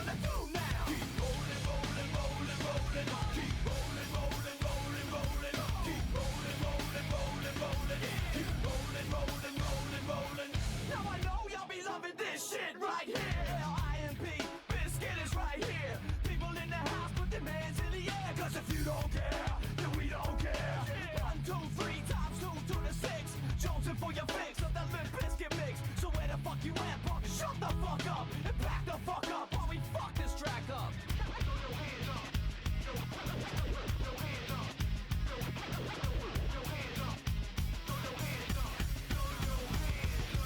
gonna do now? Keep rolling, rolling, rolling, rolling. Keep rolling, rolling, rolling, rolling. Keep rolling, rolling, rolling, rolling. Keep rolling, rolling, rolling, rolling. Now I know y'all be loving this shit right here. L-I-M-P, Biscuit is right here. People in the house, put their hands in the air. Cause if you don't care, then we don't care. 1, 2, 3 times 2 to the 6. Jonesing for your fix of that Limp Bizkit mix. So where the fuck you at, punk? Shut the fuck up and back the fuck up while we fuck this track up. Throw your hands up. Throw your hands up. Throw your hands up. Throw your hands up. Throw your hands up.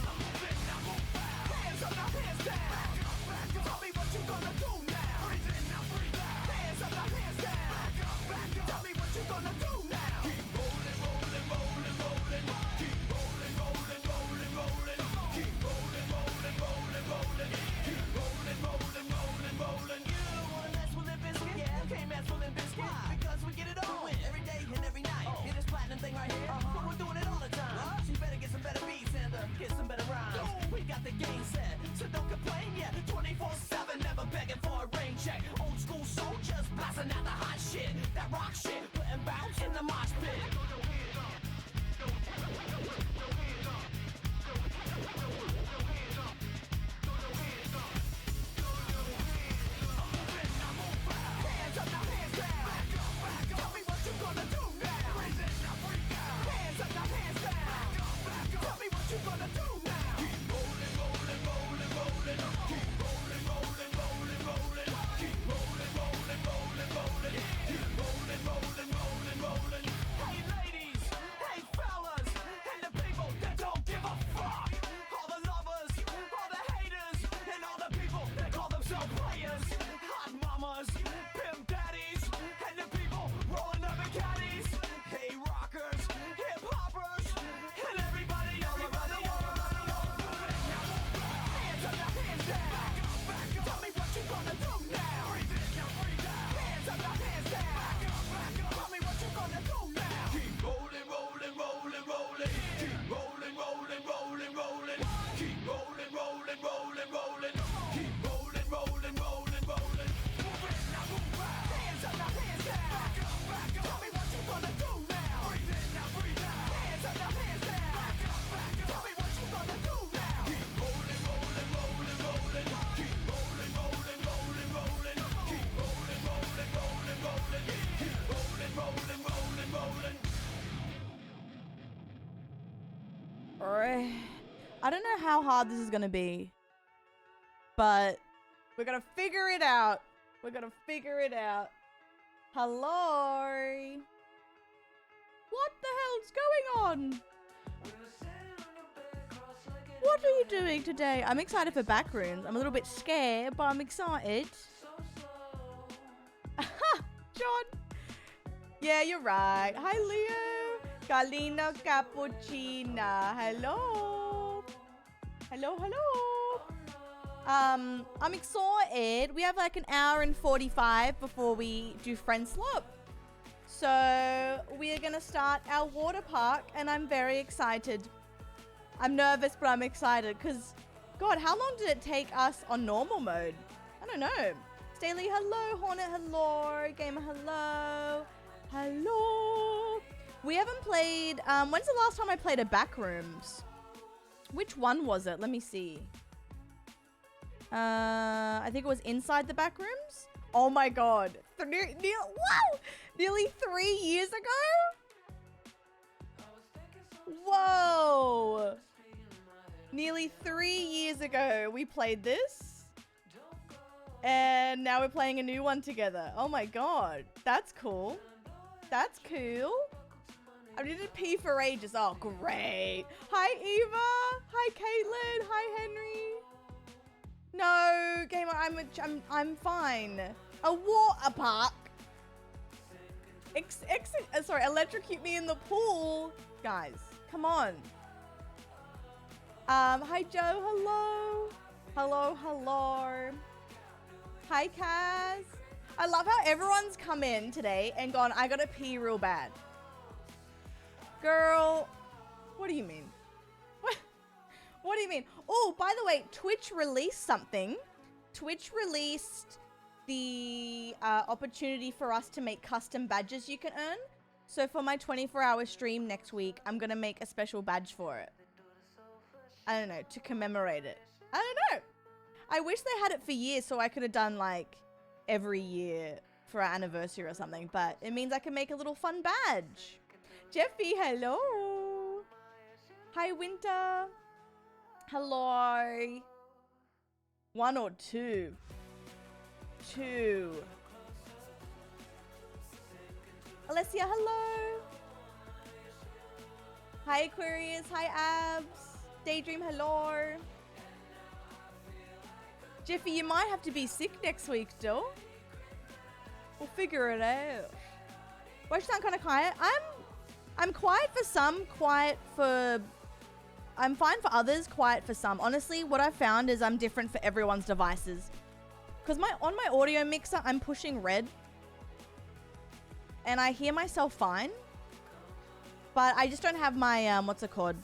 Now move it, now move fast. Hands up, now hands down. Back up, back up. Tell me what you gonna do now. Breathe in, now breathe out. Hands up, now hands down. Back up, back up. Tell me what you gonna do now. Keep rolling, rolling, rolling, rolling. Keep rolling, rolling, rolling, rolling. Keep rolling, rolling, rolling, rolling. Keep rolling, rolling, rolling, rolling. You don't wanna mess with Limp Bizkit? Yeah, you can't mess with Limp Bizkit. Why? Because we get it on every day and every night. Hear this platinum thing right here? But we're doing it all the time. So you better get some better beats and get some better rhymes. We got the game set, so don't complain yet. 24/7, never begging for a rain check. Old school soldiers blasting out the hot shit, that rock shit, putting bounce in the mosh pit. Hands up, now hands down. Back up, back up. Tell me what you gonna do now. Breathe in, now breathe out. Hands up, now hands down. Back up, back up. Tell me what you gonna do now. Keep rolling, rolling, rolling, rolling. Keep rolling, rolling, rolling, rolling. Keep rolling, rolling, rolling, rolling. Keep rolling, rolling, rolling, rolling. Hey ladies, hey fellas, and the people that don't give a fuck. All the lovers, all the haters, and all the people that call themselves players. Hot mamas, pimp daddies, and the people rolling up in caddies. Hey rockers, hip hoppers, and everybody all around the world. Hands up, now hands down. Back up, back up. Tell me what you gonna do now. Breathe in, now breathe out. Hands up, now hands down. Back up, back up. Tell me what you gonna do now. Keep rolling, rolling, rolling, rolling. Keep rolling, rolling, rolling, rolling. Keep rolling, rolling, rolling, rolling. Keep rolling, rolling, rolling, rolling. Move it, now move out. Hands up, now hands down. Back up, back up. Tell me what you gonna do now. Breathe in, now breathe out. Hands up, now hands down. Back up, back up. Tell me what you gonna do now. Keep rolling, rolling, rolling, rolling. Keep rolling, rolling, rolling, rolling. Keep rolling, rolling, rolling, rolling. Keep rolling, rolling, rolling, rolling. Alright. I don't know how hard this is gonna be, but we're gonna figure it out. We're gonna figure it out. Hello? What the hell's going on? What are you doing today? I'm excited for Backrooms. I'm a little bit scared, but I'm excited. John. Yeah, you're right. Hi, Leo. Galino Cappuccina. Hello. Hello, hello. I'm excited. We have like an hour and 45 before we do friend swap. So we are gonna start our water park and I'm very excited. I'm nervous, but I'm excited because, God, how long did it take us on normal mode? I don't know. Staley, hello. Hornet, hello. Gamer, hello. Hello. We haven't played, when's the last time I played a Backrooms? Which one was it? Let me see. I think it was Inside the Backrooms. Oh my God. Wow! Nearly 3 years ago? Whoa! Nearly 3 years ago we played this. And now we're playing a new one together. Oh my God. That's cool. That's cool. I didn't pee for ages. Oh, great. Hi, Eva. Hi, Caitlin. Hi, Henry. No, gamer, I'm fine. A water park. Sorry, electrocute me in the pool. Guys, come on. Hi, Joe. Hello. Hello, hello. Hi, Kaz. I love how everyone's come in today and gone, I gotta pee real bad. Girl, what do you mean? What do you mean? Oh, by the way, Twitch released something. Twitch released the opportunity for us to make custom badges you can earn. So for my 24-hour stream next week, I'm going to make a special badge for it. I don't know, to commemorate it. I don't know. I wish they had it for years so I could have done like every year for our anniversary or something. But it means I can make a little fun badge. Jeffy, hello. Hi, Winter. Hello. 1 or 2? 2. Alessia, hello. Hi, Aquarius. Hi, Abs. Daydream, hello. Jeffy, you might have to be sick next week still. We'll figure it out. Why should I sound kind of quiet? I'm quiet for some, quiet for... I'm fine for others, quiet for some. Honestly, what I've found is I'm different for everyone's devices. Because on my audio mixer, I'm pushing red. And I hear myself fine. But I just don't have my, what's it called?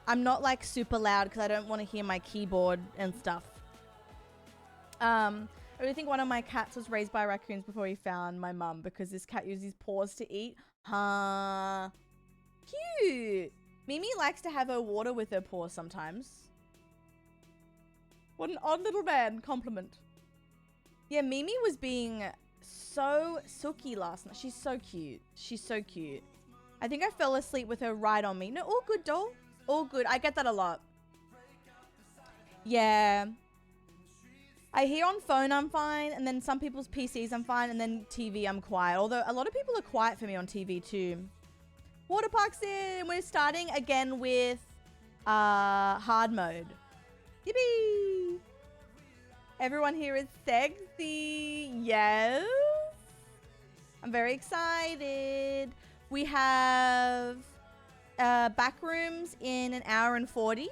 I'm not like super loud because I don't want to hear my keyboard and stuff. I really think one of my cats was raised by raccoons before he found my mum because this cat uses his paws to eat. Huh. Cute. Mimi likes to have her water with her paws sometimes. What an odd little man. Compliment. Yeah, Mimi was being so silky last night. She's so cute. She's so cute. I think I fell asleep with her right on me. No, all good, doll. All good. I get that a lot. Yeah. I hear on phone I'm fine, and then some people's PCs I'm fine, and then TV I'm quiet. Although a lot of people are quiet for me on TV too. Water park's in. We're starting again with hard mode. Yippee! Everyone here is sexy. Yes. I'm very excited. We have back rooms in an hour and 40.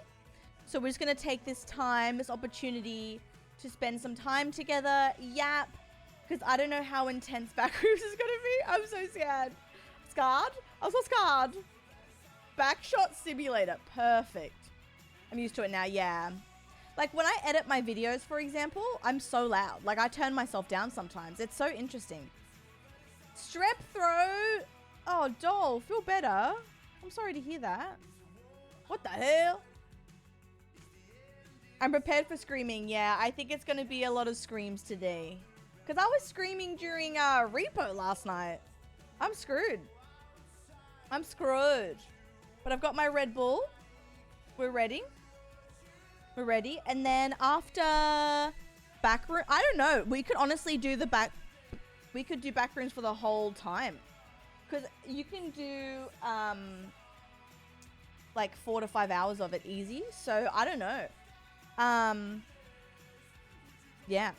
So we're just going to take this time, this opportunity to spend some time together. Yap. Because I don't know how intense back rooms is going to be. I'm so scared. Scarred? I'm so scarred. Backshot simulator. Perfect. I'm used to it now. Yeah. Like when I edit my videos, for example, I'm so loud. Like I turn myself down sometimes. It's so interesting. Strep throat. Oh, doll, feel better. I'm sorry to hear that. What the hell? I'm prepared for screaming. Yeah, I think it's going to be a lot of screams today. Because I was screaming during Repo last night. I'm screwed. I'm screwed. But I've got my Red Bull. We're ready. We're ready. And then after back room, I don't know. We could honestly do the back. We could do back rooms for the whole time. Because you can do like 4 to 5 hours of it easy. So I don't know. Yeah.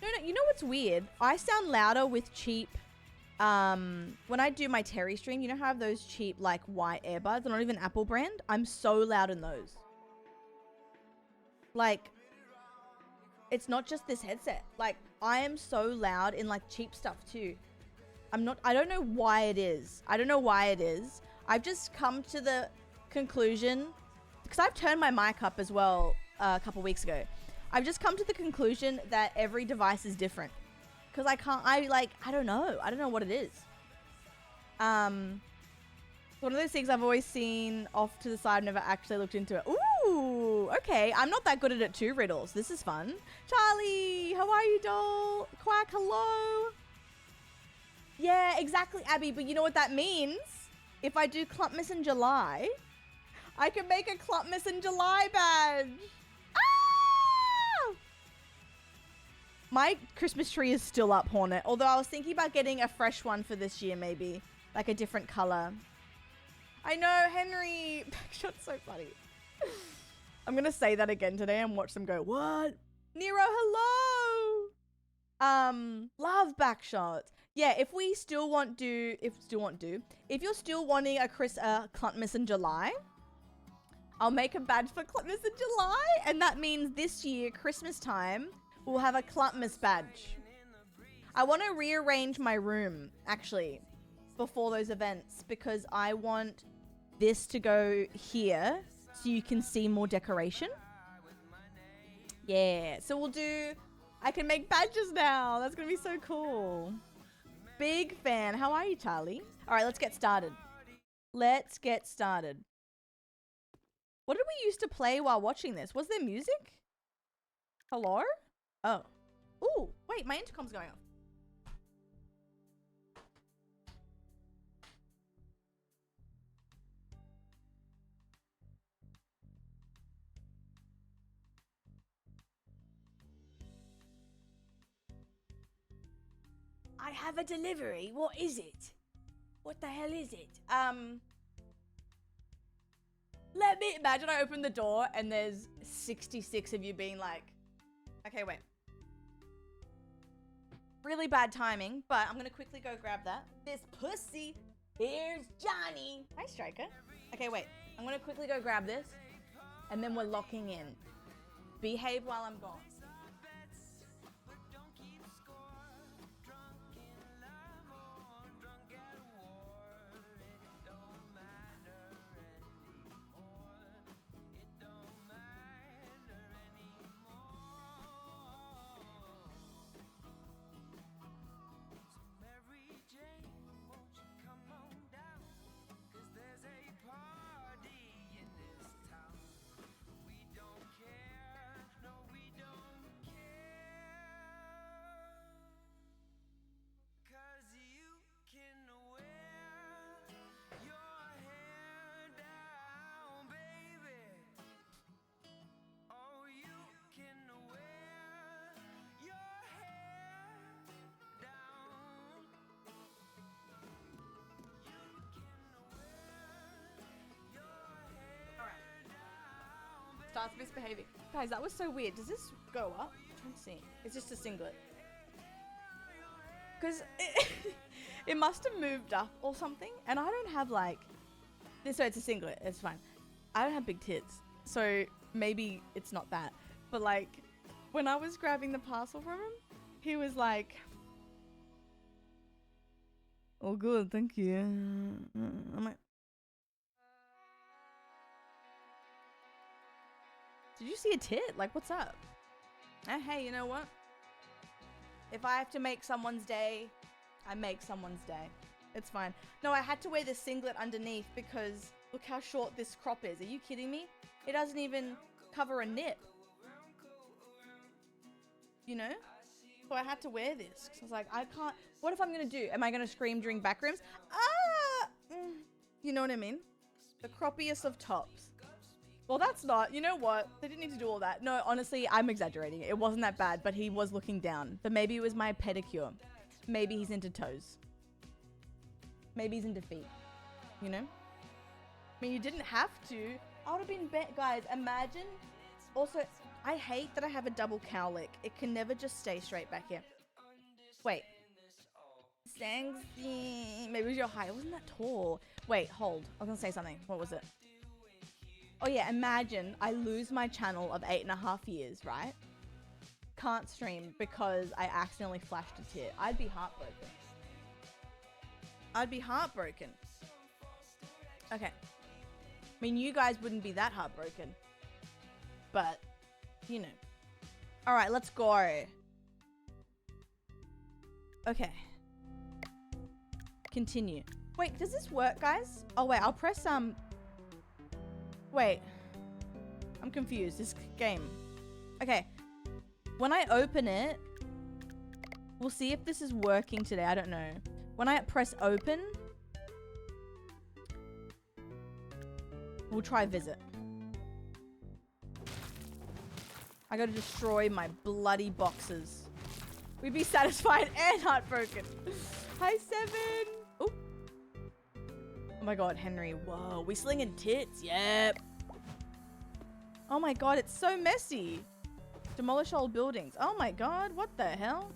No, you know what's weird? I sound louder with cheap, when I do my Terry stream, you know how I have those cheap, like, white earbuds? They're not even Apple brand. I'm so loud in those. Like, it's not just this headset. Like, I am so loud in, like, cheap stuff, too. I don't know why it is. I don't know why it is. I've just come to the conclusion, because I've turned my mic up as well a couple weeks ago. I've just come to the conclusion that every device is different. Because I don't know. I don't know what it is. One of those things I've always seen off to the side, never actually looked into it. Ooh, okay. I'm not that good at it too, Riddles. This is fun. Charlie, how are you, doll? Quack, hello. Yeah, exactly, Abby. But you know what that means? If I do Clumpmas in July, I can make a Clumpmas in July badge. Ah! My Christmas tree is still up, Hornet. Although I was thinking about getting a fresh one for this year, maybe. Like a different color. I know, Henry. Backshot's so funny. I'm going to say that again today and watch them go, what? Nero, hello. Love Backshot. Yeah, if we still want if you're still wanting a Cluntmas in July, I'll make a badge for Cluntmas in July. And that means this year, Christmas time, we'll have a Cluntmas badge. I want to rearrange my room, actually, before those events, because I want this to go here so you can see more decoration. Yeah, so we'll do... I can make badges now. That's going to be so cool. Big fan. How are you, Charlie? All right, let's get started. Let's get started. What did we used to play while watching this? Was there music? Hello? Oh. Ooh, wait, my intercom's going off. I have a delivery. What is it? What the hell is it? Let me imagine I open the door and there's 66 of you being like, okay, wait. Really bad timing, but I'm gonna quickly go grab that. This pussy, here's Johnny. Hi, Striker. Okay, wait. I'm gonna quickly go grab this and then we're locking in. Behave while I'm gone. Starts misbehaving. Guys, that was so weird. Does this go up? I'm trying to see. It's just a singlet. Because it must have moved up or something. And I don't have like... This, so it's a singlet. It's fine. I don't have big tits. So maybe it's not that. But like, when I was grabbing the parcel from him, he was like... Oh, good. Thank you. I'm like... Did you see a tit? Like, what's up? Hey, you know what? If I have to make someone's day, I make someone's day. It's fine. No, I had to wear this singlet underneath because look how short this crop is. Are you kidding me? It doesn't even cover a nip. You know? So I had to wear this. 'Cause I was like, I can't... What if I'm going to do? Am I going to scream during backrooms? You know what I mean? The croppiest of tops. Well, that's not. You know what? They didn't need to do all that. No, honestly, I'm exaggerating. It wasn't that bad, but he was looking down. But maybe it was my pedicure. Maybe he's into toes. Maybe he's into feet. You know? I mean, you didn't have to. I would have been guys, imagine. Also, I hate that I have a double cowlick. It can never just stay straight back here. Wait. Thanks. Maybe it was your height. It wasn't that tall. Wait, hold. I was going to say something. What was it? Oh yeah, imagine I lose my channel of 8.5 years, right? Can't stream because I accidentally flashed a tit. I'd be heartbroken. I'd be heartbroken. Okay. I mean, you guys wouldn't be that heartbroken. But, you know. Alright, let's go. Okay. Continue. Wait, does this work, guys? Oh wait, I'll press Wait, I'm confused. This game. Okay, when I open it, we'll see if this is working today. I don't know. When I press open, we'll try visit. I gotta destroy my bloody boxes. We'd be satisfied and heartbroken. Hi, Seven. Ooh. Oh my god, Henry. Whoa, we slinging tits. Yep. Oh my god, it's so messy. Demolish old buildings. Oh my god, what the hell?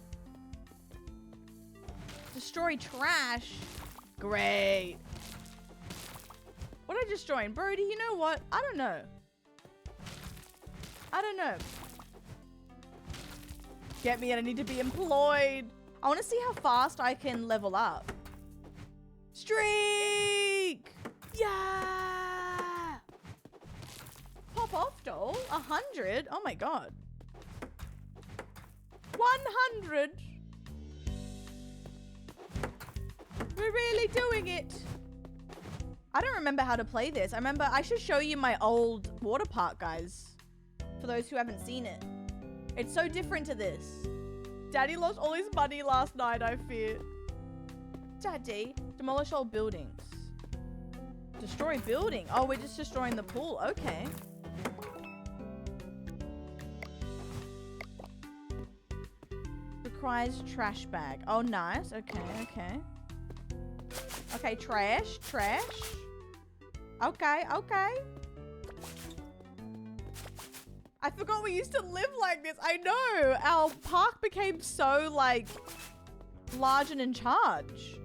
Destroy trash. Great. What did I just join? Brody, you know what? I don't know. I don't know. Get me and I need to be employed. I want to see how fast I can level up. Streak! Yeah! Pop off, doll. 100? Oh my god. 100? We're really doing it. I don't remember how to play this. I should show you my old water park, guys. For those who haven't seen it. It's so different to this. Daddy lost all his money last night, I fear. Daddy, demolish all buildings. Destroy building. Oh, we're just destroying the pool. Okay. Requires trash bag. Oh, nice. Okay, okay. Okay, trash. Okay, okay. I forgot we used to live like this. I know. Our park became so, like, large and in charge.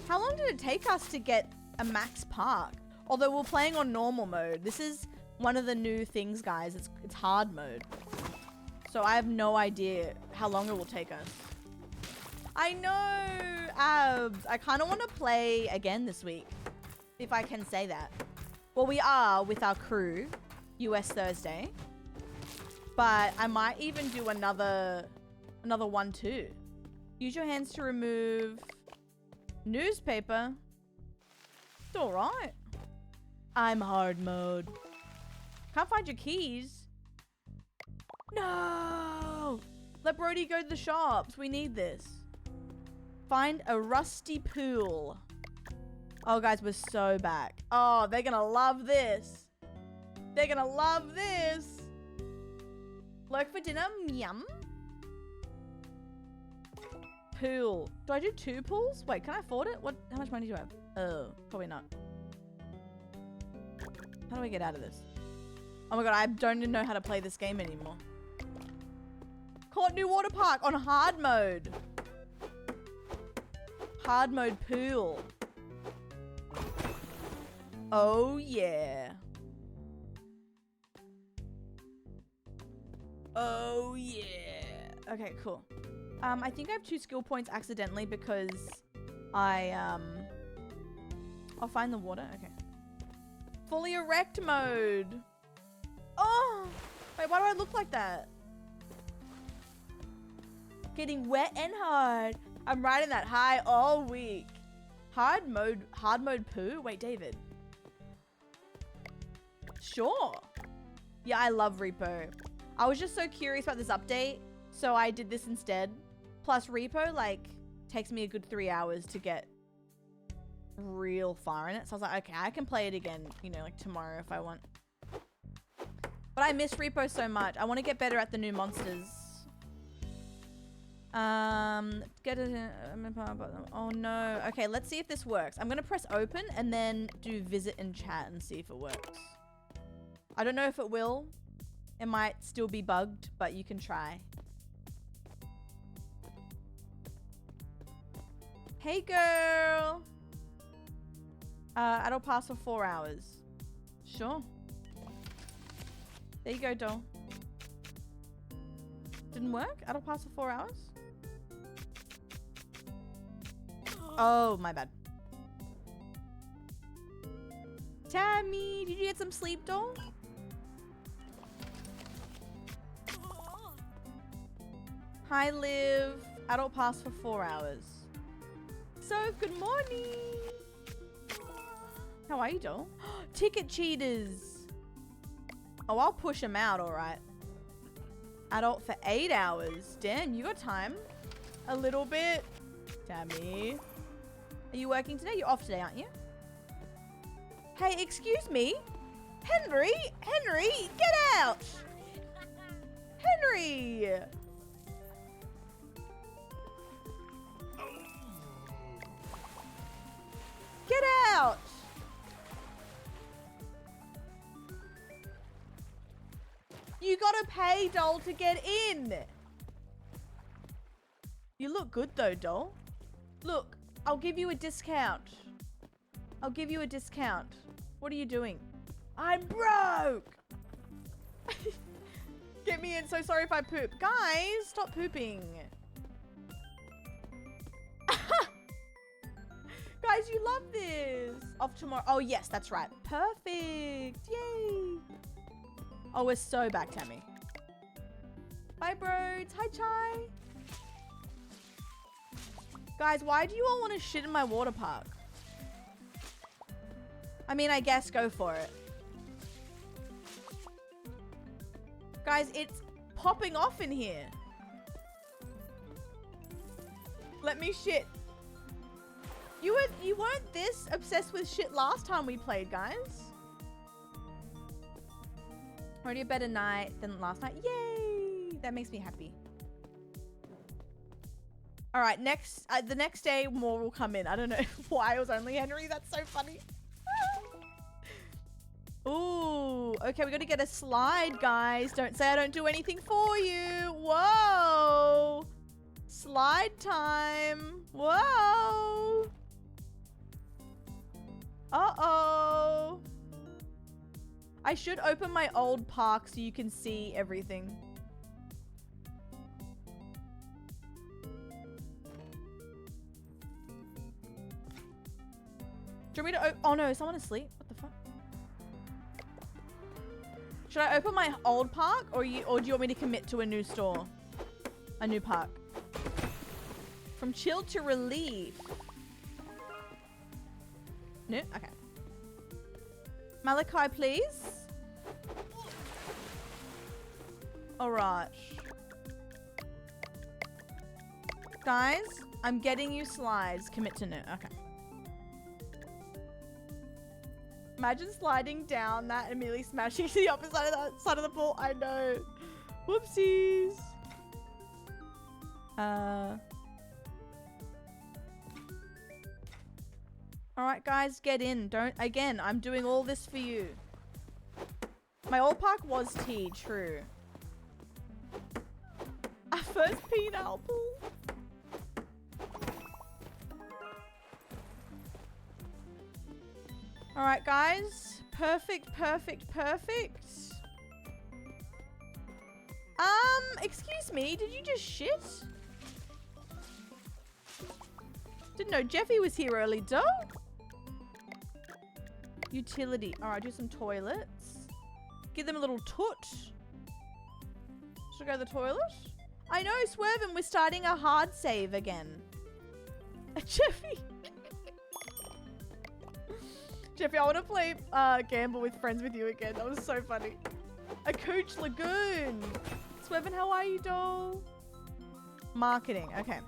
How long did it take us to get a max park? Although we're playing on normal mode. This is one of the new things, guys. It's hard mode. So I have no idea how long it will take us. I know, Abs. I kind of want to play again this week, if I can say that. Well, we are with our crew, US Thursday. But I might even do another one too. Use your hands to remove newspaper. It's all right. I'm hard mode. Can't find your keys. No! Let Brody go to the shops. We need this. Find a rusty pool. Oh, guys, we're so back. Oh, they're gonna love this. They're gonna love this. Lurk for dinner? Yum. Pool. Do I do 2 pools? Wait, can I afford it? How much money do I have? Oh, probably not. How do I get out of this? Oh my god, I don't even know how to play this game anymore. Caught new water park on hard mode. Hard mode pool. Oh yeah. Oh yeah. Okay, cool. I think I have 2 skill points accidentally because I'll find the water. Okay. Fully erect mode. Oh, wait, why do I look like that? Getting wet and hard. I'm riding that high all week. Hard mode poo? Wait, David. Sure. Yeah, I love Repo. I was just so curious about this update, so I did this instead. Plus Repo, like, takes me a good 3 hours to get real far in it. So I was like, okay, I can play it again, you know, like tomorrow if I want. But I miss Repo so much. I want to get better at the new monsters. Get it in, oh no. Okay, let's see if this works. I'm going to press open and then do visit and chat and see if it works. I don't know if it will. It might still be bugged, but you can try. Hey girl. Adult pass for 4 hours. Sure. There you go, doll. Didn't work? Adult pass for 4 hours? Oh, my bad. Tammy, did you get some sleep, doll? Hi, Liv. Adult pass for 4 hours. So, good morning. How are you, doll? Ticket cheaters. Oh, I'll push them out, all right. Adult for 8 hours. Damn, you got time. A little bit. Tammy. Are you working today? You're off today, aren't you? Hey, excuse me. Henry, get out. Henry. Get out. You gotta pay, doll, to get in. You look good though, doll. Look, I'll give you a discount. I'll give you a discount. What are you doing? I'm broke. Get me in. So sorry if I poop. Guys, stop pooping. Guys, you love this. Off tomorrow. Oh, yes, that's right. Perfect. Yay. Oh, we're so back, Tammy. Bye, bros. Hi, Chai. Guys, why do you all want to shit in my water park? I mean, I guess go for it. Guys, it's popping off in here. Let me shit. You weren't this obsessed with shit last time we played, guys. Already a better night than last night. Yay! That makes me happy. All right, the next day more will come in. I don't know why it was only Henry. That's so funny. Ooh, okay, we got to get a slide, guys. Don't say I don't do anything for you. Whoa. Slide time. Whoa. Uh-oh. I should open my old park so you can see everything. Do you want me to oh no, is someone asleep? What the fuck? Should I open my old park or do you want me to commit to a new store? A new park. From chill to relief. No? Okay. Malachi, please. Alright. Guys, I'm getting you slides. Commit to no. Okay. Imagine sliding down that and immediately smashing to the opposite side of the pool. I know. Whoopsies. Alright guys, get in. Again, I'm doing all this for you. My old park was T, true. Our first penile pool. Alright guys. Perfect, perfect, perfect. Excuse me, did you just shit? Didn't know Jeffy was here early, though. Utility. Alright, do some toilets. Give them a little toot. Should I go to the toilet? I know, Swervin, we're starting a hard save again. Jeffy. Jeffy, I want to play Gamble with Friends with you again. That was so funny. A Cooch Lagoon. Swervin, how are you, doll? Marketing. Okay.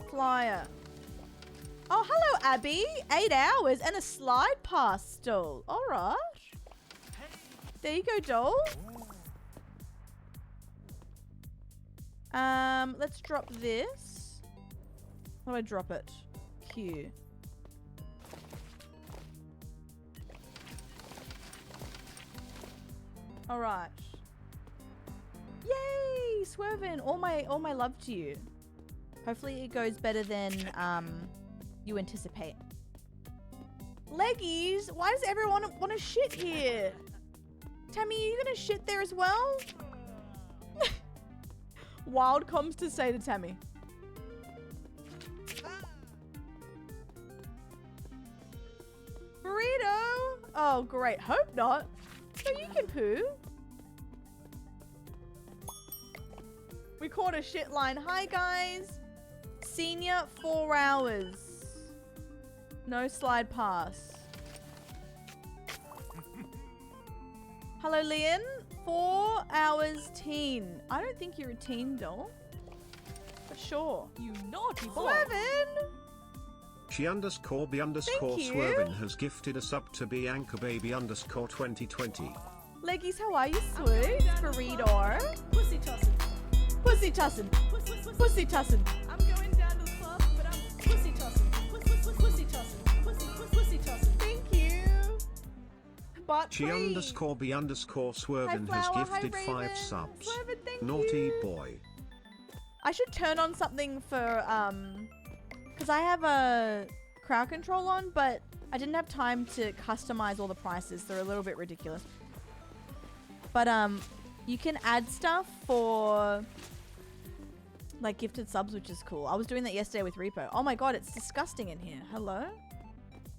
Flyer. Oh, hello, Abby. 8 hours and a slide pass still. All right. There you go, doll. Let's drop this. How do I drop it? Q. All right. Yay, Swervin. All my love to you. Hopefully it goes better than you anticipate. Leggies, why does everyone want to shit here? Tammy, are you gonna shit there as well? Wild comms to say to Tammy. Burrito! Oh, great. Hope not. So you can poo. We caught a shit line. Hi, guys. Senior, 4 hours. No slide pass. Hello, Lian. 4 hours teen. I don't think you're a teen, doll. But sure. You naughty boy. Swervin! She_B_Swervin has gifted a sub to Bianca_Baby_2020. Leggies, how are you, sweet? Burrito. Pussy tossing. Pussy tussin'. Pussy tussin'. I'm going down to the club, but I'm pussy tossing. Pussy tossing. Pussy tossing. Thank you. But She_B_Swervin has gifted 5 subs. Swervin, thank Naughty you. boy. I should turn on something for because I have a crowd control on, but I didn't have time to customize all the prices. They're a little bit ridiculous. But you can add stuff for like gifted subs, which is cool. I was doing that yesterday with Repo. Oh my god, it's disgusting in here. Hello?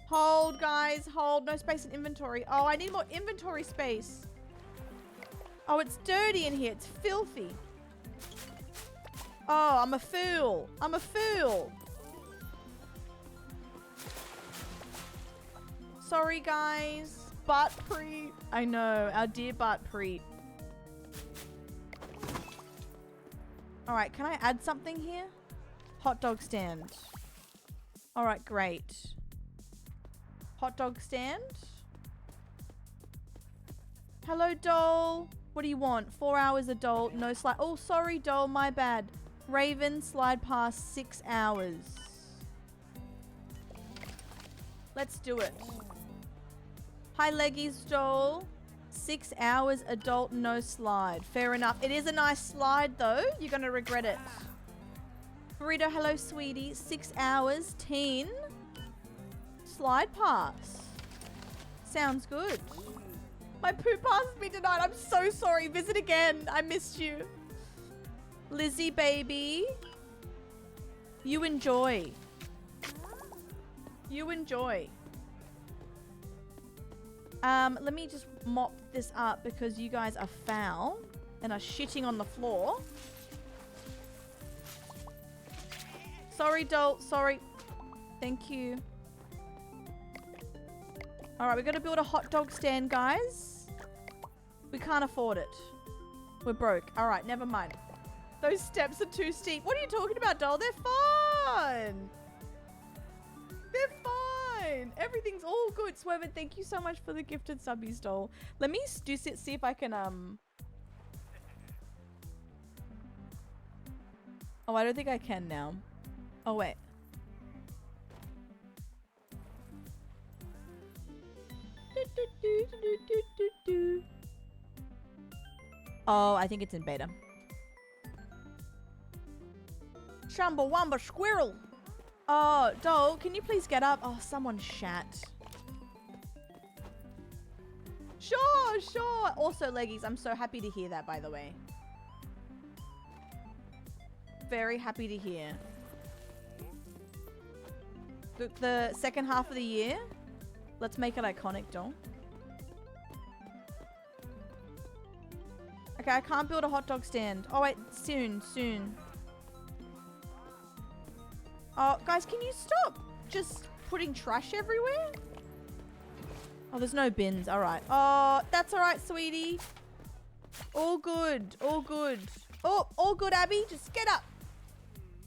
Hold, guys. Hold. No space in inventory. Oh, I need more inventory space. Oh, it's dirty in here. It's filthy. Oh, I'm a fool. I'm a fool. Sorry, guys. Bart Preet. I know. Our dear Bart Preet. Alright, can I add something here? Hot dog stand. Alright, great. Hot dog stand. Hello, doll. What do you want? 4 hours a doll. No slide. Oh, sorry, doll. My bad. Raven, slide past 6 hours. Let's do it. Hi, Leggies, doll. 6 hours adult, no slide. Fair enough. It is a nice slide, though. You're going to regret it. Burrito, hello, sweetie. 6 hours, teen. Slide pass. Sounds good. My poo passed me tonight. I'm so sorry. Visit again. I missed you. Lizzie, baby. You enjoy. You enjoy. Let me just mop this up because you guys are foul and are shitting on the floor. Sorry, doll. Sorry. Thank you. Alright, we're gonna build a hot dog stand, guys. We can't afford it. We're broke. Alright, never mind. Those steps are too steep. What are you talking about, doll? They're fun. They're fine. Everything's all good. Swervin, thank you so much for the gifted subbies, doll. Let me see if I can, Oh, I don't think I can now. Oh, wait. Oh, I think it's in beta. Chumbawamba squirrel. Oh, doll, can you please get up? Oh, someone shat. Sure, sure. Also, Leggies, I'm so happy to hear that, by the way. Very happy to hear. Look, the second half of the year, let's make it iconic, doll. Okay, I can't build a hot dog stand. Oh, wait, soon, soon. Oh, guys, can you stop just putting trash everywhere? Oh, there's no bins. All right. Oh, that's all right, sweetie. All good. All good. Oh, all good, Abby. Just get up.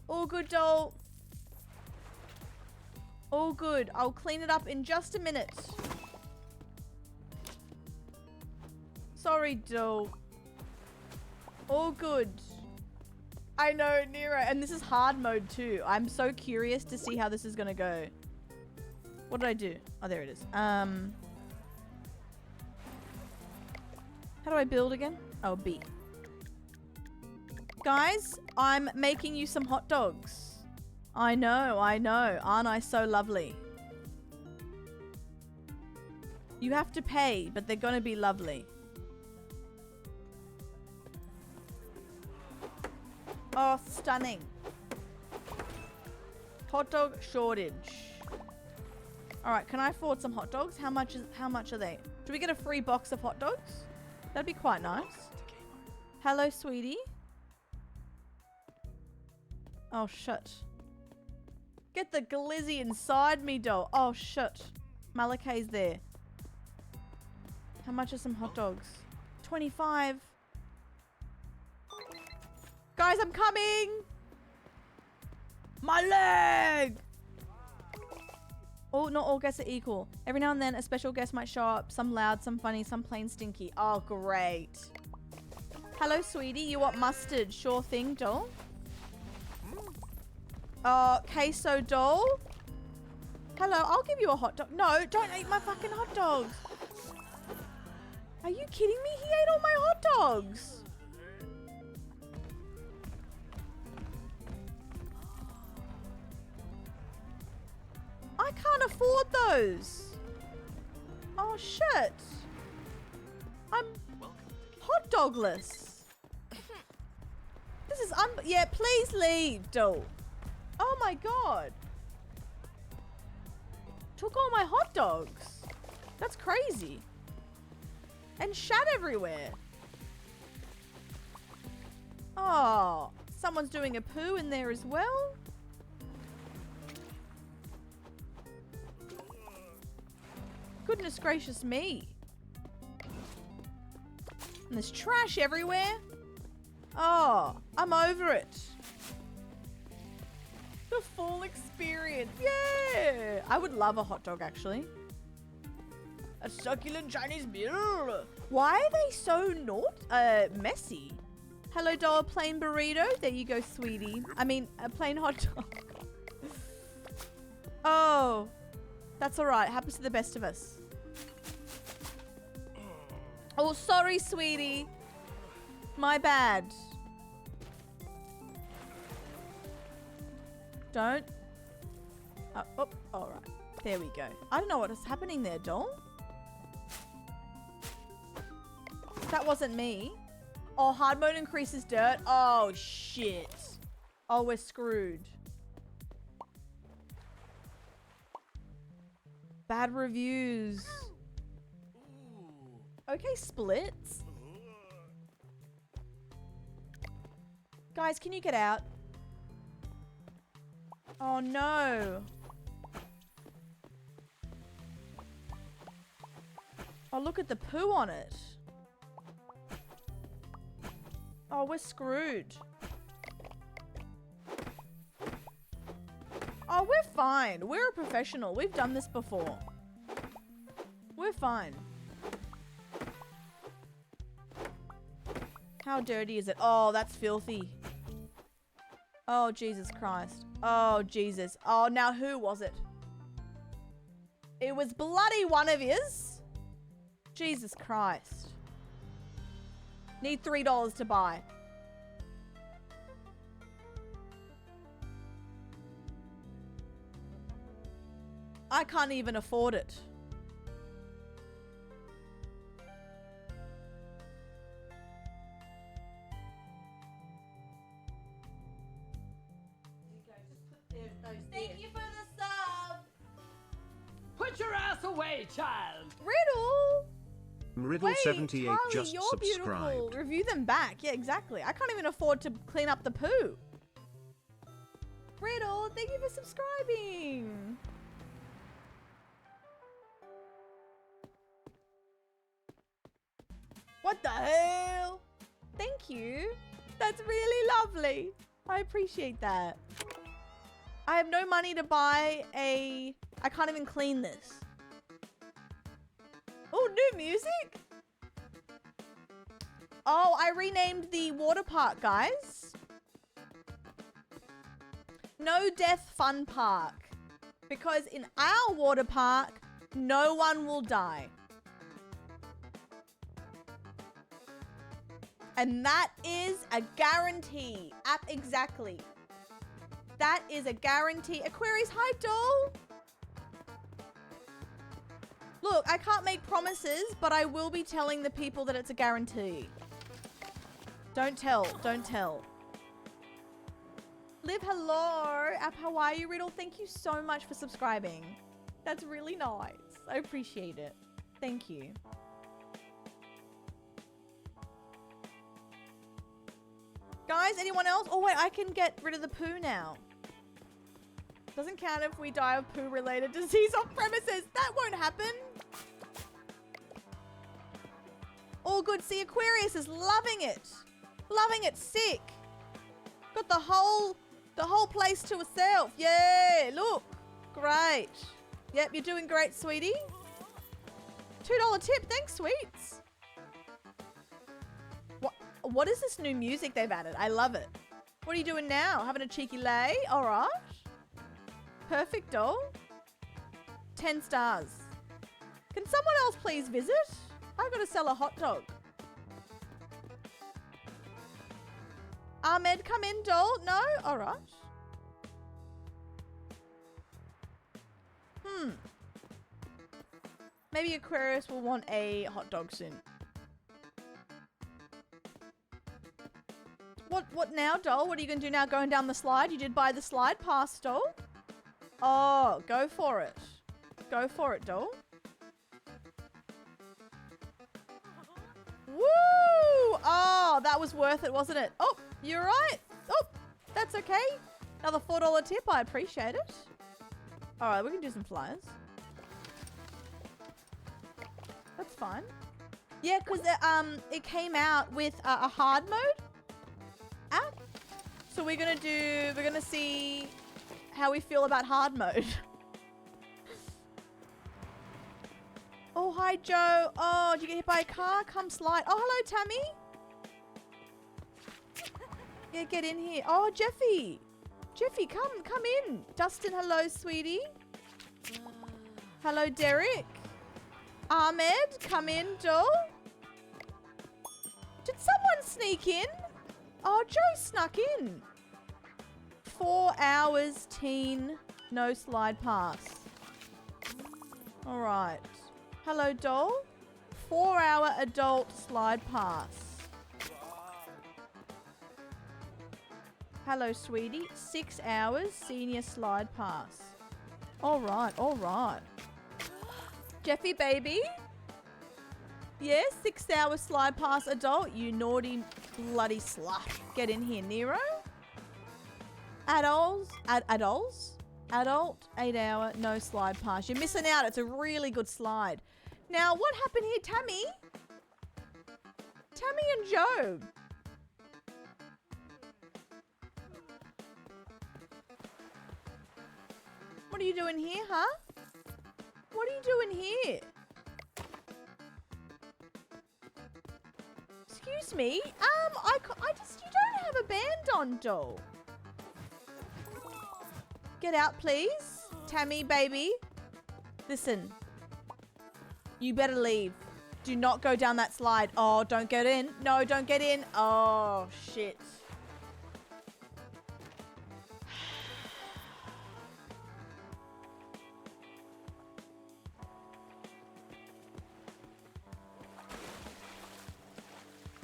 All good, doll. All good. I'll clean it up in just a minute. Sorry, doll. All good. I know, Nero. And this is hard mode too. I'm so curious to see how this is going to go. What did I do? Oh, there it is. How do I build again? Oh, B. Guys, I'm making you some hot dogs. I know, I know. Aren't I so lovely? You have to pay, but they're going to be lovely. Oh, stunning. Hot dog shortage. All right, can I afford some hot dogs? How much are they? Do we get a free box of hot dogs? That'd be quite nice. Hello, sweetie. Oh, shit. Get the glizzy inside me, doll. Oh, shit. Malakay's there. How much are some hot dogs? 25. Guys, I'm coming! My leg! Oh, not all guests are equal. Every now and then, a special guest might show up. Some loud, some funny, some plain stinky. Oh, great. Hello, sweetie. You want mustard? Sure thing, doll. Queso doll. Hello, I'll give you a hot dog. No, don't eat my fucking hot dogs. Are you kidding me? He ate all my hot dogs. I can't afford those. Oh, shit. I'm hot dogless. This is yeah, please leave, doll. Oh my god. took all my hot dogs. That's crazy. And shat everywhere. Oh, someone's doing a poo in there as well. Goodness gracious me. And there's trash everywhere. Oh, I'm over it. The full experience. Yeah. I would love a hot dog, actually. A succulent Chinese meal. Why are they so messy? Hello, doll, plain burrito. There you go, sweetie. I mean, a plain hot dog. Oh, that's all right. Happens to the best of us. Oh, sorry, sweetie. My bad. Don't. Oh, all right. There we go. I don't know what is happening there, doll. That wasn't me. Oh, hard mode increases dirt. Oh, shit. Oh, we're screwed. Bad reviews. Okay, splits. Guys, can you get out? Oh, no. Oh, look at the poo on it. Oh, we're screwed. Oh, we're fine. We're a professional. We've done this before. We're fine. How dirty is it? Oh, that's filthy. Oh, Jesus Christ. Oh, Jesus. Oh, now who was it? It was bloody one of his. Jesus Christ. Need $3 to buy. I can't even afford it. Thank you for the sub. Put your ass away, child. Riddle. Wait, Riddle78 Charlie, just you're subscribed. beautiful. Review them back. Yeah, exactly. I can't even afford to clean up the poo. Riddle, thank you for subscribing. What the hell? Thank you. That's really lovely. I appreciate that. I have no money to buy a... I can't even clean this. Oh, new music? Oh, I renamed the water park, guys. No Death Fun Park. Because in our water park, no one will die. And that is a guarantee. Exactly. That is a guarantee. Aquarius, hi, doll. Look, I can't make promises, but I will be telling the people that it's a guarantee. Don't tell. Don't tell. Liv, hello. App Hawaii Riddle, thank you so much for subscribing. That's really nice. I appreciate it. Thank you. Guys, anyone else? Oh, wait, I can get rid of the poo now. Doesn't count if we die of poo-related disease on premises. That won't happen. All good. See, Aquarius is loving it. Loving it. Sick. Got the whole place to herself. Yeah, look. Great. Yep, you're doing great, sweetie. $2 tip. Thanks, sweets. What is this new music they've added? I love it. What are you doing now? Having a cheeky lay? All right. Perfect, doll. 10 stars. Can someone else please visit? I've got to sell a hot dog. Ahmed, come in, doll. No? All right. Maybe Aquarius will want a hot dog soon. What now, doll? What are you going to do now? Going down the slide? You did buy the slide pass, doll? Oh, go for it. Go for it, doll. Woo! Oh, that was worth it, wasn't it? Oh, you're right. Oh, that's okay. Another $4 tip. I appreciate it. All right, we can do some flyers. That's fine. Yeah, because it came out with a hard mode app. So we're gonna see how we feel about hard mode. Oh, hi, Joe. Oh, did you get hit by a car? Come slide. Oh, hello, Tammy. Yeah, get in here. Oh, Jeffy. Jeffy, come in. Dustin, hello, sweetie. Hello, Derek. Ahmed, come in, doll. Did someone sneak in? Oh, Joe snuck in. 4 hours, teen, no slide pass. All right. Hello, doll. 4-hour adult slide pass. Hello, sweetie. 6 hours senior slide pass. All right, all right. Jeffy, baby. Yes, 6-hour slide pass adult. You naughty bloody slut. Get in here, Nero. Adults. Adult, 8-hour, no slide pass. You're missing out. It's a really good slide. Now, what happened here, Tammy? Tammy and Joe. What are you doing here, huh? What are you doing here? Excuse me. You don't have a band on, doll. Get out, please. Tammy, baby. Listen. You better leave. Do not go down that slide. Oh, don't get in. No, don't get in. Oh, shit.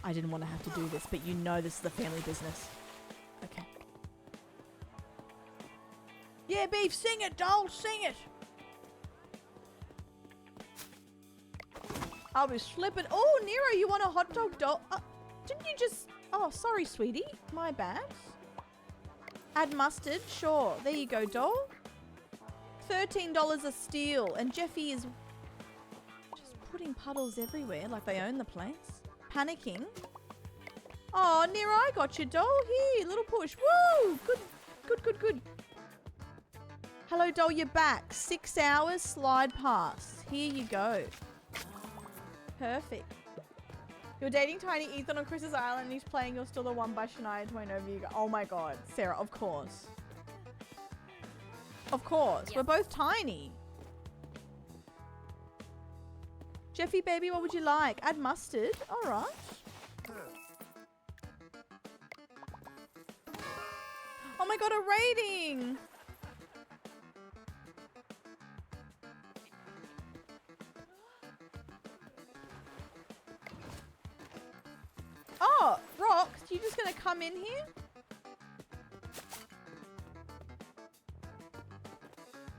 I didn't want to have to do this, but you know this is a family business. Okay. Yeah, Beef, sing it, doll, sing it. I'll be slipping. Oh, Nero, you want a hot dog, doll? Didn't you just... Oh, sorry, sweetie. My bad. Add mustard. Sure. There you go, doll. $13 a steal. And Jeffy is just putting puddles everywhere like they own the place. Panicking. Oh, Nero, I got you, doll. Here, little push. Woo! Good, good, good, good. Hello, doll, you're back. 6 hours slide pass. Here you go. Perfect. You're dating Tiny Ethan on Chris's Island and he's playing You're Still the One by Shania Twain over you. Oh my god. Sarah, of course. Of course. Yep. We're both tiny. Jeffy, baby, what would you like? Add mustard. All right. Oh my god, a rating. Oh, Rox, you just gonna come in here?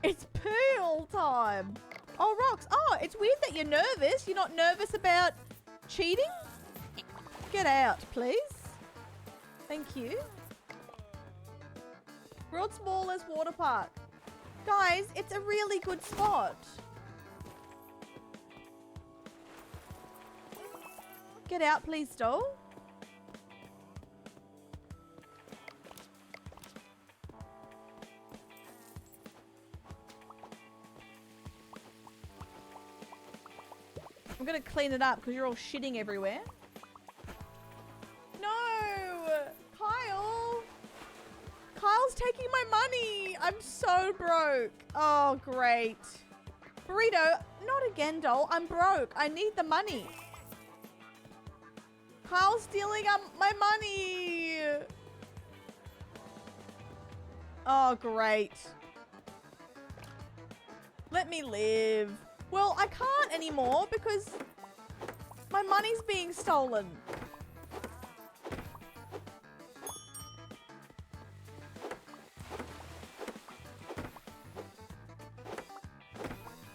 It's pool time. Oh, Rox. Oh, it's weird that you're nervous. You're not nervous about cheating? Get out, please. Thank you. World's smallest water park. Guys, it's a really good spot. Get out, please, doll. I'm gonna clean it up because you're all shitting everywhere. No! Kyle! Kyle's taking my money! I'm so broke. Oh, great. Burrito, not again, doll. I'm broke. I need the money. Kyle's stealing my money! Oh, great. Let me live. Well, I can't anymore because my money's being stolen.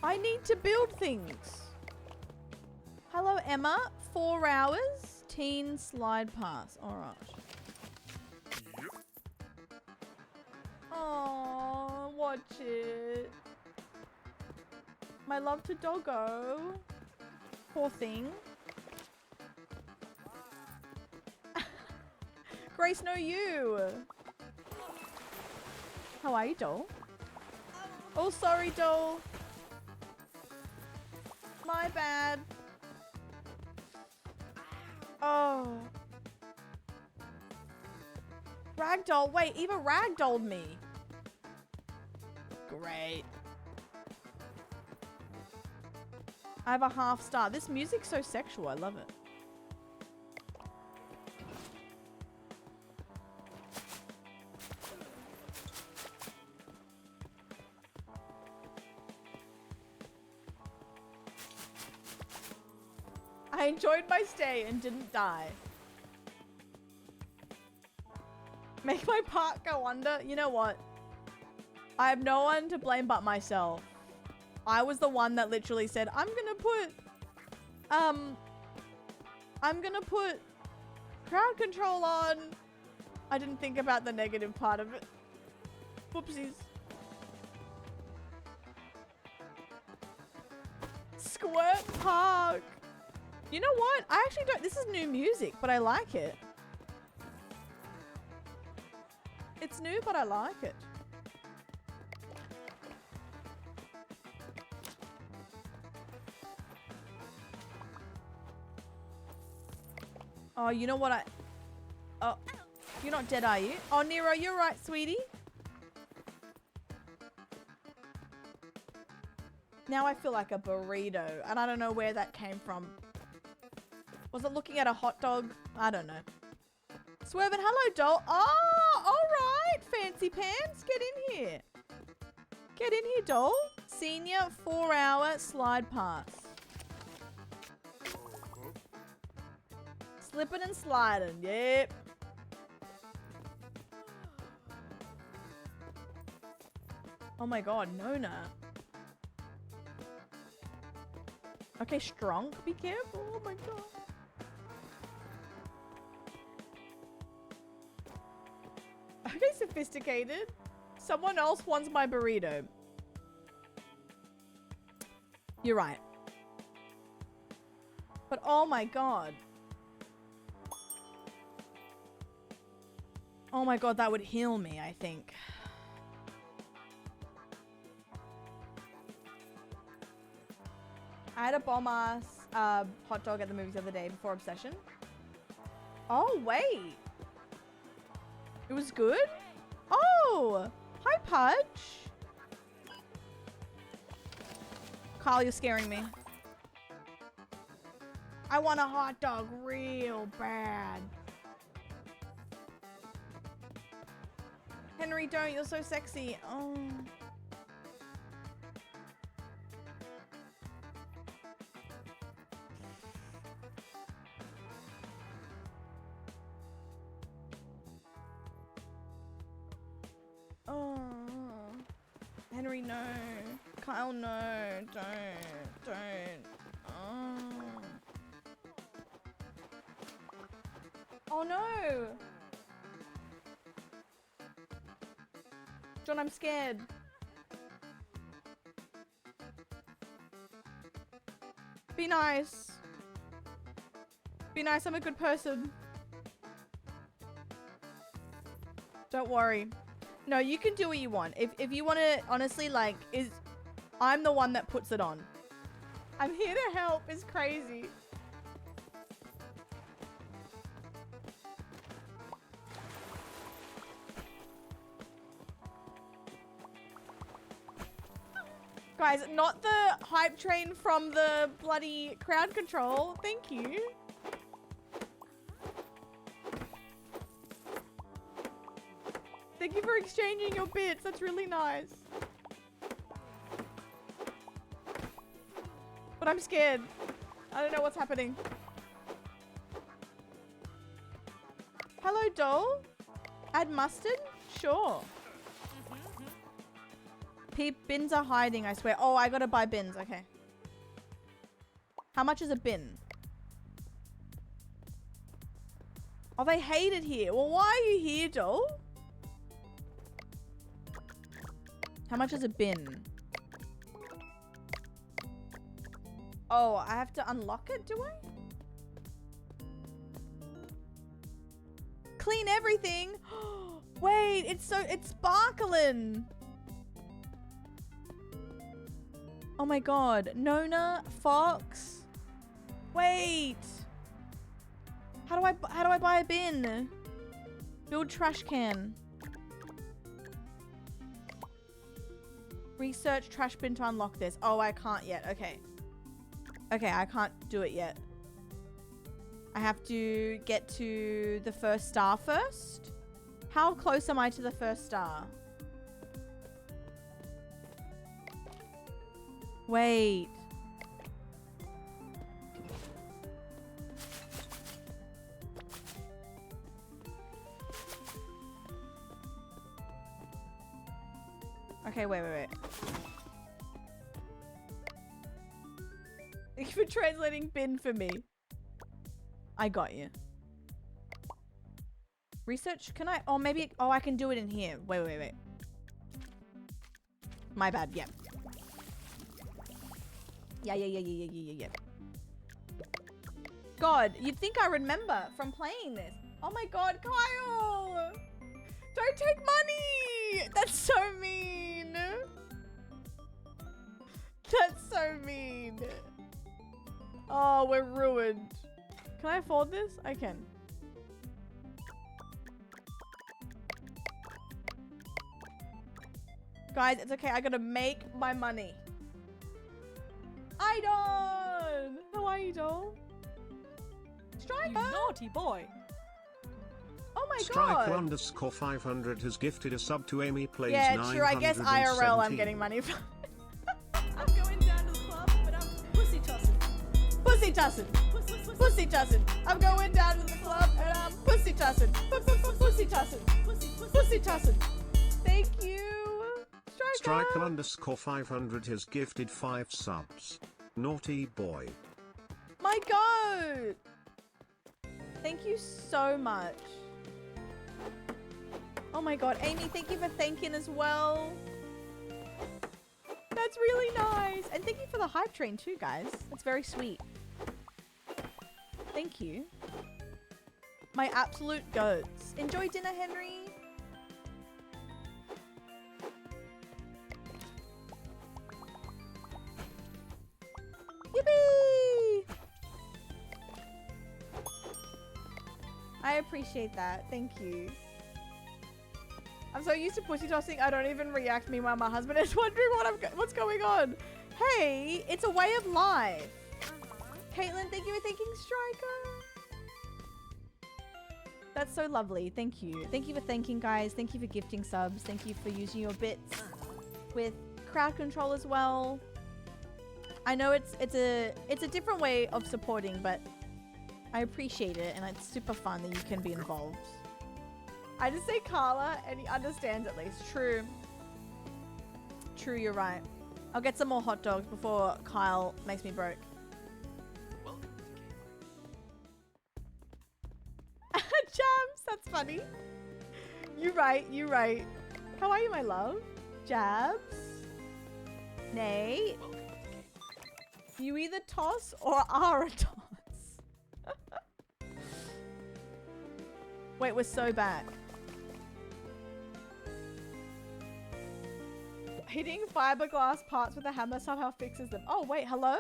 I to build things. Hello, Emma. 4 hours. Teen slide pass. All right. Oh, watch it. My love to doggo. Poor thing. Grace, no you. How are you, doll? Oh, sorry, doll. My bad. Oh. Ragdoll. Wait, Eva ragdolled me. Great. I have a half star. This music's so sexual. I love it. I enjoyed my stay and didn't die. Make my park go under? You know what? I have no one to blame but myself. I was the one that literally said, I'm gonna put crowd control on. I didn't think about the negative part of it. Whoopsies. Squirt Park. You know what? I actually don't. This is new music, but I like it. It's new, but I like it. Oh, you know what Oh, you're not dead, are you? Oh, Nero, you're right, sweetie. Now I feel like a burrito, and I don't know where that came from. Was it looking at a hot dog? I don't know. Swervin, hello, doll. Oh, all right, fancy pants. Get in here. Get in here, doll. Senior 4-hour slide pass. Slipping and sliding. Yep. Oh my god, Nona. Okay, strong. Be careful. Oh my god. Okay, sophisticated. Someone else wants my burrito. You're right. But oh my god. Oh my god, that would heal me, I think. I had a bomb-ass hot dog at the movies the other day before Obsession. Oh, wait. It was good? Oh! Hi, Pudge. Carl, you're scaring me. I want a hot dog real bad. Henry, don't. You're so sexy. Oh. Oh. Henry, no. Kyle, no. Don't. Oh. Oh, no. John, I'm scared. Be nice. Be nice, I'm a good person. Don't worry. No, you can do what you want. If you want to, honestly, like, I'm the one that puts it on. I'm here to help. It's crazy. Guys, not the hype train from the bloody crowd control. Thank you. Thank you for exchanging your bits. That's really nice. But I'm scared. I don't know what's happening. Hello, doll. Add mustard? Sure. Bins are hiding, I swear. Oh, I gotta buy bins. Okay. How much is a bin? Oh, they hate it here. Well, why are you here, doll? How much is a bin? Oh, I have to unlock it, do I? Clean everything. Wait, it's sparkling. Oh my god. Nona, Fox. Wait. How do I buy a bin? Build trash can. Research trash bin to unlock this. Oh, I can't yet. Okay. Okay, I can't do it yet. I have to get to the first star first. How close am I to the first star? Wait. Okay, wait. Thank you for translating bin for me. I got you. Research, can I? Oh, maybe. Oh, I can do it in here. Wait. My bad. Yeah. Yeah. God, you'd think I remember from playing this. Oh my god, Kyle! Don't take money! That's so mean. That's so mean. Oh, we're ruined. Can I afford this? I can. Guys, it's okay. I gotta make my money. Idon! How are you, doll? Striker! You naughty boy. Oh my Striker god! _500 has gifted a sub to Amy Plays Yeah, true. I guess IRL I'm getting money from. I'm going down to the club, but I'm pussy tossing. Pussy tossing! Pussy tossing! I'm going down to the club and I'm pussy tossing! Pussy tossing! Pussy tossing! Thank you! Striker _500 has gifted 5 subs. Naughty boy. My god! Thank you so much. Oh my god, Amy, thank you for thanking as well. That's really nice. And thank you for the hype train too, guys. That's very sweet. Thank you. My absolute goats. Enjoy dinner, Henry. Yippee! I appreciate that. Thank you. I'm so used to pussy tossing, I don't even react. Meanwhile, my husband is wondering what's going on. Hey, it's a way of life. Caitlin, thank you for thanking Striker. That's so lovely. Thank you. Thank you for thanking, guys. Thank you for gifting subs. Thank you for using your bits with crowd control as well. I know it's a different way of supporting, but I appreciate it, and it's super fun that you can be involved. I just say Carla, and he understands at least. True. True, you're right. I'll get some more hot dogs before Kyle makes me broke. Jams, that's funny. You're right. How are you, my love? Jabs? Nate? You either toss or are a toss. Wait, we're so back. Hitting fiberglass parts with a hammer somehow fixes them. Oh, wait, hello?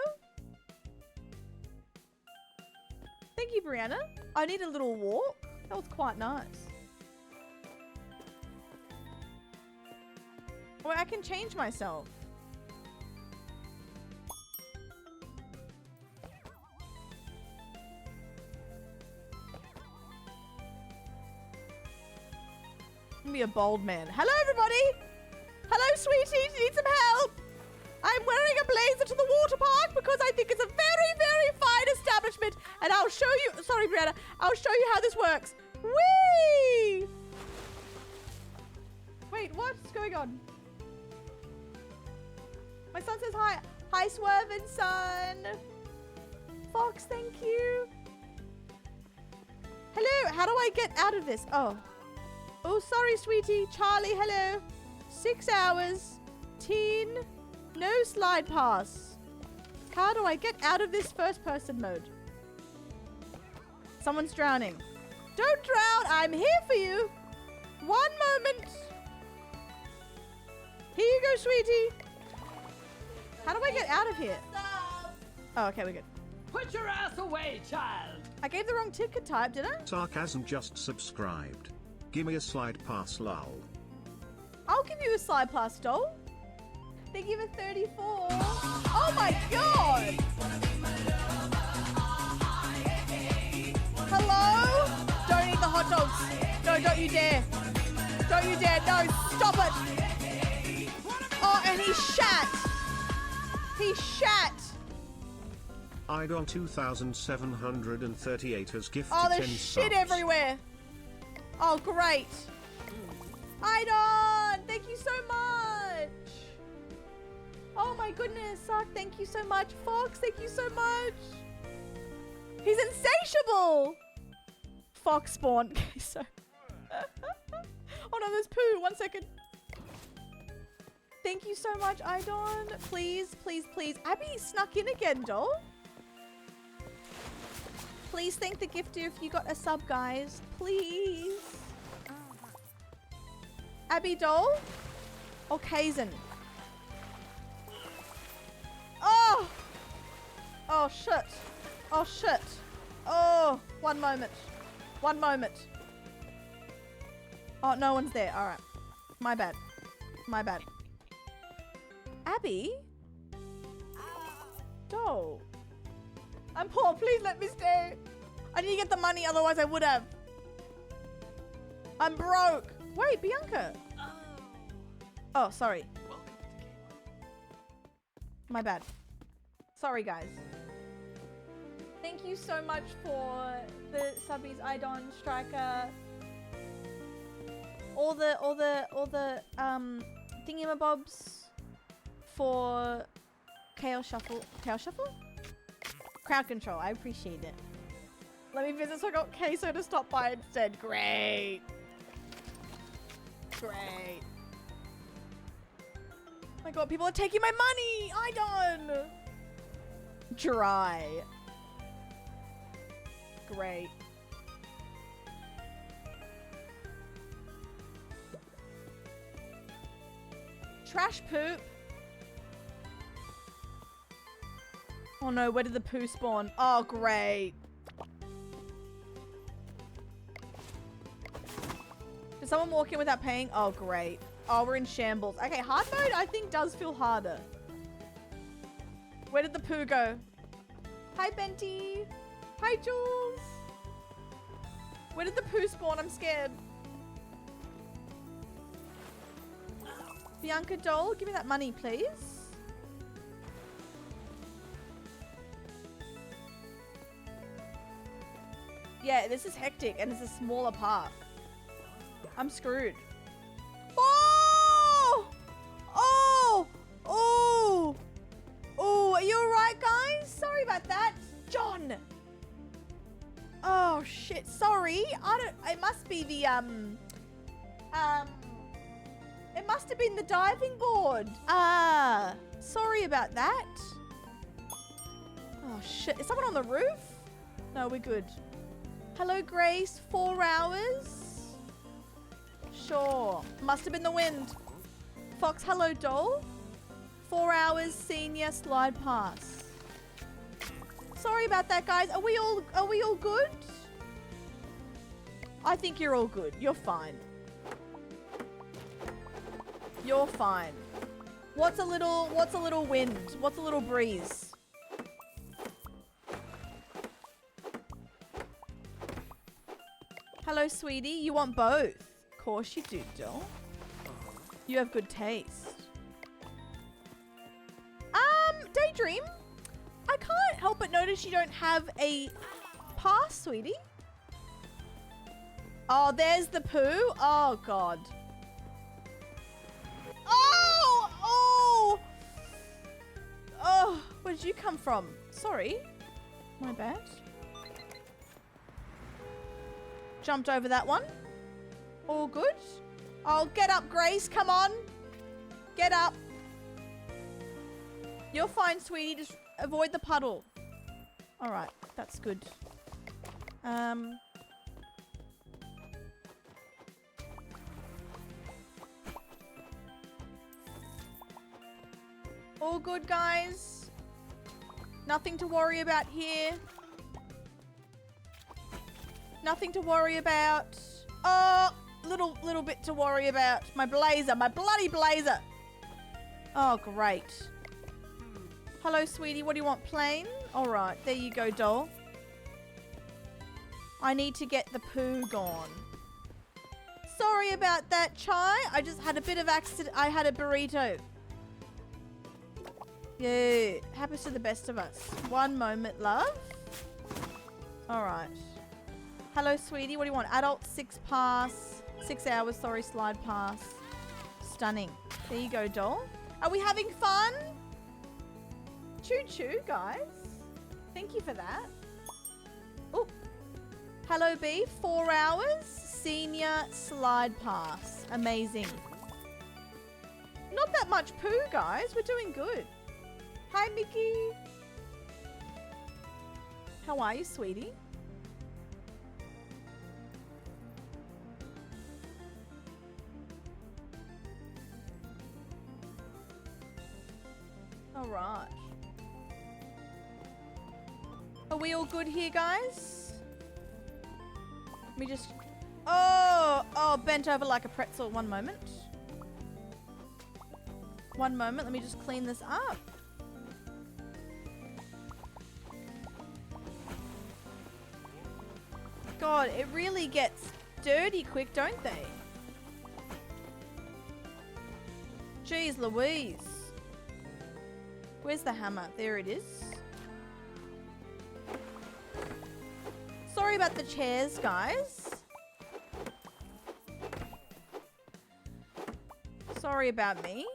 Thank you, Brianna. I need a little walk. That was quite nice. Wait, I can change myself. Be a bold man. Hello, everybody. Hello, sweetie. Do you need some help? I'm wearing a blazer to the water park because I think it's a very, very fine establishment. And I'll show you. Sorry, Brianna. I'll show you how this works. Whee! Wait, what's going on? My son says hi. Hi, Swervin' son. Fox, thank you. Hello, how do I get out of this? Oh. Oh, sorry, sweetie. Charlie, hello. 6 hours. Teen. No slide pass. How do I get out of this first person mode? Someone's drowning. Don't drown. I'm here for you. 1 moment. Here you go, sweetie. How do I get out of here? Oh, okay, we're good. Put your ass away, child. I gave the wrong ticket type, did I? Sarcasm just subscribed. Gimme a slide pass lol. I'll give you a side pass, doll. Thank you for 34. Oh my god! Hello? Don't eat the hot dogs. No, don't you dare. Don't you dare. No, stop it. Oh, and he shat. He shat. Idol 2738 has gifted Oh, 10 there's shit subs. everywhere. Oh, great. Idon, thank you so much. Oh my goodness, Sark, thank you so much. Fox, thank you so much. He's insatiable. Fox spawn. Okay, so. Oh no, there's poo. 1 second. Thank you so much, Idon. Please, please, please. Abby snuck in again, doll. Please thank the gifter if you got a sub, guys. Please. Abby doll or Kaizen? Oh! Oh shit. Oh shit. Oh, 1 moment. 1 moment. Oh, no one's there. All right. My bad. My bad. Abby? Doll. I'm poor. Please let me stay. I need to get the money, otherwise I would have. I'm broke. Wait, Bianca. Oh, sorry. My bad. Sorry, guys. Thank you so much for the subbies, Idon, Striker, all the thingamabobs for Chaos Shuffle. Chaos Shuffle? Crowd control. I appreciate it. Let me visit so I got Queso to stop by instead. Great. Great. Oh my god, people are taking my money! Idon! Dry. Great. Trash poop. Oh no, where did the poo spawn? Oh, great. Did someone walk in without paying? Oh, great. Oh, we're in shambles. Okay, hard mode I think does feel harder. Where did the poo go? Hi, Benty. Hi, Jules. Where did the poo spawn? I'm scared. Bianca doll, give me that money, please. Yeah, this is hectic and it's a smaller part. I'm screwed. Oh! Oh! Oh! Oh, are you alright, guys? Sorry about that. John! Oh, shit. Sorry. It must be the, it must have been the diving board. Ah, sorry about that. Oh, shit. Is someone on the roof? No, we're good. Hello, Grace. 4 hours? Sure. Must have been the wind. Fox, hello, doll. 4 hours, senior slide pass. Sorry about that, guys. Are we all good? I think you're all good. You're fine. You're fine. What's a little wind? What's a little breeze? Hello, sweetie. You want both? Of course you do, doll. You have good taste. Daydream? I can't help but notice you don't have a pass, sweetie. Oh, there's the poo. Oh, God. Oh! Oh! Oh, where did you come from? Sorry. My bad. Jumped over that one. All good. Oh, get up, Grace. Come on. Get up. You're fine, sweetie. Just avoid the puddle. All right. That's good. All good, guys. Nothing to worry about here. Nothing to worry about. Oh, little bit to worry about. My blazer, my bloody blazer. Oh, great. Hello, sweetie. What do you want? Plain? All right. There you go, doll. I need to get the poo gone. Sorry about that, Chai. I just had a bit of accident. I had a burrito. Yeah, happens to the best of us. One moment, love. All right. Hello, sweetie. What do you want? Adult 6 pass. 6 hours, sorry, slide pass. Stunning. There you go, doll. Are we having fun? Choo-choo, guys. Thank you for that. Oh. Hello, B. 4 hours. Senior slide pass. Amazing. Not that much poo, guys. We're doing good. Hi, Mickey. How are you, sweetie? All right. Are we all good here, guys? Let me just... Oh, bent over like a pretzel. One moment. One moment. Let me just clean this up. God, it really gets dirty quick, don't they? Jeez Louise. Where's the hammer? There it is. Sorry about the chairs, guys. Sorry about me.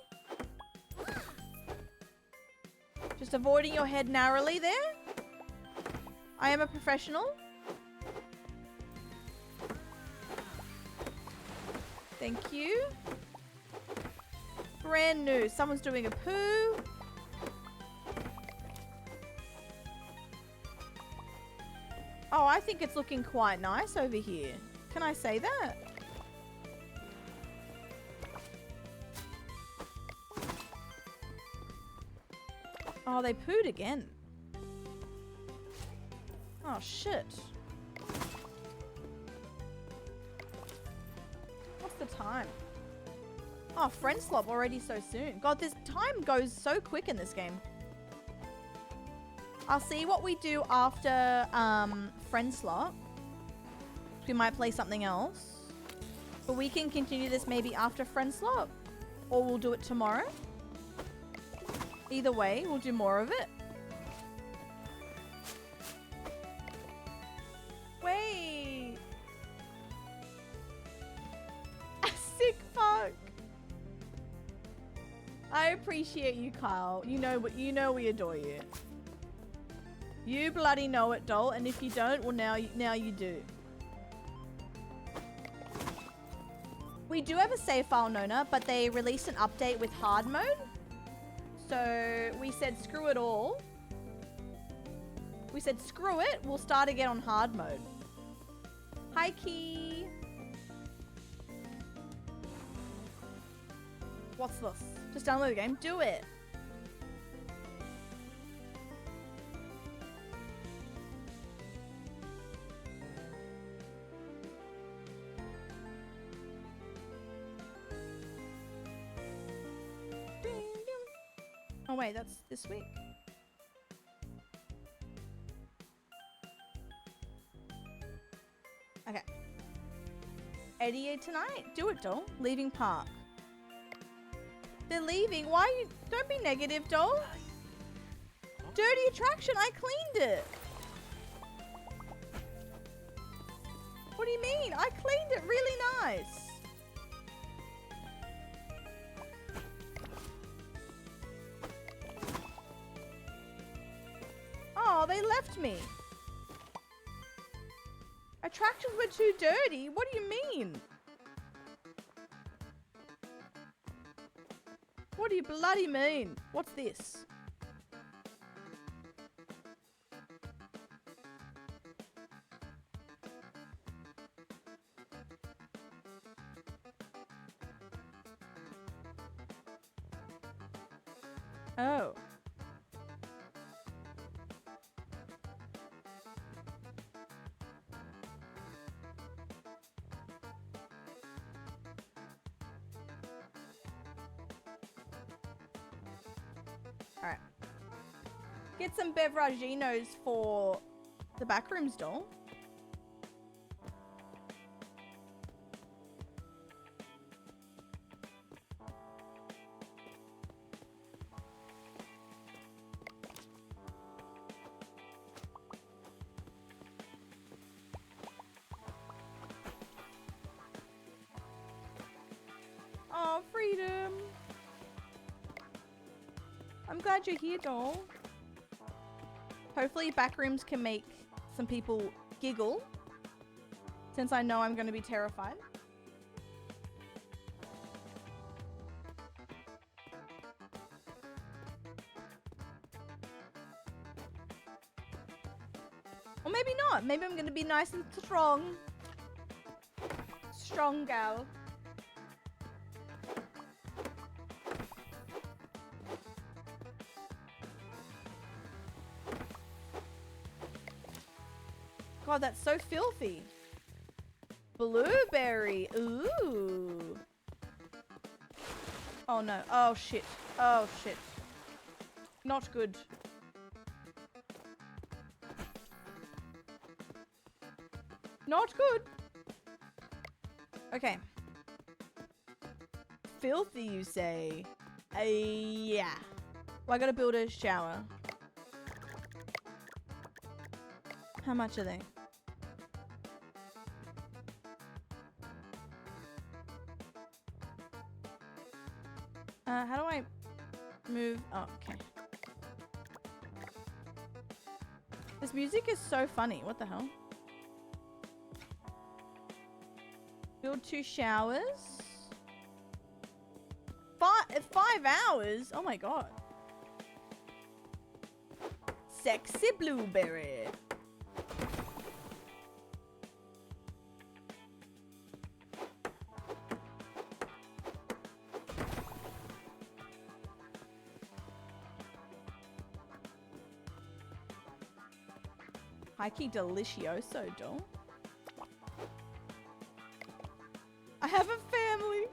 Just avoiding your head narrowly there. I am a professional. Thank you. Brand new. Someone's doing a poo. Oh, I think it's looking quite nice over here. Can I say that? Oh, they pooed again. Oh, shit. What's the time? Oh, friend swap already so soon. God, this time goes so quick in this game. I'll see what we do after friend slot. We might play something else. But we can continue this maybe after friend slot. Or we'll do it tomorrow. Either way, we'll do more of it. Wait. A sick fuck. I appreciate you, Kyle. You know we adore you. You bloody know it, doll. And if you don't, well now you do. We do have a save file, Nona, but they released an update with hard mode. So we said screw it all. We said screw it. We'll start again on hard mode. Hi, Key. What's this? Just download the game. Do it. Oh wait, that's this week. Okay. 88 tonight? Do it, doll. Leaving park. They're leaving? Why are you... Don't be negative, doll. Dirty attraction. I cleaned it. What do you mean? I cleaned it really nice. Oh, they left me. Attractions were too dirty? What do you mean? What do you bloody mean? What's this? Oh. Alright. Get some beveraginos for the backrooms doll. Oh, freedom. I'm glad you're here, doll. Hopefully backrooms can make some people giggle, since I know I'm going to be terrified. Or maybe not. Maybe I'm going to be nice and strong. Strong gal. God, that's so filthy. Blueberry. Ooh. Oh no. Oh shit. Oh shit. Not good. Not good. Okay. Filthy, you say? Yeah. Well, I gotta build a shower. How much are they? How do I move? Oh, okay. This music is so funny. What the hell? Build 2 showers. 5 hours? Oh my god. Sexy blueberry. Hikey delicioso, doll. I have a family.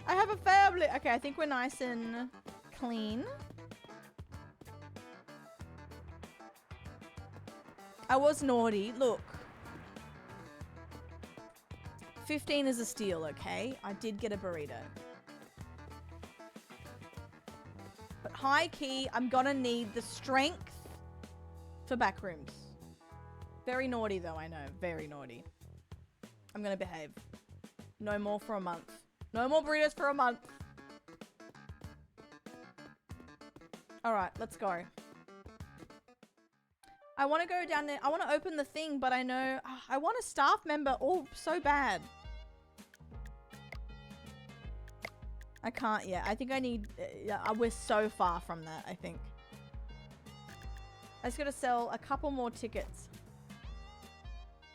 I have a family. Okay, I think we're nice and clean. I was naughty. Look. 15 is a steal, okay? I did get a burrito. But high key, I'm gonna need the strength for backrooms. Very naughty though, I know. Very naughty. I'm gonna behave. No more for a month. No more burritos for a month. Alright, let's go. I want to go down there. I want to open the thing, but I know... I want a staff member. Oh, so bad. I can't yet. I think I need... we're so far from that, I think. I just got to sell a couple more tickets.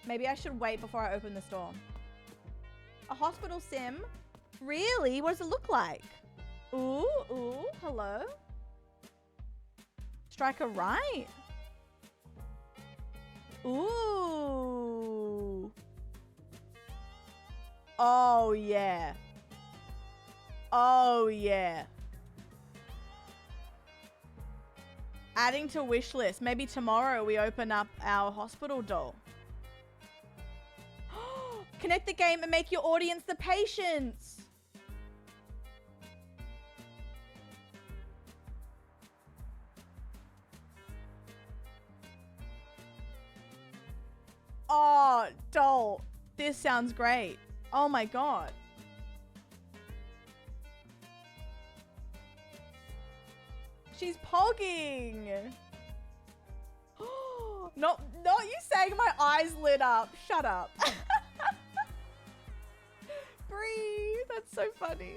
Maybe I should wait before I open the store. A hospital sim? Really? What does it look like? Ooh, ooh, hello? Striker right? Ooh. Oh, yeah. Oh, yeah. Adding to wish list. Maybe tomorrow we open up our hospital doll. Connect the game and make your audience the patients. Oh, doll. This sounds great. Oh my god. She's pogging. Not you saying my eyes lit up. Shut up. Bree, that's so funny.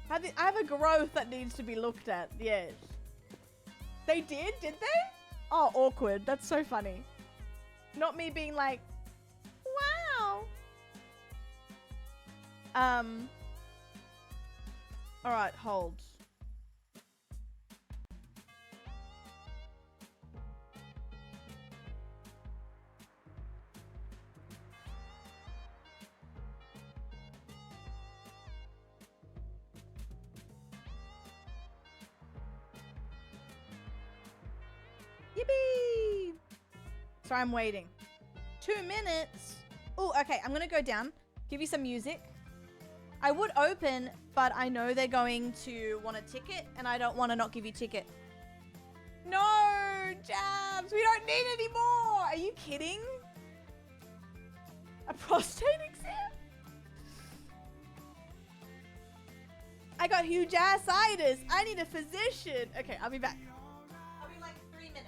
I have a growth that needs to be looked at. Yes. They did they? Oh, awkward. That's so funny. Not me being like, wow. All right, hold. Yippee! Sorry, I'm waiting. 2 minutes. Oh, okay. I'm gonna go down. Give you some music. I would open, but I know they're going to want a ticket, and I don't want to not give you ticket. No, Jabs. We don't need any more. Are you kidding? A prostate exam? I got huge assitis. I need a physician. Okay, I'll be back. I'll be like 3 minutes.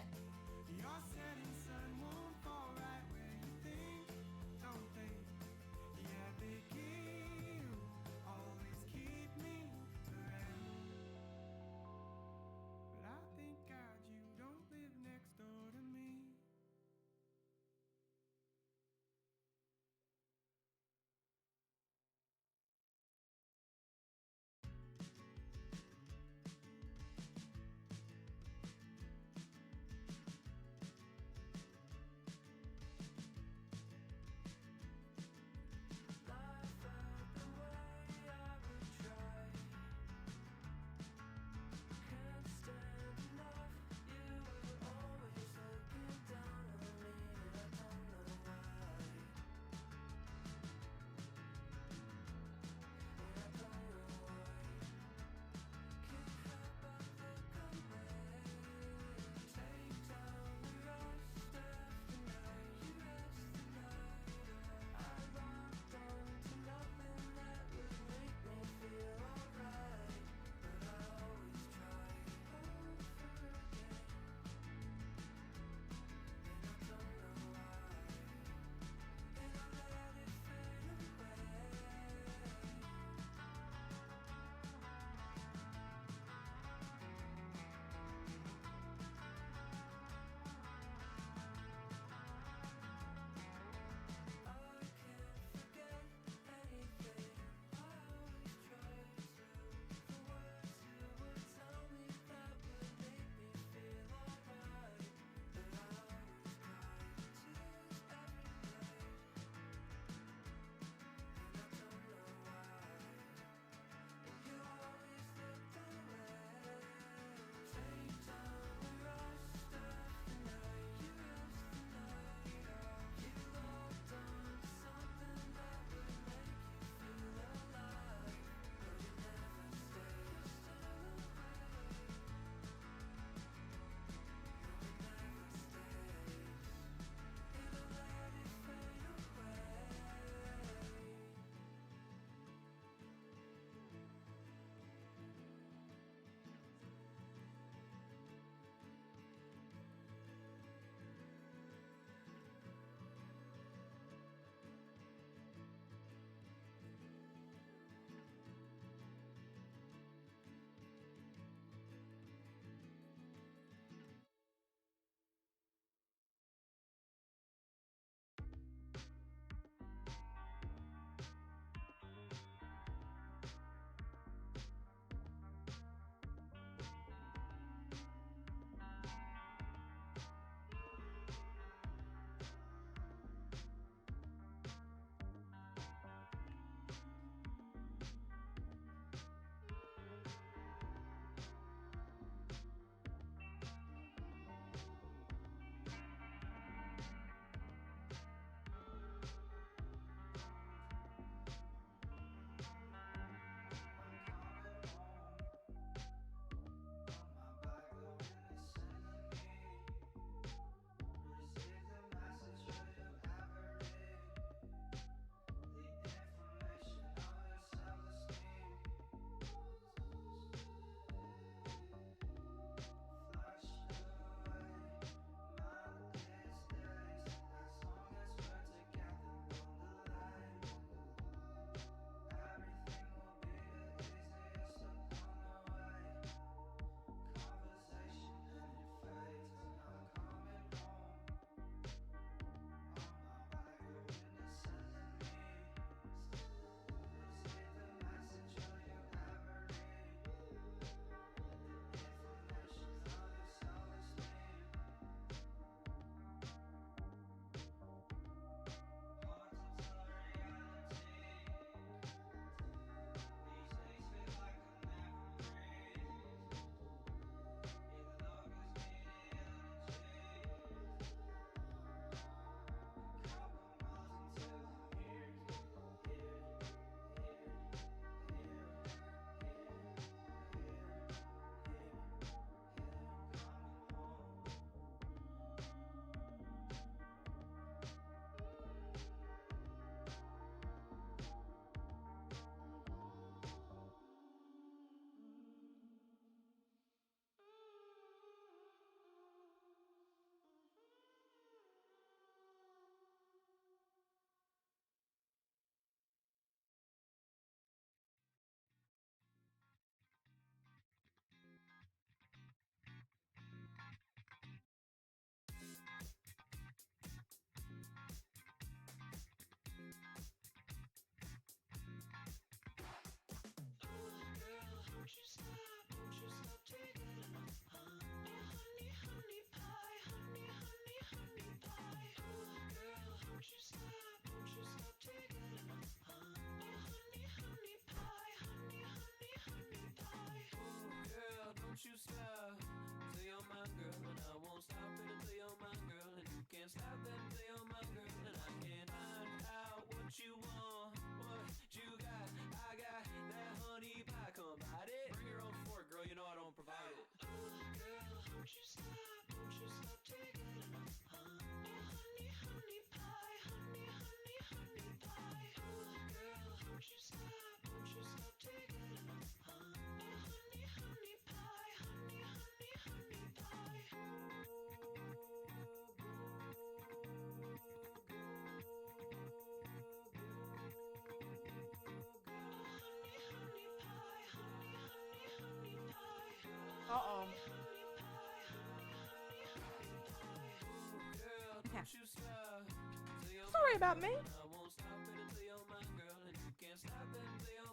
Sorry about me.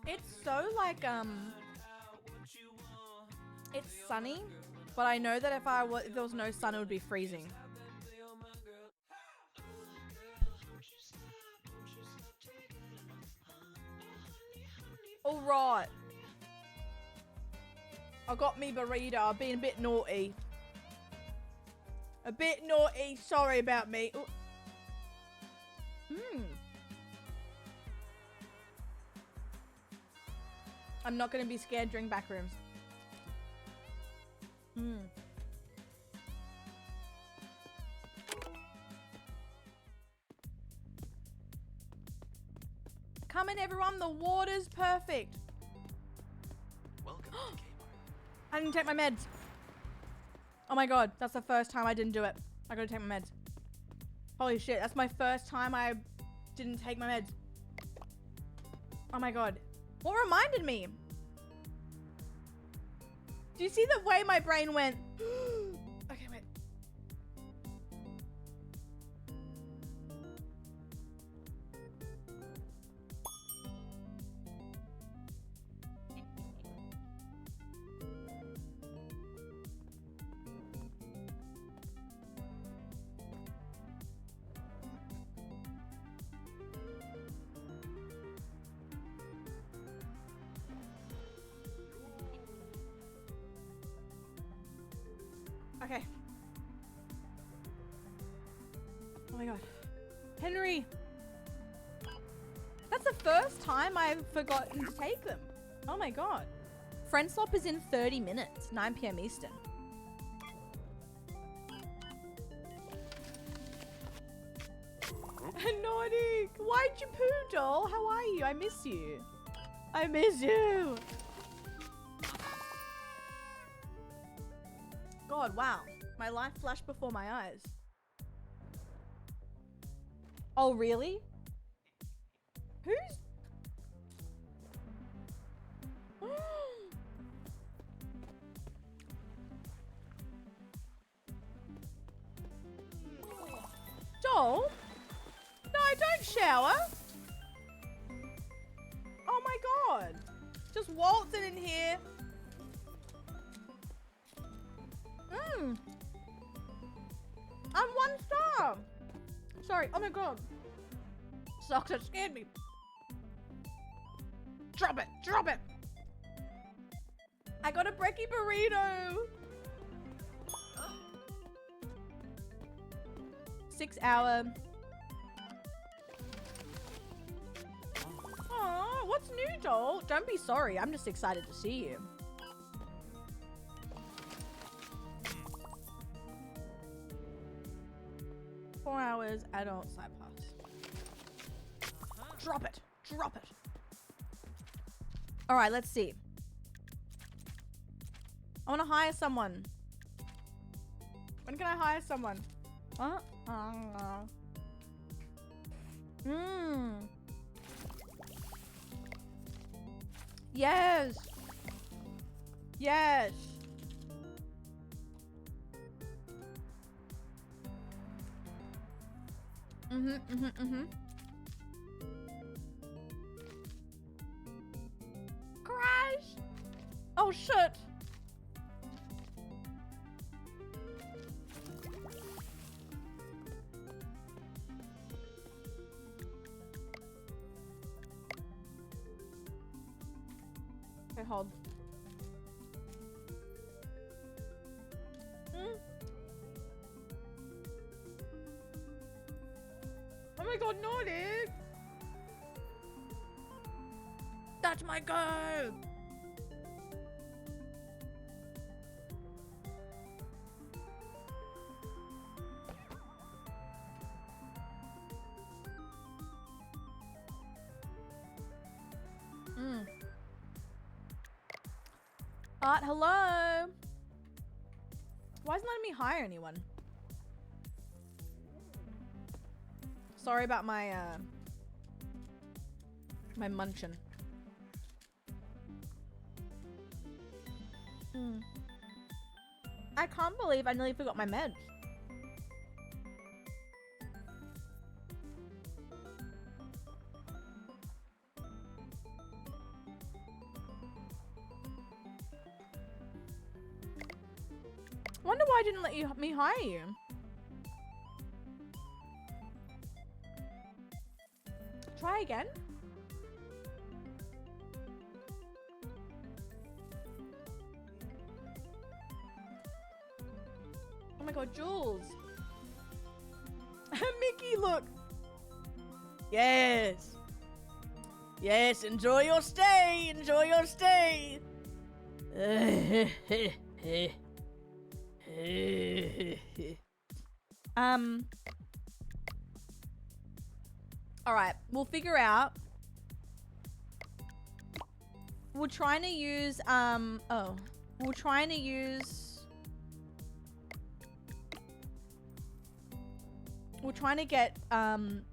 It's so like it's sunny, but I know that if there was no sun, it would be freezing. All right. I got me burrito. I've been a bit naughty. A bit naughty. Sorry about me. I'm not going to be scared during backrooms. Come in, everyone. The water's perfect. Welcome to Kmart. I didn't take my meds. Oh my god, that's the first time I didn't do it. I gotta take my meds. Holy shit, that's my first time I didn't take my meds. Oh my god. What reminded me? Do you see the way my brain went? Okay, wait. Okay. Oh my god. Henry! That's the first time I've forgotten to take them. Oh my god. Friend swap is in 30 minutes, 9 p.m. Eastern. Naughty! Why'd you poo, doll? How are you? I miss you. I miss you. God, wow. My life flashed before my eyes. Oh, really? Who's... Doll? No, don't shower. Oh my god. Just waltzing in here. I'm 1 star. Sorry. Oh my god. Socks, that scared me. Drop it. Drop it. I got a brekkie burrito. 6 hour. Oh, what's new, doll? Don't be sorry. I'm just excited to see you. $4 adult side pass. Drop it. Drop it. All right, let's see. I want to hire someone. When can I hire someone? What? Yes. Yes. Crash. Oh shit. Okay, hold. Oh my god, Nordic! That's my girl! Art, hello! Why isn't it letting me hire anyone? Sorry about my, my munchin. I can't believe I nearly forgot my meds. Wonder why I didn't let me hire you. Try again. Oh my god, Jules. Mickey, look. Yes. Yes, enjoy your stay. Enjoy your stay. All right, we'll figure out. We're trying to use we're trying to use we're trying to get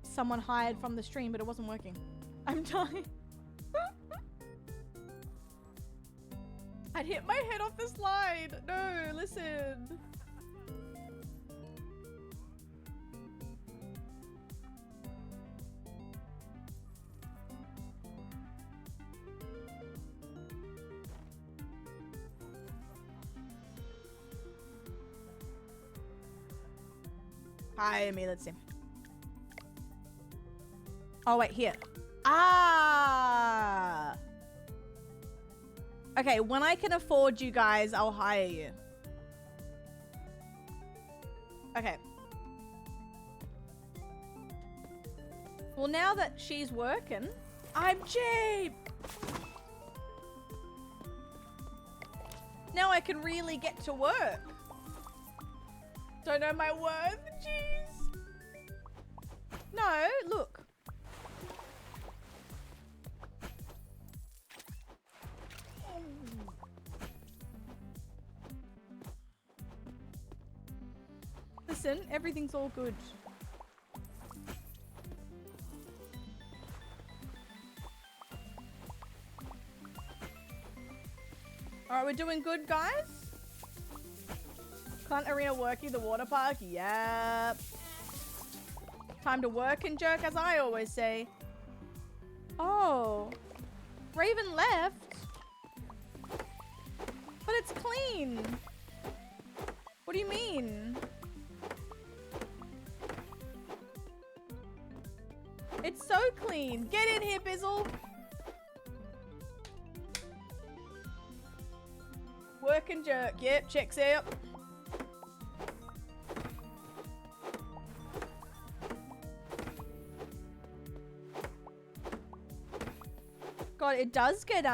someone hired from the stream, but it wasn't working. I'm dying. I'd hit my head off the slide. No, listen. Hi, me. Let's see. Oh, wait, here. Ah. Okay, when I can afford you guys, I'll hire you. Okay. Well, now that she's working, I'm cheap. Now I can really get to work. Don't know my worth, jeez. No, look. Listen, everything's all good. Alright, we're doing good, guys. Cunt Arena working the water park? Yep. Time to work and jerk, as I always say. Oh. Raven left. But it's clean. What do you mean? It's so clean. Get in here, Bizzle. Work and jerk. Yep, checks out. God, it does get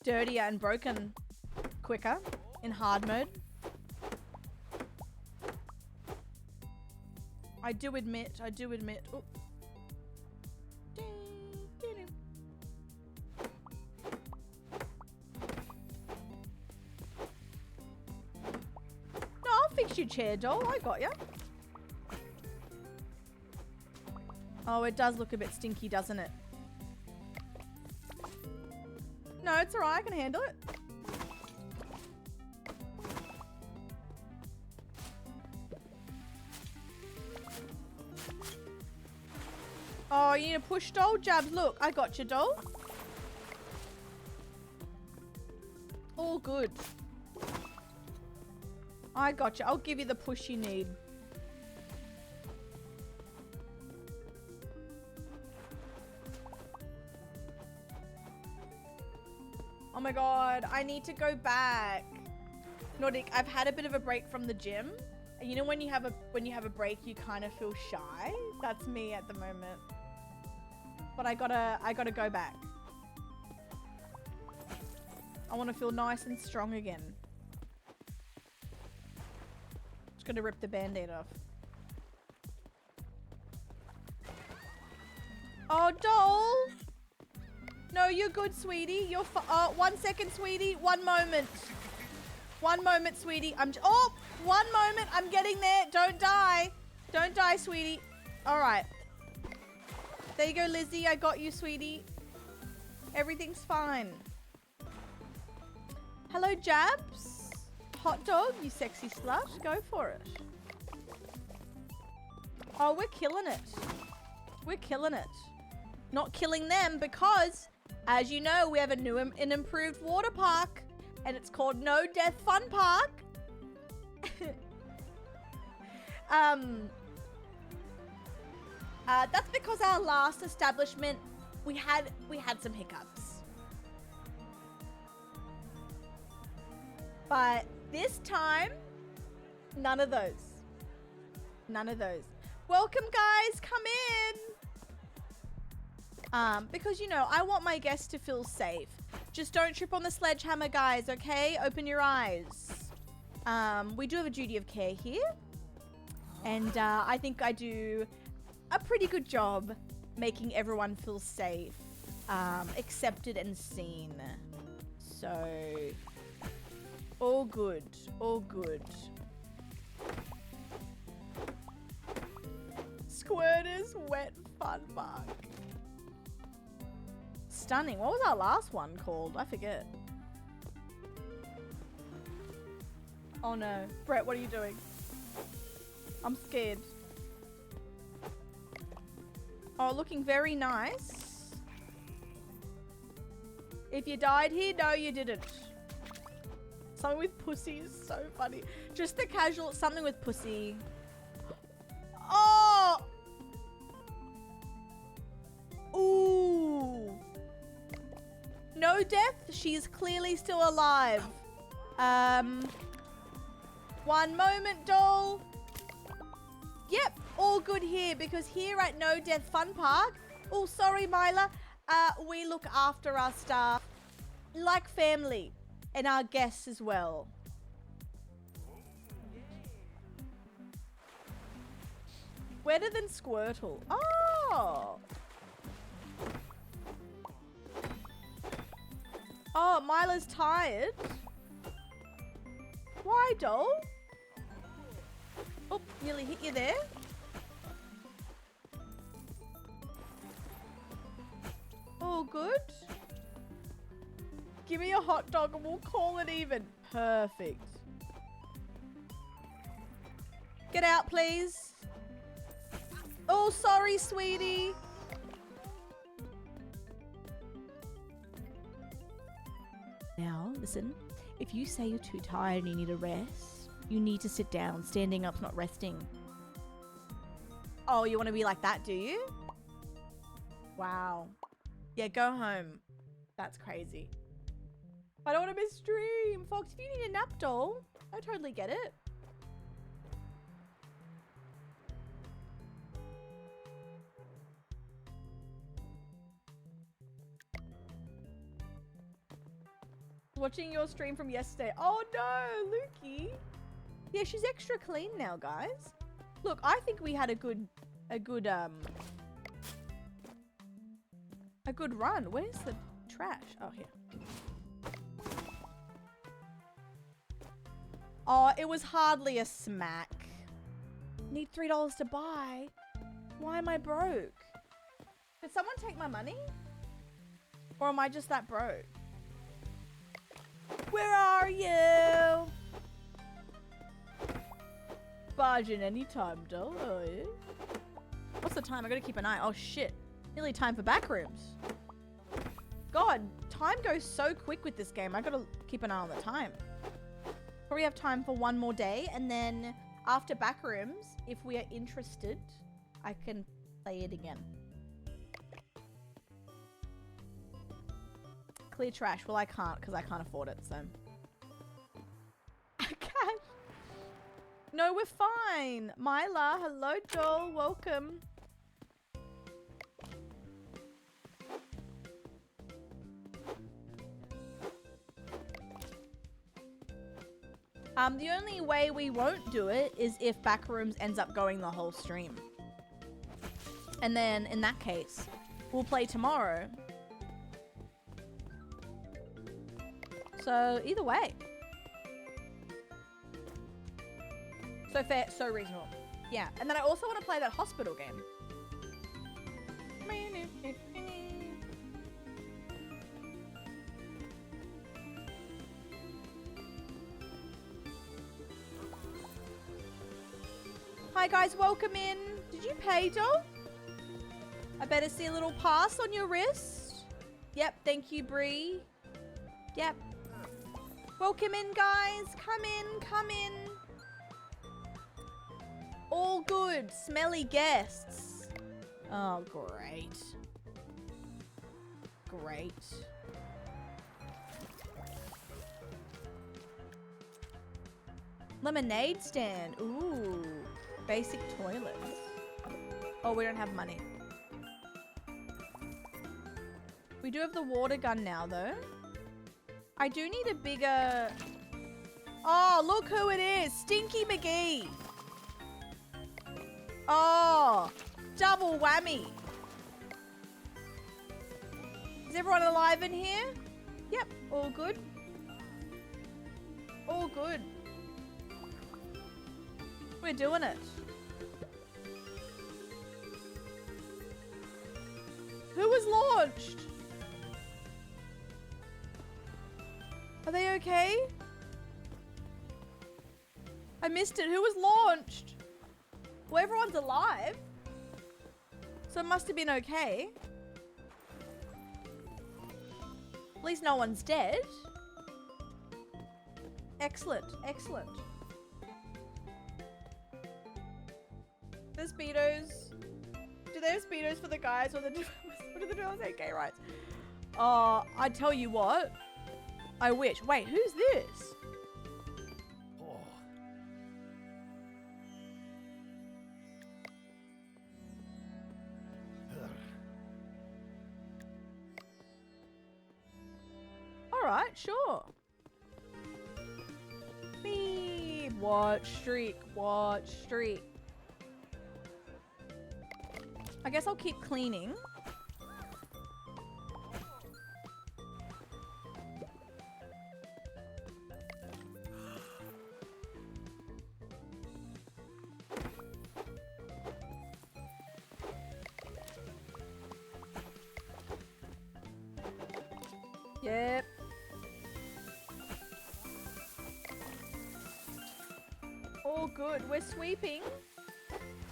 dirtier and broken quicker in hard mode. I do admit. Ooh. No, I'll fix your chair, doll. I got ya. Oh, it does look a bit stinky, doesn't it? No, it's alright. I can handle it. Oh, you need a push, doll? Jabs, look. I got you, doll. All good. I got you. I'll give you the push you need. Oh my god, I need to go back. Nordic, I've had a bit of a break from the gym. And you know when you have a break, you kind of feel shy? That's me at the moment. But I gotta go back. I want to feel nice and strong again. Just gonna rip the band-aid off. Oh, doll! No, you're good, sweetie. You're 1 second, sweetie. 1 moment. 1 moment, sweetie. Oh, 1 moment. I'm getting there. Don't die. Don't die, sweetie. All right. There you go, Lizzie. I got you, sweetie. Everything's fine. Hello, Jabs. Hot dog, you sexy slut. Go for it. Oh, we're killing it. We're killing it. Not killing them because, as you know, we have a new and improved water park. And it's called No Death Fun Park. That's because our last establishment, we had some hiccups. But this time, none of those. None of those. Welcome, guys. Come in. Because, you know, I want my guests to feel safe. Just don't trip on the sledgehammer, guys, okay? Open your eyes. We do have a duty of care here. And I think I do a pretty good job making everyone feel safe, accepted and seen. So, all good, all good. Squirters Wet Fun Park. Stunning. What was our last one called? I forget. Oh no. Brett, what are you doing? I'm scared. Oh, looking very nice. If you died here, no, you didn't. Something with pussy is so funny. Just the casual, something with pussy. Oh! Ooh. No death. She is clearly still alive. One moment, doll. Yep, all good here because here at No Death Fun Park, oh, sorry, Myla, we look after our staff like family and our guests as well. Wetter than Squirtle. Oh. Oh, Myla's tired. Why, doll? Oh, nearly hit you there. All good. Give me a hot dog and we'll call it even. Perfect. Get out, please. Oh, sorry, sweetie. Now, listen. If you say you're too tired and you need a rest, you need to sit down. Standing up's not resting. Oh, you want to be like that, do you? Wow. Yeah, go home. That's crazy. I don't want to miss stream. Fox, if you need a nap, doll, I totally get it. Watching your stream from yesterday. Oh no, Lukey. Yeah, she's extra clean now, guys. Look, I think we had a good run. Where's the trash? Oh, here. Oh, it was hardly a smack. Need $3 to buy. Why am I broke? Did someone take my money? Or am I just that broke? Where are you? Barging anytime, doll. Oh, yeah. What's the time? I gotta keep an eye. Oh, shit. Nearly time for backrooms. God, time goes so quick with this game. I gotta keep an eye on the time. Probably have time for one more day. And then after backrooms, if we are interested, I can play it again. Clear trash. Well, I can't because I can't afford it, so. I can't. No, we're fine. Myla, hello, doll. Welcome. The only way we won't do it is if Backrooms ends up going the whole stream. And then, in that case, we'll play tomorrow. So, either way. So fair, so reasonable. Yeah, and then I also want to play that hospital game. Hi guys, welcome in. Did you pay, doll? I better see a little pass on your wrist. Yep, thank you, Bree. Yep. Welcome in, guys. Come in, come in. All good. Smelly guests. Oh, great. Great. Lemonade stand. Ooh. Basic toilets. Oh, we don't have money. We do have the water gun now, though. I do need a bigger... Oh, look who it is. Stinky McGee. Oh, double whammy. Is everyone alive in here? Yep, all good. All good. We're doing it. Who was launched? Are they okay? I missed it. Who was launched? Well, everyone's alive. So it must have been okay. At least no one's dead. Excellent, excellent. The Speedos. Do they have Speedos for the guys or the what do the girls say? Gay rights. I tell you what. I wish. Wait, who's this? Oh. Alright, sure. Beep. Watch streak. Watch streak. I guess I'll keep cleaning. Yep. All good. We're sweeping.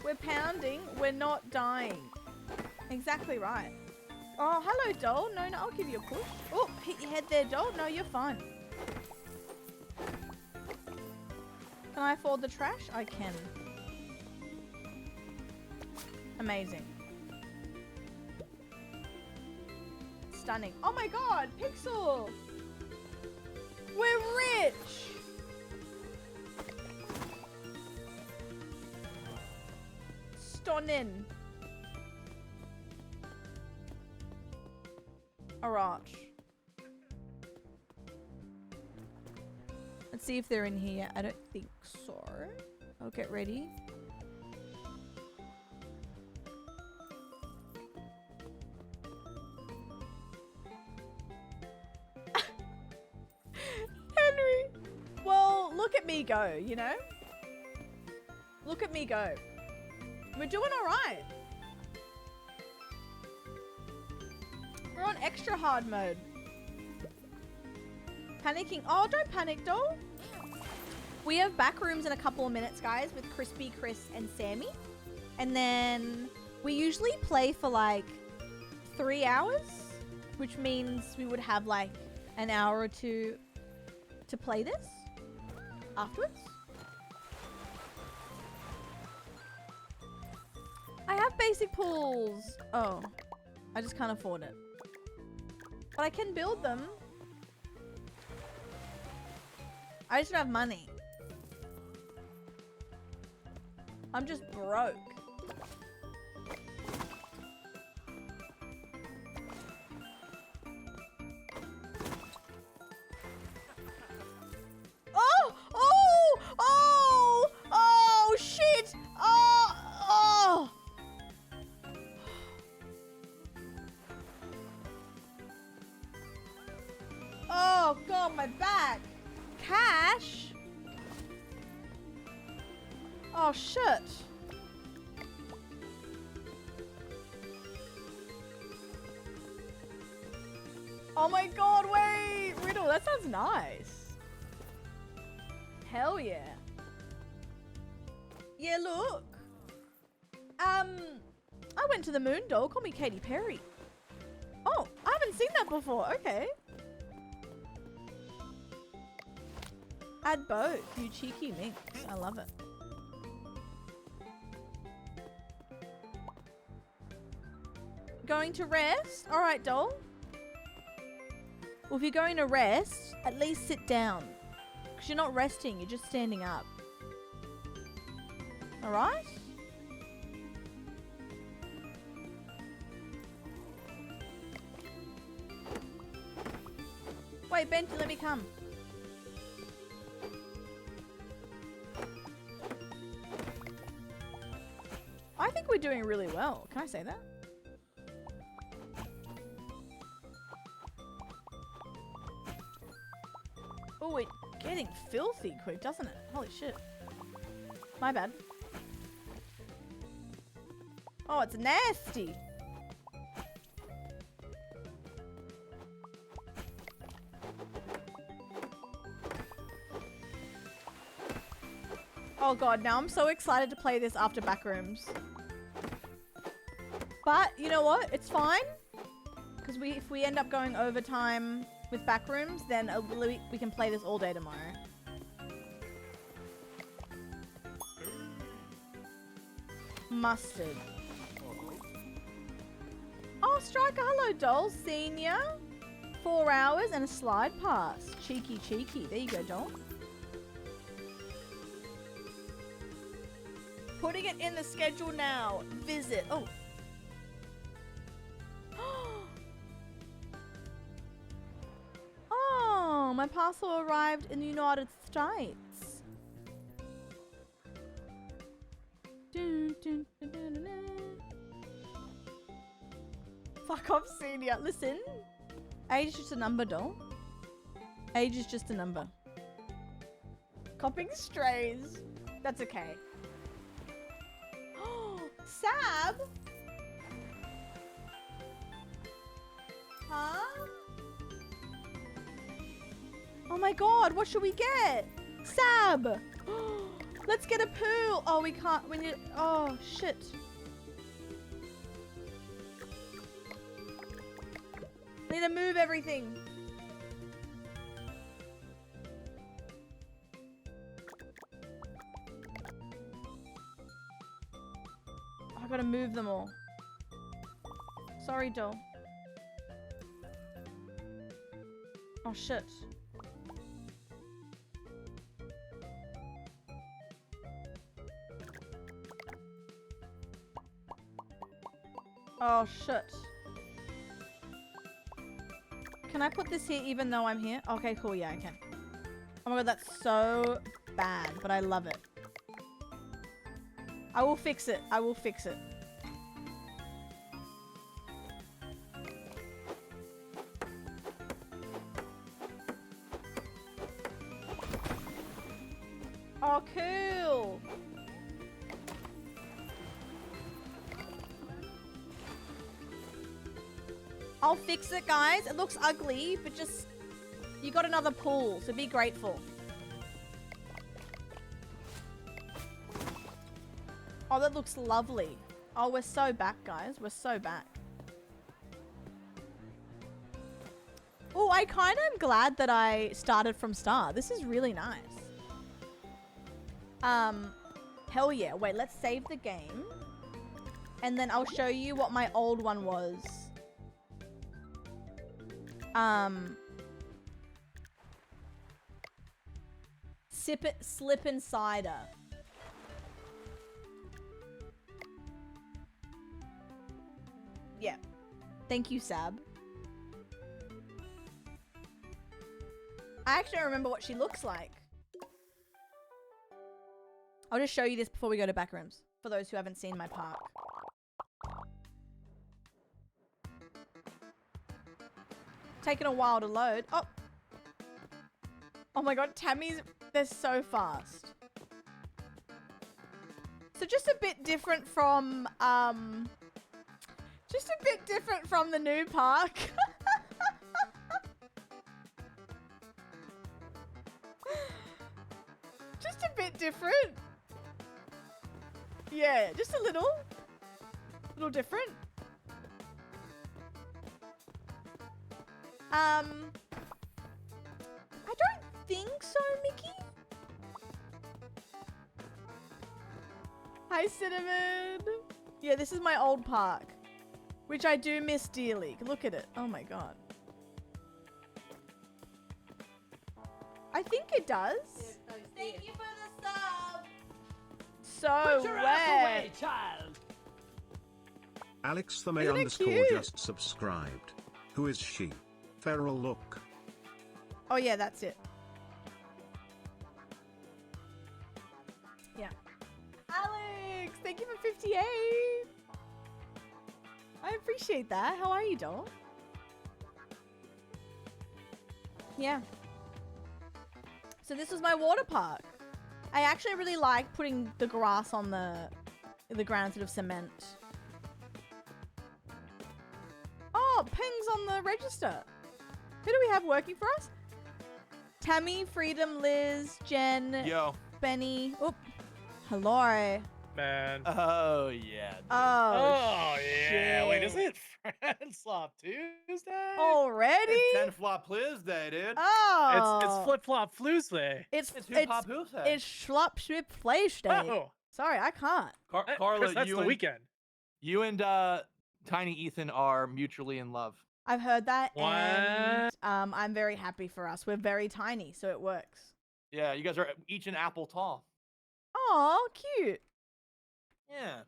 We're pounding. We're not dying. Exactly right. Oh, hello, doll. No, I'll give you a push. Oh, hit your head there, doll. No, you're fine. Can I afford the trash? I can. Amazing. Stunning. Oh my god, Pixel! We're rich! Stunning. Alright. Let's see if they're in here. I don't think so. I'll get ready. Henry! Well, look at me go, you know? Look at me go. We're doing alright. We're on extra hard mode. Panicking. Oh, don't panic, doll. We have back rooms in a couple of minutes, guys, with Crispy, Chris, and Sammy. And then we usually play for like 3 hours, which means we would have like an hour or two to play this afterwards. I have basic pools. Oh, I just can't afford it. But I can build them. I just don't have money. I'm just broke. Oh! Oh! Oh! Oh, shit! Oh! Oh! Oh, God, my back. Cash? Oh, shit. Oh my god, wait! Riddle, that sounds nice. Hell yeah. Yeah, look. I went to the moon, doll. Call me Katy Perry. Oh, I haven't seen that before. Okay. Add both, you cheeky minx. I love it. going to rest? All right, doll. Well, if you're going to rest, at least sit down. Because you're not resting, you're just standing up. All right? Wait, Benji, let me come. I think we're doing really well. Can I say that? Oh, it's getting filthy quick, doesn't it? Holy shit. My bad. Oh, it's nasty. Oh god, now I'm so excited to play this after Backrooms. But, you know what? It's fine. Because if we end up going overtime with Backrooms, then we can play this all day tomorrow. Mustard. Oh, Striker, hello, doll. Senior. 4 hours and a slide pass. Cheeky, cheeky. There you go, doll. Putting it in the schedule now. Visit. Oh. Oh, my parcel arrived in the United States. Dun, dun, dun, dun, dun, dun. Fuck off, Senior. Listen. Age is just a number, doll. Age is just a number. Copying strays. That's okay. Sab? Huh? Oh my god, what should we get? Sab! Let's get a pool! Oh, we can't. We need. Oh, shit. Need to move everything. I gotta move them all. Sorry, doll. Oh, shit. Oh, shit. Can I put this here even though I'm here? Okay, cool. Yeah, I can. Oh my god, that's so bad, but I love it. I will fix it. I will fix it. Oh, cool. I'll fix it, guys. It looks ugly, but just... You got another pool, so be grateful. Oh, that looks lovely. Oh, we're so back, guys. We're so back. Oh, I kind of am glad that I started from start. This is really nice. Hell yeah. Wait, let's save the game. And then I'll show you what my old one was. Slip and cider. Yeah. Thank you, Sab. I actually don't remember what she looks like. I'll just show you this before we go to Backrooms, for those who haven't seen my park. Taking a while to load. Oh. Oh my god, Tammy's... They're so fast. So just a bit different from, just a bit different from the new park. Just a bit different. Yeah, just a little different. I don't think so, Mickey. Hi, Cinnamon. Yeah, this is my old park. Which I do miss dearly. Look at it. Oh my god. I think it does. Thank you for the sub. So Put your ass away, weird. child. Alex Thumay Isn't it underscore cute? just subscribed. Who is she? Feral look. Oh yeah, that's it. Yeah. Alex, thank you for 58. I appreciate that. How are you, doll? Yeah. So this was my water park. I actually really like putting the grass on the ground instead of cement. Oh, pings on the register. Who do we have working for us? Tammy, Freedom, Liz, Jen, Yo. Benny. Oop. Hello. Man. Oh yeah. dude. Oh, yeah. Wait, shit. is it Friend Slop Tuesday? Already? It's 10 Flop Pliz Day, dude. Oh. It's Flip Flop Tuesday. It's It's Hip Hop Hoops Day. it's Schlop Schwip Fleisch Day. Oh, Sorry, I can't. Carla, Chris, that's you the and weekend. you and Tiny Ethan are mutually in love. I've heard that, What? and I'm very happy for us. We're very tiny, so it works. Yeah, you guys are each an apple tall. Oh, cute. Yeah.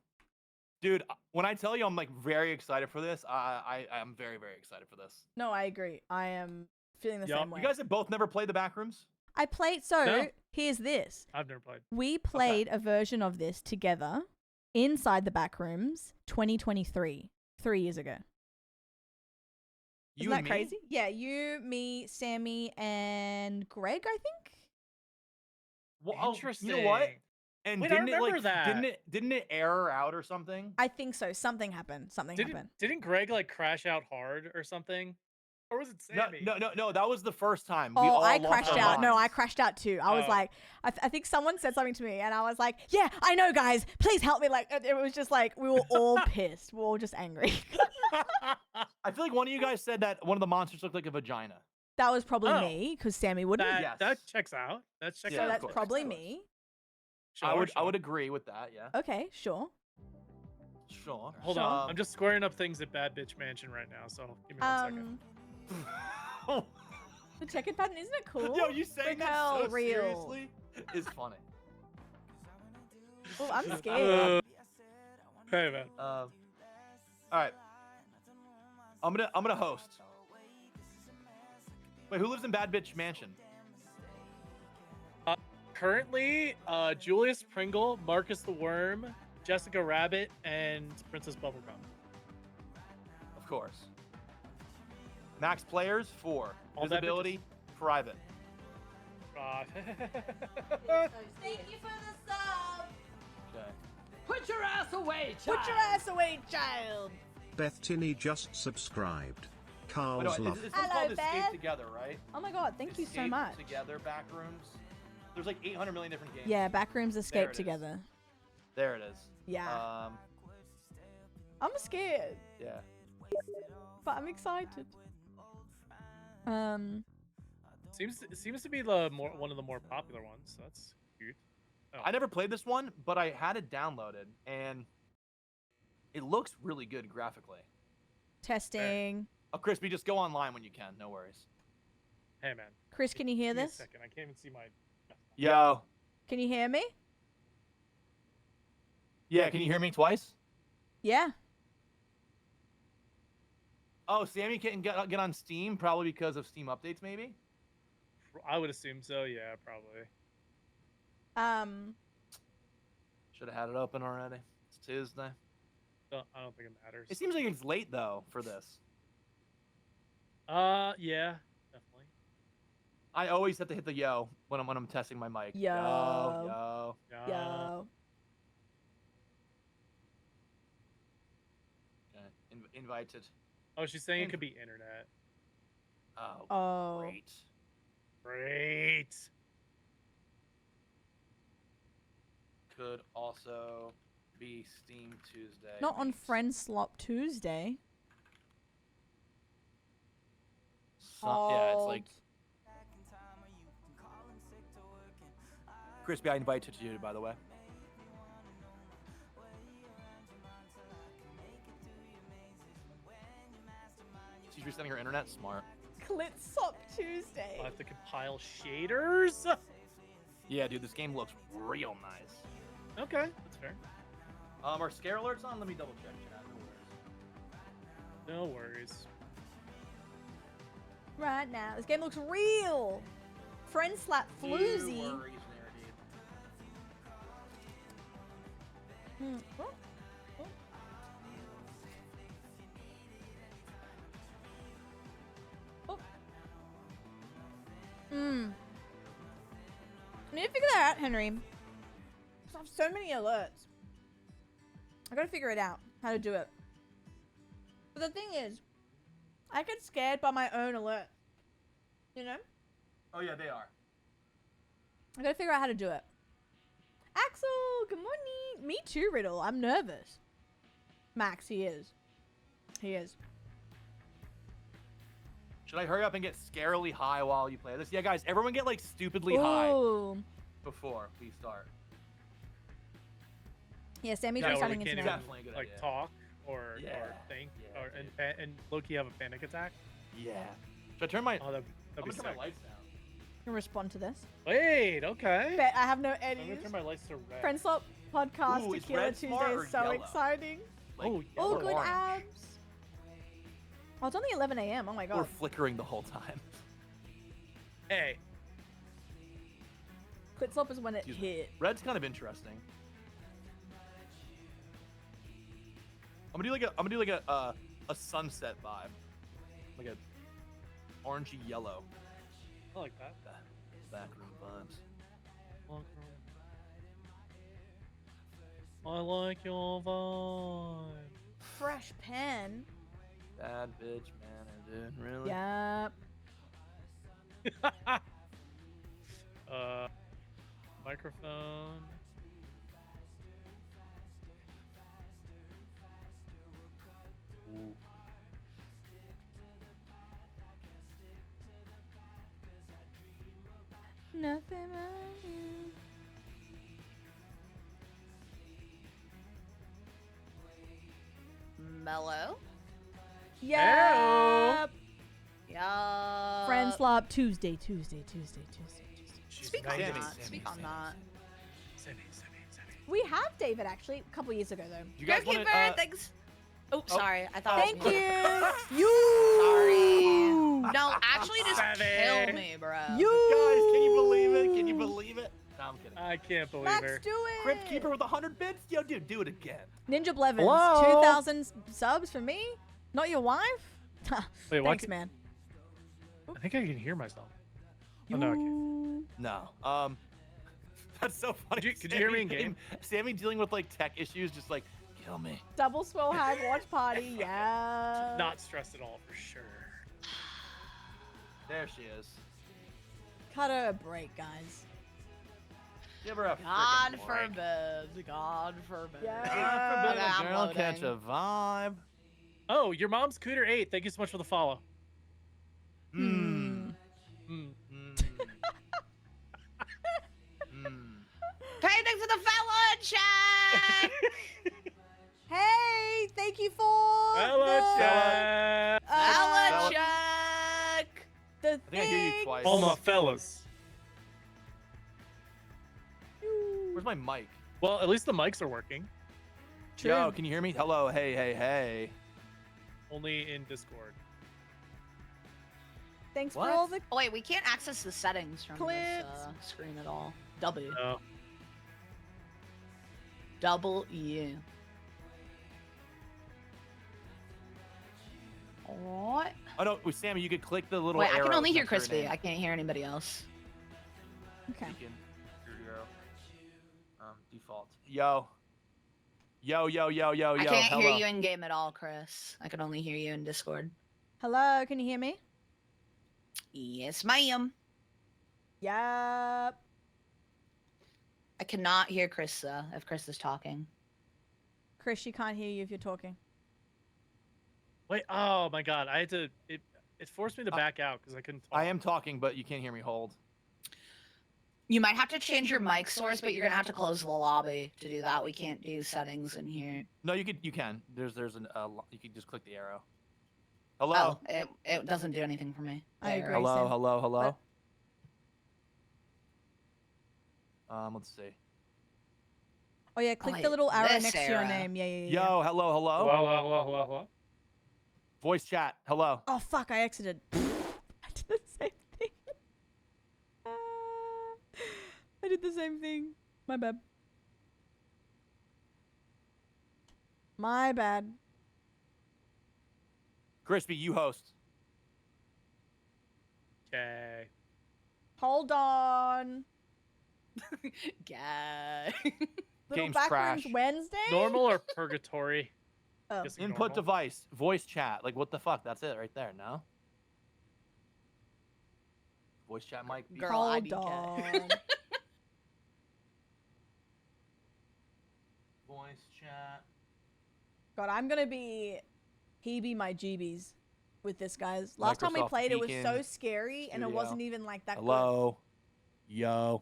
Dude, when I tell you I'm like very excited for this, I'm very, very excited for this. No, I agree. I am feeling the Yup. same way. You guys have both never played the Backrooms? I played. So No. here's this. I've never played. We played a version of this together inside the Backrooms 2023, 3 years ago. Isn't You that and me? crazy? Yeah, you, me, Sammy, and Greg, I think. Well, oh, Interesting. you know what? And Wait, I didn't it remember like that. didn't it error out or something? I think so. Something happened. Something happened. Didn't Greg like crash out hard or something? Or was it No, Sammy? no. That was the first time. We Oh, all I lost crashed our out. No, I minds. crashed out too. I was Oh. like, I think someone said something to me, and I was like, yeah, I know, guys. Please help me. Like, it was just like, we were all pissed. We were all just angry. I feel like one of you guys said that one of the monsters looked like a vagina. That was probably Oh. me, because Sammy wouldn't. that Yes. checks out. That checks Yeah, so out. of that's course, probably of course. me. Sure, I sure. would agree with that. Yeah. Okay, sure. Sure. Hold on. I'm just squaring up things at Bad Bitch Mansion right now, so give me 1 second. The checkered pattern, isn't it cool? Yo, you saying that Raquel, so real. seriously is funny. Oh, I'm scared. Hey man. All right. I'm gonna host. Wait, who lives in Bad Bitch Mansion? Currently, Julius Pringle, Marcus the Worm, Jessica Rabbit, and Princess Bubblegum. Of course. Max players 4. All that Visibility private. Thank you for the sub. Okay. Put your ass away, child. Put your ass away, child. Beth Tinney just subscribed. Oh, Carl's no, love. it's Hello, called Escape Beth. Together, right? Oh my god, thank you so Escape much. Together Backrooms. There's like 800 million different games. Yeah, Backrooms There escape it is. together. There it is. Yeah. I'm scared, Yeah. but I'm excited. Seems to be the one of the more popular ones. So that's cute. Oh. I never played this one, but I had it downloaded, and it looks really good graphically. Testing. Oh, Crispy, just go online when you can. No worries. Hey man. Chris, can you hear Give me a this? second. I can't even see my. Yo. Can you hear me? Yeah, can you hear me twice? Yeah. Oh, Sammy can't get on Steam, probably because of Steam updates, maybe? I would assume so. Yeah, probably. Should have had it open already. It's Tuesday. I don't think it matters. It seems like it's late, though, for this. Yeah, definitely. I always have to hit the yo when I'm testing my mic. Yo. Yo. Yo. Okay. Invited. Oh, she's saying it could be internet. Oh, Oh. great. Great. Could also be Steam Tuesday. Not on means Friend Slop Tuesday. Yeah, it's like. Crispy, I invited you, by the way. She's resetting her internet. Smart. Clitsop Tuesday. I'll have to compile shaders. Yeah, dude, this game looks real nice. Okay, that's fair. Are scare alerts on? Let me double check. Chat. No worries. No worries. Right now, this game looks real. Friend slap floozy. No worries there, dude. Oh. Oh. I need to figure that out, Henry. I have so many alerts. I gotta figure it out, how to do it. But the thing is, I get scared by my own alert. You know? Oh yeah, they are. I gotta figure out how to do it. Axel, good morning. Me too, Riddle. I'm nervous. Max, he is. He is. Should I hurry up and get scarily high while you play this? Yeah, guys, everyone get like stupidly high Ooh. before we start. Yeah, Sammy's Yeah, or we restarting can't internet. even Definitely a good like idea. talk or Yeah, think yeah, or dude. and Loki have a panic attack. Yeah. Should I turn my? Oh, that'd I'm be gonna turn sick. my lights down. Can respond to this. Wait, okay. Bet I have no I'm eddies. gonna turn my lights to red. Friend Swap podcast Ooh, is Tequila red Tuesday smart or is so yellow? exciting. Like, Oh, Oh, or good orange. abs. Oh, it's only 11 a.m. Oh my We're god. flickering the whole time. Hey, Clitsop is when it Excuse me. hit. Red's kind of interesting. I'm gonna do like a sunset vibe, like a orangey yellow. I like that. Backroom vibes. I like your vibe. Fresh pen. Bad bitch manner, dude. Really? Yep. Microphone. Ooh. Nothing but you. Mellow. Yep. Yeah. Friend Swap Tuesday. She's Speak on Sammy, that. Sammy, Speak on Sammy. that. Sammy. We have David actually a couple years ago though. You guys Goalkeeper, want to? thanks. Oh, sorry. I thought. Thank it was me. you. You. Sorry. No, actually, just Savvy. kill me, bro. You. Guys, can you believe it? Can you believe it? No, I'm kidding. I can't believe Max, her. do it. Crypt Keeper with 100 bits? Yo, dude, do it again. Ninja Blevins. Hello? 2,000 subs for me. Not your wife. Wait, why Thanks, can't- man. I think I can hear myself. Oh, no, I can't. No. That's so funny. Could you hear me in game? Sammy dealing with like tech issues, just like kill me. Double swell hag watch party. Yeah. Not stressed at all, for sure. There she is. Cut her a break, guys. Give her a God frickin' break. forbid. God forbid. Yeah. God forbid Okay, a I'm girl catch loading. a vibe. Oh, your mom's Cooter 8. Thank you so much for the follow. Mmm. Mm. Mmm. Hey, thanks for the fellow chat. Hey, thank you for Hello, the, chat. Fellow Fellow- check. the I think I hear you thing. twice. All my fellas. Where's my mic? Well, at least the mics are working. Yo, True. can you hear me? Hello, hey. Only in Discord. Thanks What? for all the Oh, wait, we can't access the settings from this Clips. screen at all. W. No. Double U. Alright. Oh no, wait, Sammy, you could click the little Wait, I can arrows only hear next to her Crispy. name. I can't hear anybody else. Okay. Beacon, your arrow. Default. Yo. Yo. I can't hello. hear you in game at all, Chris. I can only hear you in Discord. Hello, can you hear me? Yes, ma'am. Yep. I cannot hear Chris if Chris is talking. Chris, she can't hear you if you're talking. Wait, oh my god. I had to. It forced me to back out because I couldn't talk. I am talking, but you can't hear me. Hold. You might have to change your mic source, but you're gonna have to close the lobby to do that. We can't do settings in here. No, you can. There's you can just click the arrow. Hello. Oh, it doesn't do anything for me. I There. agree. Hello. Sam. Hello. Let's see. Oh yeah, click the wait, little arrow this next to your arrow. name. Yeah. Yo. Hello. Hello. Hello. Voice chat. Hello. Oh fuck! I exited. I did the same thing. I did the same thing. My bad. My bad. Crispy, you host. Okay. Hold on. Guy. Little Game's Backrooms trash. Wednesday. Normal or purgatory? Oh. Guessing Input normal. device. Voice chat. Like what the fuck? That's it right there. No. Voice chat mic. be- Girl, Hold IDK. on. Voice chat. God, I'm gonna be heebie my jeebies with this, guys. Last time we Microsoft played, it was so Beacon scary, and it Studio. wasn't even like that. Hello. Yo.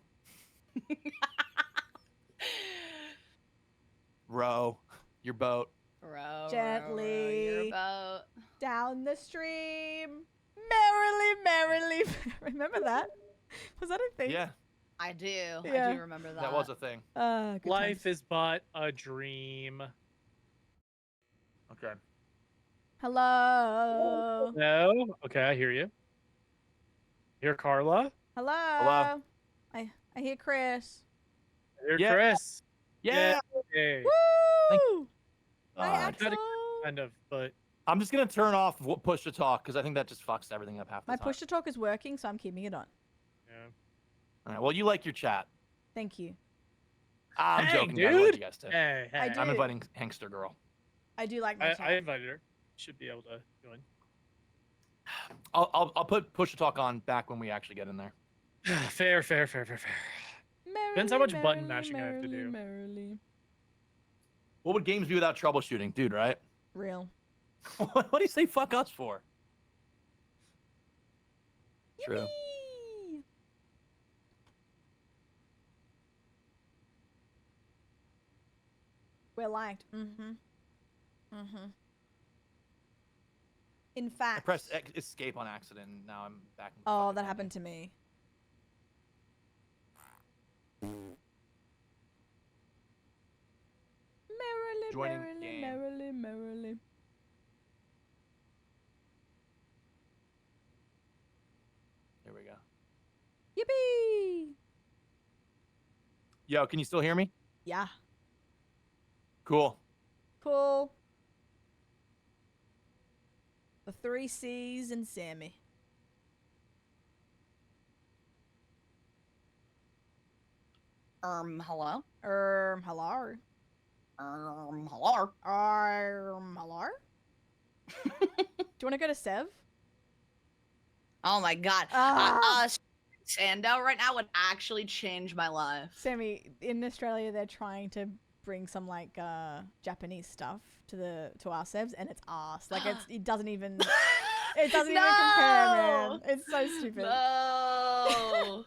Row. Your boat. Row, Gently. your boat. Good. Down the stream, merrily. Remember that? Was that a thing? Yeah, I do. Yeah. I do remember that. that was a thing. Good Life times. is but a dream. Okay. Hello. No? Okay, I hear you. Hear Carla? Hello. I hear Chris. I hear Yeah. Chris. Yeah. Hey. Woo! Hi, God. Axel. Kind of, but I'm just gonna turn off push to talk because I think that just fucks everything up half the My time. push to talk is working, so I'm keeping it on. yeah. All right. Well, you like your chat. Thank you. I'm Hey, joking. Guys. I like dude. you guys too. Hey, I hey. do. I'm inviting Hankster Girl. I do like my I chat. invited her. Should be able to join. I'll put push to talk on back when we actually get in there. Fair. Depends how much button mashing I have to do. Merrily. What would games be without troubleshooting, dude? Right? Real. What do you say? Fuck us for? True. Yippee! We're liked. Mm-hmm. In I fact. pressed escape on accident. And now I'm back. In the Oh, fucking that menu. happened to me. Joining Merrily, game. merrily. Here we go. Yippee! Yo, can you still hear me? Yeah. Cool. Cool. The 3 C's and Sammy. Hello? Hello? Hello? Hello? Do you want to go to Sev? Oh my god. Ah. Sando right now would actually change my life. Sammy, in Australia, they're trying to bring some like Japanese stuff to our Sevs, and it's arse. Like it doesn't even compare, man. It's so stupid. No.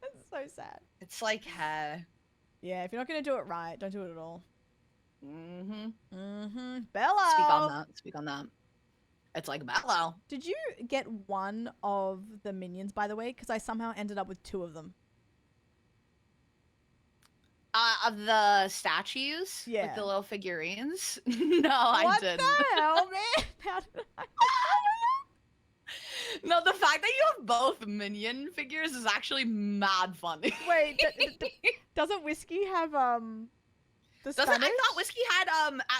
It's so sad. It's like, hey. Yeah, if you're not gonna do it right, don't do it at all. Mm-hmm. Bella. Speak on that. It's like Bello. Did you get one of the minions, by the way? Because I somehow ended up with 2 of them. Of the statues? Yeah. Like the little figurines? No, I What didn't. the hell, man? How did I? No, the fact that you have both minion figures is actually mad funny. Wait, doesn't Whiskey have the Doesn't Spanish? I thought Whiskey had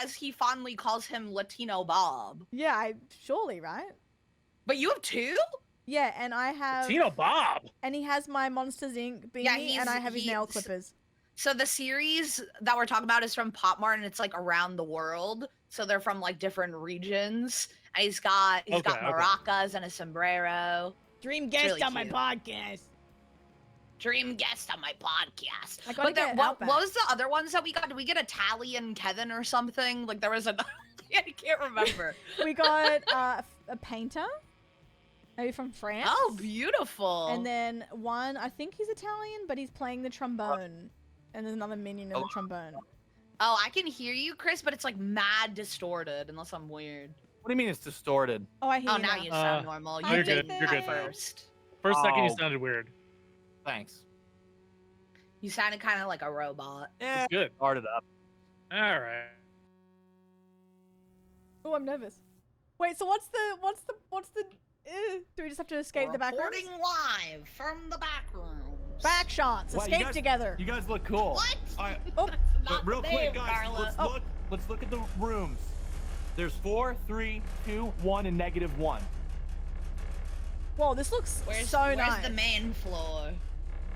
as he fondly calls him Latino Bob. Yeah, surely, right? But you have 2? Yeah, and I have Tino Bob. and he has my Monsters Inc. beanie, Yeah, and I have his nail he's- clippers. So the series that we're talking about is from Pop Mart, and it's like around the world. So they're from like different regions. And he's got Okay. maracas and a sombrero. Dream guest really on my cute. podcast. Dream guest on my podcast. I gotta But there, get what Outback. was the other ones that we got? Did we get a Tally and Kevin or something? Like there was a I can't remember. We got a painter, maybe from France. Oh, beautiful. And then one, I think he's Italian, but he's playing the trombone. And there's another minion in the trombone. Oh, I can hear you, Chris, but it's like mad distorted unless I'm weird. What do you mean it's distorted? Oh, I hear Oh, you now now. you sound normal. You're You good, did you're at good. first. First second, you Oh. sounded weird. Thanks. You sounded kind of like a robot. Yeah. It's good. Started up. All right. Oh, I'm nervous. Wait, so what's the? Do we just have to escape the back rooms? Reporting live from the back rooms. Back shots. Wow, you Escape guys- together. You guys look cool. What? All right, Oh, That's but not real the quick, name, guys. Carla. Let's look at the rooms. There's 4, 3, 2, 1, and -1. whoa, this looks Where's so nice. the main floor?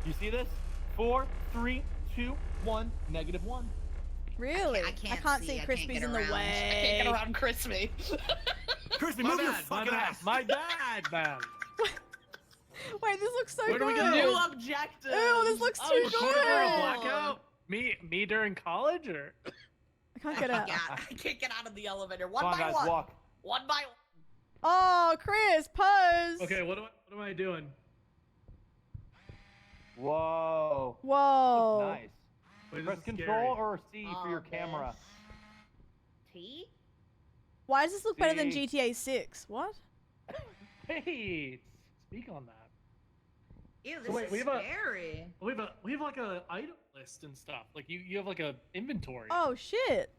You see this? 4, 3, 2, 1, -1. Really? I can't see. I can't Crispy's get in the around. way. I can't get around Crispy. Crispy, My move your bad, fucking my bad, ass. my bad, man. Wait, this looks so Where do we good. go? New objective. Ew, this looks Oh, too you recorded for a good. blackout? Me during college, or? I can't get out. I can't get out of the elevator. One Come on, by guys, one. walk. One by one. Oh, Chris, pose. Okay, what am I doing? Whoa. Whoa. Nice. Wait, Press this is Control scary. or C for your Oh, camera. T? Why does this look better than See? GTA 6? What? Hey, speak on that. Ew, So this wait, is we have a- scary. We have like a item list and stuff. Like you have like a inventory. Oh, shit.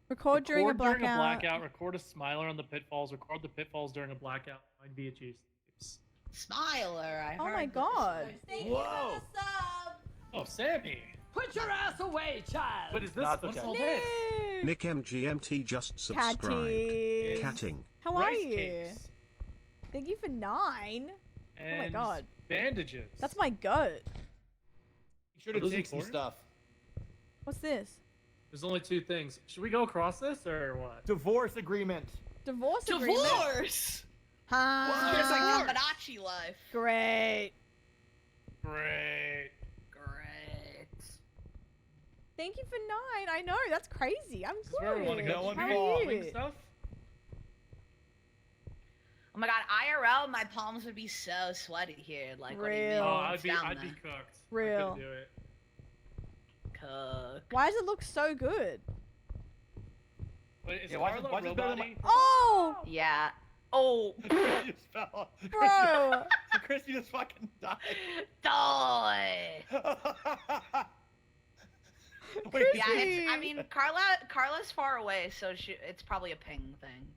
Record during a blackout. Record a smiler on the pitfalls. Record the pitfalls during a blackout. Find VHS tapes. Smiler, I Oh heard. my god. Whoa. Oh, Sammy. Put your ass away, child. What is this? No, it's What's okay. all this? No. Nick MGMT just subscribed. Catty. Catting. How are Rice you? cakes Thank you for 9. And God. bandages. That's my goat. You should Are have those taken some important? stuff. What's this? There's only 2 things. Should we go across this or what? Divorce agreement. Divorce agreement? Divorce! Huh? It's like Kambadachi life. Great. Great. Great. Thank you for 9. I know, that's crazy. I'm This is where we want to good. go. No one How fall. are Doing you? stuff. Oh my god, IRL, my palms would be so sweaty here. Like, what do you mean? Real. Oh, It's I'd be down cooked. I Real. couldn't do it. Cook. Why does it look so good? Wait, is Yeah, why is Carla it better than robot-y? Oh, Yeah. Oh. Chris just fell. bro. Chris, you just fucking died. Die. Wait, Yeah, it's, I Jeez. mean, Carla's far away, so it's probably a ping thing.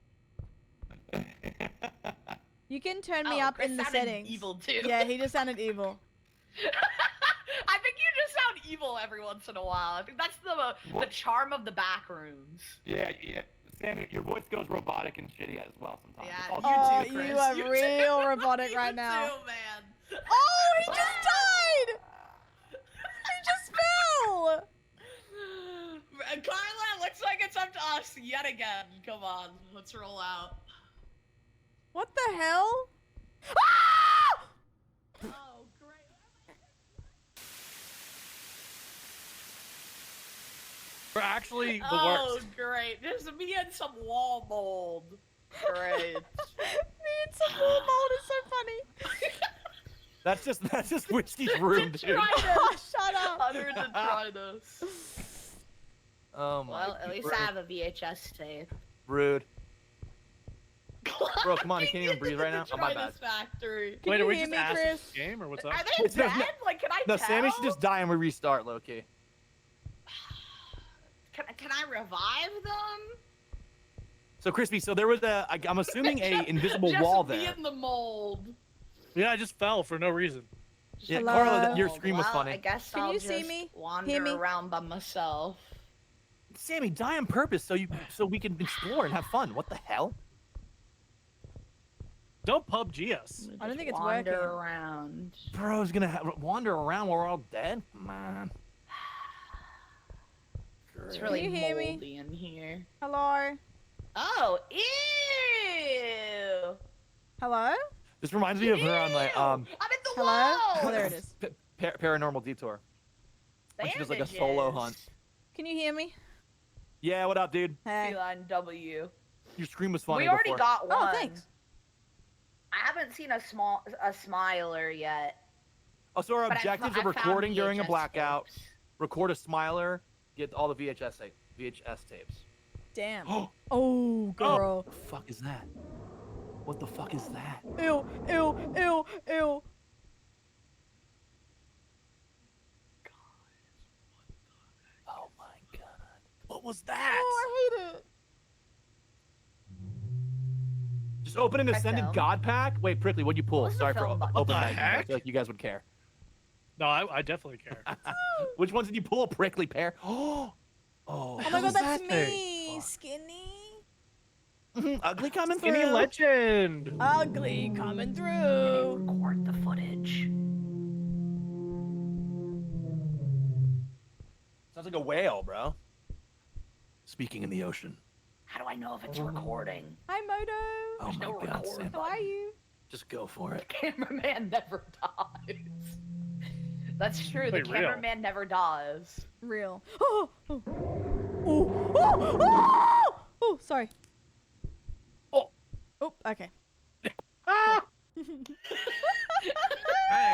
You can turn me Oh, up Chris in the sounded settings. evil too. Yeah, he just sounded evil. I think you just sound evil every once in a while. I think that's the charm of the back rooms. yeah. Sammy, your voice goes robotic and shitty as well sometimes. Yeah, It's all Oh, you too, you Chris. are You real too. robotic You right now. too, man. Oh, he just died! He just fell! Carla, looks like it's up to us yet again. Come on, let's roll out. What the hell? Ah! Oh, great. We're actually the Oh, worst. great. Just me and some wall mold. Great. Me and some wall mold is so funny. That's just Whiskey's room, dude. Oh, shut up. Under the Tridus. Oh my. Well, at least I have a VHS tape. Rude. Bro, come on, you can't even breathe right now. Oh, my bad. Factory. Can Wait, you are we hear just me, asked Chris? this game or what's up? Are they It's no- dead? Like, can I No, tell? Sammy should just die and we restart, Loki. Can I revive them? So Crispy, so there was I'm assuming a invisible Just wall be there. in the mold. Yeah, I just fell for no reason. Yeah, Hello? Carla, your scream was Well, funny. I guess Can I'll you see just me? wander Hear me? around by myself. Sammy, die on purpose so we can explore and have fun. What the hell? Don't PUBG us. I don't think it's wander working. around. Bro's gonna wander around while we're all dead? Come on. It's really you hear me? moldy in here. Hello? Oh, ew! Hello? This reminds me of her on like I'm in the Hello? wall. Oh, there it is. Paranormal Detour. When she does like a solo hunt. Can you hear me? Yeah, what up, dude? Hey. Feline W. Your scream was funny We already before. got one. Oh, thanks. I haven't seen a smiler yet. Oh, so our but objectives I are recording found during a VHS blackout, tapes. record a smiler, get all the VHS tapes. Damn. Oh, Oh, girl. the fuck is that? What the fuck is that? Ew, ew, ew, ew. Oh my god. What was that? Oh, I hate it. Just open an Check Ascended them. God pack? Wait, Prickly, what'd you pull? What's the Sorry for film button? opening What that. the I heck? feel like you guys would care. No, I definitely care. Which ones did you pull? Prickly pear? Oh, Oh my god, was that's that thing? me. Fuck. Skinny. ugly coming Skinny through. legend. Ugly coming through. Record the footage. Sounds like a whale, bro. Speaking in the ocean. How do I know if it's recording? Hi, Moto. Oh There's my no god, record Sam. How are you? Just go for it. Cameraman never dies. That's true. The Wait, real? cameraman never dies. Real. Oh, oh, oh, oh, oh, oh, sorry. Oh. Oh, okay. Ah! Hey,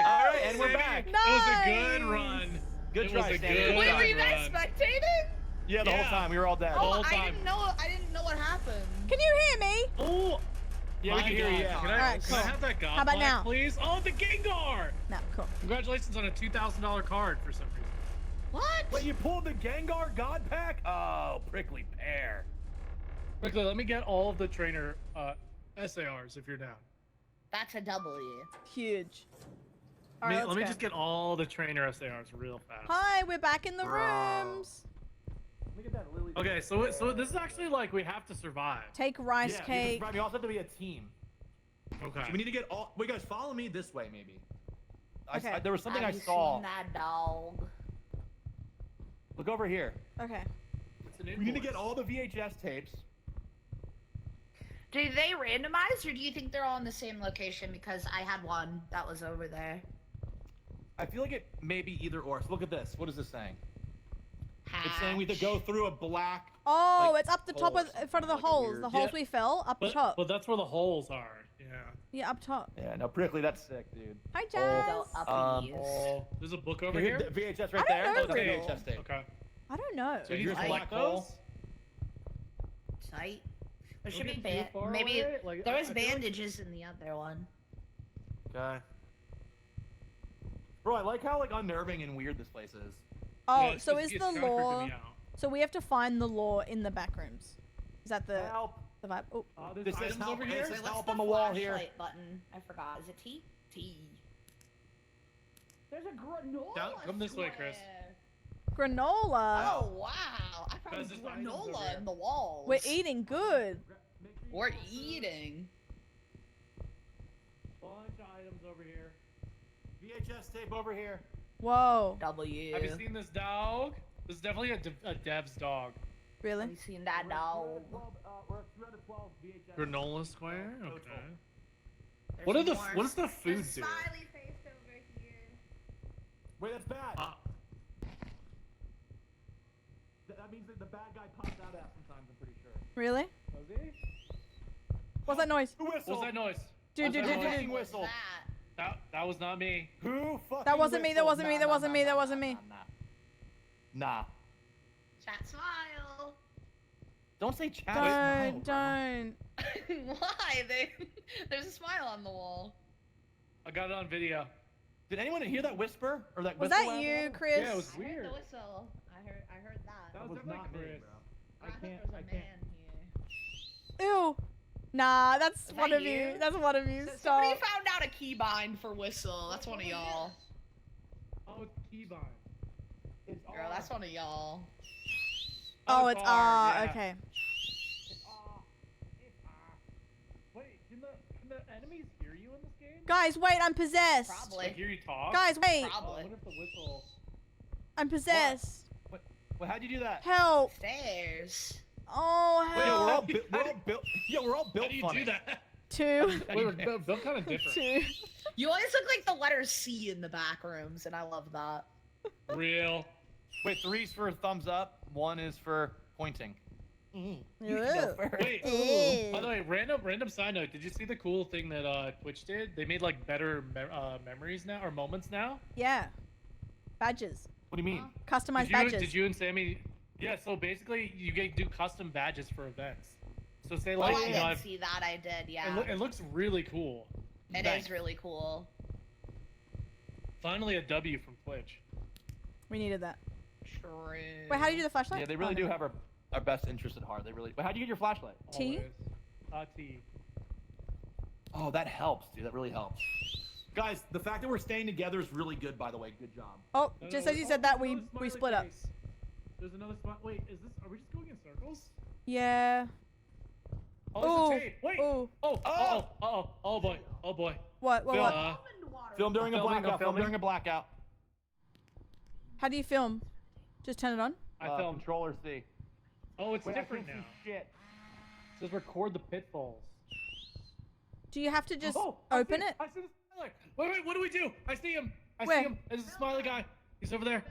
All right, and we're Sammy, back. It was a good Nice. run. Good It try, was a Sammy. good Wait, were you run. guys spectating? Yeah, the whole Yeah. time we were all dead. whole Oh, I time. didn't know. I didn't know what happened. Can you hear me? Oh, Yeah, we my can hear you. God. Yeah. Can I, Alright, can I cool. have that God How about plaque, now? please? Oh, the Gengar! No, cool. Congratulations on a $2,000 card for some reason. What? Wait, you pulled the Gengar God pack? Oh, prickly pear. Quickly, let me get all of the trainer SARs if you're down. That's a W. Huge. All right, Let me let's just go. get all the trainer SARs real fast. Hi, we're back in the Bro. rooms. Let me get that lily. Okay, so this is actually like we have to survive. Take rice Yeah, cake. we also have to be a team. Okay. So we need to get all. Wait, guys, follow me this way, maybe. Okay. There was something Have I you saw. seen that dog? Look over here. Okay. It's an We need to get invoice. all the VHS tapes. Do they randomize, or do you think they're all in the same location? Because I had one that was over there. I feel like it may be either or. So look at this. What is this saying? It's saying we have Hatch. to go through a black. Oh, Like, it's up the top hole or of, in front of the something, like a holes. weird- The holes Yeah. we fell up But, top. but that's where the holes are. Yeah. Yeah, up top. Yeah, no, prickly. That's sick, dude. Hi, Go Jazz. up Um, these. Oh, there's a book over Here, here. the VHS I right don't there. know, That's a Riddle. VHS tape. Okay. I don't know. So Here's here's the black black holes. Tight. There Don't should be get too far maybe away, like, there was I feel like- bandages in the other one. Okay. Bro, I like how like unnerving and weird this place is. Oh, Yeah, so it's- is it's the kinda creeping law? me out. So we have to find the law in the back rooms. Is that the Help! vibe? Oh, There's This is items help. over This here. is Wait, help what's on the the wall here. flashlight button? I forgot. Is it T? T. There's a granola. Come this way, Chris. square. granola. Oh wow! I found Guys, there's items over granola here. in the walls. We're eating good. We're eating. Bunch of items over here. VHS tape over here. Whoa. W. Have you seen this dog? This is definitely a dev's dog. Have Really? you seen that dog? We're at 2 out of 12 VHS. Granola square. Total. Okay. There's What are the more. what does the food There's do? smiley face over here. Wait, that's bad. Uh, That means that the bad guy pops out at sometimes, I'm pretty sure. Really? was he? What's that noise? Who What whistled? was that noise? Dude, What's dude, that dude, noise? dude, fucking dude. whistle. That was not me. Who fucking That wasn't me, that whistled? wasn't me, that wasn't me, that wasn't me. Nah. Chat smile. Don't say chat. smile, Don't, bro. don't. Why? There's a smile on the wall. I got it on video. Did anyone hear that whisper? Or that Was whistle that out you, there? Chris? Yeah, it was I heard weird. the whistle. I heard that. That was not definitely me, Chris. bro. I thought there was a man here. Ew. Nah, that's Is one that of you. you? That's one of you. Somebody Stop. found out a keybind for whistle. That's one of y'all. Oh, it's keybind. It's Girl, that's one of y'all. Oh, it's yeah. okay. Wait, can the enemies hear you in this game? Guys, wait, I'm possessed. Probably. Like hear you talk? Guys, wait, Oh, Probably. what if the whistle? I'm possessed. Well, how'd you do that? Help. Stairs. Oh, Wait, no, we're all help. built. We're all built. Yeah, we're all built How do you funny. do that? Two. We're built kind of different. Two. You always look like the letter C in the back rooms, and I love that. Real. Wait, 3's for thumbs up. 1 is for pointing. Ew. Wait. Ew. By the way, random side note. Did you see the cool thing that Twitch did? They made like better memories now or moments now. Yeah. Badges. What do you mean? Customized Did you, badges. did you and Sammy Yeah, so basically you get do custom badges for events. So say Oh, like I you know, did I've- see that. I did. Yeah. it looks really cool. It Thanks. is really cool. Finally a W from Twitch. We needed that. True. Wait, how do you do the flashlight? Yeah, they really Oh, do no. have our best interest at heart. They really. But how'd you get your flashlight? T? Always. T. Oh, that helps, dude. That really helps. Guys, the fact that we're staying together is really good, by the way. Good job. Oh, No, just no, as you oh, said that, there's we another smiley split up. face. There's another spot. Wait, is this? Are we just going in circles? Yeah. Oh, Ooh, it's a tape. Wait. ooh. Oh boy. Oh boy. What? Phil. What? Film during a Filming, I'm blackout. Film filming. during a blackout. How do you film? Just turn it on? I filmed. Controller C. Oh, it's Wait, I different can't now. see shit. It says record the pitfalls. Do you have to just I open see it? I see the smiley. Wait, what do we do? I see him. I Where? see him. There's a smiley guy. He's over there.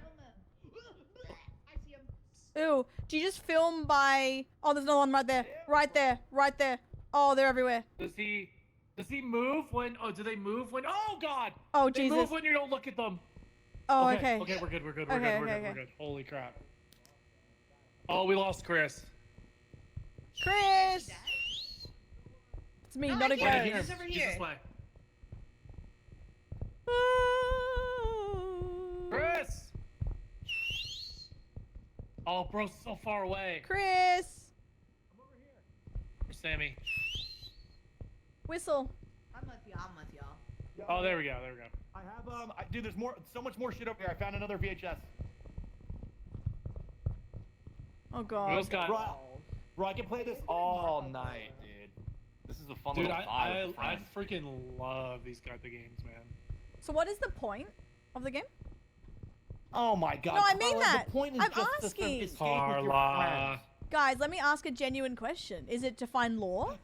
I see him. Ooh. Do you just film by... Oh, there's another one right there. Right there. Right there. Oh, they're everywhere. Does he move when? Oh, do they move when? Oh God! Oh, They Jesus. move when you don't look at them. Oh, okay. Okay, we're good. We're good. Okay, We're okay, good. okay. We're good. Holy crap! Oh, we lost Chris. Chris! It's me, No, not I a can't. Right He's ghost. over He's here. this way. Ooh. Chris! Oh, bro's so far away. Chris! Where's Sammy? Whistle. I'm with y'all. Oh, there we go. I have dude. There's so much more shit over here. I found another VHS. Oh, We God. almost got. Bro, I can play this all night, dude. This is a fun Dude, little vibe with I friends. freaking love these kinds of games, man. So what is the point of the game? Oh my god. No, I mean Carla, that. The point is I'm just to asking. escape with your Carla. friends. Guys, let me ask a genuine question. Is it to find lore?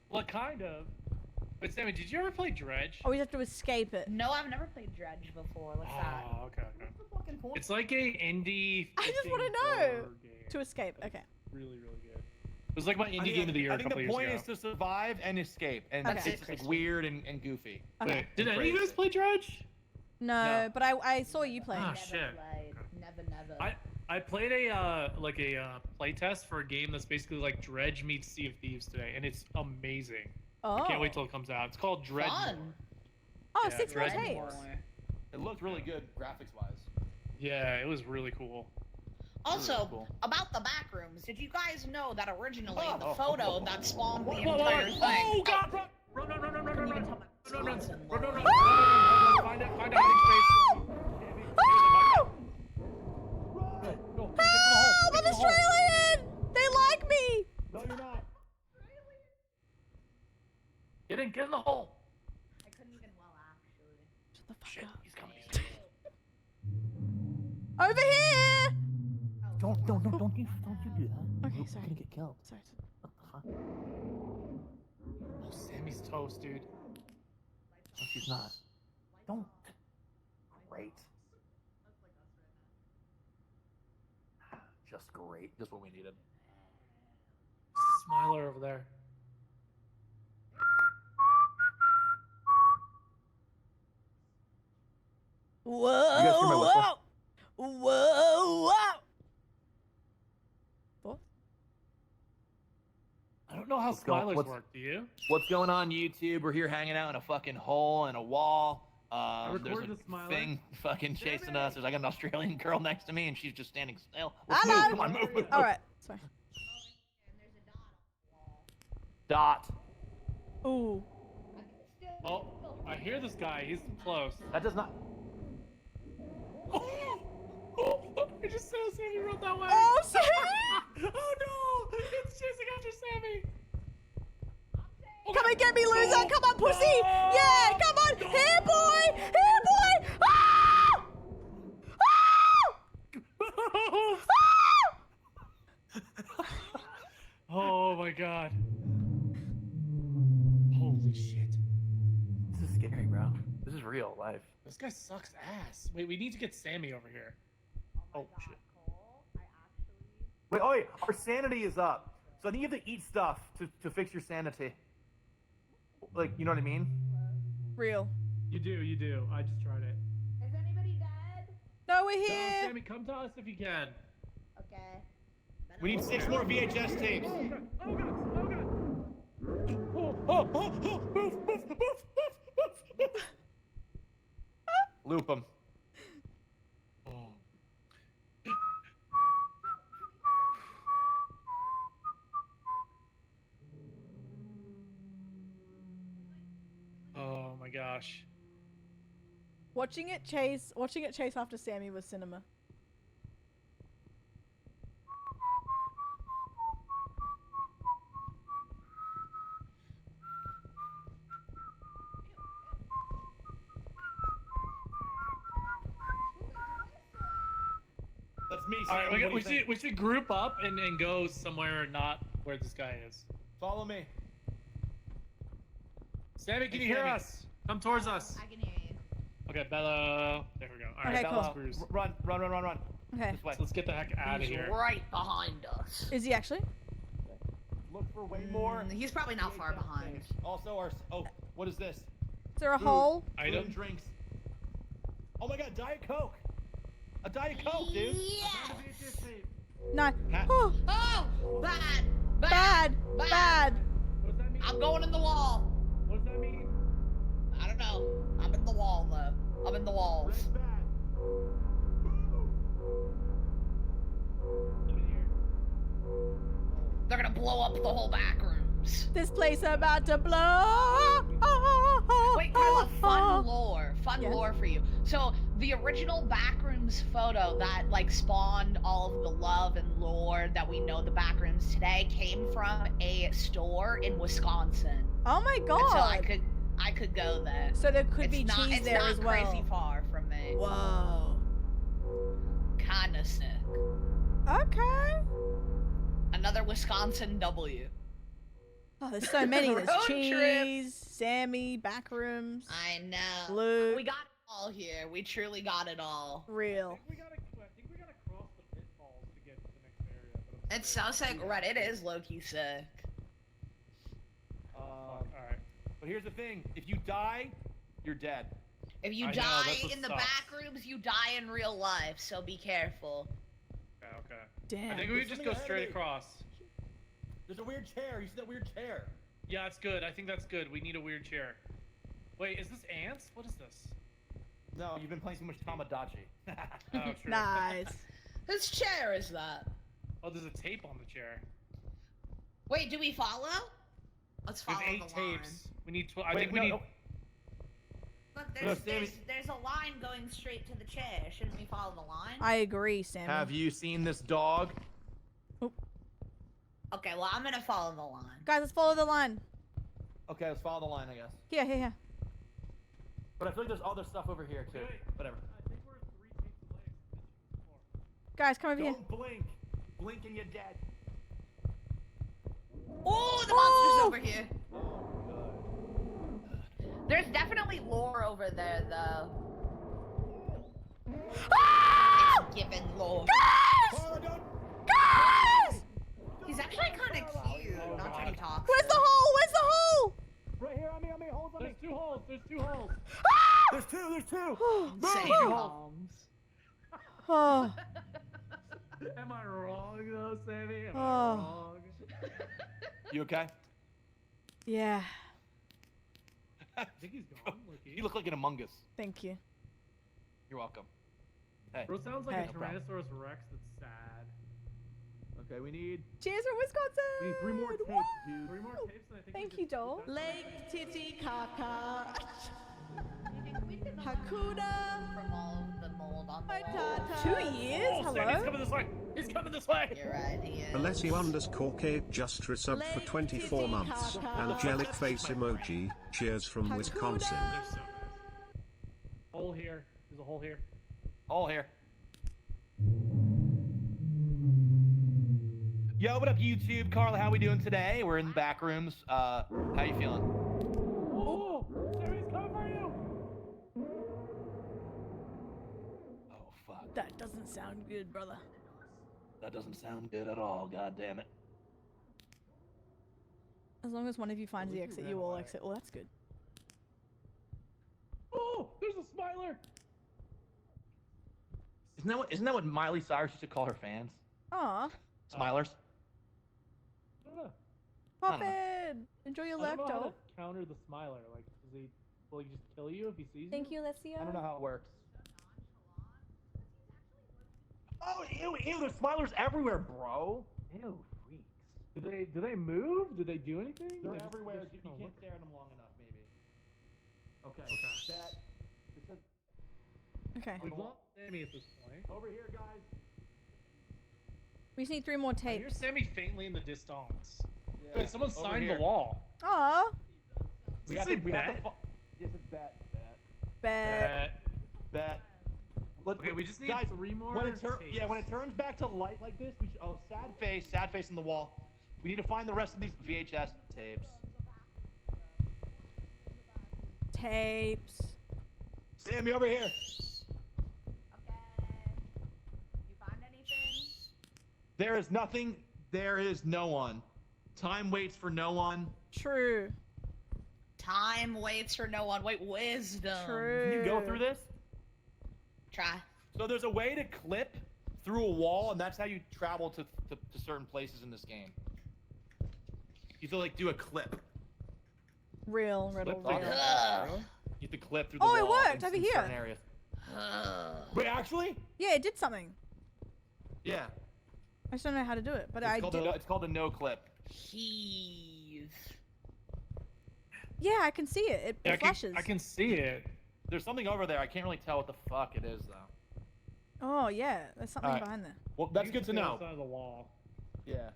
Well, kind of. But Sammy, did you ever play Dredge? Or we have to escape it? No, I've never played Dredge before. What's that? Oh, okay. It's like a indie. I just fishing wanna know. horror game. To escape, okay. Really good. It was like my I indie think- game of the year I a think couple the years point ago. is to survive and escape, and Okay. it's just weird and goofy. Okay. Wait, did And any of you guys crazy. play Dredge? No, No. but I saw you playing. Ah, Never shit. played. Never. I played a play test for a game that's basically like Dredge meets Sea of Thieves today, and it's amazing. Oh. I can't wait till it comes out. It's called Dredge. Fun. Oh, Yeah, 6 more Dreadmore. tapes. It looked really good graphics wise. Yeah, it was really cool. Also, cool. about the back rooms, did you guys know that originally the Oh. photo that spawned the Whoa, entire thing? Oh God! Run! Run! Couldn't even tell my Wisconsin Run! lore. Find a hiding space. Oh! Go, Help! get I'm in the hole. Australian! They like me! No, you're not. Get in the hole. I couldn't even actually. Shut the fuck Shit, up. he's coming. Over here! Don't you do that. Okay, sorry. get killed. Sorry. Oh, Sammy's toast, dude. No, she's not. Don't. Great. Just great. Just what we needed. Smiler over there. Whoa! guys hear my whistle? Whoa! What? I don't know how What's going- smilers what's- work. Do you? What's going on, YouTube? We're here hanging out in a fucking hole in a wall. There's recorded a the smiler. thing fucking chasing us. There's like an Australian girl next to me, and she's just standing still. Hello. Move. Come on, move. All right. Sorry. And there's a dot on the wall. Dot. Ooh. Oh, I hear this guy. He's close. That does not. I just saw Sammy run that way. Oh, Sammy! Oh no! It's chasing after Sammy. Come and get me, loser! Come on, pussy! Yeah, come on! Here, boy! Here, boy! Ah! Ah! Ah! Oh my god. Holy shit. This is scary, bro. This is real life. This guy sucks ass. Wait, we need to get Sammy over here. Oh shit. Wait, our sanity is up. So I think you have to eat stuff to fix your sanity. Like, you know what I mean? Real. You do. I just tried it. Is anybody dead? No, we're No, here. Sammy, come to us if you can. Okay. We need 6 more VHS tapes. Oh god! Oh god! Oh god! Oh! Move! Move! Loop them. Oh. Oh my gosh. Watching it chase after Sammy was cinema. That's me. All right, Sammy. What do you think? we should group up and go somewhere not where this guy is. Follow me. Sammy, can Hey, you hear Sammy. us? Come towards us. I can hear you. Okay, Bello. There we go. All right, Okay, cool. Spruce. Run. Okay. This way. So let's get the heck out of He's here. right behind us. Is he actually? Look for way more. He's probably not far VHS behind. tapes. Also, what is this? Is there a Food. hole? Food Item. and drinks. Oh my god, Diet Coke. A Diet Coke, dude. Yes. No. Ha- Oh, Oh, bad. bad, bad. What does that mean? I'm going in the wall. What does that mean? I don't know. I'm in the wall though. I'm in the walls. Red's bad. I'm in here. They're gonna blow up the whole back rooms. This place about to blow. Wait, Carla, fun lore. Fun Yes. lore for you. So the original backrooms photo that like spawned all of the love and lore that we know the backrooms today came from a store in Wisconsin. Oh my And so god. I could go there. So there could be It's not, cheese it's there not as well. crazy far from me. Whoa. Kinda sick. Okay. Another Wisconsin W. Oh, there's so many. There's Road trip. cheese, Sammy, backrooms, I know. Luke. We got it all here. We truly got it all. Real. I think we gotta cross the pitfalls to get to the next area. But I'm It's so sick. Right, it is low-key sick. All right. But here's the thing: if you die, you're dead. If you I know, die that's what in the sucks. back rooms, you die in real life, so be careful. Okay. Damn. I think we There's could just something go ahead of straight me. across. There's a weird chair. You see that weird chair? Yeah, that's good. I think that's good. We need a weird chair. Wait, is this ants? What is this? No, you've been playing too much Tamagotchi. Oh, true. Nice. Whose chair is that? Oh, there's a tape on the chair. Wait, do we follow? Let's There's follow 8 the line. tapes. We need 12. I Wait, think we no, need. no. Look, No, Sammy- there's a line going straight to the chair. Shouldn't we follow the line? I agree, Sammy. Have you seen this dog? Okay, well, I'm gonna follow the line. Guys, let's follow the line. Okay, let's follow the line, I guess. Here. But I feel like there's other stuff over here too. Wait. Whatever. I think we're 3 tapes away from finishing the floor. Guys, come over here. Don't blink. Blink and you're dead. Oh, the Oh! monster's over here. There's definitely lore over there, though. Ah! It's given lore. Guys! Carla, don't. Guys! He's actually kind of cute. Not that he talks. Where's the hole? Where's the hole? Right here, on me, hold on me. There's 2 holes. There's 2 holes. Ah! There's two. Insane Move! bombs. Oh. Am I wrong though, Sammy? Am Oh. I wrong? You okay? Yeah. I think he's gone. You look like an Among Us. Thank you. You're welcome. Hey. Bro, sounds like Hey. a Tyrannosaurus Rex that's sad. Okay, we need Cheers for Wisconsin! we need 3 more tapes, Woo! dude. 3 more tapes, and I think. Thank we you, just- Joel. that's- Lake Titicaca. We can Hakuna from all of the mold on the wall. Matata. 2 years? Oh, Sammy's Hello? coming this way. He's coming this way. You're right, he is. Alessio_Kate just resubbed for 24 months. Angelic face emoji. Cheers from Wisconsin. They're so nice. Hole here. There's a hole here. All here. Yo, what up, YouTube? Carla, how we doing today? We're in the back rooms. How you feeling? Oh, Sammy's coming for you. Oh, fuck. That doesn't sound good, brother. That doesn't sound good at all. God damn it. As long as one of you finds the exit, you all exit. Well, that's good. Oh, there's a smiler. Isn't that what Miley Cyrus used to call her fans? Aw, Smilers. I don't know. pop I don't in. Enjoy your I don't know how laptop. to counter the smiler. Like, will he just kill you if he sees Thank you? you, Alessia. I don't know how it works. Oh, ew, there's smilers everywhere, bro. Ew, freaks. Do they move? Do they do anything? They're They just- everywhere. just You kinda can't look- stare at them long enough, maybe. Okay. This is Okay. We've lost Sammy at this point. over here, guys. We just need 3 more I hear tapes. Sammy faintly in the distance. Yeah. Wait, someone Over signed here. the wall. Aw, We Does have it to. We have bet? to. Yes, it's bet. bet. Okay, we just need guys, 3 more. when it turns back to light like this, we should. Oh, sad face in the wall. We need to find the rest of these VHS tapes. Tapes. Sammy, over here. Okay. You find anything? There is nothing. There is no one. Time waits for no one. True. Time waits for no one. Wait, wisdom. True. Can you go through this? Try. So there's a way to clip through a wall, and that's how you travel to certain places in this game. You have to like do a clip. Real, riddle, Flip real. Ugh. You have to clip through the Oh, wall. it worked, in over certain here. areas. Ugh. Wait, actually? Yeah, it did something. Yeah. I just don't know how to do it, but It's called a no clip. Heave. Yeah, I can see it. It Yeah, flashes. I can see it. There's something over there. I can't really tell what the fuck it is though. Oh yeah, there's something Alright. behind there. Well, that's You good to can see know. outside of the wall. Yeah.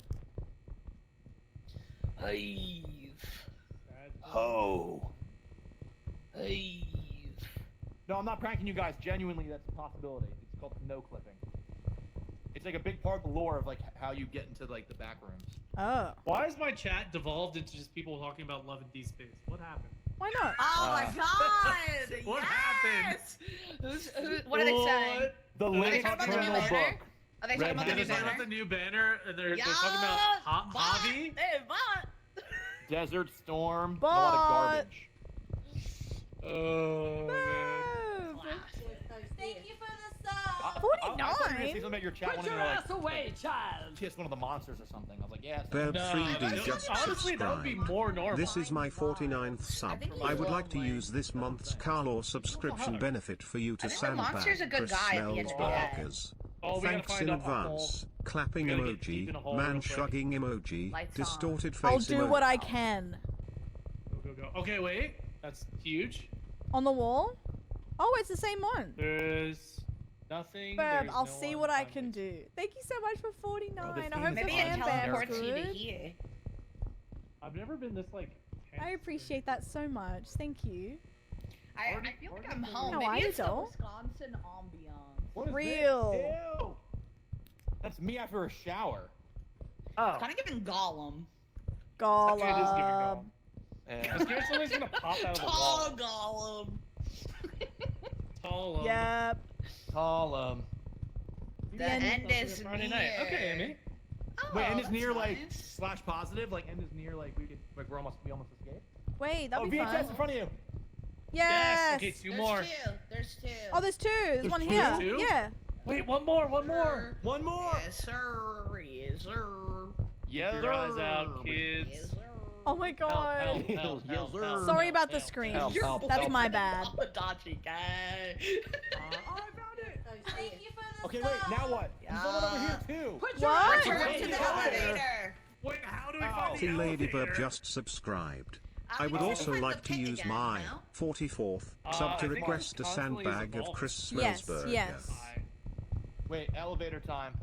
Heave. Oh. Heave. No, I'm not pranking you guys. Genuinely, that's a possibility. It's called no clipping. It's like a big part of the lore of like how you get into like the back rooms. Oh, Why is my chat devolved into just people talking about love and D-Space? What happened? why not? Oh my god! What yes! What are they saying? The they Lynch talking about the new Journal banner? book. Are they Red talking about the Did new they say about banner? the new banner? They're Yeah! talking about Javi? Hey, bot! Desert Storm. But- A lot of garbage. Oh, man. Move. Thank you for the sub. I thought you were gonna 49? say something about your chat Put wanting your to like ass away, child. kiss one of the monsters or something. I was like, yeah. Burp No, 3D just honestly, that would be subscribed. more normal. This is my 49th sub. think he's I would like to lonely. use this month's Carlaw subscription benefit for you to I think the monster's a sandbag good Chris guy at the end Snell's of the day. Burkers. Oh, we gotta Thanks find in a hole. advance. Clapping We gotta get deep in a emoji, hole real man quick. shrugging emoji, Lights on. distorted face I'll do emoji. what I can. Go. Okay, wait. That's huge. On the wall? Oh, it's the same one. There's nothing. Burp, there's I'll no see one what I behind can it. do. Thank you so much for 49. this I thing hope is the Maybe fun. it fan band's teleports you to good. here. I've never been this like. tense I appreciate that so much. Thank you. I feel like I'm home. No, Maybe I it's the don't. Wisconsin ambiance. What is Real. This? Ew. That's me after a shower. Oh. Kind of giving Gollum. Gollum. Okay, it is giving Gollum. Yeah. I'm scared something's gonna pop out of the Tall wall. Gollum. Tall. Yep. Call The end is Friday near. night. Okay, Amy. Oh, Wait, end is that's near like nice. slash positive. Like end is near like we almost escaped. Wait, Oh, that'd be VHS fun. in front of you. Yes. Okay, 2 There's more. two. There's two. Oh, there's two. There's one two? here. Two? Yeah. Wait, one more. One more. Yes, sir. Yes, sir. Yeah. Keep your eyes out, kids. Yes, sir. Oh my god. Help, Yes, sir. Sorry about the help, screen. help. You're That's my bad. Dodgy guy. Thank you for the Okay, wait. Now what? There's someone over here too. Put your What? ass Return away, to the child. elevator. Wait, how do we Oh. find the See, Ladybird elevator? just subscribed. I I'm would gonna also find the like to pick use again my now. 44th sub I to think request a it's constantly sandbag of evolving. Chris Yes, Smellsburger. yes. Bye. Wait, elevator time.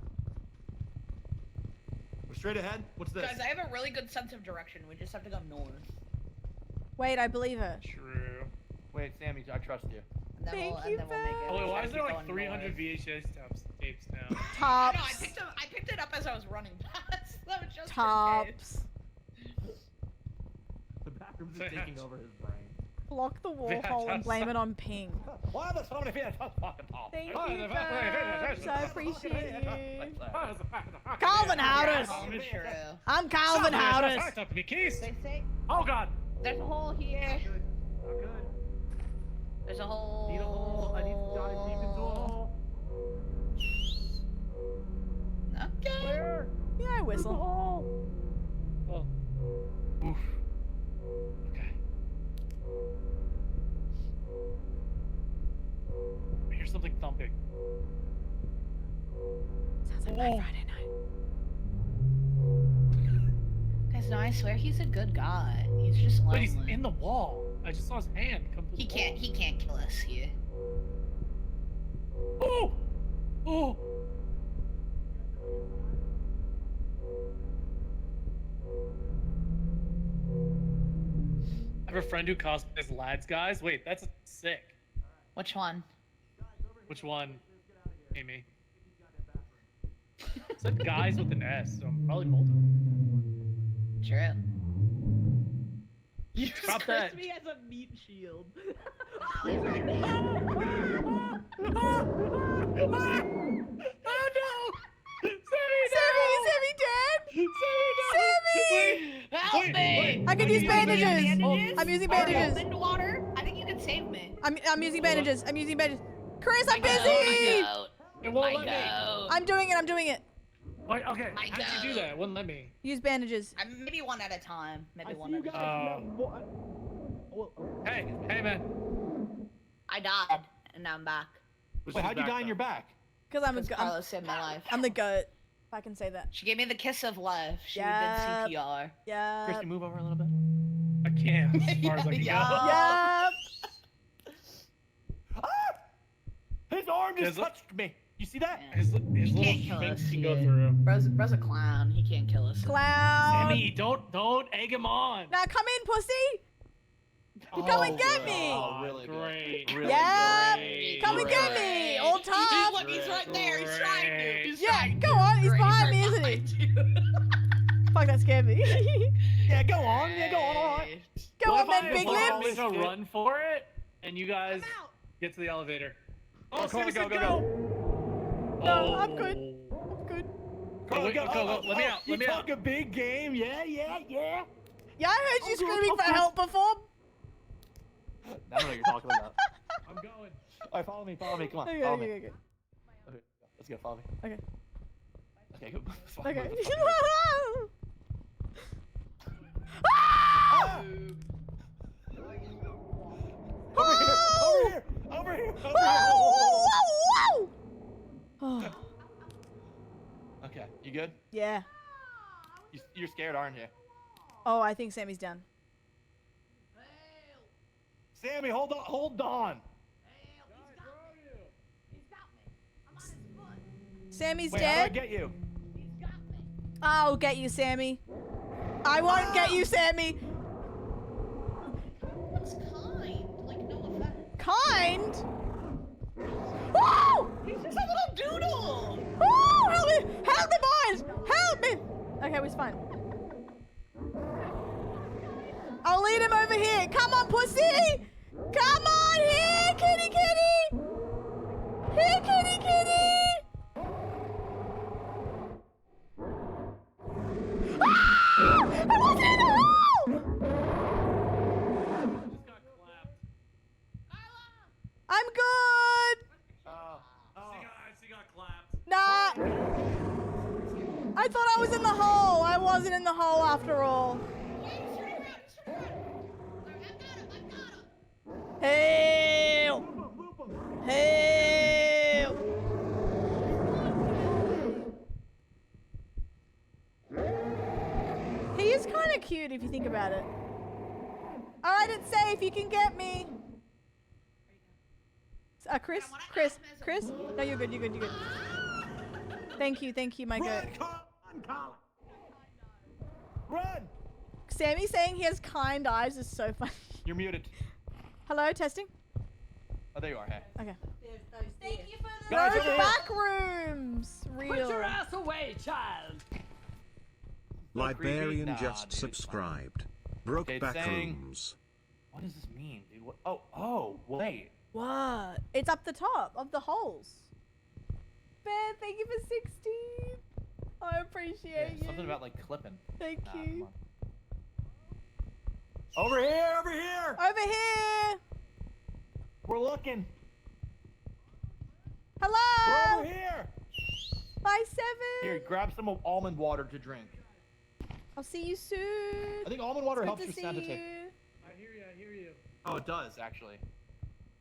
We're straight ahead. What's this? Guys, I have a really good sense of direction. We just have to go north. Wait, I believe her. True. Wait, Sammy, I trust you. And then Thank we'll, you, and then we'll make it. Oh, wait, We why gotta is there keep like going 300 north. VHS tapes now? I know, Tops. I picked it up as I was running past. That was just for Tops. The bathroom's just taking over his brain. Block the wall Yeah, hole and just- blame it on ping. Why are there so many feet? Fucking tall. Thank Oh, you, the- Babs. I appreciate you. Calvin Calvin Howders. Calm true. I'm Calvin Howders. Me keys. They say Oh God. there's a hole here. Not good. There's a hole. Need a hole. I need to dive deep into a hole. whistle. Oh. Oof. Okay. I hear something thumping. Sounds like my Friday night. Guys, no, I swear he's a good guy. He's just lonely. Wait, he's in the wall. I just saw his hand come through He the can't. wall. He can't kill us here. Oh! Oh! I have a friend who cosplays Lads Guys. Wait, that's sick. Which one? Which one? Amy. It said guys with an S, so probably multiple. True. You Drop that. me as a meat shield. Oh no! Sammy dead? Sammy! Help me! I can use bandages. Bandages? I'm using Or bandages. jump into water? I think you can save me. I'm using bandages. I'm using bandages. Chris, I'm My busy. goat. It won't My let me. goat. I'm doing it. Wait, okay, My how did you do God. that? It wouldn't let me. Use bandages. Maybe one at a time. Maybe one at a time. Hey, man. I died, and now I'm back. Wait, how'd you die in your back? Because I'm Because Carlos saved my life. I'm the goat. If I can say that. She gave me the kiss of life. She Yep. did CPR. Yeah. Christian, move over a little bit. I can't. As far as I can Yeah. go. Yep. His arm just Does it- touched me. You see that? His He little can't kill thing us. can go yeah. through. Bro's a clown. He can't kill us. Clown. Sammy, don't egg him on. Now come in, pussy. Come and get me. Oh, really good. Great. Really Yep. Great. Come and get me. All tough. Look, he's right there. He's trying to. He's Yeah, trying go to. on. He's Great, behind me, right isn't he? behind you. Fuck, that scared me. Yeah, go on. Yeah, go on. All right. Go What on if I then, big make lips. a run for it, and you guys get to the elevator? Oh, Sammy said go. No, I'm good. I'm good. Oh, wait, go. Let me out. You Let me out. talk a big game. Yeah. Yeah, I heard you Oh, good, screaming oh, for good. help before. I don't know what you're talking about. I'm going. All right, follow me. Come on. Okay, Follow me. okay. Okay, let's go. Follow me. Okay. Okay, go. Follow Okay. me. Ah! Over here. Whoa! Oh. Okay, you good? Yeah. You're scared, aren't you? Oh, I think Sammy's down. Sammy, hold on. Sammy's Wait, how do I dead. get you? I'll get you, Sammy. I won't get you, Sammy. What's kind? Like, no offense. Kind? Woo! He's just a little doodle. Woo! Help me! Help me, boys! Help me! Okay, we're fine. I'll lead him over here. Come on, pussy! Come on here, kitty! Here, kitty! Ah! I wasn't in the hole! Just got clapped. I'm good! She got clapped. Nah! I thought I was in the hole. I wasn't in the hole after all. Help! Help! He is kind of cute if you think about it. Alright, it's safe. You can get me. Chris? No, you're good. Thank you, my good. Colin. Run! Sammy saying he has kind eyes is so funny. You're muted. Hello, testing? Oh, there you are. Hey. Okay. Thank you for the Guys, Those over here. back rooms. Real. Put your ass away, child. Librarian Nah, just dude, it's fine. subscribed. Broke Okay, it's back saying- rooms. What does this mean, dude? What? Oh, wait. What? It's up the top of the holes. Ben, thank you for 16. I appreciate Yeah, you. something about like clipping. Thank Nah, you. come on. Over here! Over here. We're looking. We're Hello. over here. Bye, Here, grab some almond water to drink. I'll see you soon. I think almond water It's helps good your to see sanity. you. I hear you. Oh, it does actually.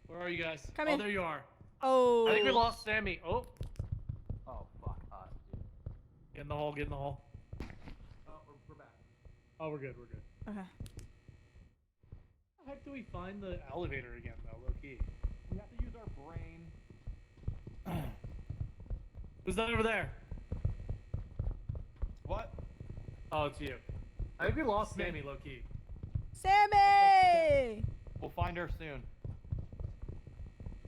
Where are you guys? Come oh, in. there you are. Oh. I think we lost Sammy. Oh, Oh, fuck us, dude. get in the hole, get in the hole. Oh, we're back. Oh, we're good, we're good. Okay. How the heck do we find the elevator again, though, low key? We have to use our brain. Who's that over there? What? Oh, it's you. I think we lost Sammy, low key. Sammy! We'll find her soon.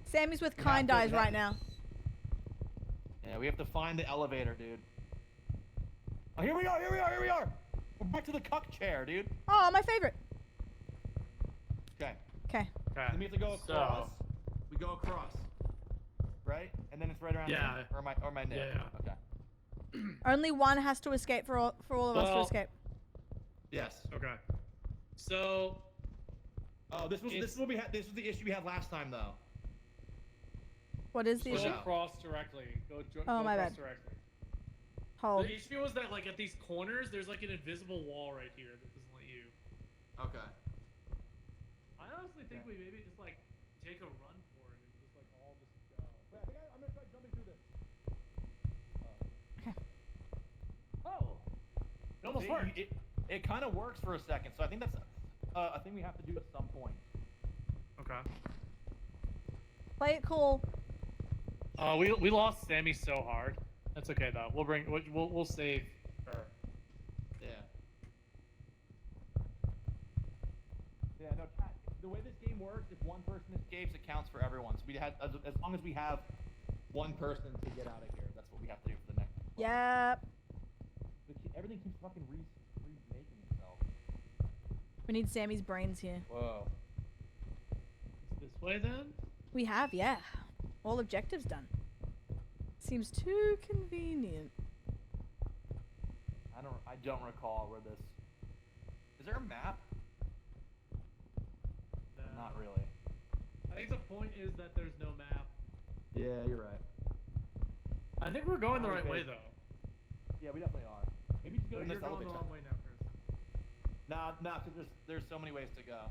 Sammy's with We kind have to- eyes we have right to- now. Yeah, we have to find the elevator, dude. Oh, here we are, here we are, here we are! We're back to the cuck chair, dude. Oh, my favorite. Okay. Okay. Okay. Then we have to go so- across. We go across. Right? And then it's right around Yeah. there. Or my neck. Yeah. Okay. Only one has to escape for all of us to Well- escape. Yes. Okay. So, Oh, this is what we had. This was the issue we had last time, though. What is the Push issue? out. across directly. Go Oh, my across bad. directly. Hold. The issue was that, like, at these corners, there's, like, an invisible wall right here that doesn't let you. Okay. I honestly think we maybe just, like, take a run for it and just, like, all just go. Wait, I think I'm gonna try jumping through this. Oh! It almost See, worked. It kind of works for a second, so I think that's a thing we have to do at some point. Okay. Play it cool. We lost Sammy so hard. That's okay though. We'll save her. Yeah. Yeah, no, chat. The way this game works, if one person escapes, it counts for everyone. So we had, as long as we have one person to get out of here, that's what we have to do for the next. Yep. Everything keeps fucking remaking itself. We need Sammy's brains here. Whoa. This way then? We have, yeah. All objectives done. Seems too convenient. I don't recall where this. Is there a map? Not really. I think the point is that there's no map. Yeah, you're right. I think we're going the right Okay. way though. Yeah, we definitely are. Maybe just go You're in this going the elevator. wrong way now, Chris. Nah, because there's so many ways to go.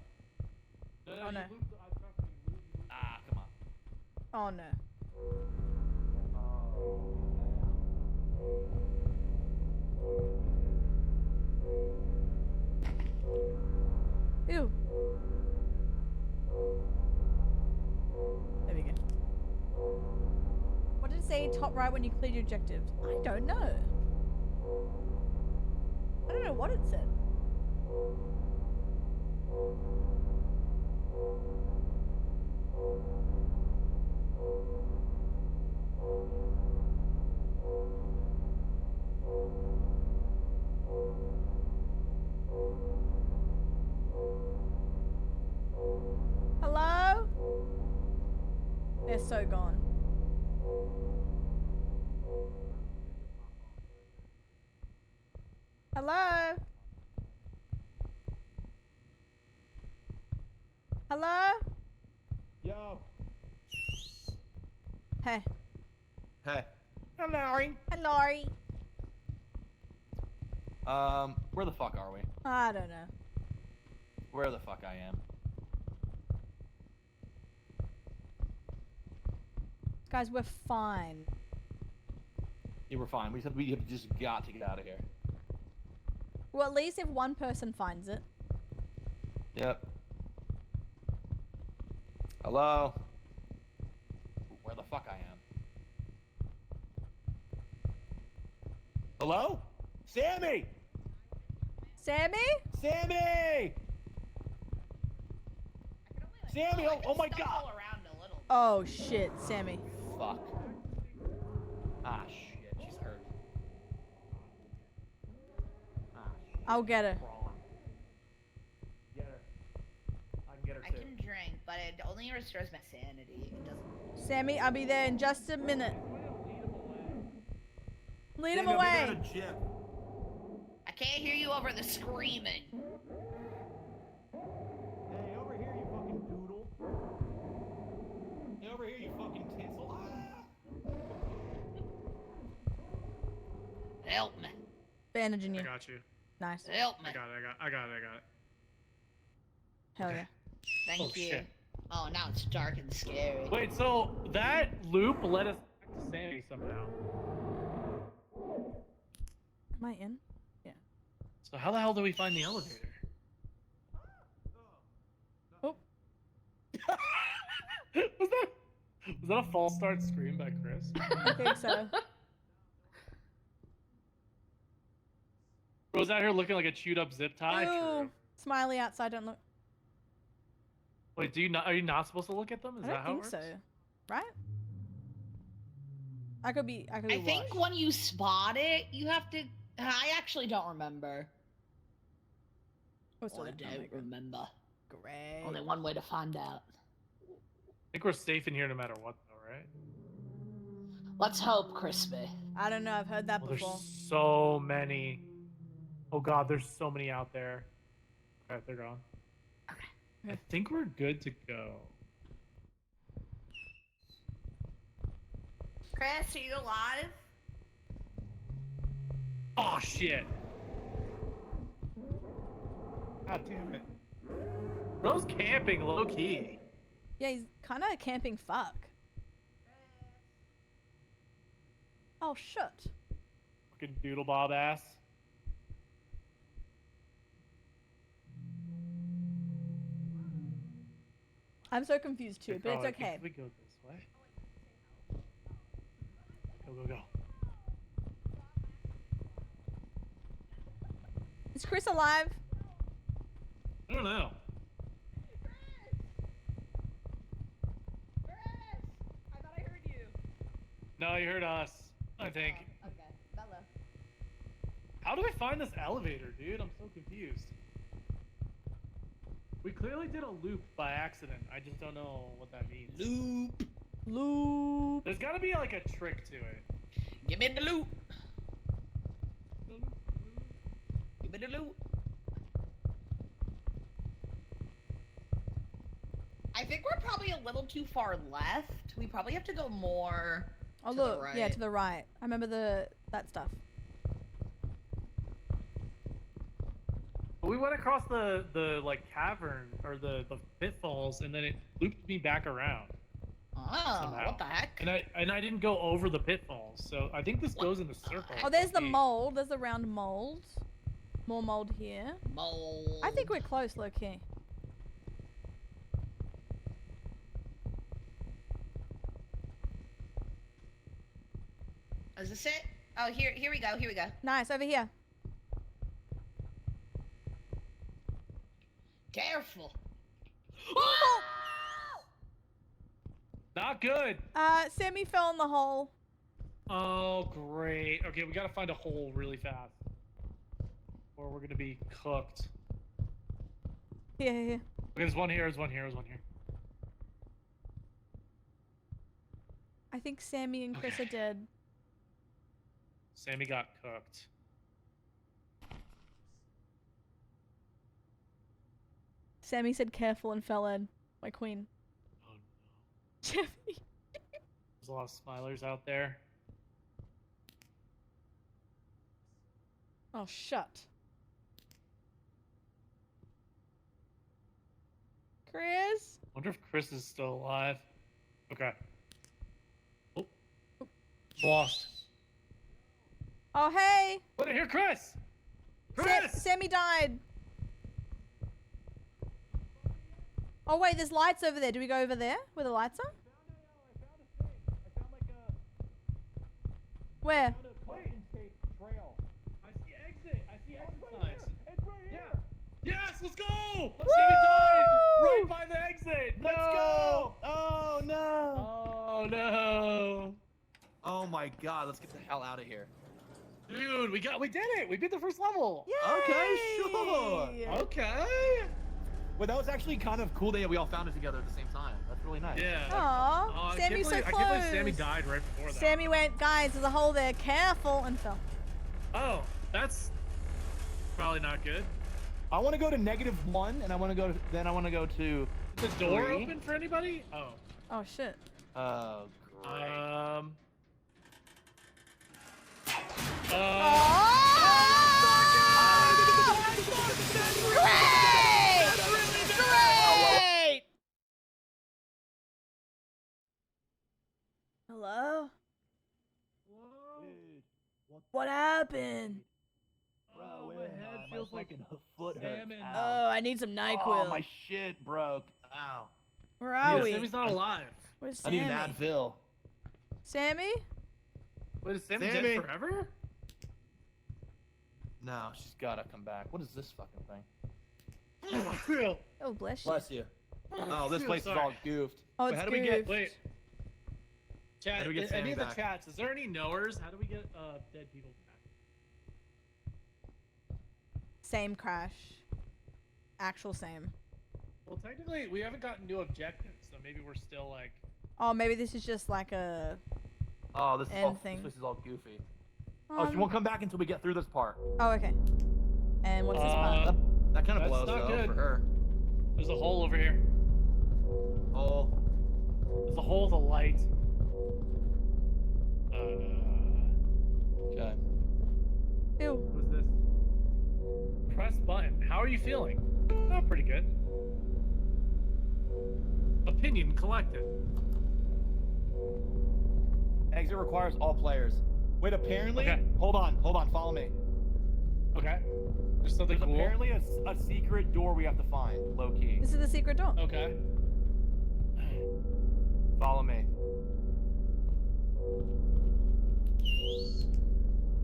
No, Oh, no. you looped, trust me, you looped. Ah, come on. Oh no. Ew. There we go. What did it say top right when you cleared your objectives? I don't know. I don't know what it said. Hello? They're so gone. Hello? Hello? Yo. Hey. Hey. Hello. Hello. Where the fuck are we? I don't know. Where the fuck I am? Guys, we're fine. Yeah, we're fine. We said we have just got to get out of here. Well, at least if one person finds it. Yep. Hello? Where the fuck I am? Hello? Sammy! Sammy? Sammy! I can only, Sammy, I can oh my stumble God. around a little. Oh shit, Sammy. Fuck. Ah, shit. She's hurt. Ah, shit. I'll get her. Crawling. Get her. I can get her I too. can drink, but it only restores my sanity. It doesn't. Sammy, I'll be there in just a minute. Lead him Sammy, I'll be there away. in a jiff. I can't hear you over the screaming. Hey, over here, you fucking doodle. Hey, over here, you fucking tinsel. Ah! Help me. Bandaging I you. got you. Nice. Help me. I got it. Hell Okay. yeah. Thank Oh, you. shit. Oh, now it's dark and scary. Wait, so that loop led us back to Sammy somehow. Am I in? So how the hell do we find the elevator? Oh. was that a false start scream by Chris? I think so. Bro's out here looking like a chewed up zip tie. Ooh. True. Smiley outside, don't look. Wait, are you not supposed to look at them? Is I that don't how think it so. works? Right? I could be I think washed. when you spot it, you have to. I actually don't remember. We're still I there. Oh my don't God. remember. Great. Only one way to find out. I think we're safe in here no matter what, though, right? Let's hope, Crispy. I don't know. I've heard that Well, before. there's so many. Oh god, there's so many out there. Alright, they're gone. I think we're good to go. Chris, are you alive? Oh shit! God damn it. Bro's camping low key. Yeah, he's kind of camping fuck. Oh, shit. Fucking doodle bob ass. I'm so confused too, but it's Oh, okay. We go this way. Go. Is Chris alive? I don't know. I thought I heard you. No, you heard us. I think. Okay, Bella. How do I find this elevator, dude? I'm so confused. We clearly did a loop by accident. I just don't know what that means. Loop. There's gotta be like a trick to it. Give me the loot. Give me the loot. I think we're probably a little too far left. We probably have to go more. Oh to the look, yeah, right. to the right. I remember that stuff. We went across the like cavern or the pitfalls, and then it looped me back around. Oh, somehow. what the heck? And I didn't go over the pitfalls, so I think this goes in the circle. Oh, there's the Okay. mold. There's the round mold. More mold here. Mold. I think we're close, low key. Is this it? Oh, here we go. Here we go. Nice, over here. Careful. Not good. Sammy fell in the hole. Oh, great. Okay, we gotta find a hole really fast, or we're gonna be cooked. Here. Okay, there's one here. There's one here. I think Sammy and Chris Okay. are dead. Sammy got cooked. Sammy said careful and fell in. My queen. Oh no. Jeffy. There's a lot of smilers out there. Oh, shut. Chris? Wonder if Chris is still alive. Okay. Oh. Lost. Oh, hey. Wait, here, Chris! Sa- Chris! Sammy died. Oh, wait, there's lights over there. Do we go over there where the lights are? Where? Wait. Trail. I see exit signs. It's right here. Yes, let's go! Woo! Sammy died! Right by the exit! Let's No! go. Oh no. Oh no! Oh my god. Let's get the hell out of here. Dude, we did it! We beat the first level! Okay, sure. Yay! Okay! Well, that was actually kind of cool that we all found it together at the same time. That's really nice. Yeah. Aw, Oh, Sammy's so I close. can't believe Sammy died right before that. Sammy went, guys, there's a hole there. Careful, and fell. Oh, that's probably not good. I want to go to -1, and I want to go to. Then I want to go to. Is the door 3. open for anybody? Oh. Oh, shit. Oh, great. Oh What happened? Oh, my head feels like foot hurts. salmon. Oh, I need some NyQuil. Oh, my shit broke. Ow. Where are we? Sammy's not alive. Where's I Sammy? need an Advil. Sammy? Wait, is Sammy Sammy. dead forever? No, she's gotta come back. What is this fucking thing? Oh, bless you. Bless you. Oh, this place is all goofed. Oh, Wait, it's how do we get? goofed. Wait. Chat, How do we get any Sammy of the back? chats, is there any knowers? How do we get dead people back? Same crash. Actual same. Well, technically, we haven't gotten new objectives, so maybe we're still like. Oh, maybe this is just like a. Oh, this End thing. place is all goofy. Oh, she won't come back until we get through this part. Oh, okay. And what's this part? That kind of That's blows not though good. for her. There's a hole over here. Oh. There's a hole with a light. Okay. Ew. What is this? Press button. How are you feeling? Oh, pretty good. Opinion collected. Exit requires all players. Wait, apparently. Okay. Hold on, follow me. Okay. There's something There's cool. apparently a secret door we have to find, low key. This is the secret door. Okay. Follow me.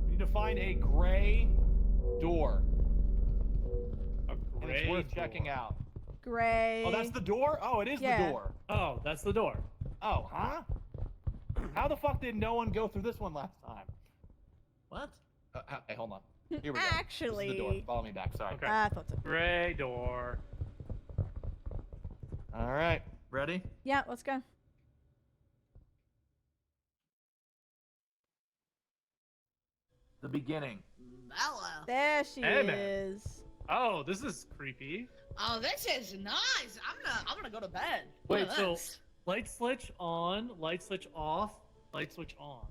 We need to find a gray door. A And gray it's worth door. checking out. Gray. Oh, that's the door? Oh, it is Yeah. the door. Oh, that's the door. Oh, huh? How the fuck did no one go through this one last time? What? Hey, hold on. Here we go. Actually. This is the door. Follow me back. Sorry. Okay. I thought so. Gray door. All right. Ready? Yeah, let's go. The beginning. Bella. There she Hey, man. is. Oh, this is creepy. Oh, this is nice. I'm gonna go to bed. Look Wait, at so this. light switch on, light switch off, light switch on.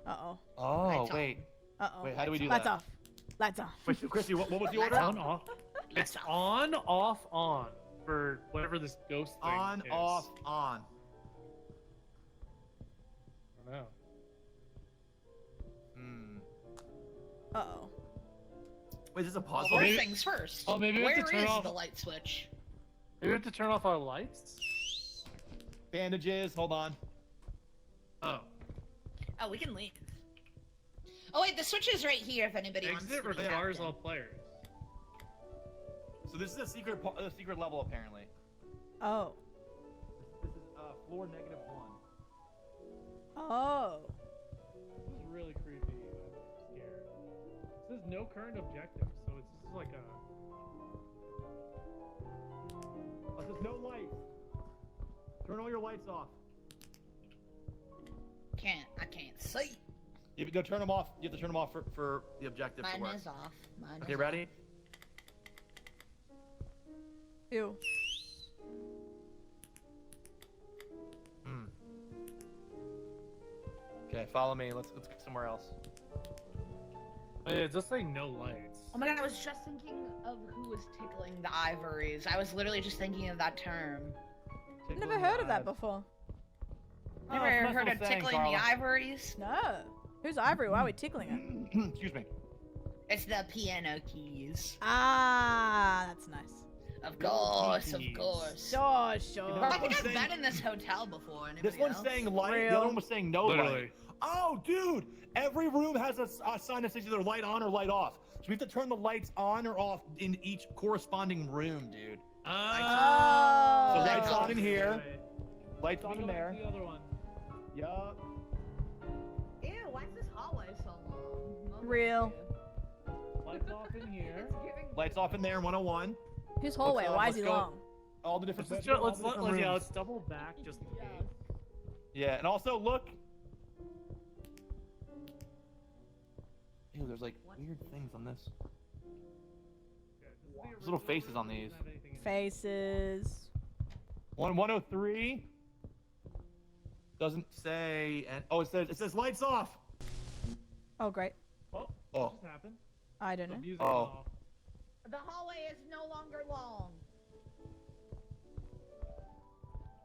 Uh-oh. Oh, Lights on. wait. Uh-oh. Wait, how do we do Lights that? off. Lights off. Wait, Chrissy, what was the Lights order? on. On, off. Lights It's off. on, off, on for whatever this ghost thing On, is. off, on. I don't know. Hmm. Uh-oh. Wait, is this a Well, puzzle? maybe- first things first. oh, maybe we have Where to turn is off- the light switch? Maybe we have to turn off our lights. Bandages, hold on. Oh, Oh, we can leave. Oh wait, the switch is right here if anybody wants exit to be requires captain. all players. So this is a secret level apparently. Oh. This is floor -1. Oh. This is really creepy. I'm scared. It says no current objectives, so it's just like a. Oh, there's no lights. Turn all your lights off. I can't see. You have to turn them off. You have to turn them off for the objective to Mine work. is off. Mine Okay, is ready? Ew. Hmm. Okay, follow me. Let's go somewhere else. Wait, it does say no lights. Oh my god, I was just thinking of who was tickling the ivories. I was literally just thinking of that term. I've never heard of that before. Oh, Never it's a nice heard little of saying, tickling Carla. the ivories? No. Who's Ivory? Why are we tickling her? Excuse me. It's the piano keys. Ah, that's nice. Of course, of keys. course. Sure, sure. I think one's I've saying- been in this hotel before. This Anybody one's else? saying light. The Real. other one was saying no light. Literally. Oh, dude! Every room has a sign that says either light on or light off. So we have to turn the lights on or off in each corresponding room, dude. Oh. So Lights lights on. on in here. Wait, Lights let on me in go back there. to the other one. Yup. Ew, why is this hallway so long? Real. Lights off in here. Lights off in there, 101. Whose hallway? Why is let's he go- long? All the different. Let's, all let's, the different yeah, rooms. let's double back just in case. Yeah, and also look. Ew, there's like weird things on this. There's little faces on these. Faces. 103 doesn't say, and oh, it says lights off. Oh, great. Oh, Oh. what just happened? I don't The know. music Oh. went off. The hallway is no longer long.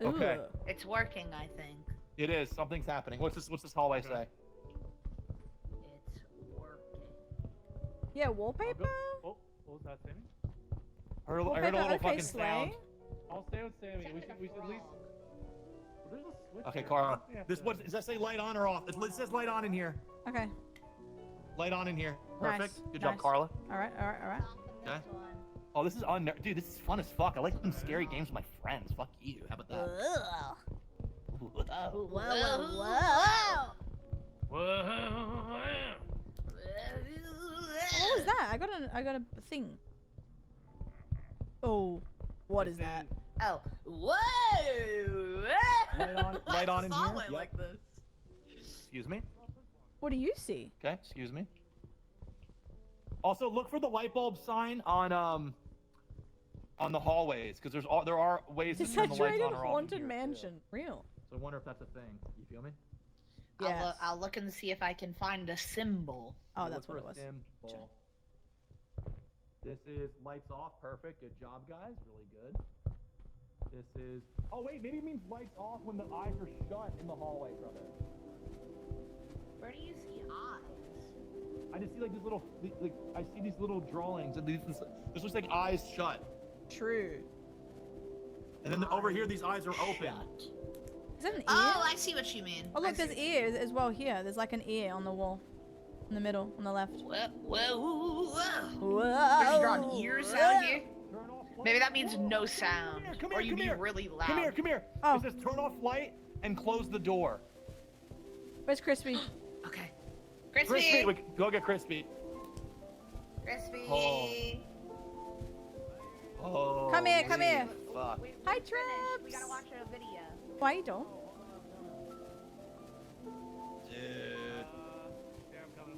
Okay. Ooh. It's working, I think. It is. Something's happening. What's this hallway say? Yeah, wallpaper? Oh, what was that, Sammy? I heard a Wallpaper, little okay, fucking sound. Slay. I'll stay with Sammy. We should at least. There's a switch Okay, here. Carla. We have This to- what does that say? Light on or off? It says light on in here. Okay. Light on in here. Nice, Perfect. Good job, nice. Carla. Alright. Okay. Oh, this is dude. This is fun as fuck. I like playing scary games with my friends. Fuck you. How about that? Whoa. Whoa. What was that? I got a thing. Oh, what is that? Oh. Whoa! Light on in here. Solid Yep. like this. Excuse me. What do you see? Okay. Excuse me. Also, look for the light bulb sign on the hallways, because there are ways to turn the lights Saturated on or off. in haunted here, too. mansion. Real. So I wonder if that's a thing. You feel me? Yes. I'll look and see if I can find a symbol. Oh, Look that's for what it a was. symbol. This is lights off. Perfect. Good job, guys. Really good. This is. Oh wait, maybe it means lights off when the eyes are shut in the hallway, brother. Where do you see eyes? I just see like these little, like I see these little drawings, and this looks like eyes shut, True. and then over here these eyes are open. Is that an ear? Oh, I see what you mean. Oh, I look, there's see. ears as well here. There's like an ear on the wall. In the middle, on the left. Whoa. Whoa. There's drawn ears out here. Turn off light. Maybe that means no sound. Come Or here, you come be here. really loud. Come here. Oh. It says turn off light and close the door. Where's Crispy? Okay. Crispy, Crispy. go get Crispy. Crispy. Oh. Come here, come here. Fuck. Hi, We gotta Traps. watch a video. Why you don't? Dude. Yeah, I'm coming.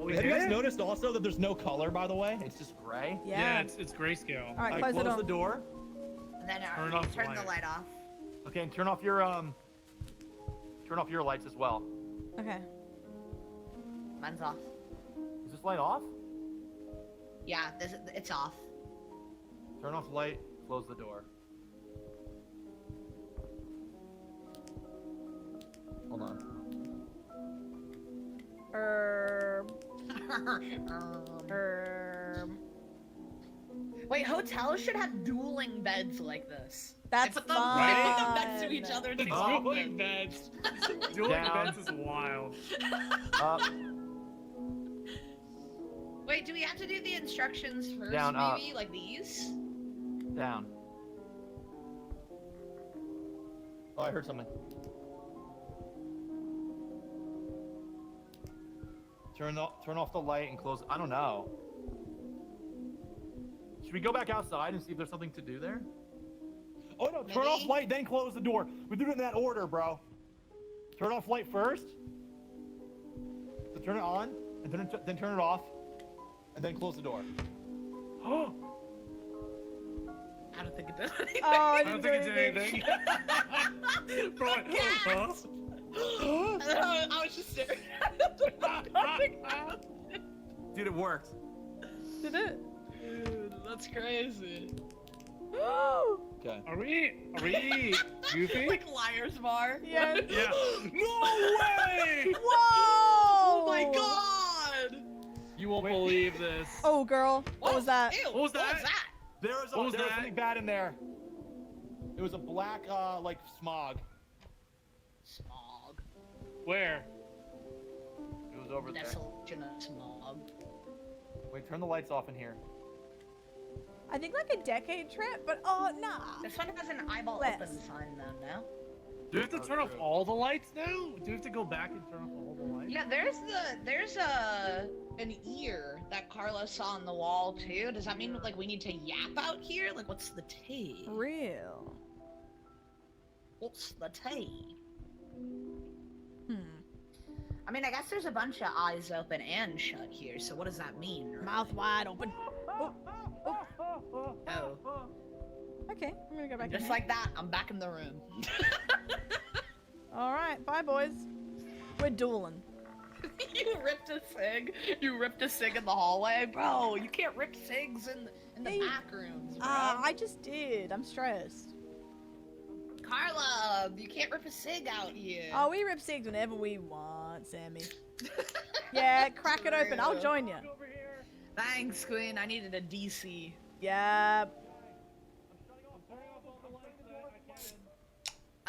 Oh, Have you guys noticed also that there's no color, by the way? It's just gray. Yeah. It's grayscale. All right, I close close it on. the door. And then Turn off turn the light. light off. Okay, and turn off your lights as well. Okay. Mine's off. Is this light off? Yeah, it's off. Turn off light, close the door. Hold on. Wait, hotels should have dueling beds like this. That's they put them fun. next to each other. To Dueling beds. Dueling Down. beds is wild. Up, Wait, do we have to do the instructions first, Down, up. maybe? Like these? down. Oh, I heard something. Turn off the light and close. I don't know. Should we go back outside and see if there's something to do there? Oh no! Turn off Maybe. light, then close the door. We do it in that order, bro. Turn off light first. So turn it on, and then turn it off, and then close the door. Oh! I don't think it does anything. Oh, I I don't think it did anything. Bro, huh? I was just staring at it. Dude, it worked. Did it? Dude, that's crazy. Okay. Are we goofy? Like Liar's Bar. Yeah. Yeah. No way! Whoa! Oh my god! You won't believe this. Oh, girl. What was that? Ew, What was that? There was, What was there was that? something bad in there. It was a black, like smog. Smog. Where? It was over there. Desolation of smog. Wait, turn the lights off in here. I think like a decade trip, but oh, nah. This one has an eyeball Less. open sign though, no? Do we have to turn off all the lights now? Do we have to go back and turn off all the lights? Yeah, there's an ear that Carlos saw on the wall too. Does that mean like we need to yap out here? Like what's the tea? Real. What's the tea? Hmm. I mean, I guess there's a bunch of eyes open and shut here, so what does that mean? Right? Mouth wide open. Oh. Okay, I'm gonna go back in Just here. like that, I'm back in the room. All right, bye, boys. We're dueling. You ripped a cig? You ripped a cig in the hallway? Bro, you can't rip cigs in the Hey. back rooms, bro. I just did. I'm stressed. Carla, you can't rip a cig out here. Oh, we rip cigs whenever we want. Aunt Sammy. Yeah, crack it open. I'll join you. Over here. Thanks, Queen. I needed a DC. Yeah.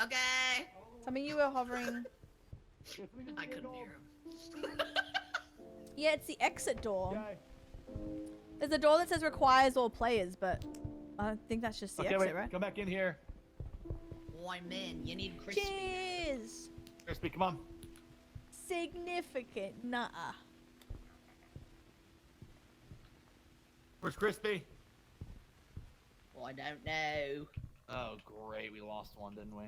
Okay. Some of you are hovering. I couldn't hear him. Yeah, it's the exit door. Okay. There's a door that says requires all players, but I think that's just the Okay, exit, wait. right? Come back in here. I'm in. You need crispy. Cheers! Crispy, come on. Significant. Nuh-uh. Where's Crispy? Well, I don't know. Oh, great. We lost one, didn't we?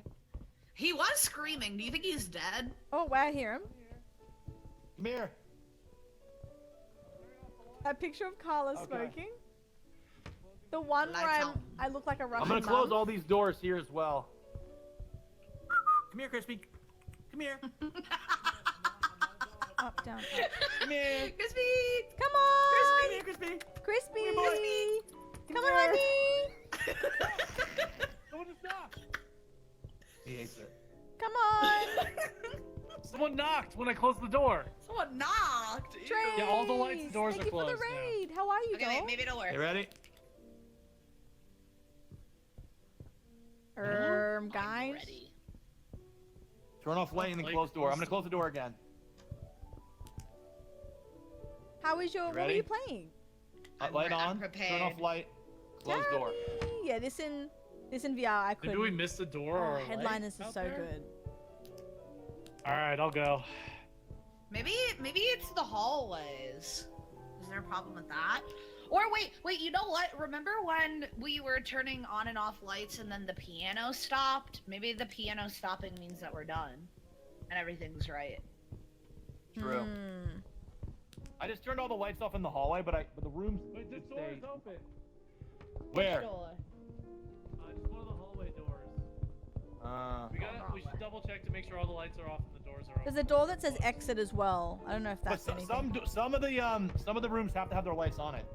He was screaming. Do you think he's dead? Oh, wow, I hear him. Come here. A picture of Carla Okay. smoking. The one where Lights on. I look like a Russian I'm gonna close mum. all these doors here as well. Come here, Crispy. Come here. Up, down, up. Come here. Crispy! Come on! Come here, Crispy. Crispy! Come here, boy. Come on, honey! Someone just knocked. He hates it. Come on! Someone knocked when I closed the door. Someone knocked. Ew. Trace! Yeah, all the lights and doors Thank are you for the closed now. raid. How are you, Okay, doll? wait, maybe it'll work. You ready? I'm Guys. ready. Turn off light and then Light close door. I'm closed. gonna close the door again. How is your? What are ready? you playing? Light I'm on. Turn prepared. off light. Close door. Yummy. Yeah, this in VR I Did couldn't. we miss the door Oh, or a light Headliners is out so there? good. All right, I'll go. Maybe it's the hallways. Is there a problem with that? Or wait, you know what? Remember when we were turning on and off lights and then the piano stopped? Maybe the piano stopping means that we're done. And everything's right. True. Hmm. I just turned all the lights off in the hallway, but the rooms. Wait, the it door is stayed. open. Where? Just one of the hallway doors. We should double check to make sure all the lights are off and the doors are There's open. a door that says exit as well. I don't know if But that's anything. some of the rooms have to have their lights on, I think.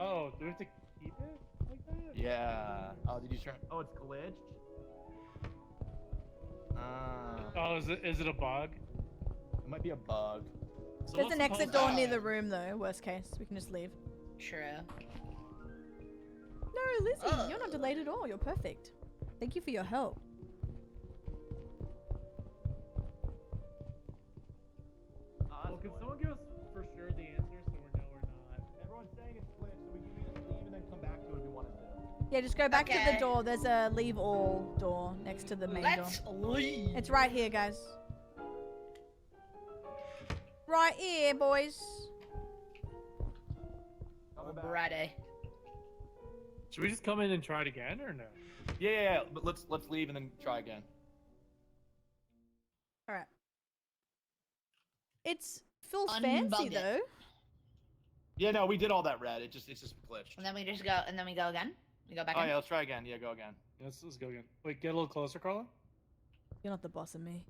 Oh, do we have to keep it like that? Yeah. Oh, did you turn? Oh, it's glitched. Oh, is it a bug? It might be a bug. So There's what's an the exit post- door near the room though. Worst case, we can just leave. True. No, Lizzie, you're not delayed at all. You're perfect. Thank you for your help. Well, can someone give us for sure the answer so we know we're not? Everyone's saying it's glitched, so we can leave and then come back to it if we want to. Yeah, just go back to the Okay. door. There's a leave all door next to the main Let's door. leave. It's right here, guys. Right here, boys. Ready. Should we just come in and try it again or no? Yeah. But let's leave and then try again. All right. It's feels Unbug fancy it. though. Yeah, no, we did all that red. It's just glitched. And then we just go, and then we go again. We go back Oh in. yeah, let's try again. Yeah, go again. Let's go again. Wait, get a little closer, Carla. You're not the boss of me.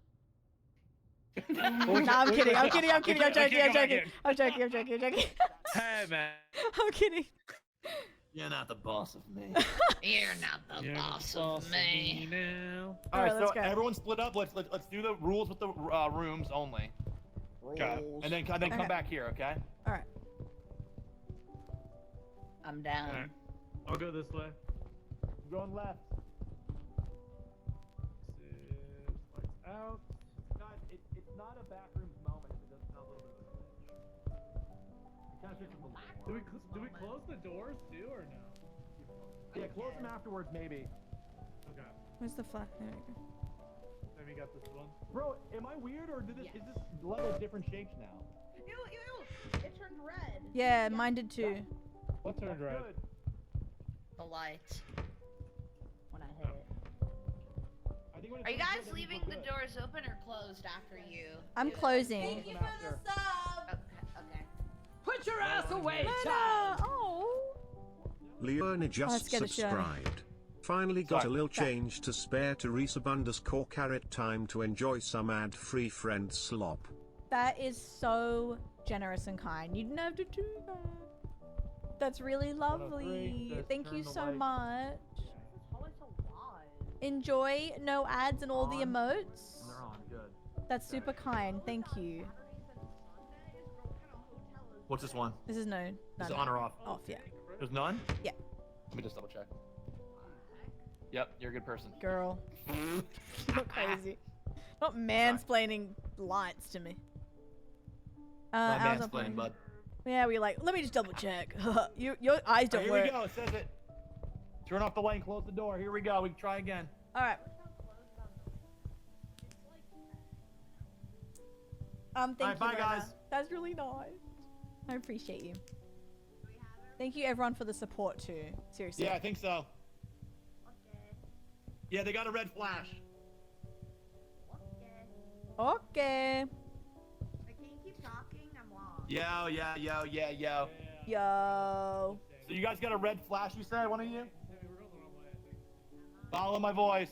Oh, No, I'm kidding. I'm kidding. I'm kidding. I'm Okay, joking. I'm go back joking. in. I'm joking. I'm joking. I'm joking. Hey, man. I'm kidding. You're not the boss of me. You're not the You're boss the of me. now. All right, let's so go. everyone split up. Let's do the rules with the rooms only, Got it. Rules. and then come Okay. back here, okay? All right. I'm down. Alright. I'll go this way. I'm going left. Lights out. Guys, it's not a backrooms moment if it doesn't have a little bit of a glitch. It kind of fits with the lore. Do we close the doors too or no? Yeah, close them afterwards, maybe. Okay. Where's the flag? There we go. Then we got this one. Bro, am I weird or is this level different shapes now? Ew, ew, it turned red. Yeah, mine did too. What turned red? Good. The lights. When I hit it. I think when it Are you turns guys red, then leaving we're the good. doors open or closed after you? I'm do it? closing. Close them after. Okay. Put your ass away, Lena! child! Oh. Leona let's just get a show. subscribed. Finally got Sorry. a little change to spare to resub_carrot time to enjoy some ad-free friend slop. That is so generous and kind. You didn't have to do that. That's really lovely. says Thank turn you the so lights. much. It's always a lot. Enjoy no ads and all the On. emotes. And they're on, good. That's super kind. Thank you. What's this one? This is no. Is None. it on or off? Off, yeah. There's none? Yeah. Let me just double check. Yep, you're a good person. Girl. Not crazy. Not mansplaining lights to me. Not hours mansplaining, upon- bud. Yeah, we like, let me just double check. Your eyes don't Here work. we go. It says it. Turn off the light and close the door. Here we go. We can try again. Alright. Thank Alright, you, bye, Rona. guys. That's really nice. I appreciate you. Thank you, everyone, for the support, too. Seriously. Yeah, I think so. Yeah, they got a red flash. Okay. I can't keep talking. I'm lost. Yo. Yo. So you guys got a red flash, you say, one of you? Follow my voice.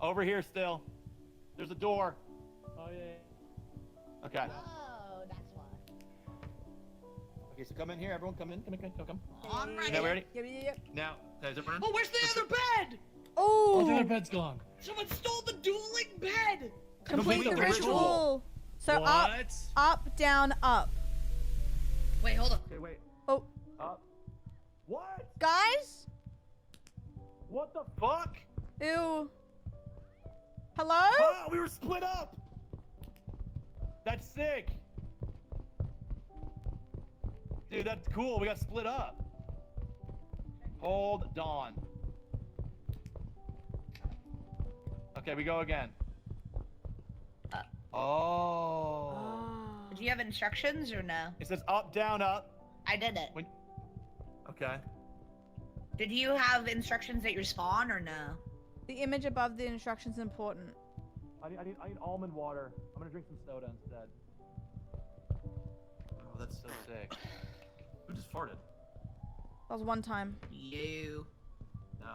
Over here still. There's a door. Oh yeah. Okay. Oh, that's why. Okay, so come in here. Everyone come in. Come. I'm ready. Now we ready? Yep. Now, is it running? Oh, where's the other bed? Oh, the other Oh! bed's gone. Someone stole the dueling bed. Complete the the ritual. ritual. So What? up, down, up. Wait, hold on. Okay, wait. Oh, Up. What? guys? What the fuck? Ew. Hello? Ah, we were split up. That's sick. Dude, that's cool. We got split up. Hold on. Okay, we go again. Oh. Do you have instructions or no? It says up, down, up. I did it. When... Okay. Did you have instructions at your spawn or no? The image above the instructions is important. I need almond water. I'm gonna drink some soda instead. Oh, that's so sick. Who just farted? That was one time. You. No.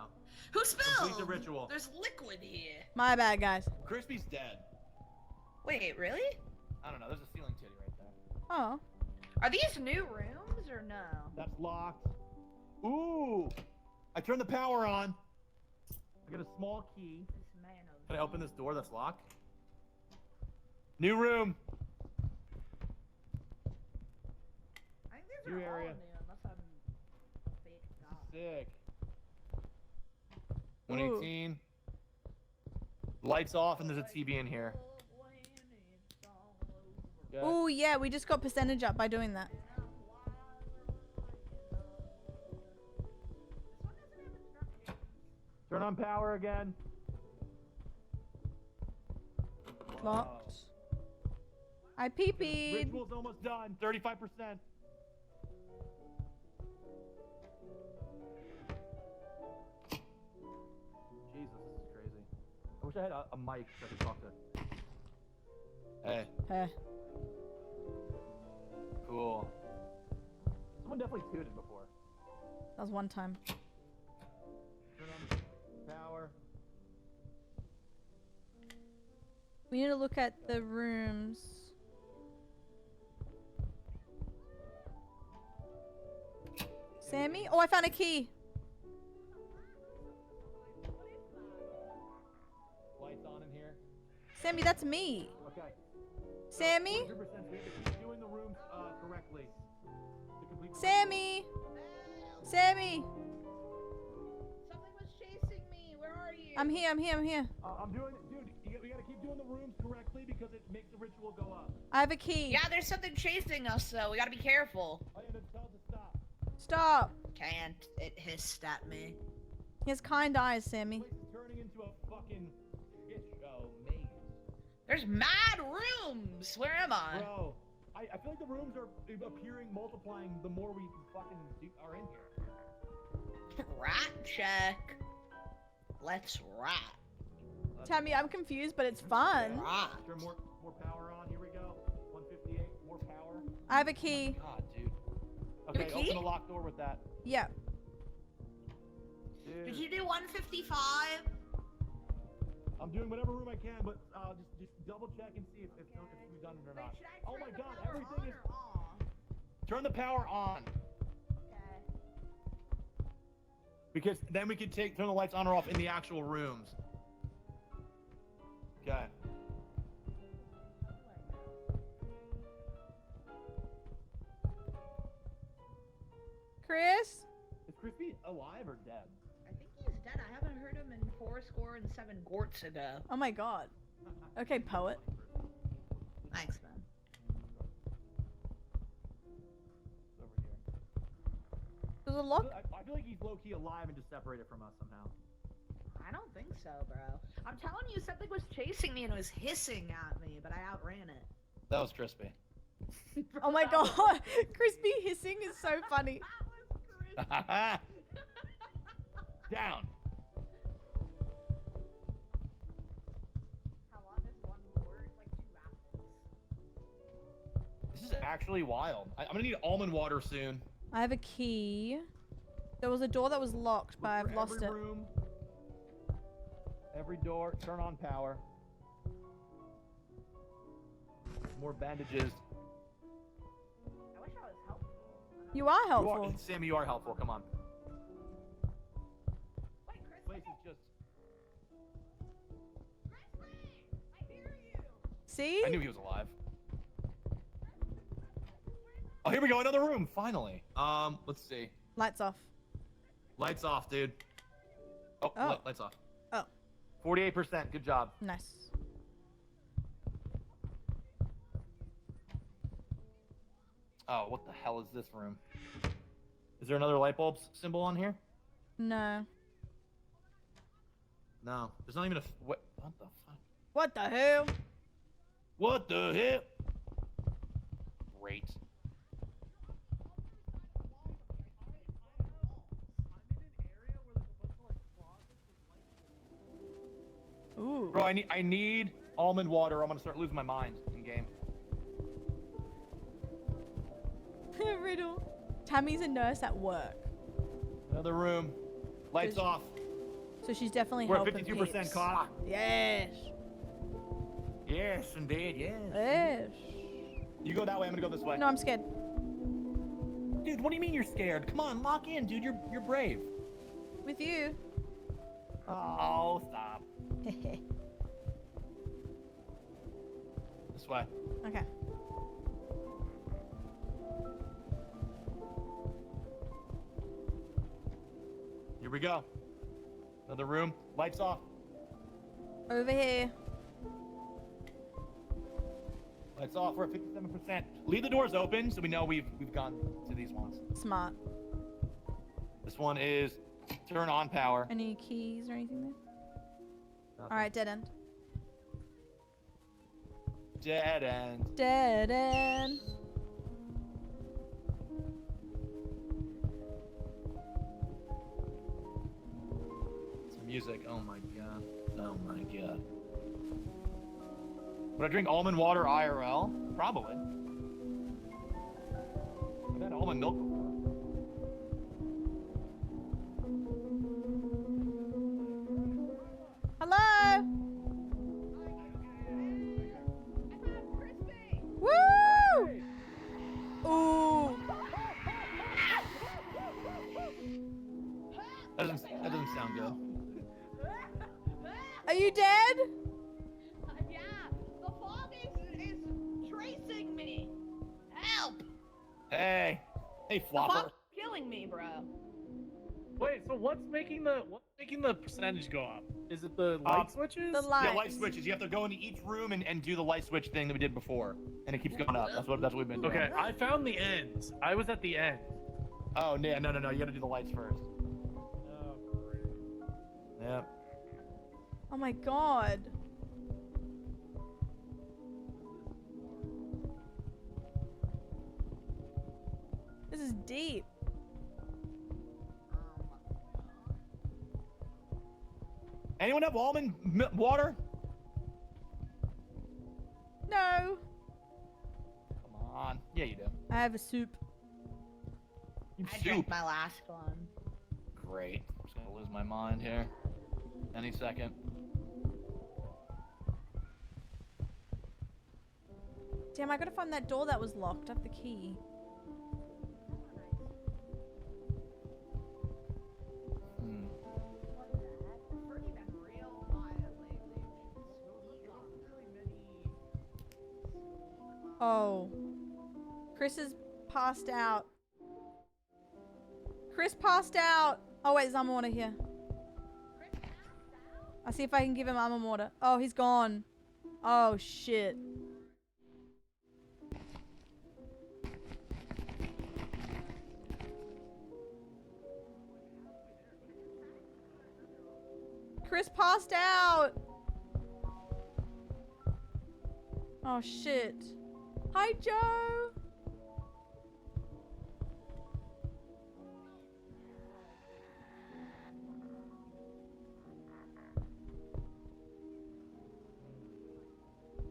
Who spilled? Complete the ritual. There's liquid here. My bad, guys. Crispy's dead. Wait, really? I don't know. There's a ceiling titty right there. Oh. Are these new rooms or no? That's locked. Ooh! I turned the power on. I got a small key. This man over Can I open this door that's locked? New room. I think these New are all area. new unless I'm a fake god. Sick. 118. Lights off and there's a TV in here. Okay. Oh, yeah, we just got percentage up by doing that. Turn on power again. Locked. I pee-peed. Ritual's almost done. 35%. Jesus, this is crazy. I wish I had a mic so I could talk to. Hey, Hey. cool. Someone definitely tooted before. That was one time. Turn on power. We need to look at the rooms. Sammy? Oh, I found a key. Lights on in here. Sammy, that's me. Okay. Sammy? 100% we have to keep doing the rooms correctly. To complete the Sammy? Sammy? Something was chasing me. Where are you? I'm here. I'm doing it, dude. We gotta keep doing the rooms correctly because it makes the ritual go up. I have a key. Yeah, there's something chasing us, though. We gotta be careful. I am to tell it to stop. Stop. Can't. It hissed at me. He has kind eyes, Sammy. This place is turning into a fucking shit show maze. There's mad rooms. Where am I? Bro, I feel like the rooms are appearing, multiplying the more we fucking are in here. Rat check. Let's rat. Tammy, I'm confused, but it's fun. Rat. Turn more power on. Here we go. 158. More power. I have a key. God, dude. have a Okay, key? open the locked door with that. Yeah. Dude, Did you do 155? I'm doing whatever room I can, but just double check and see if we've done it or not. Oh my God, everything is. Turn the power on. Because then we can turn the lights on or off in the actual rooms. alive or dead? I think he's dead. I haven't heard him in 407 gorts ago. Oh my god. Okay, poet. Thanks, man. It's over here. There's a lock. I feel like he's low-key alive and just separated from us somehow. I don't think so, bro. I'm telling you, something was chasing me and it was hissing at me, but I outran it. That was Crispy. Oh my god. Crispy hissing is so funny. That was crazy. Down. How long is one word? Like 2 apples. This is actually wild. I'm gonna need almond water soon. I have a key. There was a door that was locked, but Look I've for lost every it. room, every door. Turn on power. More bandages. I wish I was helpful. You are helpful. Sammy, you are helpful. Come on. Wait, Chris, Place is just. I hear you. See? I knew he was alive. Oh, here we go. Another room. Finally. Let's see. Lights off. Lights off, dude. Oh, Oh. lights off. Oh, 48%. Good job. nice. Oh, what the hell is this room? Is there another light bulb symbol on here? No. No. There's not even a. What the fuck? What the hell? What the hell? Great. Ooh. Bro, I need almond water. I'm gonna start losing my mind in game. Riddle. Tammy's a nurse at work, Another room. Lights Does- off. so she's definitely We're at helping 52% peeps. caught. Yes. Yes, indeed. Yes. Yes. You go that way. I'm gonna go this way. No, I'm scared. Dude, what do you mean you're scared? Come on, lock in, dude. You're brave. With you. Oh, stop. This way. Okay. Here we go. Another room. Lights off. Over here. Lights off. We're at 57%. Leave the doors open so we know we've gone to these ones. Smart. This one is turn on power. Any keys or anything there? Nothing. All right, dead end. Dead end. Dead end. Some music. Oh my god. Oh my god. Would I drink almond water IRL? Probably. I've had almond milk before. Hello. Crispy. Woo! Ooh. That doesn't sound good. Are you dead? Yeah, the fog is tracing me. Help! Hey. Hey, The flopper. fog's killing me, bro. Wait, so what's making the percentage go up? Is it the light switches? The lights. Yeah, light switches. You have to go into each room and do the light switch thing that we did before, and it keeps going up. That's what we've been doing. Okay, I found the ends. I was at the end. Oh no. You got to do the lights first. Oh, great. Yep. Oh my god. This is deep. Anyone have almond water? No. Come on. Yeah, you do. I have a soup. You I soup. drank my last one. Great. I'm just gonna lose my mind here. Any second. Damn, I gotta find that door that was locked. I have the key. Hmm. Pretty been real quiet lately. Oh. Chris is passed out. Chris passed out. Oh wait, there's almond water here. I'll see if I can give him almond water. Oh, he's gone. Oh shit. Chris passed out. Oh shit. Hi Joe.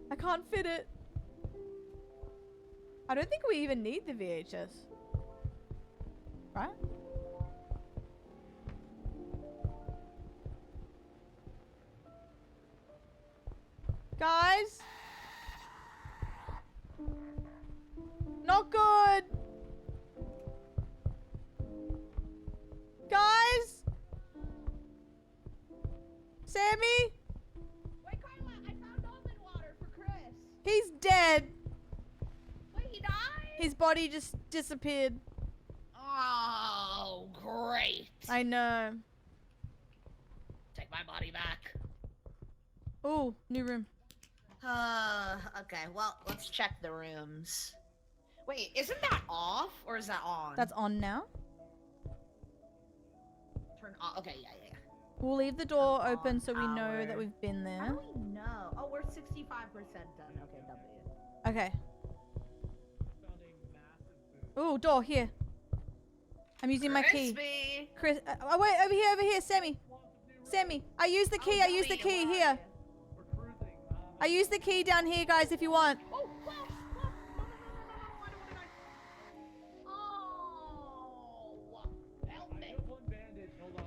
I can't fit it. I don't think we even need the VHS. Right? Guys? Not good. Guys? Sammy? Wait, Carla, I found almond water for Chris. He's dead. Wait, he died? His body just disappeared. Oh, great. I know. Take my body back. Ooh, new room. Okay, well, let's check the rooms. Wait, isn't that off or is that on? That's on now. Turn on. Okay, yeah. We'll leave the door Turn open on so we know that power. we've been How there. do we know? Oh, we're 65% done. Okay, W. Okay. Found a massive booth. Ooh, door here. I'm using my key. Crispy. Chris, oh wait, over here, Sammy. Sammy, I use the key. I use the key here. We're cruising. I use the key down here, guys, if you want. Oh, whoa, whoa. No, I don't want to die. Oh, help I me. have one bandage. Hold on.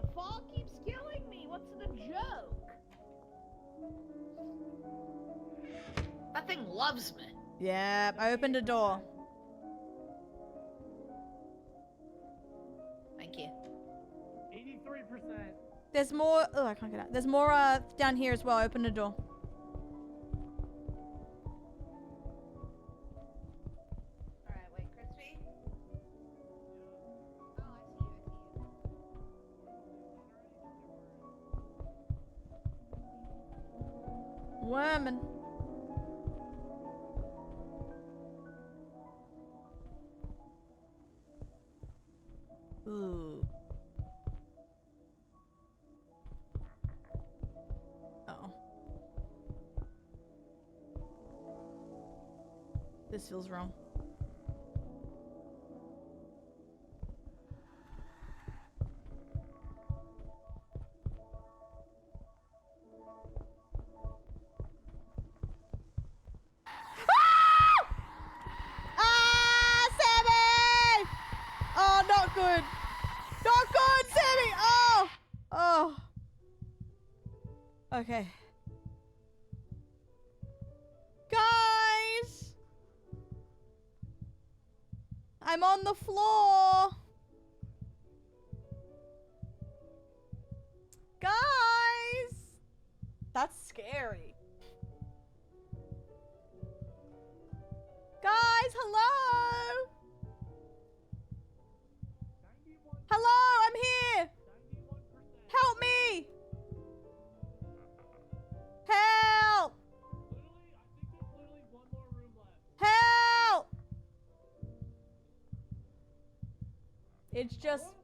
The fall keeps killing me. What's the joke? That thing loves me. Yeah, I opened a door. Thank you. 83%. There's more. Oh, I can't get out. There's more down here as well. Open the door. Alright, wait, Crispy? Oh, I see you. Wormin. Ooh. Oh. This feels wrong. Ah, Sammy! Oh, not good. Not good, Sammy. Oh, oh. Okay. Guys, I'm on the floor. Guys, that's scary. Guys, hello? Hello, I'm here. 91%. Help me. Help. Literally, I think there's literally one more room left. Help. It's just,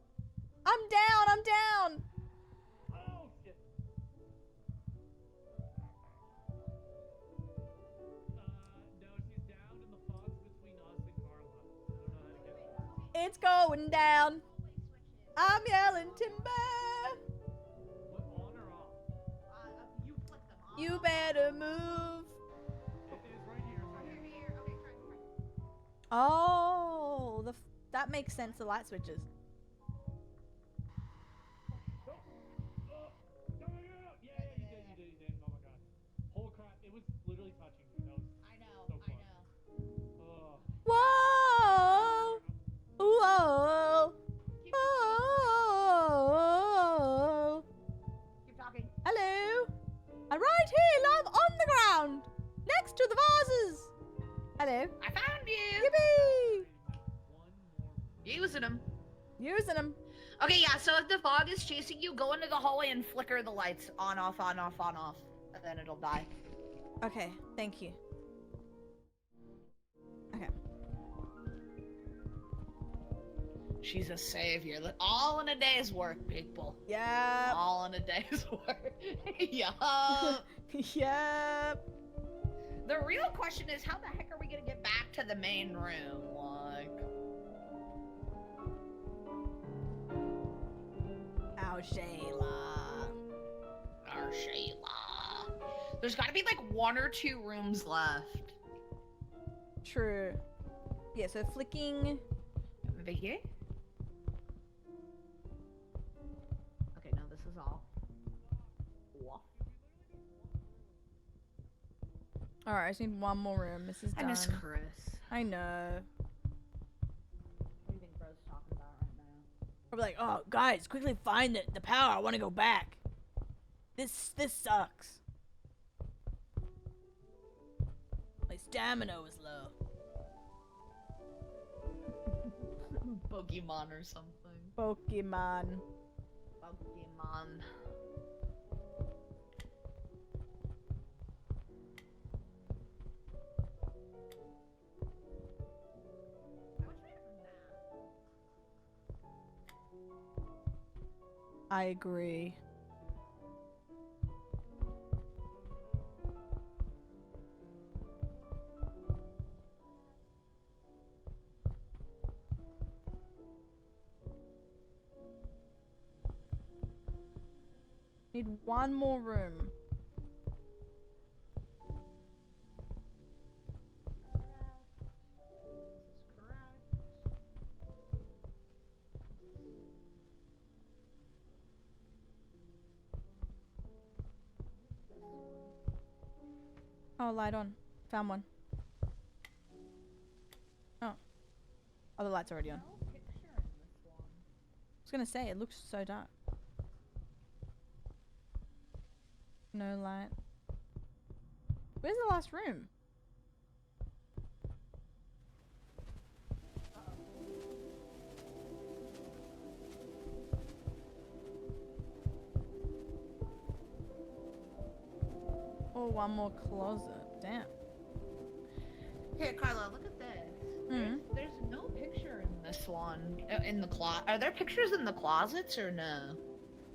I'm down. I'm down. Oh, shit. No, she's down in the fog between us and Carla. I don't know how to get her. It's going down. I'm yelling timber. What, on or off? You flick them off. You better move. It is right here. It's right here. Okay, try. Oh, that makes sense. The light switches. Oh, no, no, no, no. Yeah, you did. Oh my god. Holy crap, it was literally touching me. That was I know, so I close. know. Oh. Whoa. Whoa. Whoa. Keep talking. Hello. I'm right here, love, on the ground, next to the vases. Hello. I found you. Yippee. One more. Using them. Using them. Okay, yeah, so if the fog is chasing you, go into the hallway and flicker the lights on, off, on, off, on, off. And then it'll die. Okay, thank you. Okay. She's a savior. All in a day's work, people. Yep. All in a day's work. Yup. Yep. The real question is, how the heck are we gonna get back to the main room? Like... Our Shayla. Our Shayla. There's gotta be like 1 or 2 rooms left. True. Yeah, so flicking. Over here? Okay, no, this is all. Whoa. Alright, I just need one more room. This is done. I miss Chris. I know. What do you think Bro's talking about right now? I'll be like, oh, guys, quickly find the power. I want to go back. This sucks. My stamina was low. Pokemon or something. Pokemon. Pokemon. I agree. Need one more room. Oh, light on. Found one. Oh. Oh, the light's already on. I was gonna say, it looks so dark. No light. Where's the last room? Oh, one more closet. Damn. Here, Carla, look at this. Mhm. There's no picture in this one. In the closet. Are there pictures in the closets or no?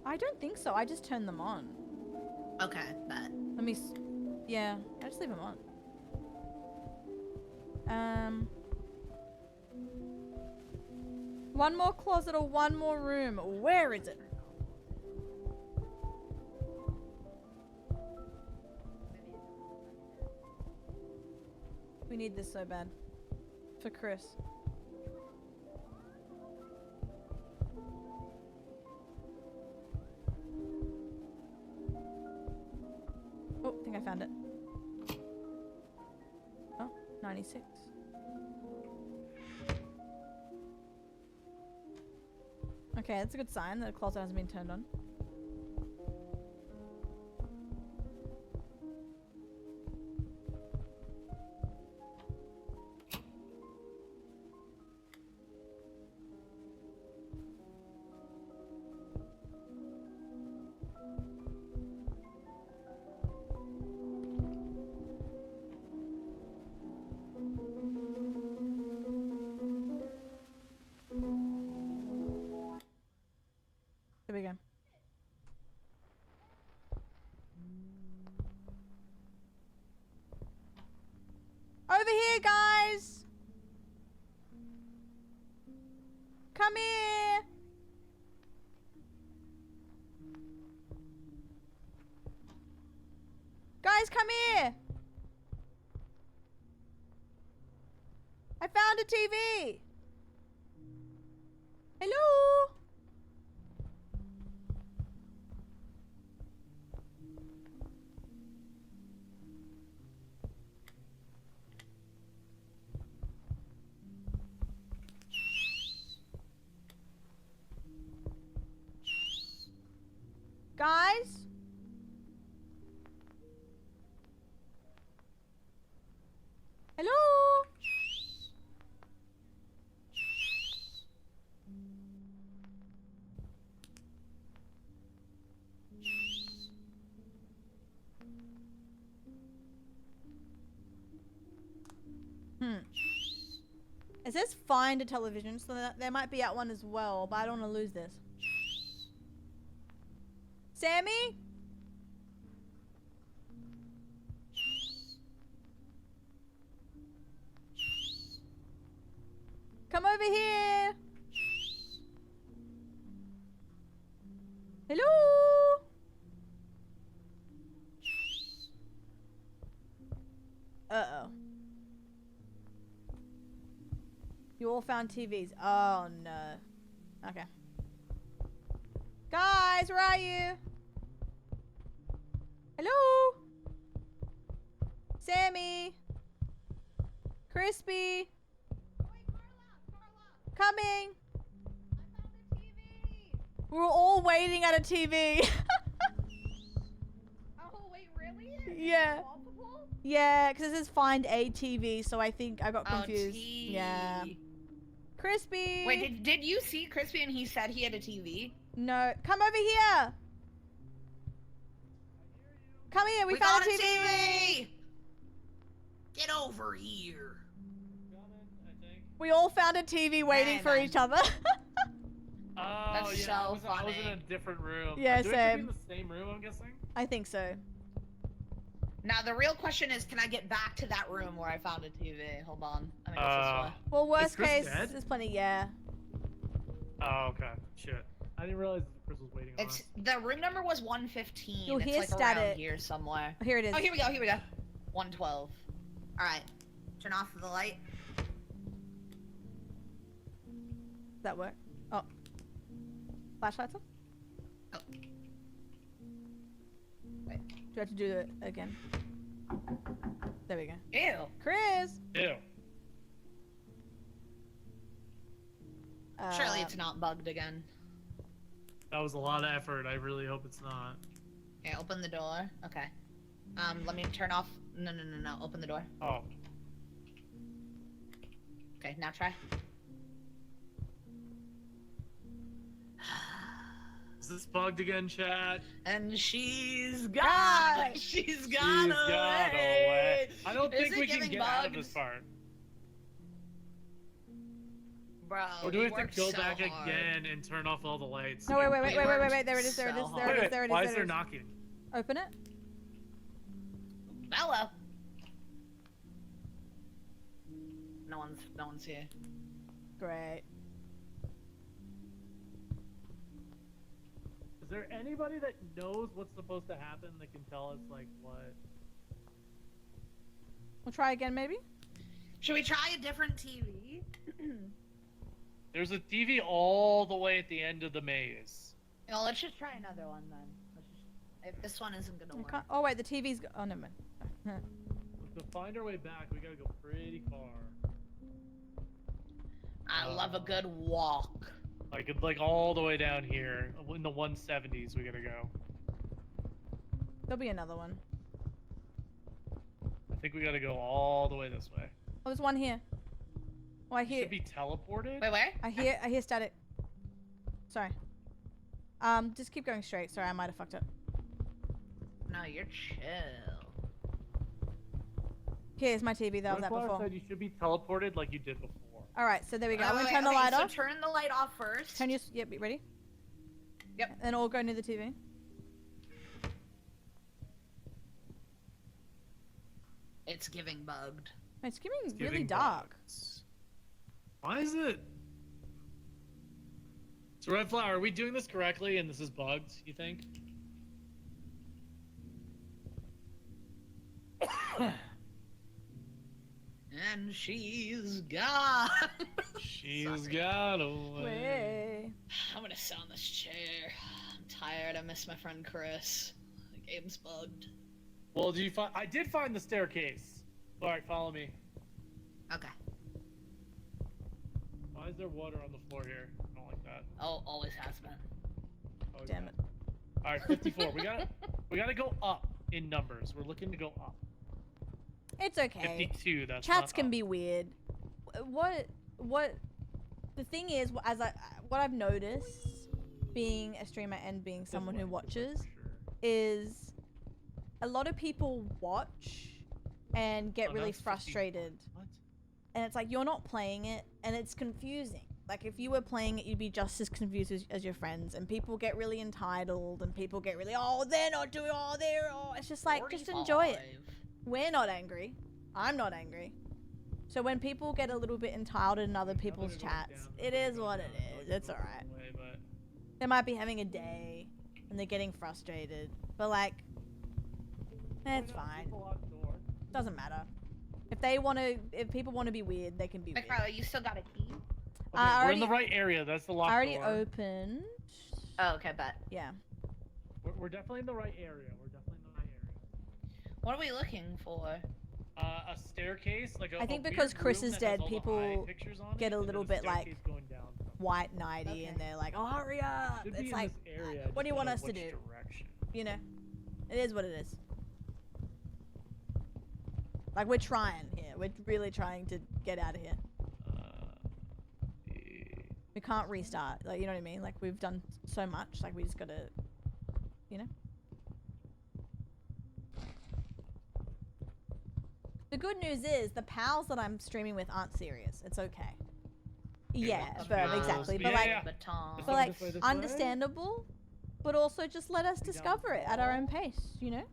I don't think so. I just turned them on. Okay, bet. Let me. Yeah, I just leave them on. One more closet or one more room. Where is it? We need this so bad. For Chris. Oh, I think I found it. Oh, 96. Okay, that's a good sign that the closet hasn't been turned on. There we go. Over here, guys! Come here! Guys, come here! I found a TV! Hello? Guys? Hello? It says find a television, so there might be at one as well, but I don't want to lose this. Sammy? Come over here. Hello? Uh-oh. You all found TVs. Oh, no. Okay. Guys, where are you? Hello? Sammy? Crispy? Coming! We were all waiting at a TV. Oh, wait, really? Yeah. Multiple? Yeah, because it says find a TV, so I think I got Oh, confused. T. Yeah. Crispy! Wait, did you see Crispy and he said he had a TV? No. Come over here! Come here, we found got a TV! Get over here. We all found a TV waiting for man. each other. Oh, That's yeah, so I was in funny. a different room. Yeah, Do we have to be same. in the same room, I'm guessing? I think so. Now the real question is, can I get back to that room where I found a TV? Hold on. I think it's this way. Well, worst Chris case, dead? there's plenty, yeah. Oh, okay. Shit. I didn't realize Chris was waiting on It's us. the room number was 115. You'll it's hear like static. around here somewhere. Here it is. Oh, here we go. Here we go. 112. All right. Turn off the light. Does that work? Oh. Flashlights on? Oh. Wait. Do I have to do it again? There we go. Ew. Chris! Ew. Surely it's not bugged again. That was a lot of effort. I really hope it's not. Okay, open the door. Okay. Let me turn off. No. Open the door. Oh. Okay, now try. Is this bugged again, chat? And she's God. gone. She's gone She's away. gone away. I don't Is think it we can giving get out of bugs? this part. Bro, Or do we have worked to go so back hard. again and turn off all the lights? No, wait. We There worked it is, there it is, so there hard. it is, there it is, Why is there there it is. knocking? Open it. Hello. No one's here. Great. Is there anybody that knows what's supposed to happen that can tell us, like, what? We'll try again, maybe? Should we try a different TV? There's a TV all the way at the end of the maze. No, let's just try another one then. If this one isn't gonna I work. can't... Oh, wait, the TV's... Oh, never mind. To find our way back, we gotta go pretty far. I love a good walk. Like all the way down here. In the 170s, we gotta go. There'll be another one. I think we gotta go all the way this way. Oh, there's one here. Oh, I You hear... should be teleported? Wait, where? I hear static. Sorry. Just keep going straight. Sorry, I might have fucked up. No, you're chill. Here's my TV that I was at Butterfly before. said you should be teleported like you did before. Alright, so there we go. I'm Wait, gonna wait, turn the okay, light so off. turn the light off first. Turn your... Yep, ready? Yep. And all go near the TV. It's giving bugged. It's getting It's really giving dark. bugs. Why is it? So Red Flower, are we doing this correctly and this is bugged, you think? And she's gone. She's Sorry. got away. Way. I'm gonna sit on this chair. I'm tired. I miss my friend Chris. The game's bugged. Well, do you find? I did find the staircase. All right, follow me. Okay. Why is there water on the floor here? I don't like that. Oh, always has been. Oh, Damn yeah. it. All right, 54. we gotta go up in numbers. We're looking to go up. It's okay. 52. That's Chats not can up. be weird. What the thing is, what I've noticed being a streamer and being someone who watches is a lot of people watch and get Oh, really that's 50. frustrated What? and it's like you're not playing it, and it's confusing. Like if you were playing it, you'd be just as confused as your friends, and people get really entitled, and people get really, oh, they're not doing, oh, they're, oh. It's just like, just enjoy it. 45. We're not angry. I'm not angry. So when people get a little bit entitled in other people's chats, it is what it is. It's alright. They might be having a day, and they're getting frustrated, but like, it's fine. Doesn't matter. If people want to be weird, they can be weird. Like, Carla, you still got a key? We're in the right area. That's the locked I already door. opened. Oh, okay, bet. Yeah. We're definitely in the right area. We're definitely in the right area. What are we looking for? A staircase, like a I think a because weird Chris room is that has dead, all the people eye pictures on get it, a and little there's bit, like, staircase going down from it. White nighty, and they're like, oh, hurry up. Should be It's in like, this area, what do you just want don't us know to which do? Direction. You know? It is what it is. Like, we're trying here. We're really trying to get out of here. We can't restart. Like, you know what I mean? Like, we've done so much. Like, we just gotta, you know? The good news is the pals that I'm streaming with aren't serious. It's okay. Yeah, but exactly. But like, Baton. but like, This way, this way. understandable. But also just let us discover it at our own pace. You know?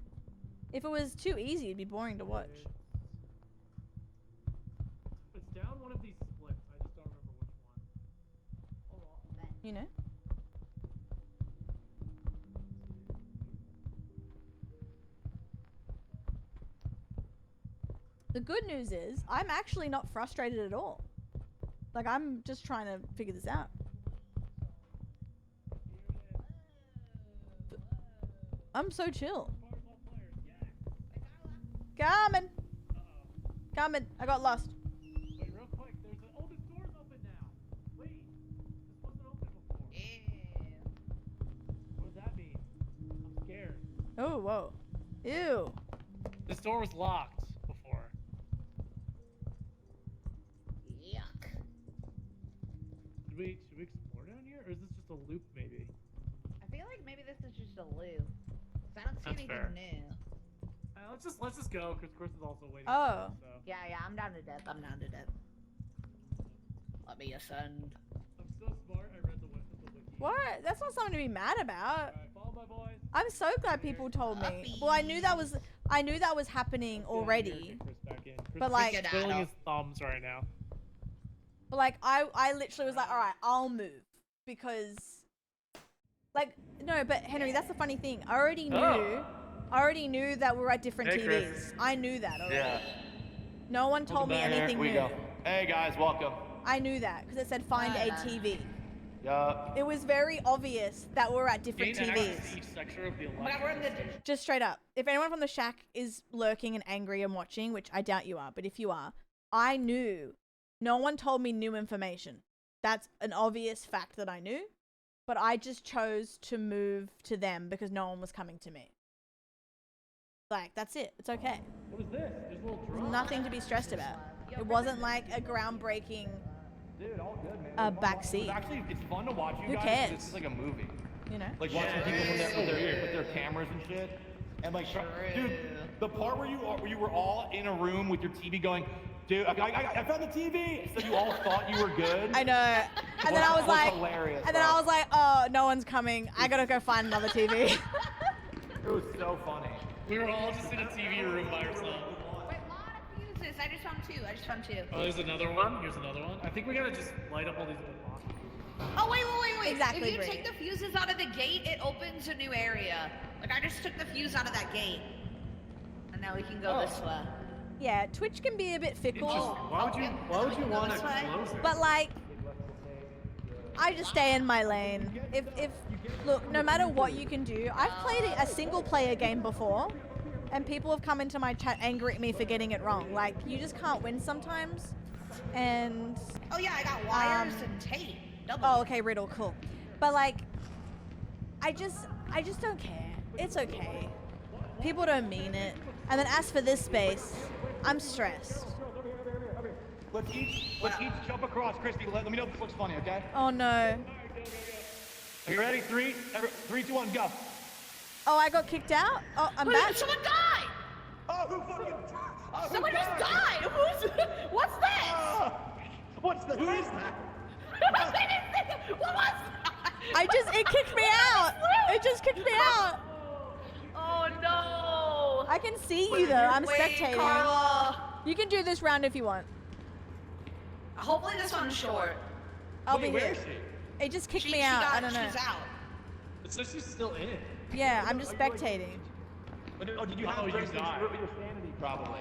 If it was too easy, it'd be boring to watch. It's down one of these splits. I just don't remember which one. You know? The good news is, I'm actually not frustrated at all. Like, I'm just trying to figure this out. I'm so chill. Coming! Coming! I got lost. Wait, real quick. There's a... Oh, this door's open now. Wait. This wasn't open before. Yeah. What does that mean? I'm scared. Oh, whoa. Ew. This door was locked before. Yuck. Should we explore down here? Or is this just a loop, maybe? I feel like maybe this is just a loop. 'Cause I don't see That's anything fair. new. Let's just go, because Chris is also waiting Oh. for us, so. Yeah, I'm down to dip. I'm down to dip. Let me ascend. I'm so smart, I read the wiki. What? That's not something to be mad about. Alright, follow my boys. I'm so glad people told me. Well, I knew that was happening Let's get in here, already. get Chris back in. Chris But, is like- twiddling his thumbs right now. But like, I literally was like, all right, I'll move because, like, no, but Henry, that's the funny thing. I already knew that we were at different Hey, TVs. Chris. I knew that already. Yeah. No one told me back. anything Here we new. go. Hey guys, welcome. I knew that because it said find a TV. Yup. It was very obvious that we're at different Gain access TVs. to each sector of the Oh my god, we're in electric. the... Just straight up. If anyone from the shack is lurking and angry and watching, which I doubt you are, but if you are, I knew. No one told me new information. That's an obvious fact that I knew, but I just chose to move to them because no one was coming to me. Like, that's it. It's okay. What is this? There's a little drum. Nothing to be stressed about. It wasn't like a groundbreaking Dude, all good, man. backseat. Actually, it's fun to watch you Who guys. 'cause cares? It's like a movie. You know? Like watching Yeah, people it is so with weird. their cameras and shit. And like, dude, the part where you were all in a room with your TV going, dude, I found the TV. So you all thought you were good. I know. And then I was like, hilarious, and then bro. I was like, oh, no one's coming. I gotta go find another TV. It was so funny. We were all just in a TV room by ourselves. Wait, a lot of fuses. I just found two. Oh, there's another one. Here's another one. I think we gotta just light up all these little boxes. Oh, wait. Exactly, If you Brie. take the fuses out of the gate, it opens a new area. Like, I just took the fuse out of that gate. And now we can go this way. Yeah, Twitch can be a bit fickle. Interesting. Why would you Go want to this way. close it? But like, I just stay in my lane. If look, no matter what you can do, I've played a single player game before, and people have come into my chat angry at me for getting it wrong. Like, you just can't win sometimes. And Oh, yeah, I got wires and tape. Double. oh, okay, Riddle, cool. But like, I just don't care. It's okay. People don't mean it. And then as for this space, I'm stressed. Let's each jump across, Christy. Let me know if this looks funny, okay? Oh no. Are you ready? 3, 2, 1, go. Oh, I got kicked out? Oh, I'm Wait, back. someone died! Oh, who fucking? Someone just died! What's this? What's the? Who is that? What was that? It kicked me out. It just kicked me out. Oh no! I can see you though. I'm Wait, spectating. Carla. You can do this round if you want. Hopefully this one's short. I'll Wait, be where here. is she? It just kicked me out. I don't know. She's out. It says she's still in. Yeah, I'm just spectating. Oh, did you have Oh, you your died. sanity? Probably.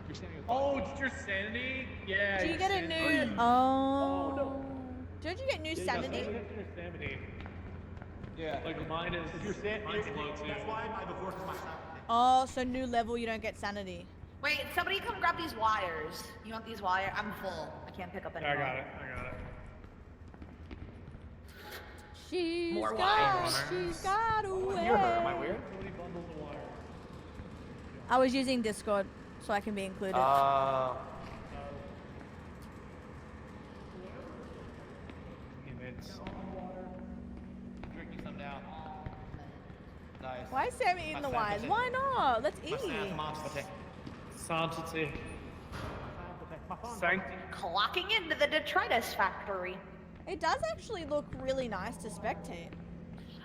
Your sanity was Oh, it's your sanity? Yeah. Do you your get a sanity. new? Oh. Don't you get new sanity? Your sanity. Yeah. Like mine is. Your sanity. Mine's low too. That's why my divorce is my sanity. Oh, so new level, you don't get sanity. Wait, somebody come grab these wires. You want these wires? I'm full. I can't pick up any I more. got it. She's More got, wires. she's got away. You're her. Am I weird? So many bundles of wire. I was using Discord, so I can be included. Immense. Drinking some now. Nice. Why is Sam eating the My wires? Sam Why not? Let's My eat. Sam, mom's potato. Sanctity. Sanctity. Clocking into the detritus factory. It does actually look really nice to spectate.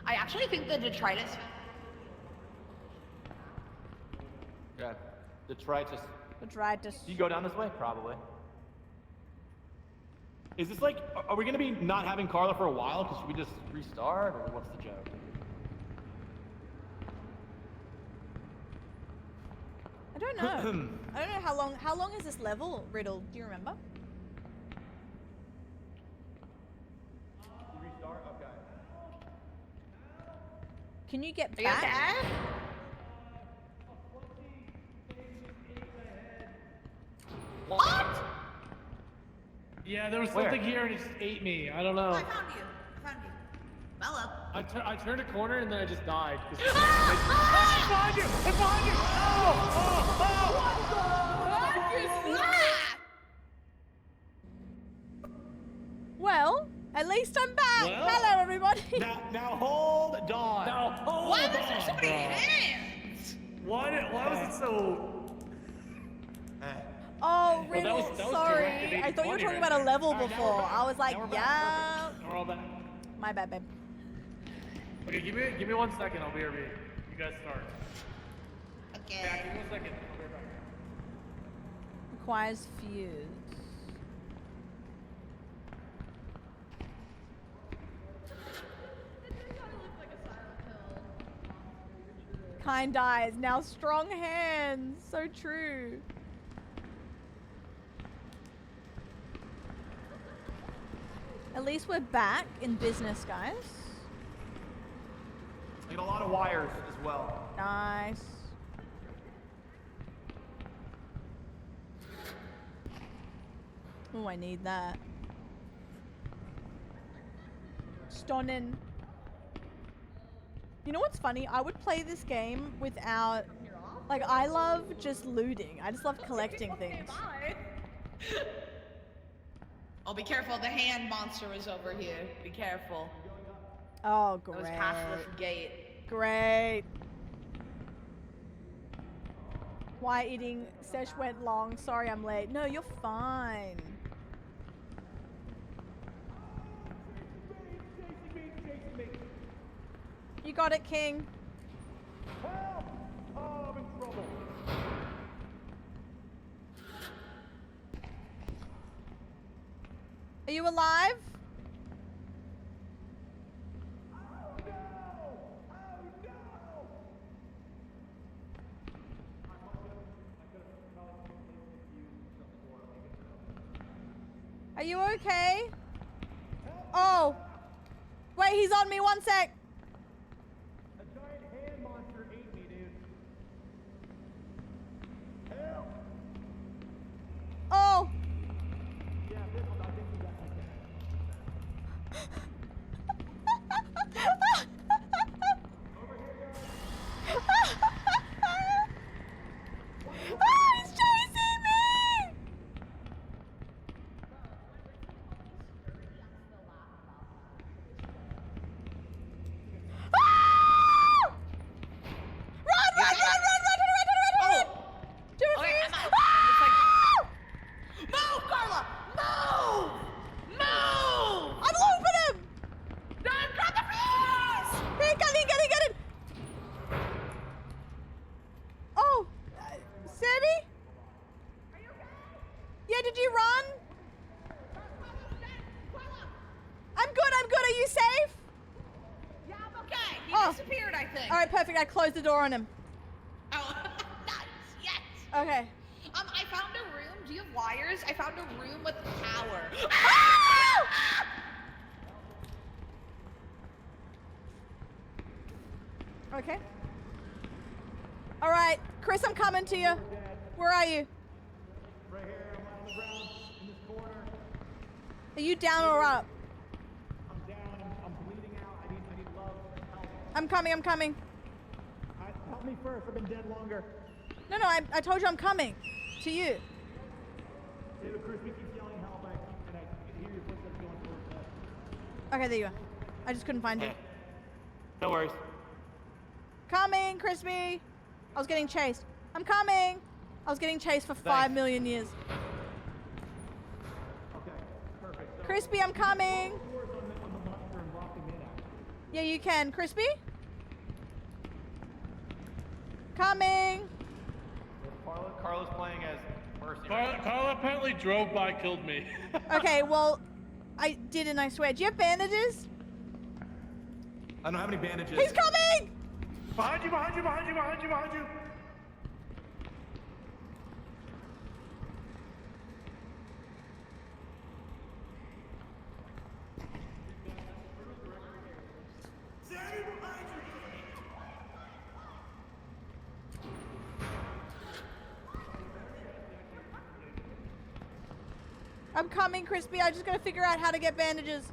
I actually think the detritus. Yeah. Detritus. Detritus. Do you go down this way? Probably. Is this like, are we gonna be not having Carla for a while? Cause should we just restart, or what's the joke? I don't know. I don't know how long is this level, Riddle? Do you remember? Restart? Okay. Can you get Are you back? okay? What? Yeah, there was Where? something here and it just ate me. I don't know. I found you. I found you. Bella. I turned a corner and then I just died. 'cause- Ah! behind you! It's behind you! Well, at least I'm back. Well. Hello, everybody. Now hold on. Now, hold Why was there on, so many bro. hands? Why was it so... Oh, Well, Riddle, that was sorry. directed I thought you were 80-20 talking right about a there. level Alright, now before. we're back. I was like, Now we're yeah. back. We're all back. My bad, babe. Okay, give me 1 second. I'll be right back. You guys start. Okay. Yeah, give me 1 second. I'll be right back. Requires fuse. Kind eyes, now strong hands. So true. At least we're back in business, guys. I get a lot of wires as well. Nice. Oh, I need that. Stunning. You know what's funny? I would play this game without... Like, I love just looting. I just love collecting things. Oh, be careful. The hand monster was over here. Be careful. Oh, That was great. past the gate. Great. Why eating sesh went long? Sorry I'm late. No, you're fine. You got it, King. Help! Oh, I'm in trouble. Are you alive? Are you okay? Oh. Wait, he's on me. 1 sec. A giant hand monster ate me, dude. Help! Oh. Yeah, this one, I think we got Ah, he's chasing me! Ah! Run, run, run, run, run, run, run, run, run, run! Okay, I'm out. Ah! right, perfect. I closed the door on him. Oh, nice. Yes. Okay. I found a room. Do you have wires? I found a room with power. Okay. All right, Chris, I'm coming to you. Where are you? Right here, I'm on the ground in this corner. Are you down or up? I'm down. I'm bleeding out. I need love and help. I'm coming. Help me first. I've been dead longer. No, I told you I'm coming. To you. David, Crispy keeps yelling help, and I can hear your footsteps going towards us. Okay, there you are. I just couldn't find you. No worries. Coming, Crispy. I was getting chased. I'm coming. I was getting chased for 5 Thanks. million years. Okay, perfect. So, Crispy, I'm coming. doors on the monster and lock him in out. Yeah, you can. Crispy? Coming. Carla's playing as Mercy. Carla apparently drove by, killed me. Okay, well, I didn't, I swear. Do you have bandages? I don't have any bandages. He's coming! Behind you, behind you, behind you, behind you, behind you. I'm coming, Crispy. I just gotta figure out how to get bandages.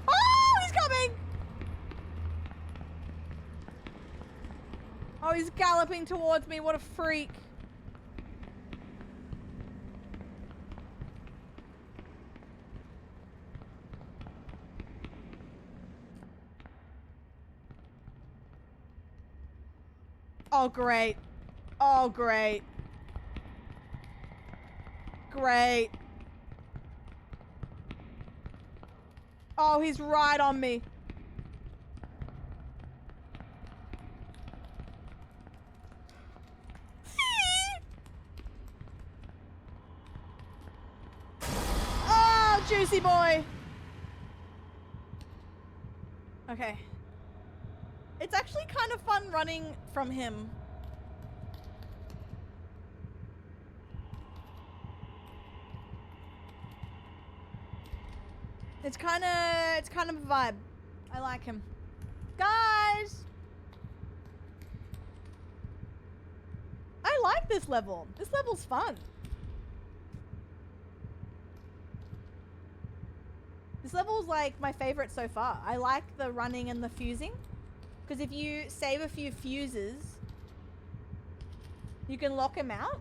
Oh, he's coming! Oh, he's galloping towards me. What a freak. Oh, great. Oh, great. Great. Oh, he's right on me. Oh, juicy boy. Okay. It's actually kind of fun running from him. It's kind of a vibe. I like him. Guys! I like this level. This level's fun. This level's like my favorite so far. I like the running and the fusing. Because if you save a few fuses, you can lock him out.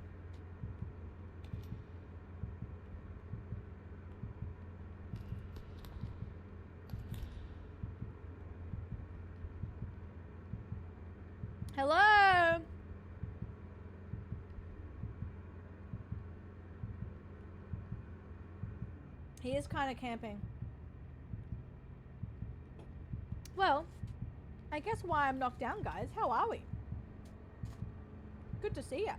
Hello? He is kind of camping. Well, I guess why I'm knocked down, guys. How are we? Good to see ya.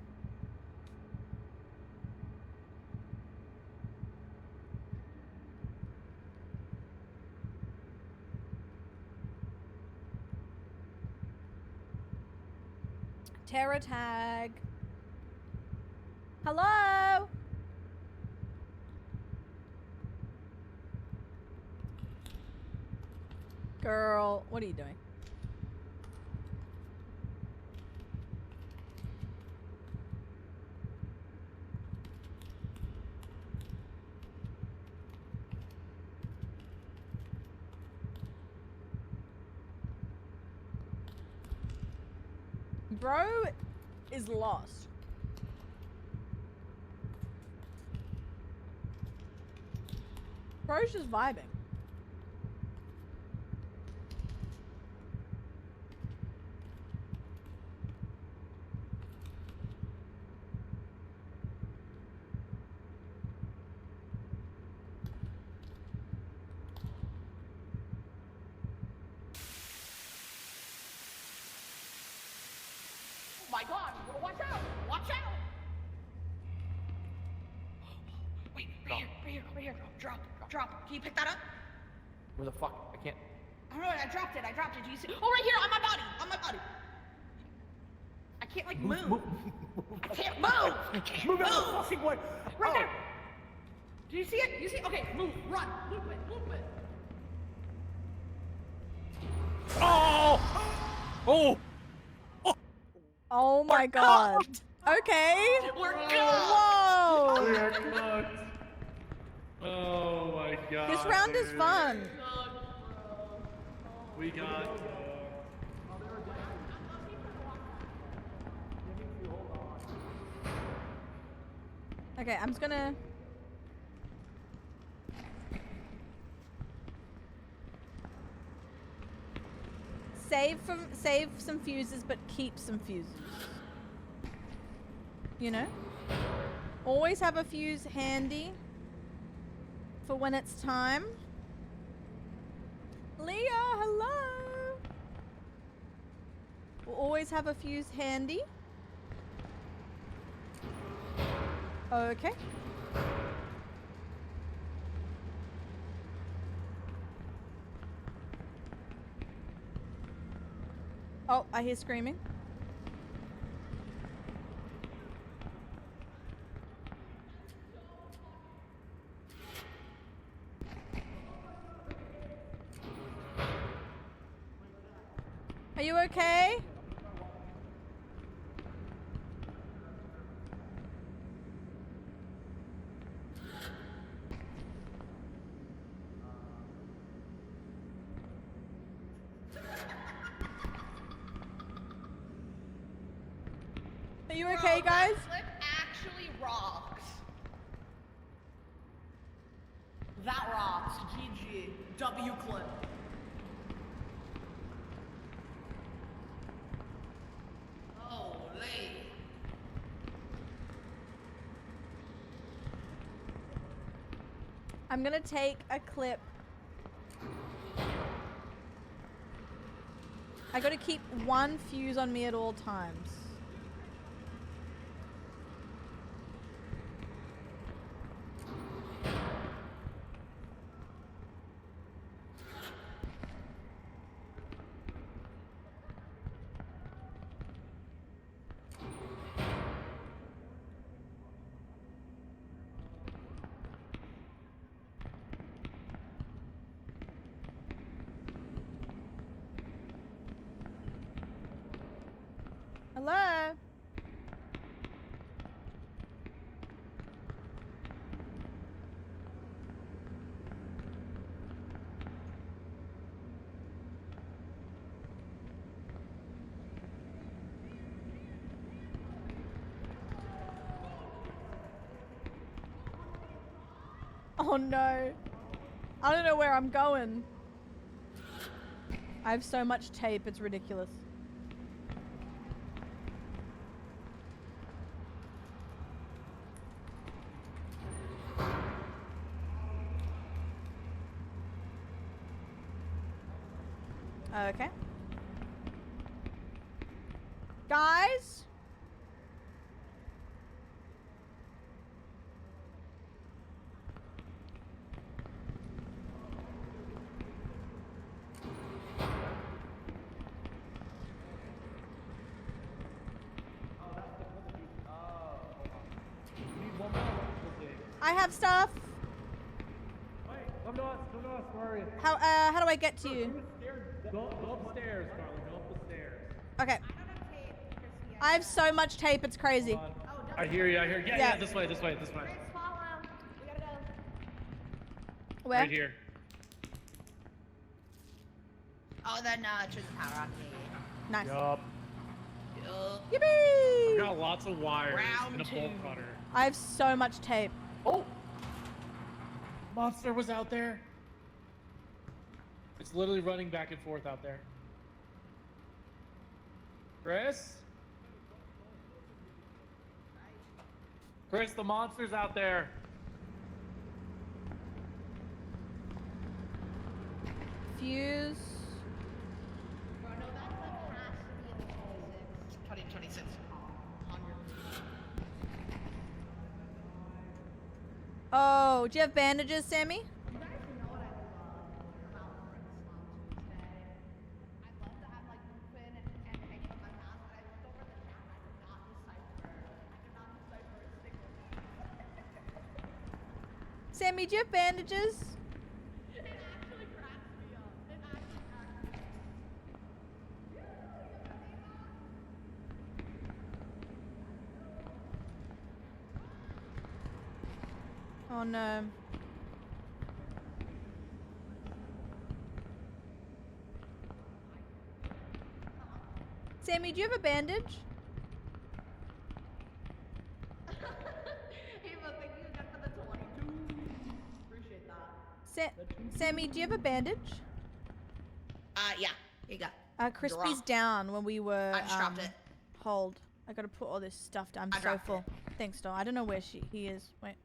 Terror tag. Hello? Girl, what are you doing? Bro is lost. Bro's just vibing. Oh Right here. Drop. Can you pick that up? Where the fuck? I can't. I don't know. I dropped it. Do you see? Oh, right here on my body. I can't like move. I can't move. Move out of the fucking way. Right there. Do you see it? You see? Okay, move. Run. Loop it. Oh! Oh my god. Okay. We're good. Whoa. We are cooked. Oh my god. This round is dude. fun. We got. Okay, I'm just gonna. Save some fuses, but keep some fuses. You know? Always have a fuse handy for when it's time. Leah, hello! We'll always have a fuse handy. Okay. Oh, I hear screaming. Are you okay? Are you okay, guys? That clip actually rocks. That rocks. GG. W clip. Holy. I'm gonna take a clip. I gotta keep one fuse on me at all times. Hello? Oh no. I don't know where I'm going. I have so much tape, it's ridiculous. Okay. Guys? I have stuff. Come to us, where are you? How do I get to you? Go upstairs, Carly, go up the stairs. Okay. I have so much tape, it's crazy. Hold on. I hear you. Yeah, this way. Follow. We gotta go. Where? Right here. Oh, then turn the power off. Nice. Yup. Yup. Yippee! I've got lots of wires Round and a bolt two. cutter. I have so much tape. Oh! Monster was out there. It's literally running back and forth out there. Chris? Chris, the monster's out there. Fuse. 2026. 100. Oh, do you have bandages, Sammy? Sammy, do you have bandages? Oh no. Sammy, do you have a bandage? Sammy, do you have a bandage? Yeah. Here you go. Crispy's Drop. down when we were. I just dropped it. Hold. I gotta put all this stuff down. I'm I so dropped full. Thanks, doll. I don't know where he is. Wait.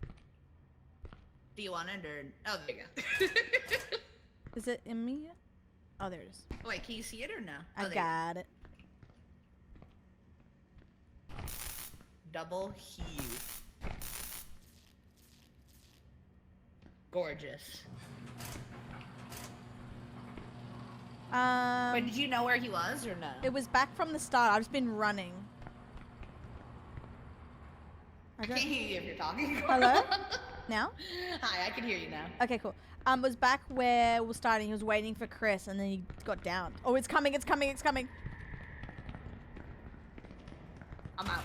Do you want it or? Oh, there you go. Is it in me yet? Oh, there it is. Wait, can you see it or no? I Oh, there you go. got it. Double heave. Gorgeous. Wait, did you know where he was or no? It was back from the start. I've just been running. I I can't hear you if you're talking. Hello? Now? Hi, I can hear you now. Okay, cool. It was back where we were starting. He was waiting for Chris, and then he got down. Oh, it's coming! It's coming! It's coming! I'm out.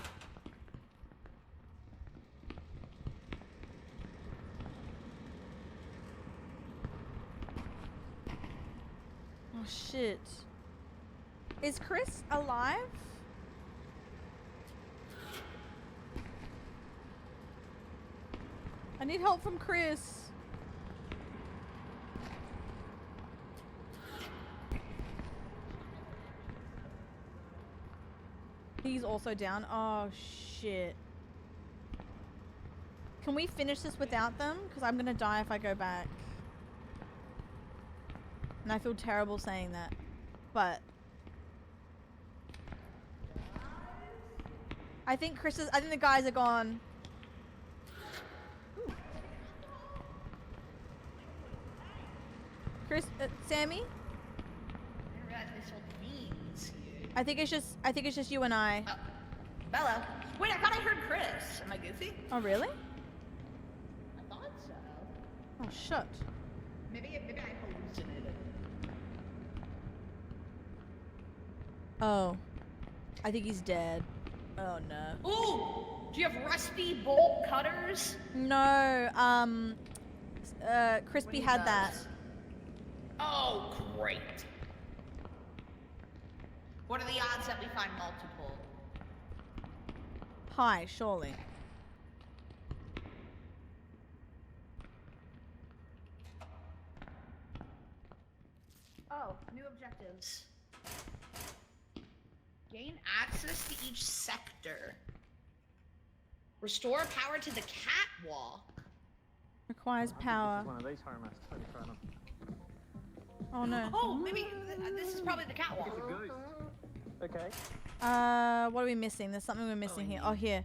Oh shit! Is Chris alive? I need help from Chris. He's also down. Oh shit. Can we finish this without them? Because I'm gonna die if I go back. And I feel terrible saying that. But I think I think the guys are gone. Chris, Sammy? I didn't realize they sold beans here. I think it's just you and I. Oh. Hello. Wait, I thought I heard Chris. Am I goofy? Oh really? I thought so. Oh shit. Maybe I hallucinated. Oh. I think he's dead. Oh no. Ooh! Do you have rusty bolt cutters? No, Crispy What had are that. those? Oh, great. What are the odds that we find multiple? High, surely. Oh, new objectives. Gain access to each sector. Restore power to the catwalk. Requires power. One of these horror masks, let me try them. Oh no. Oh, maybe this is probably the catwalk. Okay. What are we missing? There's something we're missing here. Oh, here.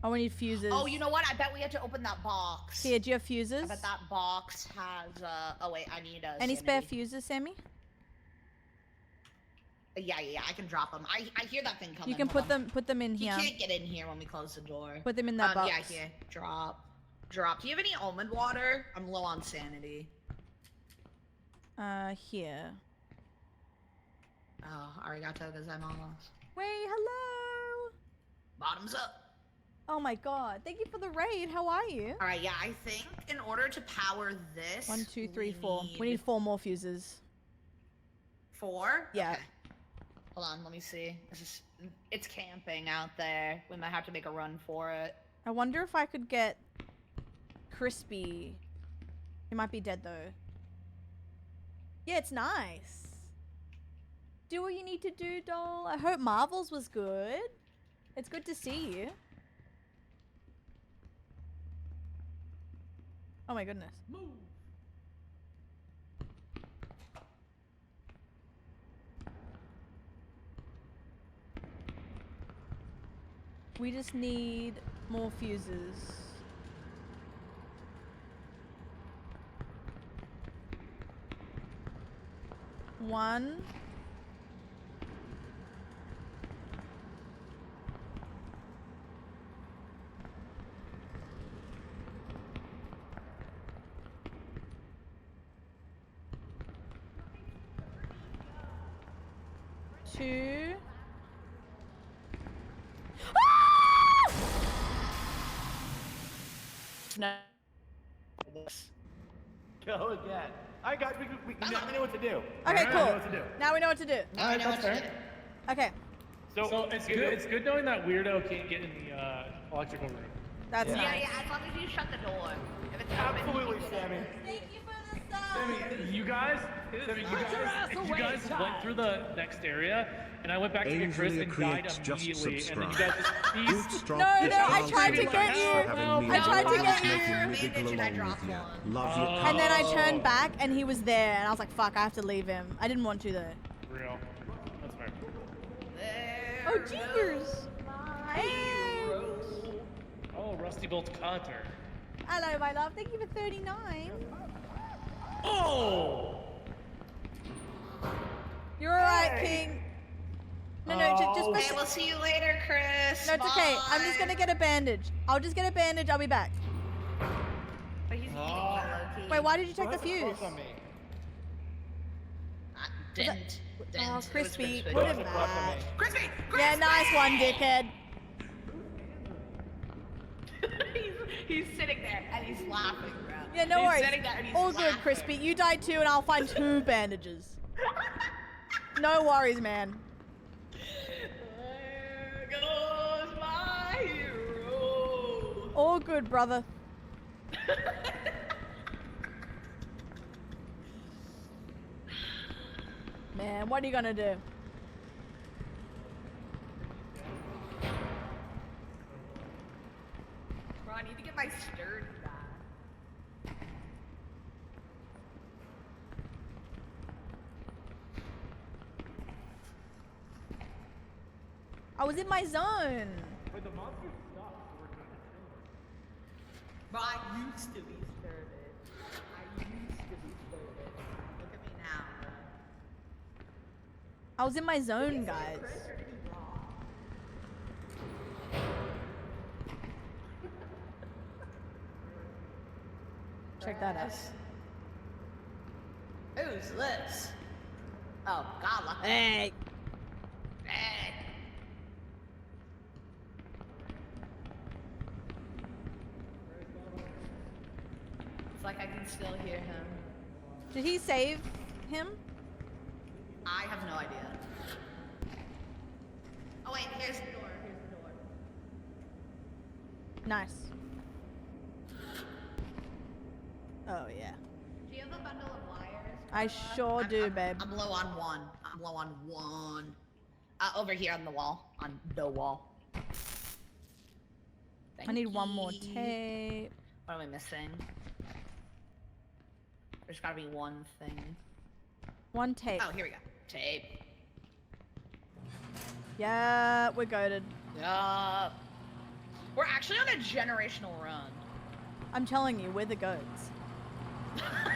Oh, we need fuses. Oh, you know what? I bet we had to open that box. Here, do you have I fuses? bet that box has, oh wait, I need a Any spare sanity. fuses, Sammy? Yeah, I can drop them. I hear that thing coming. You can Hold on. put them in He here. can't get in here when we close the door. Put them in that box. Yeah, here. Drop. Do you have any almond water? I'm low on sanity. Here. Oh, arigato gozaimasu. Wait, hello. Bottoms up. Oh my god. Thank you for the raid. How are you? All right, yeah, I think in order to power this, 1, 2, 3, 4. We need 4 more fuses. 4. Yeah. Okay. Hold on, let me see. It's camping out there. We might have to make a run for it. I wonder if I could get Crispy. He might be dead though. Yeah, it's nice. Do what you need to do, doll. I hope Marvel's was good. It's good to see you. Oh my goodness. We just need more fuses. 1. Two. No. Go again. All right, guys, now we know what to do. Okay, Now we cool. know what to do. Now we know what to do. Now I know what to do. Okay, So it's good. It's good knowing that weirdo can't get in the electrical room. that's Yeah, nice. yeah, as long as you shut the door. If it's open, Absolutely, you can get Sammy. in. Sammy, you guys went through the next area, and I went back to get Chris Angelia and died creates just immediately, and then you guys subscribe. just Bootstrap No, is no, I Charles tried to Davis get for you. having me I tried to always get making you. me giggle And I along dropped with you. one. Love you. And then I Oh. turned back and he was there, and I was like, "Fuck, I have to leave him." I didn't want to though. real. That's fair. There Oh, jeepers! goes my Hey. heroes. Oh, Rusty Bolt Counter. Hello, my love. Thank you for 39. Oh! You're alright, King. No, no, just Okay, we'll see you later, Chris. No, it's okay. I'm just gonna get a bandage. I'll just get a bandage. I'll be back. But he's eating you, low-key. Wait, why did you check the Who has a fuse? crush on me? Didn't. Oh, It was crispy. crispy. Put Who has him a crush on back. me? Crispy! Yeah, nice one, dickhead. he's sitting there and he's laughing, bro. Yeah, no he's worries. Sitting there and he's All good, laughing. Crispy. You died too, and I'll find 2 bandages. No worries, man. There goes my hero. All good, brother. Man, what are you gonna do? Bro, I need to get my sturdy back. I was in my zone. Bro, I used to be sturdy. I used to be sturdy. Look at me now, bro. I was in my zone, guys. Check that out. Who's this? Oh, Gala. Hey. Hey. It's like I can still hear him. Did he save him? I have no idea. Oh wait, here's the door. Here's the door. Nice. Oh, yeah. Do you have a bundle of wires? I sure do, babe. I'm low on one. I'm low on one. Over here on the wall. On the wall. I need one more Thank you. tape. What am I missing? There's gotta be one thing. 1 tape. Oh, here we go. Tape. Yeah, we're goated. Yup. We're actually on a generational run. I'm telling you, we're the goats.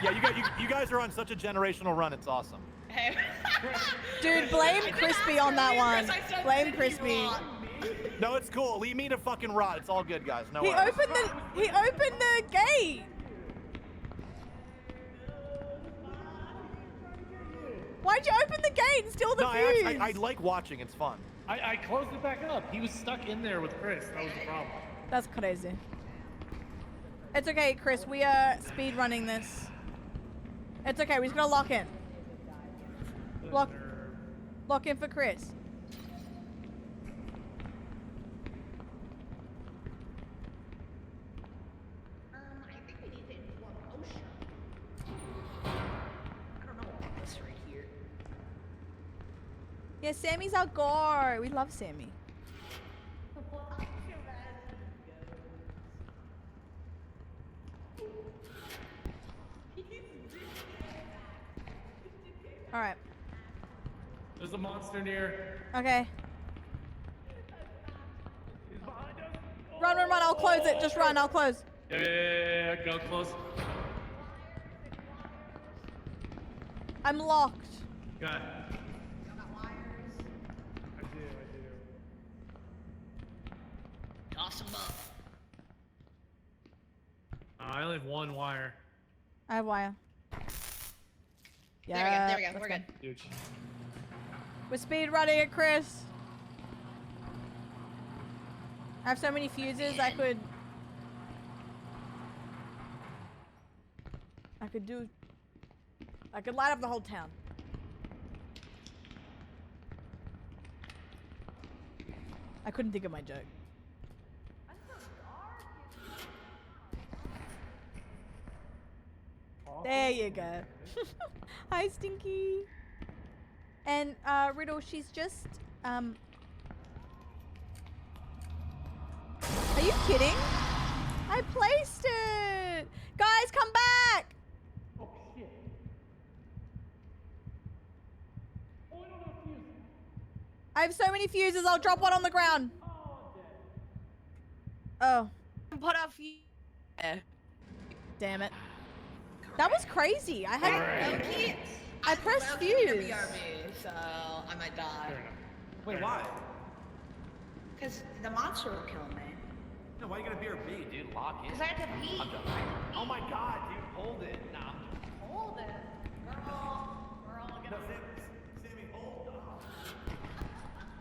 Yeah, you guys are on such a generational run. It's awesome. Hey. Dude, blame I did Crispy ask on that earlier, one. Chris, I said, Blame "Did you Crispy. want me?" No, it's cool. Leave me to fucking rot. It's all good, guys. No He worries. opened the gate. Why'd you open the gate and steal the No, fuse? I like watching. It's fun. I closed it back up. He was stuck in there with Chris. That was the problem. That's crazy. It's okay, Chris. We are speed running this. It's okay. We're just gonna lock in. Lock in for Chris. I think we need to inform OSHA. I don't know about this right here. Yeah, Sammy's our gore. We love Sammy. All right. There's a monster near. Okay. He's behind us. Run, run, run. I'll close it. Just run. I'll close. Yeah. Go close. I'm locked. Got. Y'all got wires? I do. Toss them up. I only have one wire. I have wire. There we go. let's We're good. Huge. We're speed running it, Chris. I have so many fuses. I could light up the whole town. I couldn't think of my joke. There you go. Hi, Stinky. And Riddle, she's just Are you kidding? I placed it. Guys, come back. Oh shit. Oh, I don't know fuse. I have so many fuses. I'll drop one on the ground. Oh, Put off you. damn it. That was crazy. I had Loki. I pressed Loki fuse. BRB, so I might die. Fair enough. Wait, why? Because the monster will kill me. No, why you gonna BRB, dude? Lock in. Because I have to pee. Oh my god, dude, hold it. Nah. Hold it. We're all No, gonna. Sammy, hold on.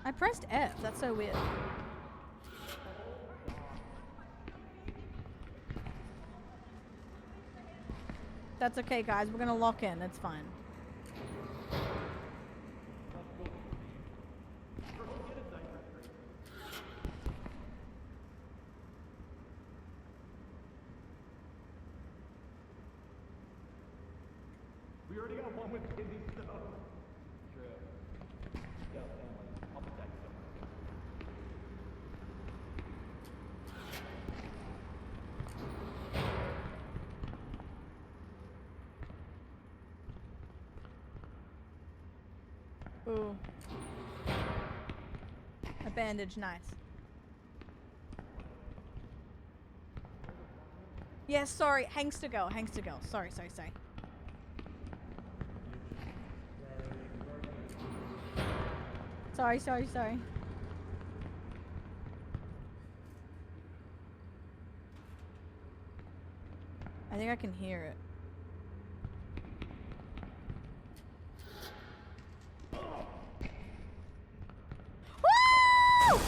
I pressed F. That's so weird. That's okay, guys. We're gonna lock in. It's fine. We already got one with kidney stone. True. Yeah, Sam, I'll protect you. Ooh. A bandage, nice. Yes, sorry. Hangster girl. Sorry. Sorry. I think I can hear it. Woo!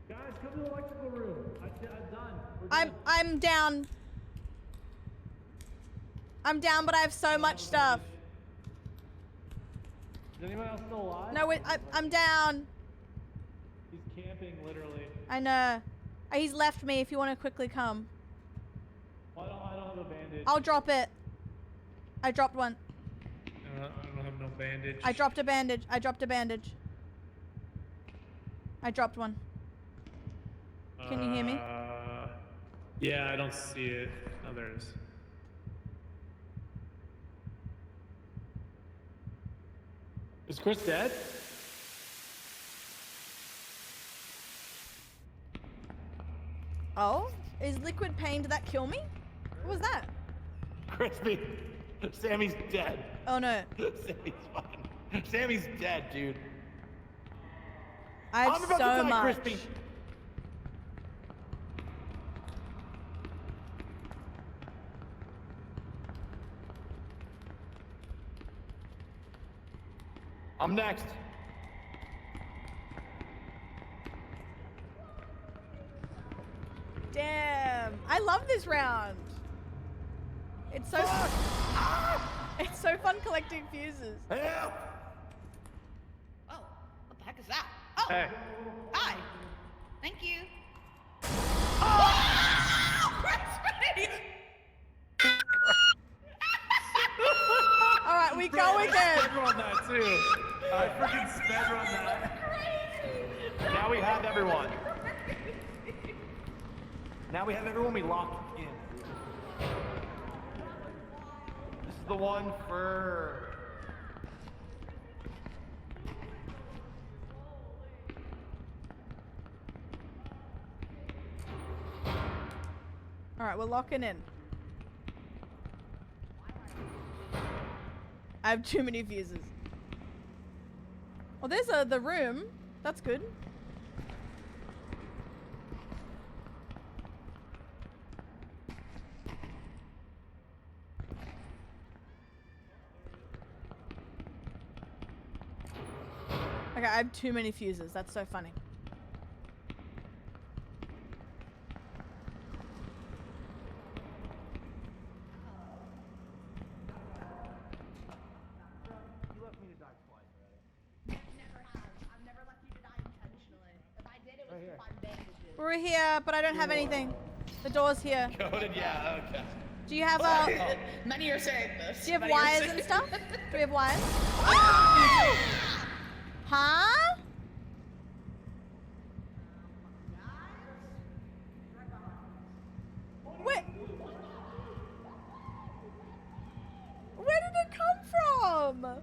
Guys, come to the electrical room. I'm done. We're I'm down. I'm down, but I have so much stuff. Is anyone else still alive? No, I'm down. He's camping, literally. I know. He's left me if you want to quickly come. Well, I don't have a bandage. I'll drop it. I dropped one. I don't have no bandage. I dropped a bandage. I dropped one. Can you hear me? Yeah, I don't see it. Oh, there it is. Is Chris dead? Oh? Is liquid pain, did that kill me? What was that? Crispy, Sammy's dead. Oh no. Sammy's fine. Sammy's dead, dude. I have I'm about so to die, much. Crispy. I'm next. Damn. I love this round. It's so It's so fun collecting fuses. Help! Oh, what the heck is that? Oh, Hey. hi. Thank you. All right, we go again. Speedrun that too. I freaking speedrun that. Now we have everyone. Now we have everyone we locked in. This is the one for... All right, we're locking in. I have too many fuses. Well, there's the room. That's good. Okay, I have too many fuses. That's so funny. You left me to die twice already. Never have. I've never left you to die intentionally. If I did, it was Right here. to find bandages. We're here, but I don't have anything. The door's here. Coded, yeah, okay. Do you have Many are saying this. do you have Many are wires saying- and stuff? Do we have wires? Huh? Where? Where did it come from?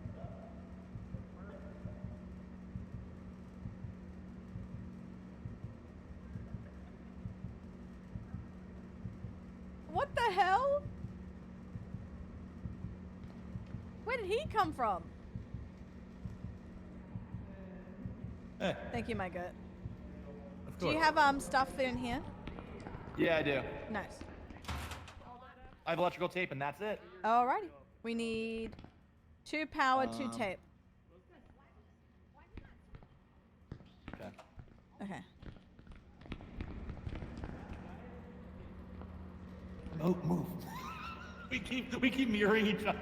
What the hell? Where did he come from? Eh, Thank you, my gut. of Do you course. have stuff in here? Yeah, I do. Nice. I have electrical tape, and that's it. Alrighty. We need 2 power, 2 tape. Okay. Okay. Move. we keep mirroring each other.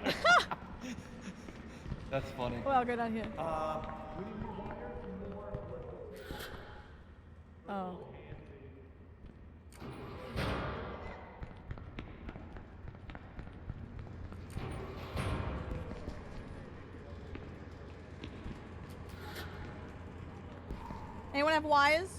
That's funny. Well, I'll go down here. We need more wire and more. Oh. Anyone have wires?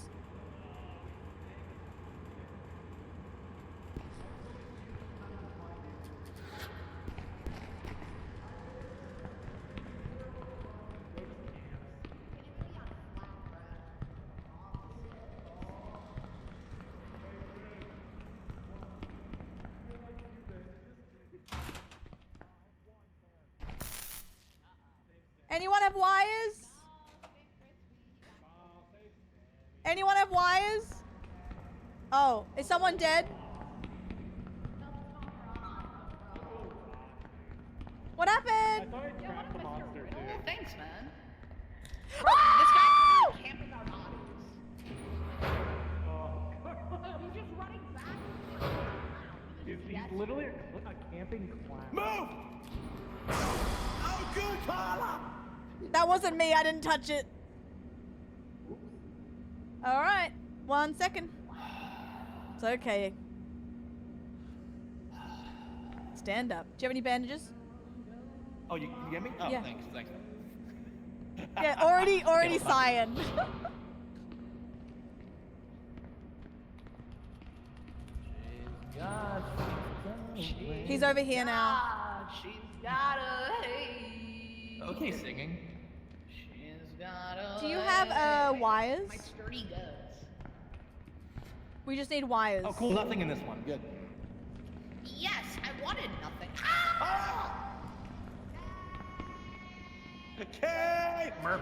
Anyone have wires? Anyone have wires? Oh, is someone dead? What I happened? thought I trapped the monster too. Oh, thanks, man. This Ah! guy camping our bodies. He's just running back. He's literally a camping clown. Move! Oh, good, Carla! That wasn't me. I didn't touch it. All right. 1 second. It's okay. Stand up. Do you have any bandages? Oh, you get me? Oh, Yeah. thanks. Yeah, already cyan. He's over here now. She's got a hey. Okay, singing. She's got a Do you have wires? My sturdy goods. We just need wires. Oh, cool. Nothing in this one. Good. Yes, I wanted nothing. Ah! Okay! Murph.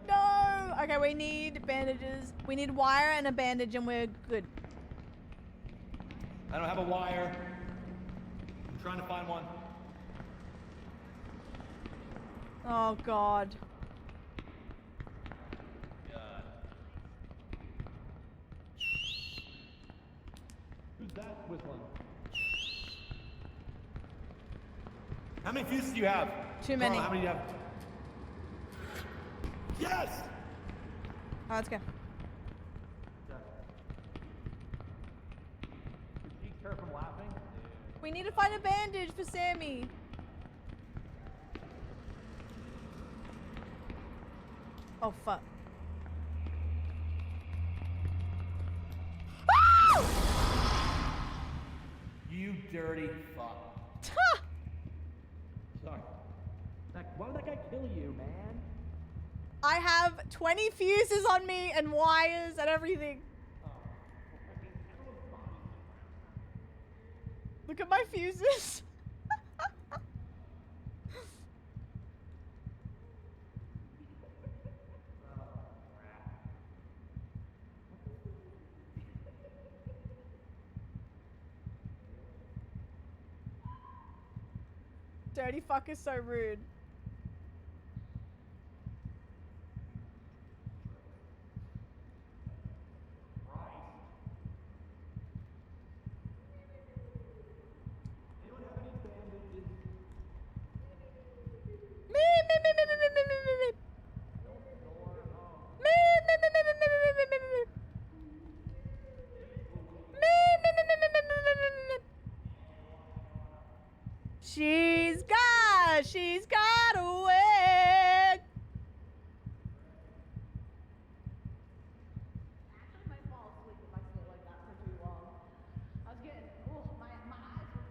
No. Okay, we need bandages. We need wire and a bandage, and we're good. I don't have a wire. I'm trying to find one. Oh God. Who's that whistling? How many fuses do you have? Too many. Carla, how many do you have? Yes! Oh, let's go. Did she her from laughing? We need to find a bandage for Sammy. Oh fuck. You dirty fuck. Sorry. Why would that guy kill you, man? I have 20 fuses on me and wires and everything. Look at my fuses. Dirty fuck is so rude. She's got away. I might fall asleep if I stay like that for too long. I was getting, my eyes were.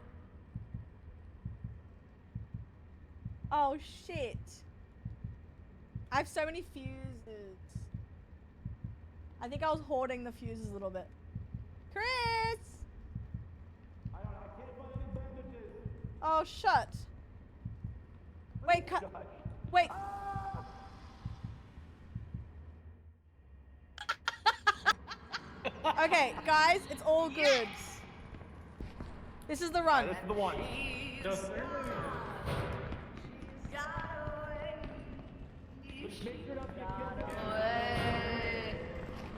Oh shit. I have so many fuses. I think I was hoarding the fuses a little bit. Chris! I can't find any bandages. Oh, shut. Wait, wait. Okay, guys, it's all good. Yes. This is the run. This is the one. Just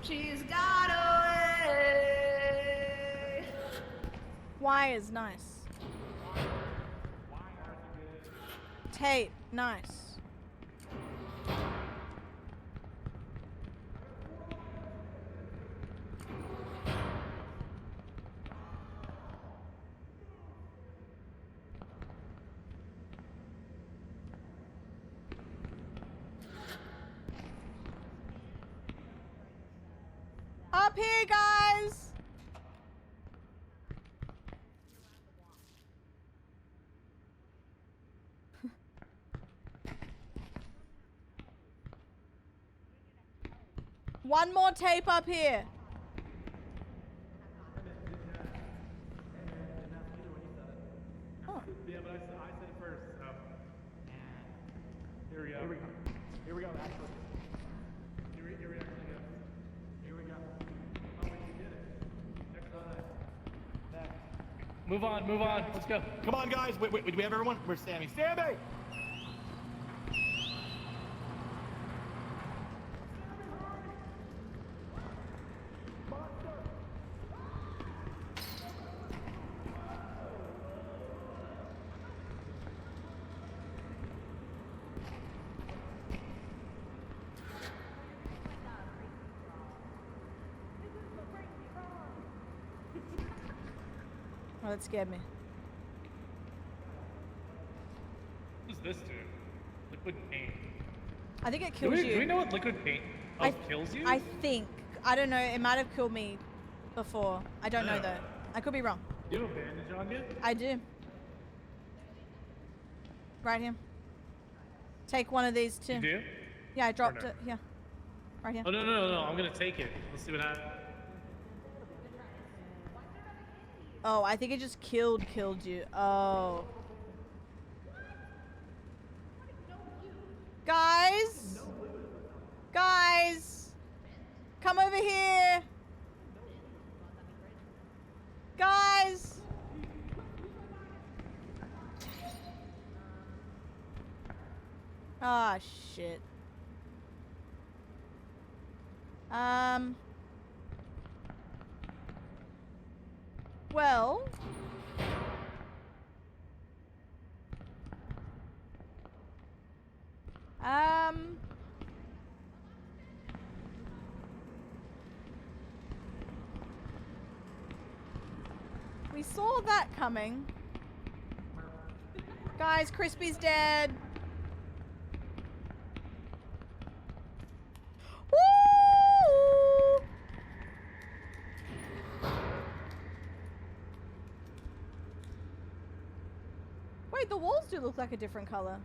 She's got away. Y is nice. Tape, nice. Up here, guys! One more tape up here. Oh. yeah, but I said it first. So. Here we go. Here we go, actually. Here we actually go. Here we go. Oh, wait, you did it. Next on that. Move on. Let's go. Come on, guys. Wait, do we have everyone? Where's Sammy? Sammy! Oh, that scared me. What's this do? Liquid paint. I think it Do kills we, you. do we know what liquid paint kills you? I think. I don't know. It might have killed me before. I don't know though. I could be wrong. Do you have a bandage on you? I do. Right here. Take one of these too. You do? Yeah, I dropped no? it. Yeah. Right here. Oh, no. I'm gonna take it. Let's see what happens. Oh, I think it just killed you. Oh. Guys! Guys! Come over here! Guys! Ah, shit. Well... We saw that coming. Guys, Crispy's dead. Woo! Wait, the walls do look like a different color.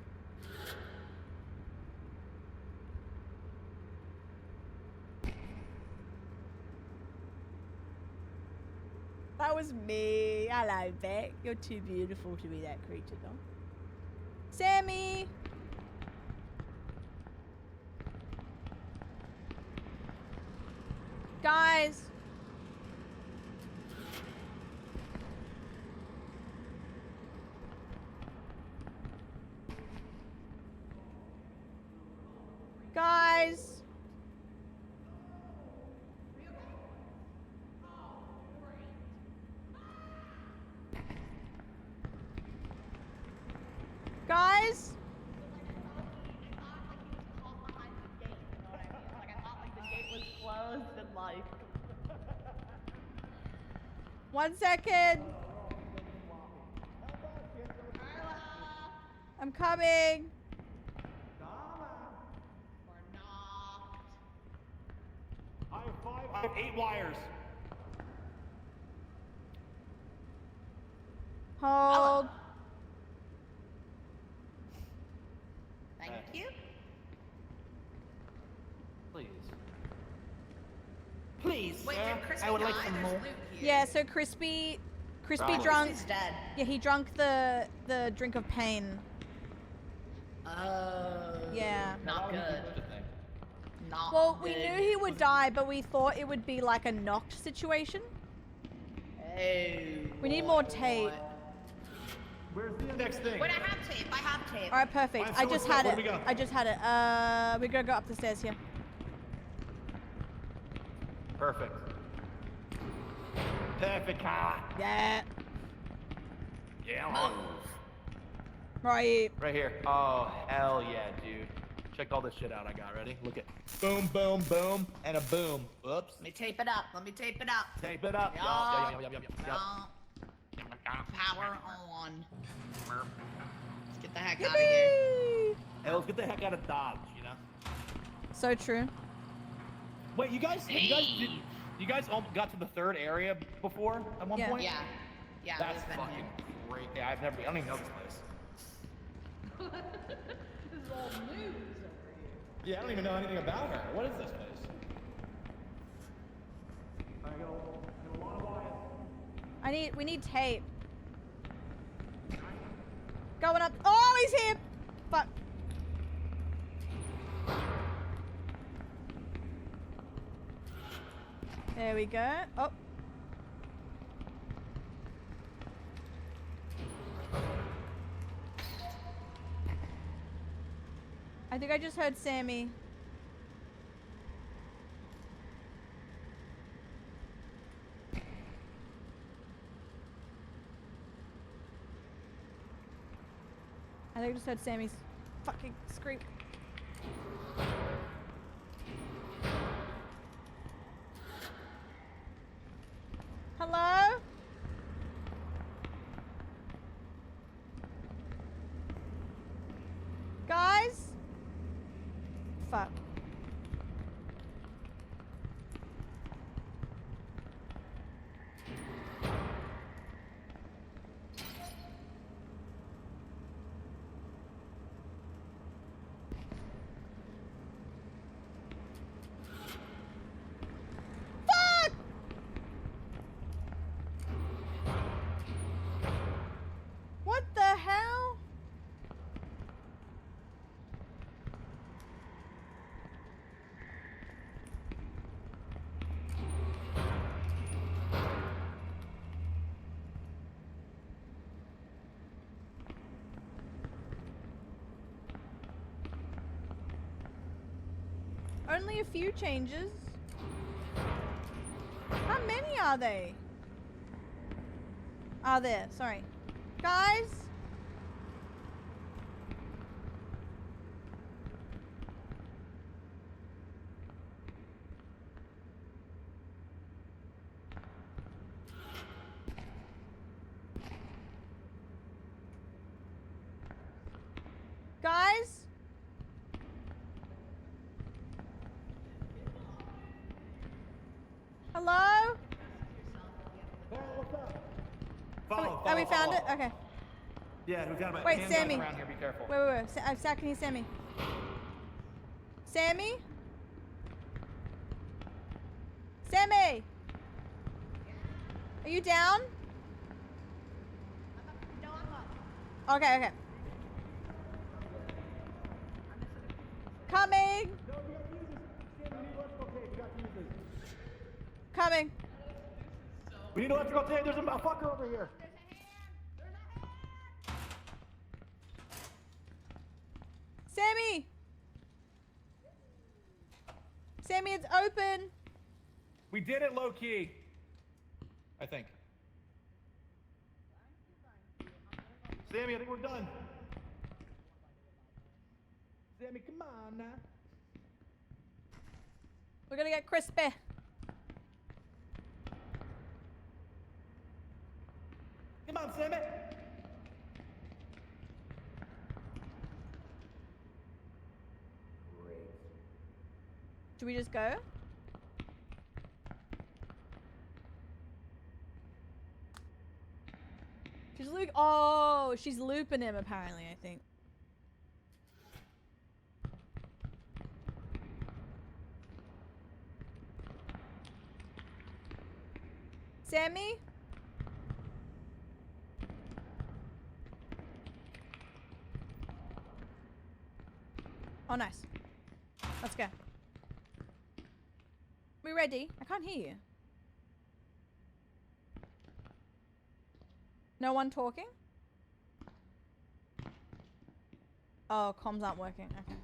That that was me. Hello, Beck. You're too beautiful to be that creature, though. Sammy! Guys! Guys! Guys? One second. I'm coming. I have 8 wires. Hold. Thank you. Please. Please, Wait, sir. did Crispy I would like die? some There's more. loot here. Yeah, so Crispy Oh. drunk. Crispy's dead. Yeah, he drunk the drink of pain. Oh. Yeah. Not good. Not Well, we good. knew he would die, but we thought it would be like a knocked situation. Oh. We need more tape. Where's the next thing? Wait, I have tape. I have tape. All right, perfect. Alright, I so just where had do it. we go? I just had it. We're gonna go up the stairs here. Perfect. Perfect car. Yeah. Yeah. Right. Right here. Oh, hell yeah, dude. Check all this shit out I got. Ready? Look at. Boom, boom, boom, and a boom. Oops. Let me tape it up. Let me tape it up. Tape it up. Yeah. Yup. Power on. Let's get the heck out of here. Yippee! Hey, let's get the heck out of Dodge, you know? So true. Wait, you guys all got to the 3rd area before at one Yeah. point? Yeah. Yeah, That's we've been fucking here. great. Yeah, I don't even know this place. This is all news over here. Yeah, I don't even know anything about her. What is this place? We need tape. Going up. Oh, he's here. Fuck. There we go. Oh. I think I just heard Sammy. I think I just heard Sammy's fucking scream. Hello? Guys? Fuck. Fuck! What the hell? Only a few changes. How many are they? Are there? Sorry. Guys? Guys? Hello? Follow, Oh, we found it? follow. Okay. Yeah, we found it. Wait, Hand guys Sammy. around here, be careful. Wait. Zach, can you Sammy? Sammy? Sammy! Are you down? No, I'm up. Okay, okay. Coming! Coming. We need electrical tape. There's a fucker over here. Sammy! Sammy, it's open. We did it low key. I think. Sammy, I think we're done. Sammy, come on now. We're gonna get crispy. Come on, Sammy. Should we just go? She's oh, she's looping him apparently, I think. Sammy? Oh, nice. Let's go. We ready? I can't hear you. No one talking? Oh, comms aren't working. Okay.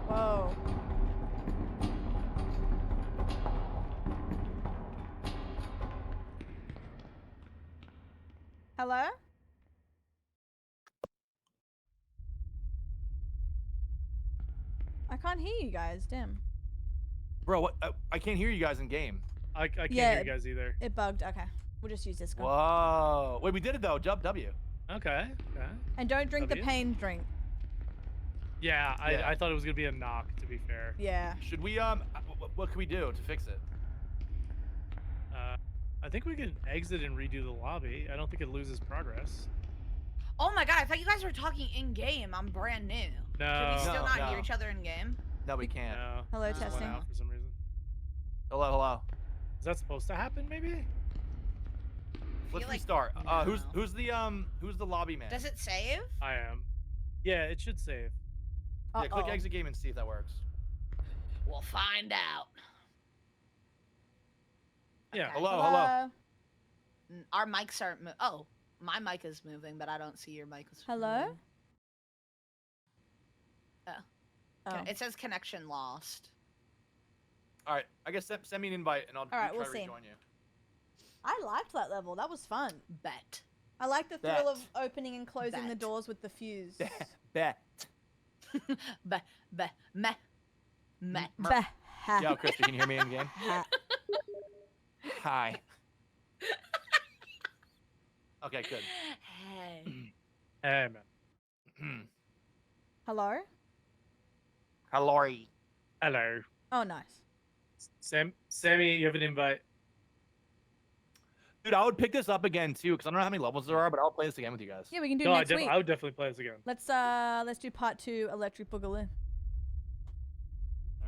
Whoa. Hello? I can't hear you guys, damn. Bro, what? I can't hear you guys in game. I can't Yeah, hear you guys either. It bugged. Okay. We'll just use Discord. Whoa. Wait, we did it though. W. Okay. Okay. And don't drink the W? pain drink. Yeah, Yeah. I thought it was gonna be a knock. To be fair. Yeah. Should we what can we do to fix it? I think we could exit and redo the lobby. I don't think it loses progress. Oh my god, I thought you guys were talking in game. I'm brand new. No. Can we still No, not no. hear each other in game? No, we can't. No. Hello, it just went testing. out for some reason. Hello, hello. Is that supposed to happen? Maybe. Let's like- restart. no. Who's the lobby man? Does it save? I am. Yeah, it should save. Yeah, click Uh-oh. exit game and see if that works. We'll find out. Yeah. Okay. Hello, hello. Our mics aren't oh, my mic is moving, but I don't see your mic. Hello? moving. Oh. It says connection lost. All right, I guess send me an invite and I'll right, try we'll to see. rejoin you. I liked that level. That was fun. Bet. I like the thrill of Bet. opening and closing the Bet. doors with the fuse. Bet. Meh. Meh. Bah. Yo, Christy, can you hear me in game? Hi. Okay, good. Hey. Hey man. Hello? Hello. Hello. Oh, nice. Sammy, you have an invite. Dude, I would pick this up again too, because I don't know how many levels there are, but I'll play this again with you guys. Yeah, we can do No, next week. I would definitely play this again. Let's do part 2 Electric Boogaloo.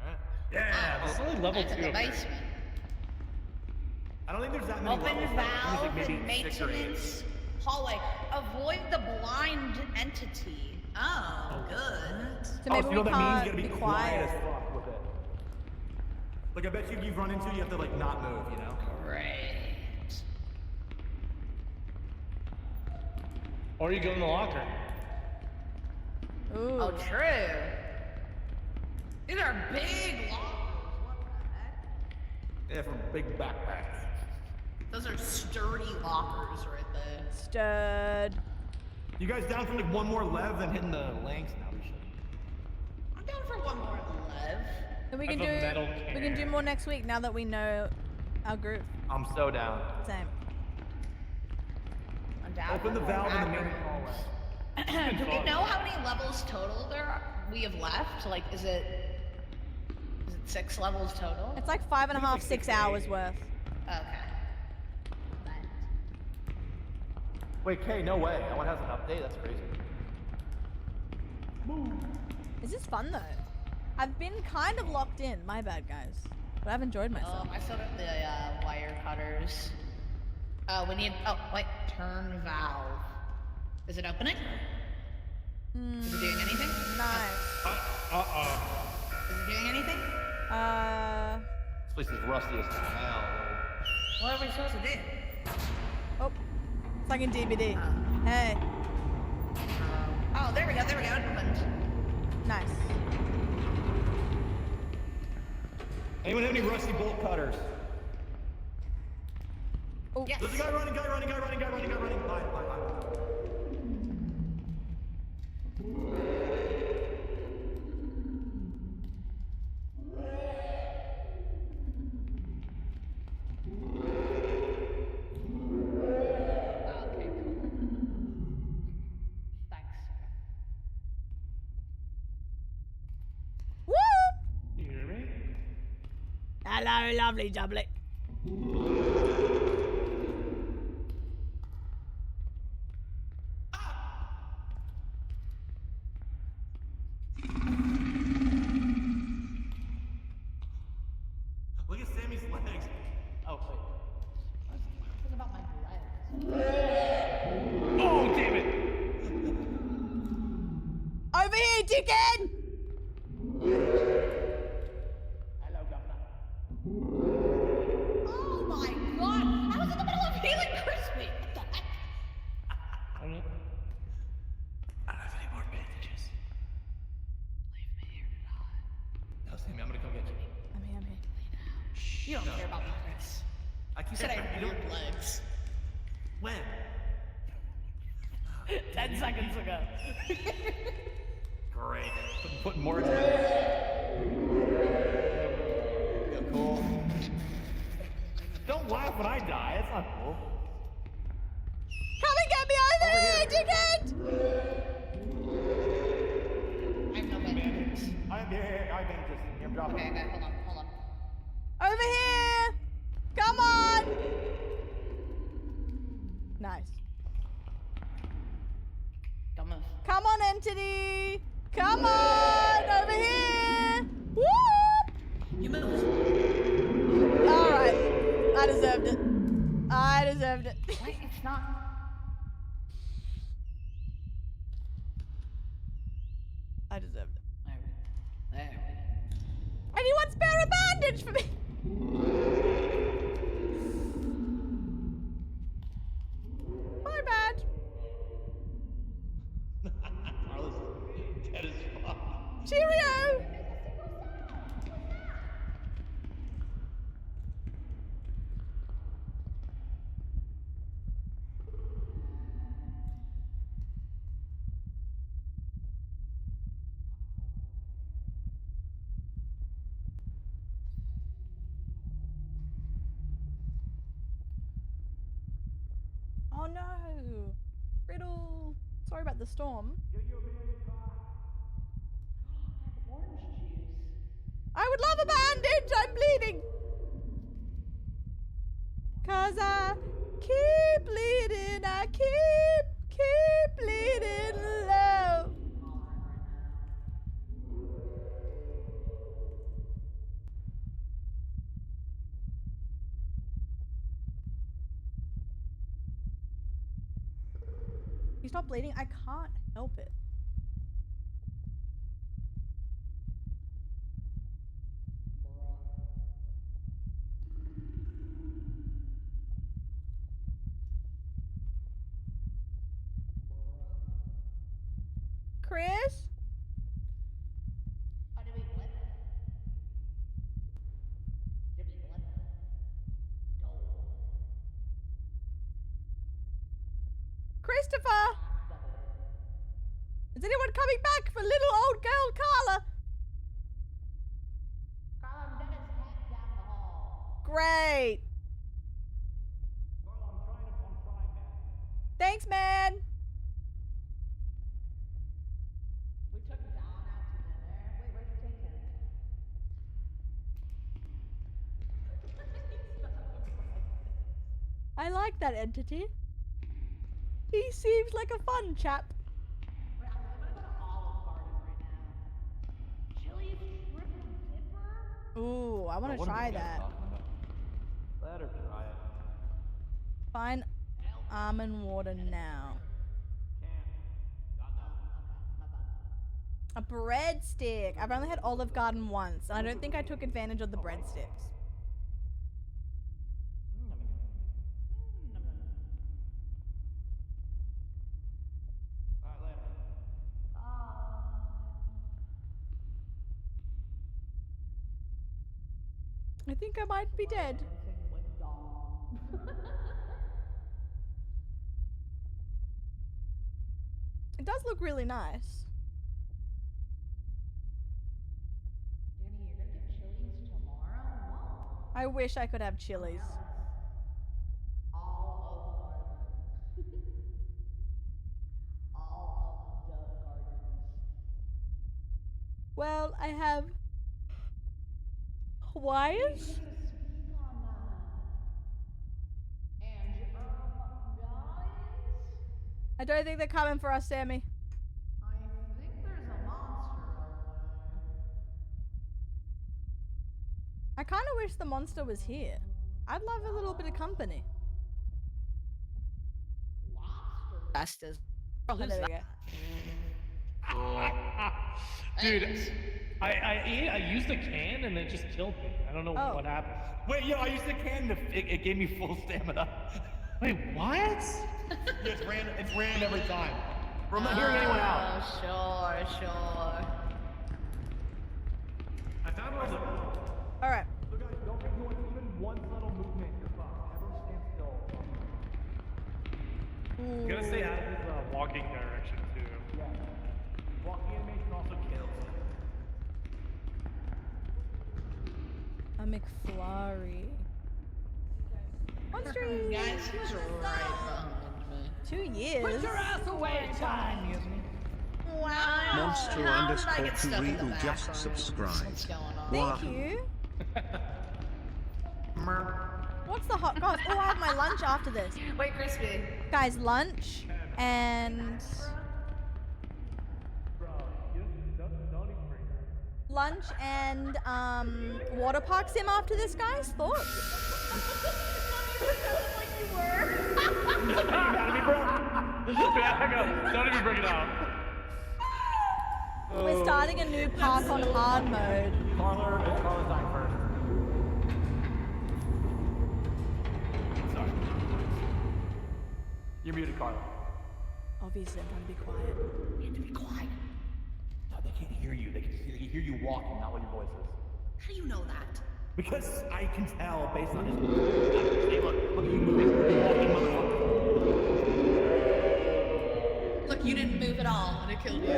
Alright. Yeah, this is only level Into 2. the up here. basement. I don't think there's that many Open levels. though. I valve think maybe and 6 or 8. maintenance hallway. Avoid the blind entity. Oh, good. So Oh, maybe so you we know what that means? You can't gotta be be quiet quiet. as fuck with it. Like, I bet you if you've run into, you have to, like, not move, you know? Great. Or you go in the locker. Ooh. Oh, true. These are big lockers. What the heck? Yeah, from big backpacks. Those are sturdy lockers right there. Stirred. You guys down for, like, one more lev than hitting the links? No, we should. I'm down for one more lev. Then we I can have a metal we can do can. more next week now that we know our group. I'm so down. Same. I'm down. Open the for valve in the more main hackers. hallway. Do we know how many levels total we have left? Like, is it 6 levels total? It's like 5.5, like 6 6 to hours 8. worth. Okay. Wait, Kay, no way. That one has an update? That's crazy. Is this is fun though. I've been kind of locked in. My bad, guys. But I've enjoyed myself. I still got the wire cutters. We need. Oh, wait. Turn valve. Is it opening? Is it doing anything? Nice. Is it doing anything? This place is rusty as hell. What are we supposed to do? Oh, it's like in DBD. Hey, Oh, there we go. There we go. It opened. nice. Anyone have any rusty bolt cutters? Oh, Yes. There's a guy running. Hide. Okay, cool. Thanks. woo! You hear me? Hello, lovely jubbly. Look at Sammy's legs. Oh, wait. What about my legs? Oh, damn it! Over here, chicken! Hello, Governor. Oh my god! I was in the middle of healing Crispy! What the heck? I don't know. I don't have any more bandages. Leave me here to die. No, Sammy, I'm gonna come get you. I'm here. You don't care about me, Chris. I keep You said I saying have you weird don't. legs. When? 10 seconds ago. Great. Putting more into it. Yeah, cool. Don't laugh when I die. That's not cool. Come and get me over here, chicken! I have no bandages. I have bandages. Here, I'm dropping. Okay, hold on. Over here! Come on! Nice. Don't move. Come on, entity! Come on! Over here! Whoop! You move. Alright. I deserved it. Wait, it's not. I deserved it. There we go. Anyone spare a bandage for me? My bad. Carlos, that is fun. Cheerio! Oh no! Riddle! Sorry about the storm. Orange juice. I would love a bandage! I'm bleeding! Cause I keep bleeding, I keep bleeding low. You stop bleeding? I can't help it. Chris? Oh, did we blip? Did we blip? No. Christopher? Is anyone coming back for little old girl Carla? Carla, I'm Dennis Heck down the hall. Great. Carla, I'm trying, man. Thanks, man. We took Don out to dinner. Wait, where'd you take him? I like that entity. He seems like a fun chap. Wait, I'm gonna go to Olive Garden right now. Ooh, I want to What am I try that. talking about? Let her try it. Find almond water now. A breadstick. I've only had Olive Garden once, and I don't think I took advantage of the breadsticks. Alright, later. I think I might be dead. It does look really nice. Danny, you're gonna get Chili's tomorrow? I wish I could have chilies. All of garden. All of the gardens. Well, I have Hawaiians. Speak on that. And guys, I don't think they're coming for us, Sammy. I think there's a monster out there. I kind of wish the monster was here. I'd love a little bit of company. Best is. Oh, there we go. Dude, I used a can and it just killed me. I don't know Oh. what happened. Wait, yo, I used the can to it gave me full stamina. Wait, what? Yeah, it's random every time. We're not hearing anyone out. Oh, sure. I thought it was a... All right. So guys, don't make noise. Even one subtle movement, you're fucked. Everyone stand still. I'm gonna stay out of his walking direction too. Yeah. Walking animation also kills. A McFlurry. Monster. Guys, he's right behind me. 2 years. ass away, time, Wow. Monster How did I underscore get stuck in the Kurigu just background? subscribed. What's going on? Thank you. What's the hot goss? Oh, I have my lunch after this. Wait, Crispy. Guys, lunch and lunch and water park sim after this, guys. Thoughts? Don't even bring it up. We're starting a new park on hard mode. Carla's dying first. Sorry. You're muted, Carla. Obviously, I'm trying to be quiet. You have to be quiet. No, they can't hear you. They can hear you walking, not what your voice is. How do you know that? Because I can tell based on his Hey, look at you moving. Walking motherfucker. Look, you didn't move at all, and it killed you.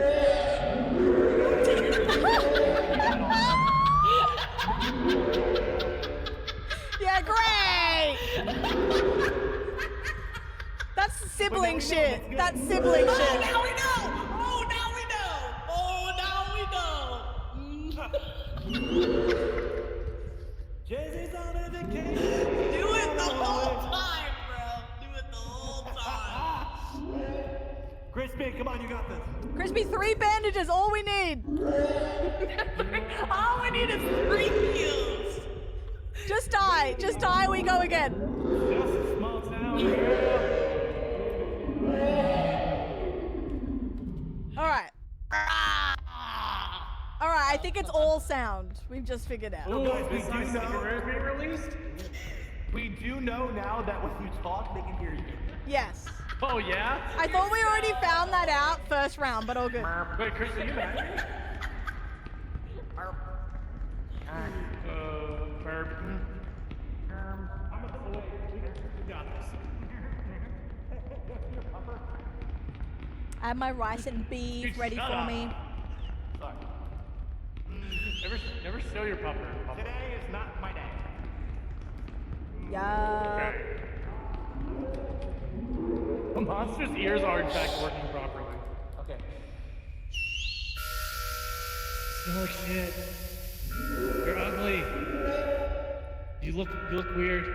Yeah, great! That's sibling shit. That's sibling Oh, shit. now we know! Oh, now we know! Oh, now we know! Jay-Z's on a vacation. Do it the whole time, bro. Do it the whole time. Crispy, come on, you got this. Crispy, 3 bandages, all we need. All we need is 3 heals. Just die, we go again. Just a small town. Alright. Alright, I think it's all sound. We've just figured out. Ooh, guys, we this do science know- figure is being released? We do know now that when you talk, they can hear you. Yes. Oh yeah? I thought we already found that out first round, but all good. Wait, Chris, are you mad? Burp. I'm a boy. We got this. I have my rice and beef Dude, ready shut for up. me. Sorry. Never show your pupper. Today is not my day. Yeah. Okay. The monster's ears are in fact working properly. Okay. Oh shit. You're ugly. You look weird.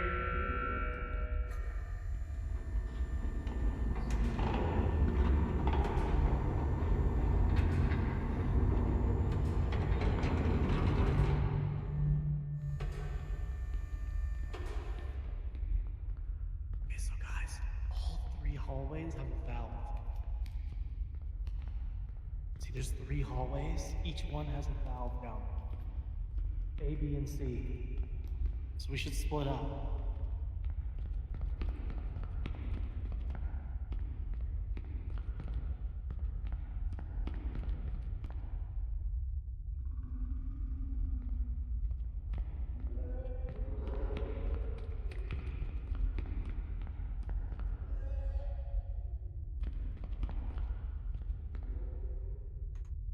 hallways have a valve. See, there's 3 hallways. Each one has a valve down there. A, B, and C. So we should split up.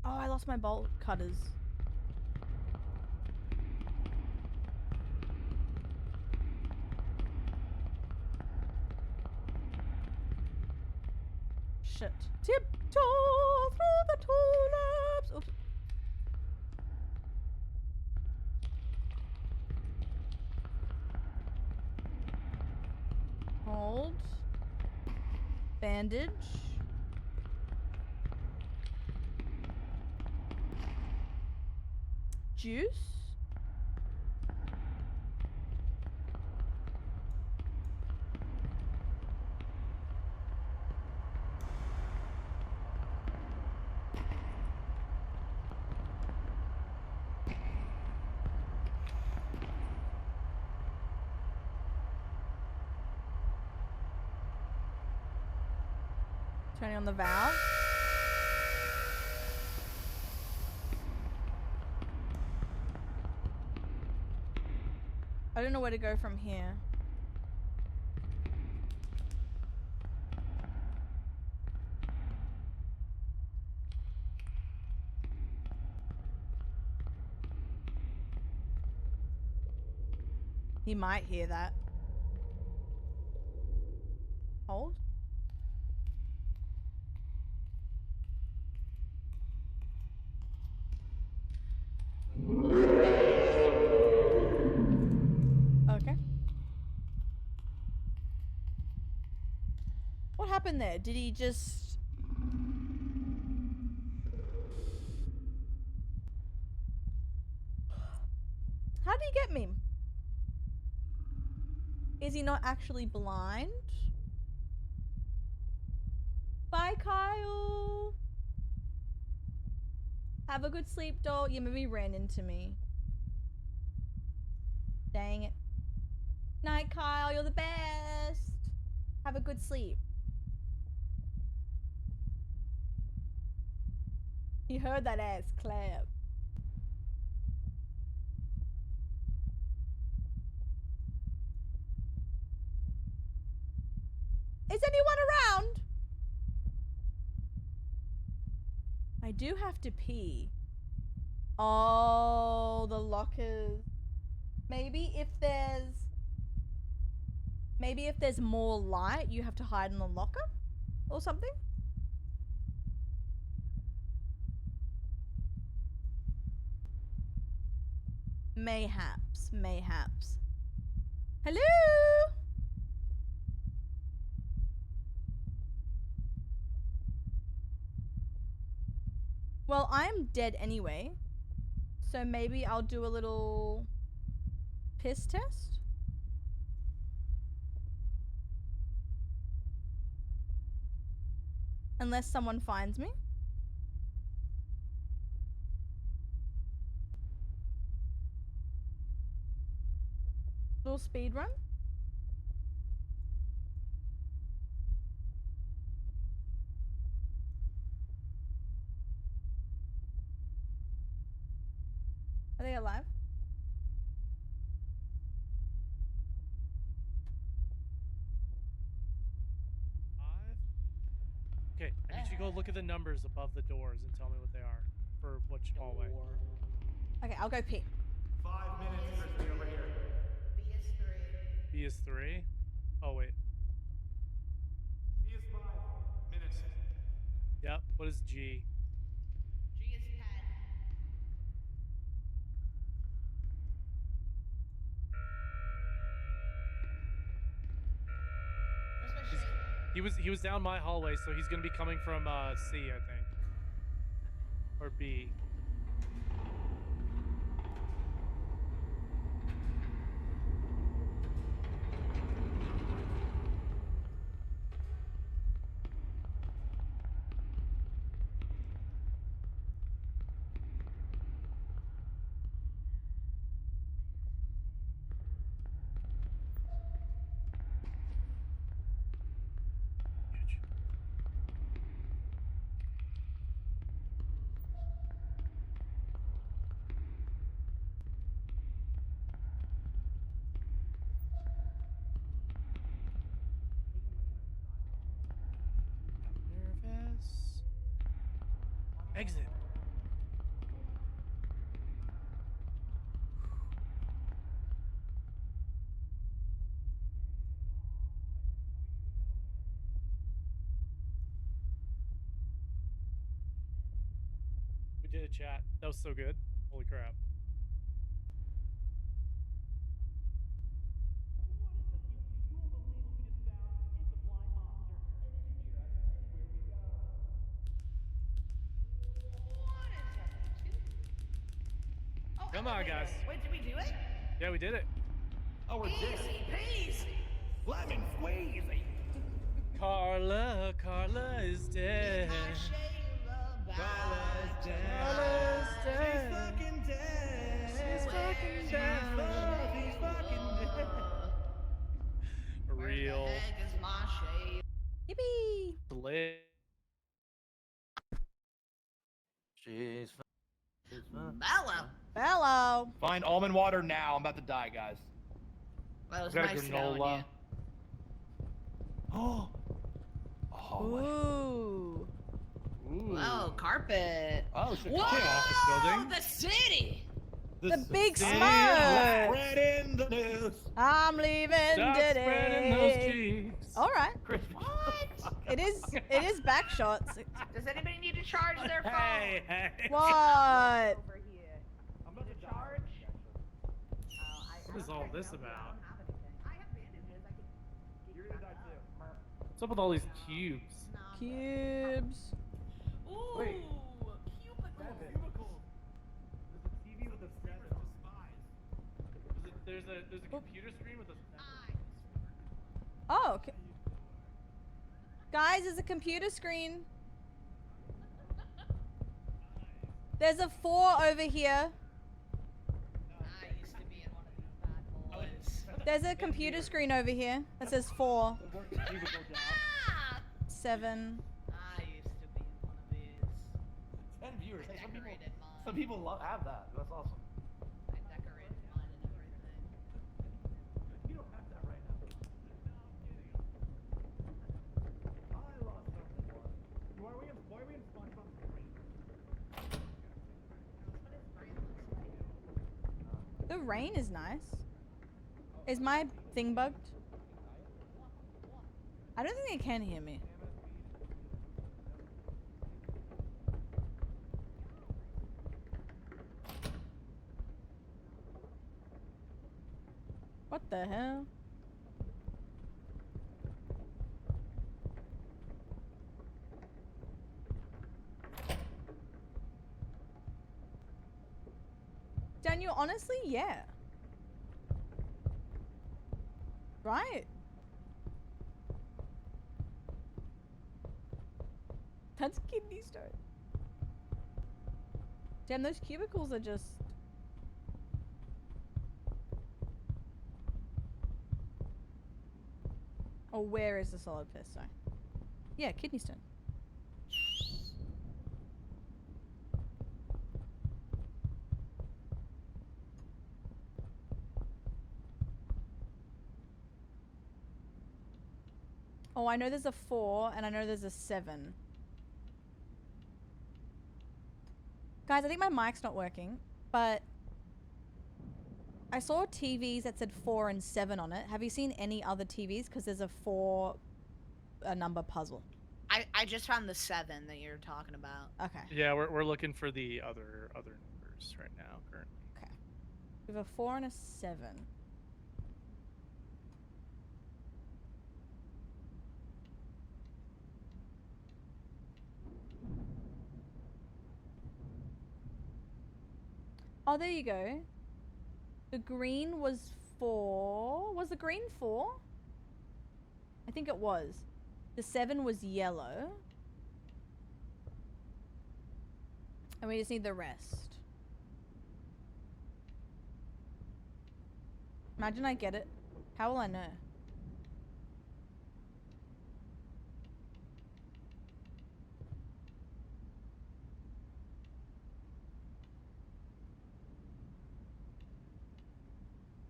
Oh, I lost my bolt cutters. Shit. Tiptoe through the tulips. Oops. Hold. Bandage. Juice. Turning on the valve. I don't know where to go from here. He might hear that. Hold. Okay. What happened there? Did he just... How did he get me? Is he not actually blind? Bye, Kyle. Have a good sleep, doll. Yeah, maybe he ran into me. Dang it. Night, Kyle. You're the best. Have a good sleep. You heard that ass clap. Is anyone around? I do have to pee. Oh, the lockers. Maybe if there's more light, you have to hide in the locker or something. Mayhaps, mayhaps. Hello? Well, I'm dead anyway, so maybe I'll do a little piss test. Unless someone finds me. Little speed run. Are they alive? Okay, I need you to go look at the numbers above the doors and tell me what they are for which hallway. Okay, I'll go pee. 5 minutes, Crispy, over here. B is 3. B is 3. Oh wait. C is 5 minutes. Yep. What is G? G is 10. Where's my shade? He was down my hallway, so he's gonna be coming from C, I think, or B. Exit. We did a chat. That was so good. Holy crap. Oh, Come on, guys. Wait, did we do it? Yeah, we did it. Oh, we're dead. Easy peasy. Lemon squeezy. Carla is dead. My Shayla Carla's back. dead. Carla's She's dead. fucking dead. She's fucking She's dead. She's fucking dead. Real Where the heck is my Shayla? Yippee! delay. She's Mellow. Hello. Find almond water now. I'm about to die, guys. That was Got a nice knowing granola. you. Oh. Ooh. Whoa, carpet. Oh, shit. Whoa, office building. the city. The big city smoke. Spread in the news. I'm leaving Stop spreading those today. cheeks. All right. What? It is back shots. Does anybody need to charge their phone? Hey, hey. What? Over here. I'm about to die. Charge? What is all this about? I have bandages. I can You're gonna die too. What's up with all these cubes? Cubes. Ooh, Wait. cubicle. There's a TV with a seven. There's a computer screen with a. Oh, okay. Guys, there's a computer screen. There's a 4 over here. I used to be in one of these bad boys. There's a computer screen over here that says 4, Cubicle down. Ah! 7. I used to be in one of these. 10 viewers. Hey, Decorated mine. some people have that. That's awesome. I decorated mine and everything. You don't have that right now. I lost something. Why are we in SpongeBob? The rain is nice. Is my thing bugged? I don't think they can hear me. What the hell? Daniel, honestly, yeah. Right? That's kidney stone. Damn, those cubicles are just... Oh, where is the solid piss? Sorry. Yeah, kidney stone. Oh, I know there's a 4 and I know there's a 7. Guys, I think my mic's not working, but I saw TVs that said 4 and 7 on it. Have you seen any other TVs? Because there's a 4 number puzzle. I just found the 7 that you're talking about. Okay. Yeah, we're looking for the other numbers right now currently. Okay. We have a 4 and a 7. Oh, there you go. The green was 4. Was the green 4? I think it was. The 7 was yellow. And we just need the rest. Imagine I get it. How will I know?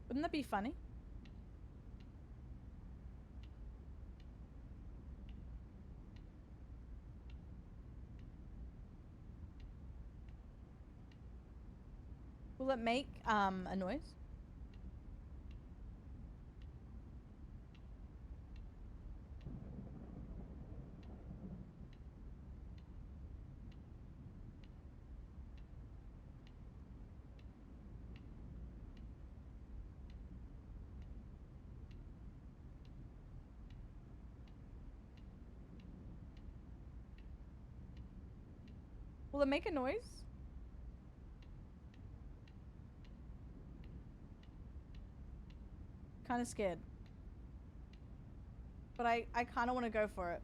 Wouldn't that be funny? Will it make a noise? Will it make a noise? Kind of scared. But I kind of want to go for it.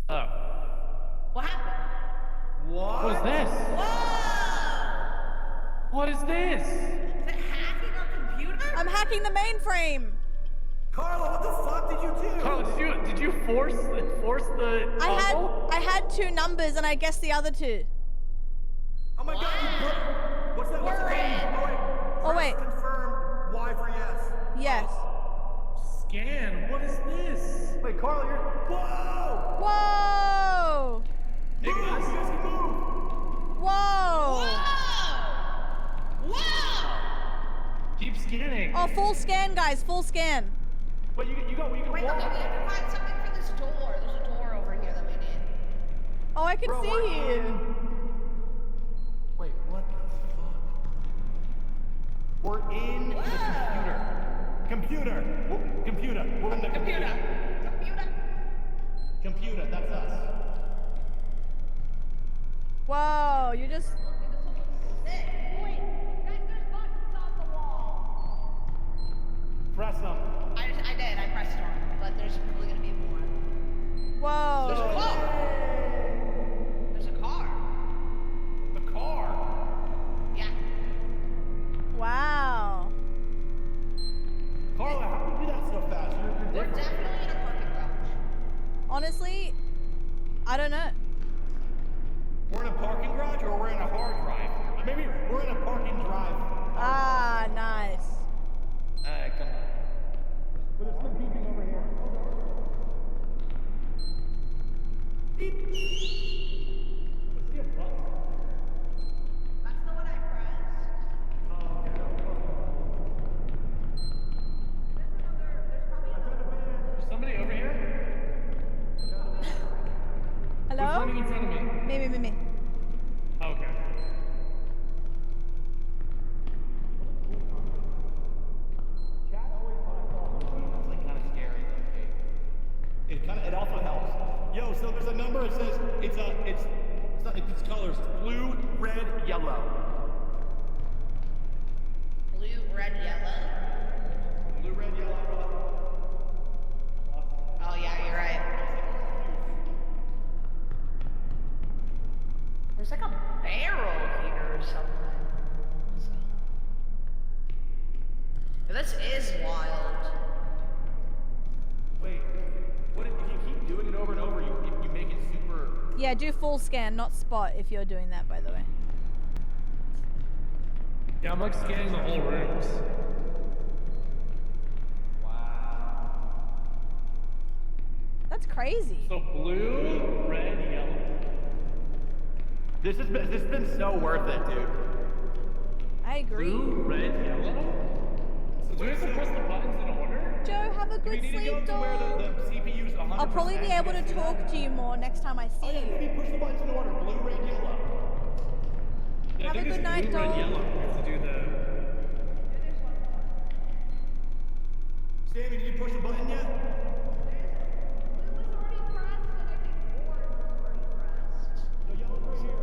Oh. What happened? What is this? Whoa! What is this? Is it hacking our computer? I'm hacking the mainframe. Carla, what the fuck did you do? Carl, did you force the toggle? I had 2 numbers and I guessed the other 2. Oh my god, you put... What's that? What's We're that? in. Oh, wait. Confirm Y for yes. Yes. Scan. What is this? Wait, Carla, you're. Whoa! Whoa! Move! You guys can move! Whoa! Whoa! Whoa! Keep scanning. Oh, full scan, guys. Full scan. Wait, you can Wait, okay, we walk. have to find something for this door. There's a door over here that we need. Oh, I can Bro, see what? you. Wait, what the fuck? We're in the computer. Computer. We're in the Computer. Computer. Computer, that's us. Whoa, you just... Sick. Wait, guys, there's buttons on the wall. Press them. I did. I pressed one, but there's probably gonna be more. Whoa. There's a car. There's a car. The car. Yeah. Wow. Carla, how did you do that so fast? You're We're different. definitely in a parking garage. Honestly, I don't know. We're in a parking garage or we're in a hard drive? Maybe we're in a parking drive. Ah, nice. Come on. But there's something beeping over here. Beep. Let's see a button. That's the one I pressed. Oh, okay. Is somebody over here? Who's Hello? running in front of me? Me. Okay. Chat always pops off on me. It's like kind of scary. It also helps. Yo, so there's a number. It says it's colors: blue, red, yellow. Blue, red, yellow. Blue, red, yellow. Oh yeah, you're right. There's like a barrel here or something. This is wild. Wait, what if you keep doing it over and over? You make it super. Yeah, do full scan, not spot if you're doing that, by the way. Yeah, I'm like scanning the whole rooms. That's crazy. So blue, red, yellow. This has been so worth it, dude. I agree. Blue, red, yellow? So do we have to press the buttons in order? Joe, have a We good need to go sleep, to where dog. the CPU's 100%. I'll probably be able to You guys see talk that? to you more next time I see Oh, yeah, you. maybe push the buttons in order. Blue, red, yellow. Yeah, I Have a think it's good night, blue, red, dog. yellow. We have to do the... Sammy, did you push the button yet? Blue was already pressed, and I think orange was already pressed. No, yellow's right here.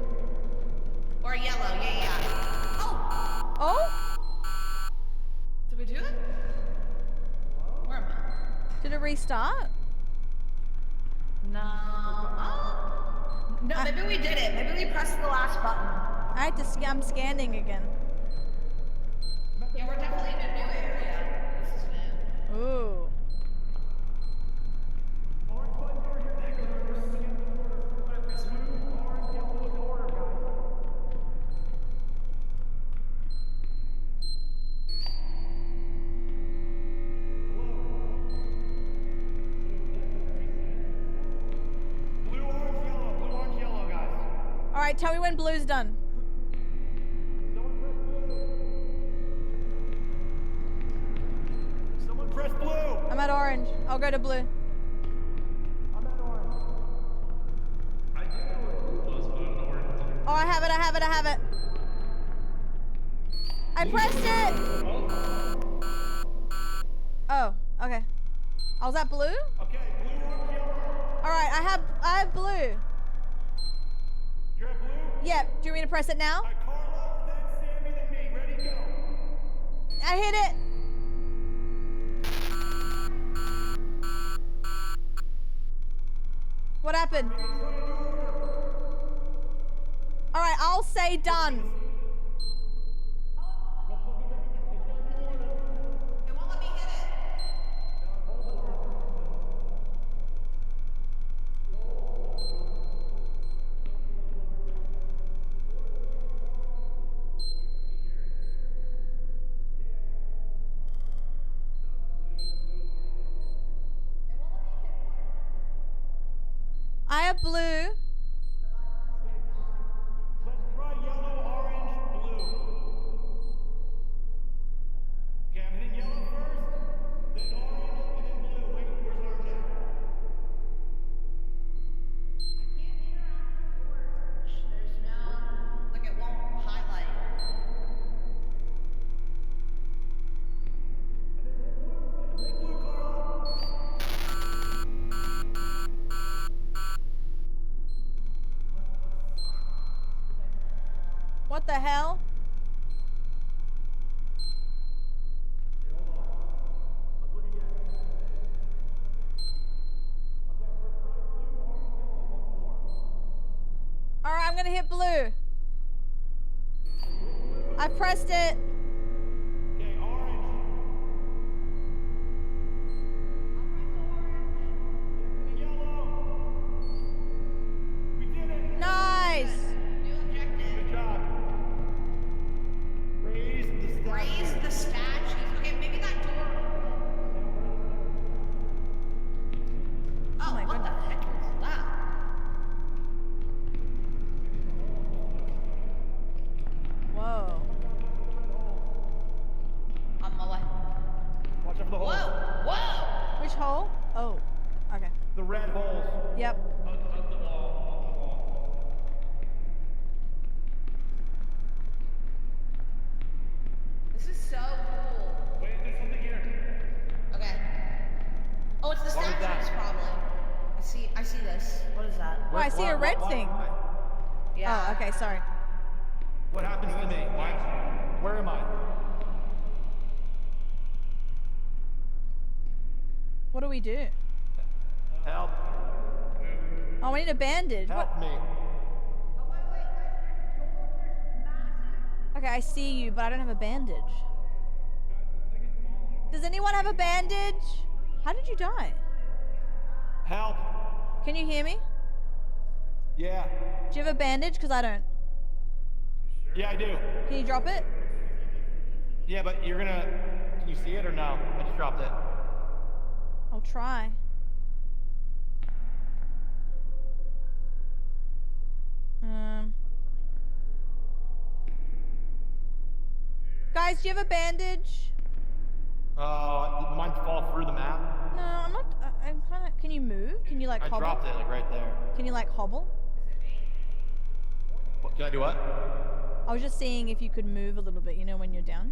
Or yellow, yeah. Oh! Oh? Did we do it? Where am I? Did it restart? No. Oh. No, maybe we did it. Maybe we pressed the last button. I had to I'm scanning again. Ooh. Blue, orange, yellow, guys. All right, tell me when blue's done. Someone press blue. I'm at orange. I'll go to blue. I'm at orange. I do know where blue was, but I don't know where it is. Oh, I have it, I have it, I have it. I pressed it! Oh, okay. I was at blue? Okay, blue, orange, yellow. Alright, I have blue. You're at blue? Yep. Do you want me to press it now? All right, Carla, then Sammy, then me. Ready, go. I hit it. What happened? Alright, I'll say done. It won't let me hit it. I have blue. Let's try yellow, orange, blue. Okay, I'm hitting yellow first, then orange, and then blue. Wait, where's orange at? I can't interact with orange. There's no, like it won't highlight. Hit blue, Carla. What the hell? Alright, I'm gonna hit blue. I pressed it. Okay, orange. Yellow. We did it. Nice. New objective. Good job. Raise the statue. Raise the statues. Okay, maybe that door. Oh, my what the heck is that? Whoa. On my way. Watch out for the holes. Whoa! Whoa! Which hole? Oh. Okay. The red holes. Yep. This is so cool. Wait, there's something here. Okay. Oh, it's the What was statues, that? probably. I see this. What is that? Oh, I see a red thing. Yeah. Oh, okay, sorry. What happens to me? Why? Where am I? What do we do? Help. Oh, I need a bandage. What? Help me. Oh, wait, guys. There's massive. Okay, I see you, but I don't have a bandage. Does anyone have a bandage? How did you die? Help. Can you hear me? Yeah. Do you have a bandage? Because I don't. Yeah, I do. Can you drop it? Yeah, but you're gonna. Can you see it or no? I just dropped it. I'll try. Guys, do you have a bandage? Did mine fall through the map? No, I'm not. I'm kind of. Can you move? Can you like I hobble? dropped it, like right there. Can you like hobble? What, can I do what? I was just seeing if you could move a little bit. You know when you're down.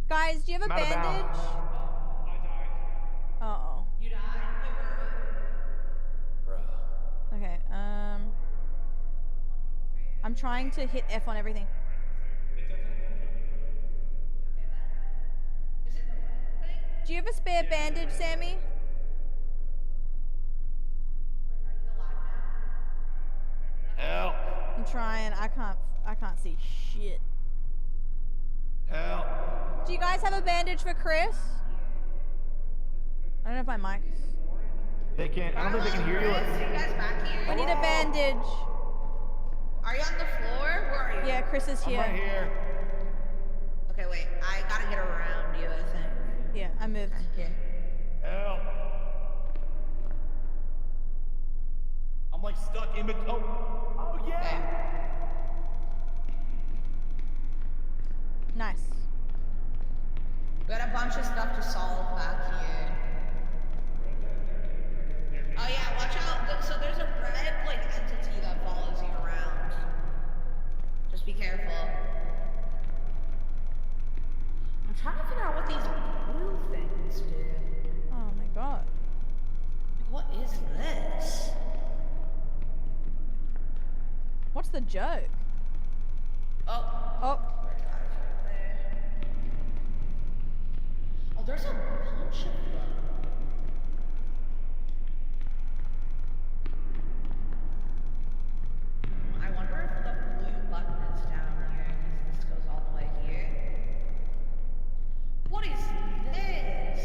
Guys, do you have a I'm out of bandage? bounds. Uh oh. You died? Bruh. Okay. I'm trying to hit F on everything. Do you have a spare bandage, Sammy? Help. I'm trying. I can't see shit. Help. Do you guys have a bandage for Chris? I don't know if my mic's... They can't. I don't think they can hear you. Chris, you guys back here? We need a bandage. Are you on the floor? Where are you? Yeah, Chris is I'm here. right here. Okay, wait. I gotta get around you, I think. Yeah, I moved. Okay. Help. I'm like stuck in between. Oh yeah. Okay. Nice. We got a bunch of stuff to solve back here. Oh yeah, watch out. So there's a red like entity that follows you around. Just be careful. I'm trying to figure out what these blue things do. Oh my god. Like, what is this? What's the joke? Oh. Oh. Oh, there's a bunch of them. I wonder if the blue button is down here, because this goes all the way here. What is this?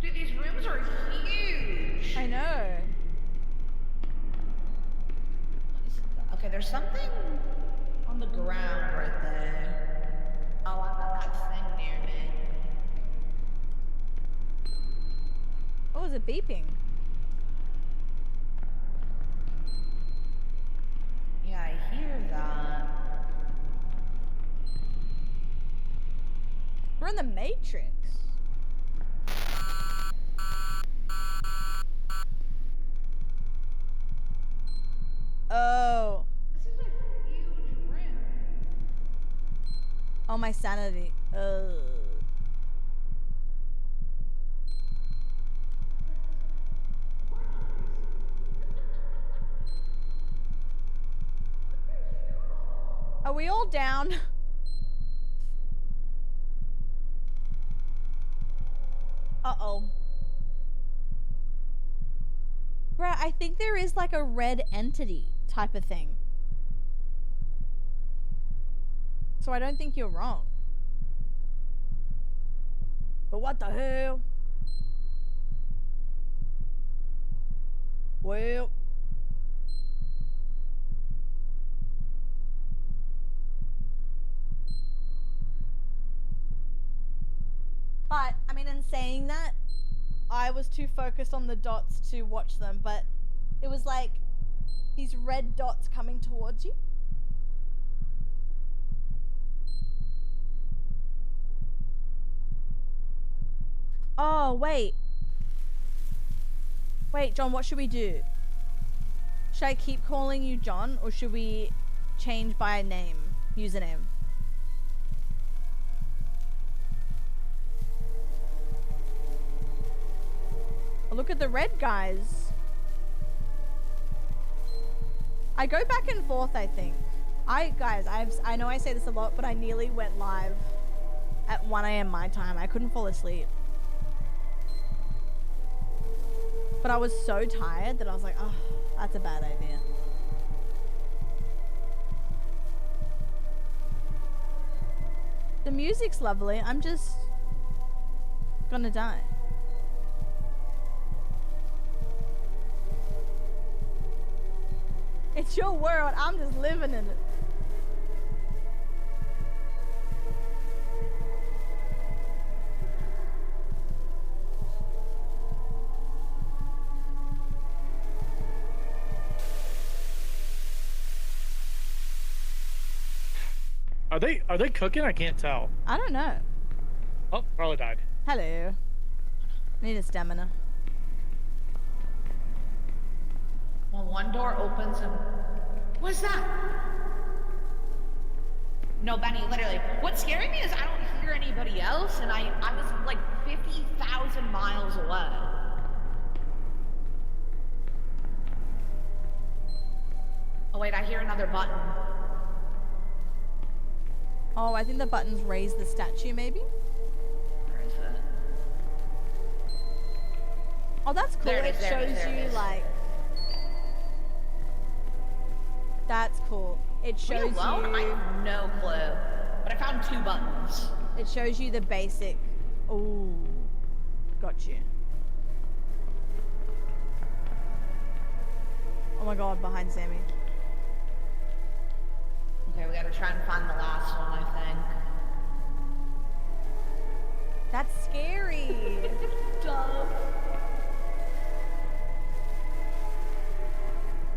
Dude, these rooms are huge. I know. Okay, there's something on the ground right there. Oh, I got that thing near me. What was it beeping? Yeah, I hear that. We're in the Matrix. Oh. This is a huge room. Oh, my sanity. Are we all down? Uh-oh. Bruh, I think there is like a red entity type of thing. So I don't think you're wrong. But what the hell? Well. But, I mean, in saying that, I was too focused on the dots to watch them, but it was like these red dots coming towards you. Oh, wait. Wait, John, what should we do? Should I keep calling you John, or should we change by name, username? Oh, look at the red guys. I go back and forth, I think. Guys, I know I say this a lot, but I nearly went live at 1 AM my time. I couldn't fall asleep. But I was so tired that I was like, oh, that's a bad idea. The music's lovely. I'm just gonna die. It's your world. I'm just living in it. Are they cooking? I can't tell. I don't know. Oh, Carla died. Hello. Need a stamina. Well, one door opens and... What's that? No, Benny, literally. What's scaring me is I don't hear anybody else, and I was like 50,000 miles away. Oh wait, I hear another button. Oh, I think the buttons raise the statue, maybe? Where is it? Oh, that's cool. There it It is, there it shows is, there it you, is. like... That's cool. It shows Leave alone? I you. have no clue. But I found 2 buttons. It shows you the basic. Ooh, got you. Oh my god, behind Sammy. Okay, we gotta try and find the last one, I think. That's scary. Dumb.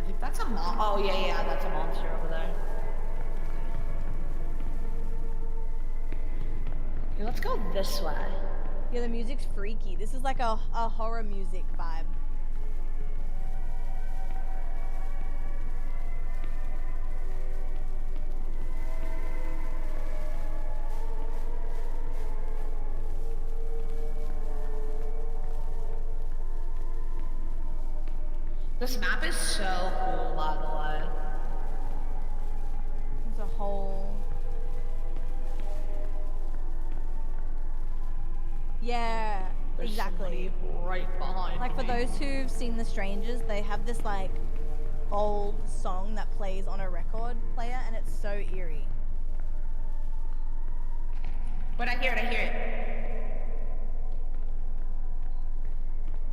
I think that's a Oh, yeah, that's a monster over there. Okay, let's go this way. Yeah, the music's freaky. This is like a horror music vibe. This map is so cool, by the way. There's a whole. Yeah, There's exactly. somebody right behind Like for me. those who've seen The Strangers, they have this like old song that plays on a record player, and it's so eerie. But I hear it, I hear it.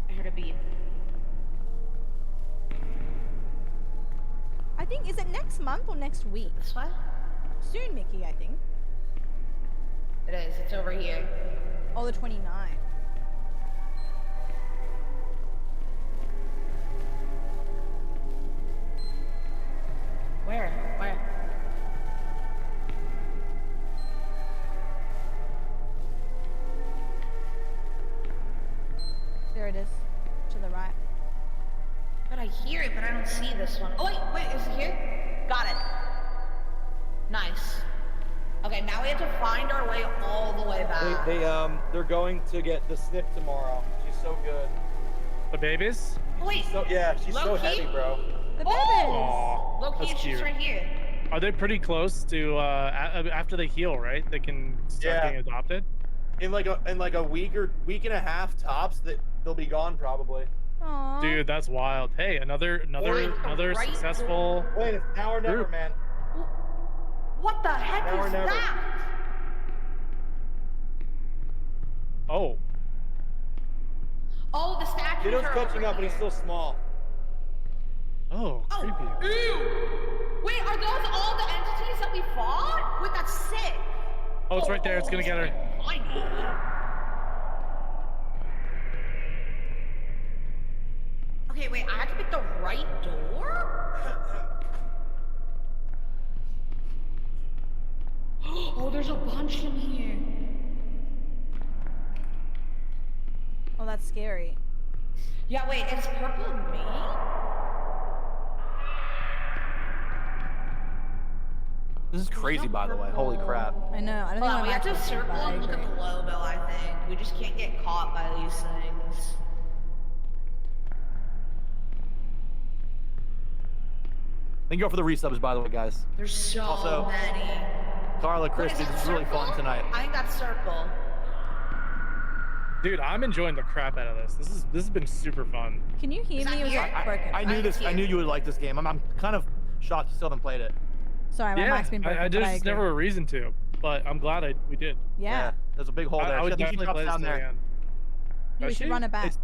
I heard a beat. I think, is it next month or next week? This way? Soon, Mickey, I think. It is, it's over here. Oh, the 29th. Where? There it is. To the right. But I hear it, but I don't see this one. Oh, wait, is it here? Got it. Nice. Okay, now we have to find our way all the way back. They're going to get the snip tomorrow. She's so good. The babies? Oh, wait, So yeah, she's so Low-key? heavy, bro. The Oh! babies! Aw, low-key, that's it's cute. just right here. Are they pretty close to after they heal, right? They can start Yeah. getting adopted. In like a week and a half tops, that they'll be gone probably. Aww. Dude, that's wild. Hey, another Right. successful. Wait, it's now or never, Group. man. What the heck Now or is never. that? Oh, Oh, the statues Ditto's are catching over up, but he's here. still small. oh, creepy. Oh, ew! Wait, are those all the entities that we fought? Wait, that's sick. Oh, it's right there. It's gonna get her. I know. Okay, wait, I have to pick the right door? Oh, there's a bunch in here. Oh, that's scary. Yeah, wait, is purple me? This is crazy, by the way. Holy crap. I know. I don't Hold think on, we my have to mic's working, circle but I and look at agree. the logo, I think. We just can't get caught by these things. Thank you all for the resubs, by the way, guys. There's so Also, many. Carla, What is Christy, that, this is really fun circle? tonight. I think that's circle. Dude, I'm enjoying the crap out of this. This has been super fun. Can you hear Is me? that Or is here? it broken? I knew this. I knew you would like this game. I'm kind of shocked you still haven't played it. Sorry, my Yeah, mic's been broken. I but there's I just agree. never a reason to, but I'm glad we did. Yeah. There's a big hole there. I would I think she definitely drops play this down to the there. end. You Does should she? run it back. It's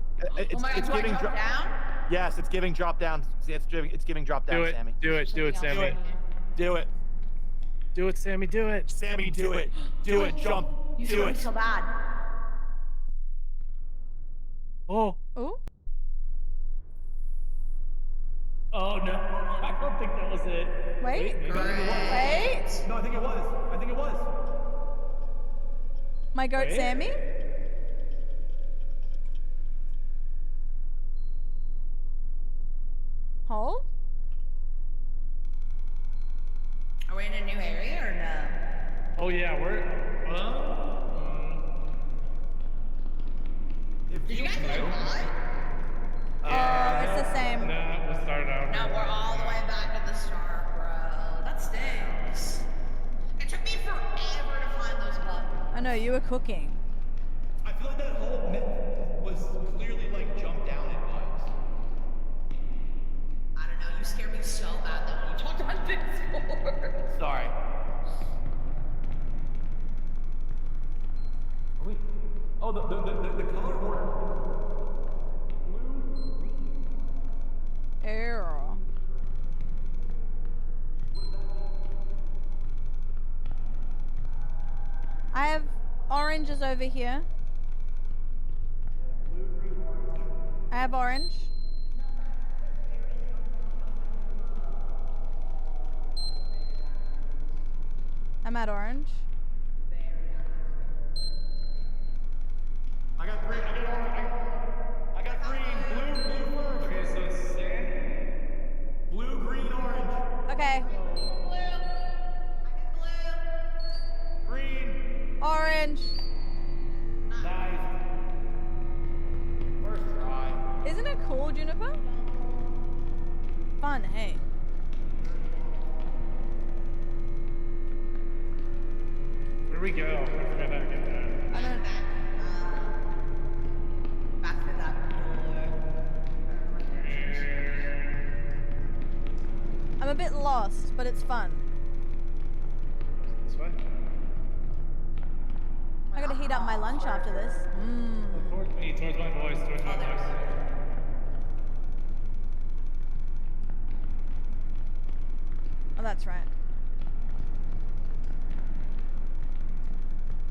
Oh my god, it's do I giving jump down? Yes, it's giving drop down. See, it's giving drop down, Do it, Sammy. do it, do it, Something else Sammy. in here. Do it. Do it, Sammy, do it. Sammy, do it. Do it. Jump. You Do feel it. so bad. Oh, Ooh. oh no, I don't think that was it. Wait. maybe. Wait. No, I think it was. I think it was. My goat Wait. Sammy? Hold? Are we in a new area or no? Oh yeah, we're. Did you guys get caught? It's the same. No, we started out. No, we're all the way back at the start, bro. That stinks. It took me forever to find those buttons. I know, you were cooking. I feel like that hole was clearly like jumped down in vibes. I don't know, you scared me so bad though when you talked about this before. the color order. Arrow. I have oranges over here. I have orange. I'm at orange. I got green. I got orange. I got green. Blue first. Okay, so it's sand. Blue, green, orange. Okay. Green. Orange. Nice. First try. Isn't it cool, Juniper? Fun, hey. Where do we go? I forgot how to get there. I don't. Back to that I'm a bit lost, but it's fun. This way? I gotta heat up my lunch after this. Mmm. Towards me, towards my voice, towards my voice. Oh, that's right.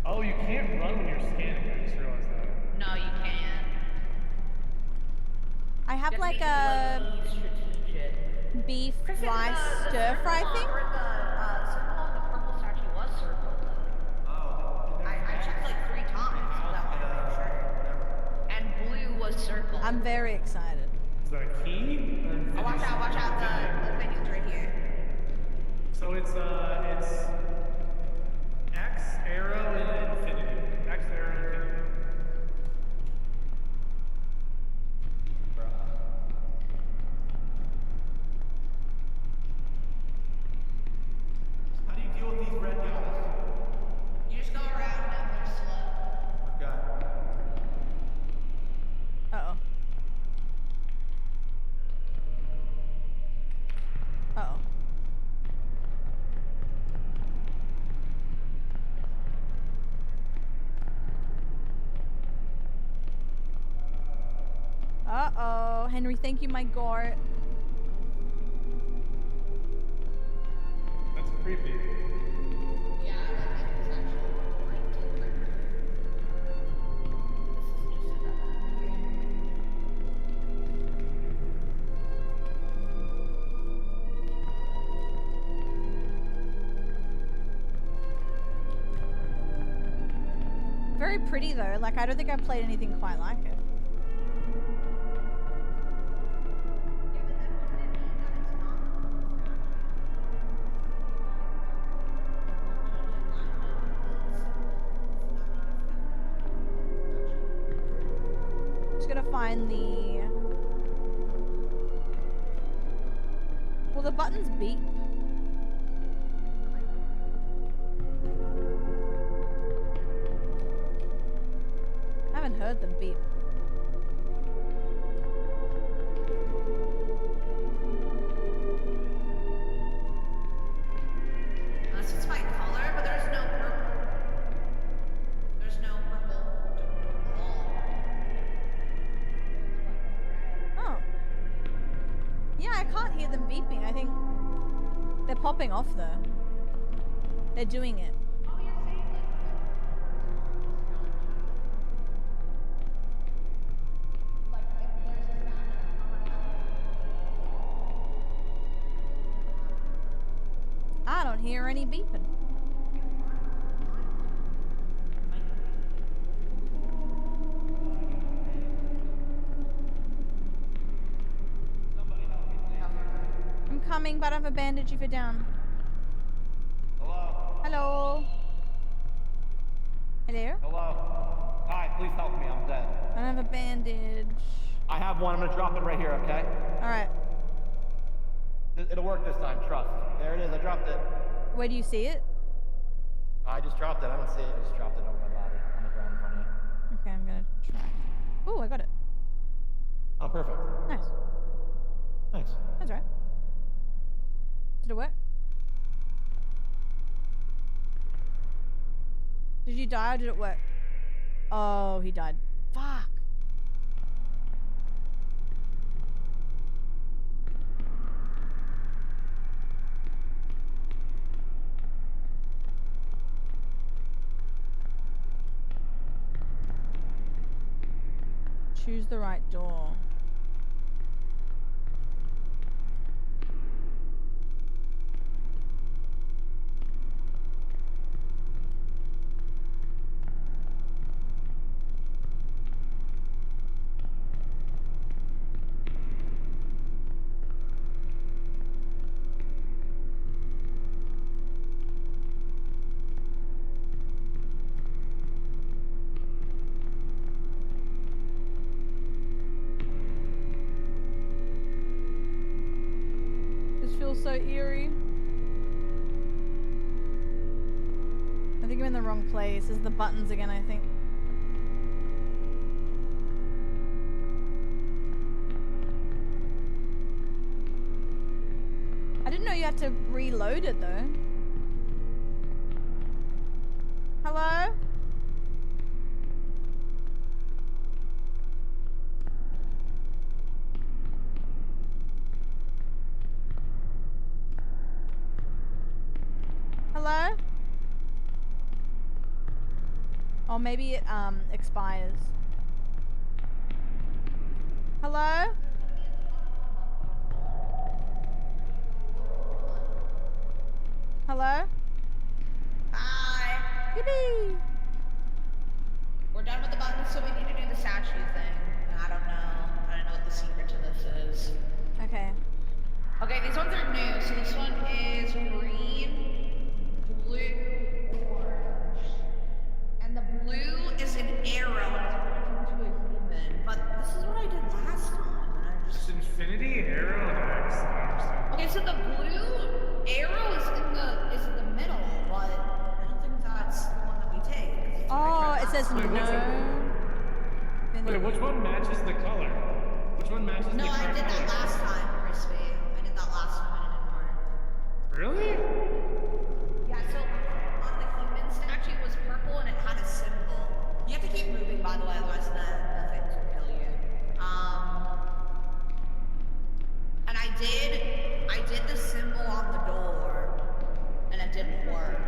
Oh, you can't run when you're scanning. I just realized that. No, you can't. I have like a beef rice stir fry thing. Where the symbol on the purple statue was circled. I checked like 3 times. That way to make sure. And blue was circled. I'm very excited. Is that a key? Oh, watch out, the thing is right here. So it's X, arrow, and infinity. X, arrow, and infinity. How do you deal with these red guys? You just go around them, they're slow. Okay. Uh-oh. Uh-oh. Uh-oh. Henry, thank you, my Gort. That's creepy. Yeah, that is actually like different. This is just another game. Very pretty, though. Like, I don't think I've played anything quite like it. Just gonna find the... Well, the buttons beep. I haven't heard them beep. Unless it's my color, but there's no purple. There's no purple at all. Oh. Yeah, I can't hear them beeping. I think they're popping off though. They're doing it. Oh, you're saying like if there's a statue, I don't hear any beeping. I'm coming, but I have a bandage if you're down. Hello? Hello. Hello? Hello? Hi, please help me, I'm dead. I don't have a bandage. I have one, I'm gonna drop it right here, okay? Alright. It'll work this time, trust. There it is, I dropped it. Where do you see it? I just dropped it, I don't see it, I just dropped it over my body, on the ground in front of you. Okay, I'm gonna try. Ooh, I got it. Oh, perfect. Nice. Thanks. That's right. Did it work? Did you die or did it work? Oh, he died. Fuck. Choose the right door. This feels so eerie. I think I'm in the wrong place. This is the buttons again, I think. I didn't know you had to reload it though. Hello? Hello? Or maybe it expires. Hello? Hello? Hi. Yippee! We're done with the buttons, so we need to do the statue thing. I don't know what the secret to this is. Okay. Okay, these ones are new. So this one is green, blue, orange. And the blue is an arrow and it's pointing to a human. But this is what I did last time. And I just... It's Infinity, Arrow, and X. I understand. Okay, so the blue arrow is in the middle, but I don't think that's the one that we take. 'cause it's what I Oh, tried it last says time. Wait, what's no. Wait, which one matches the color? Which one matches No, the I correct did that color? last time, Crispy. I did that last time and it didn't work. Really? Yeah, so on the human statue it was purple and it had a symbol. You have to keep moving, by the way, otherwise the things will kill you. And I did the symbol on the door, and it didn't work.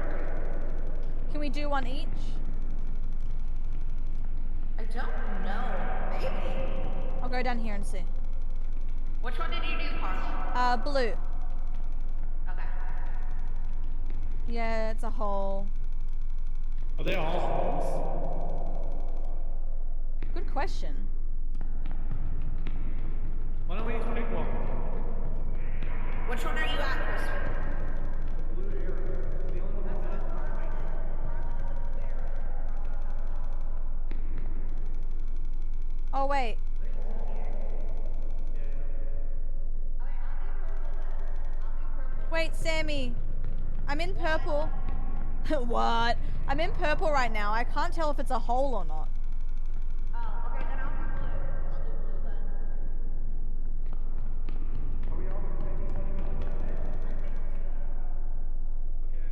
Can we do one each? I don't know. Maybe. I'll go down here and see. Which one did you do, Carla? Blue. Okay. Yeah, it's a hole. Are they all holes? Good question. Why don't we just pick one? Which one are you at, Crispy? Blue arrow. The only one that's at. Oh, wait. Wait, Sammy. I'm in purple. What? I'm in purple right now. I can't tell if it's a hole or not. Oh, okay, then I'll do blue. I'll do blue then. Are we all picking one and going down there?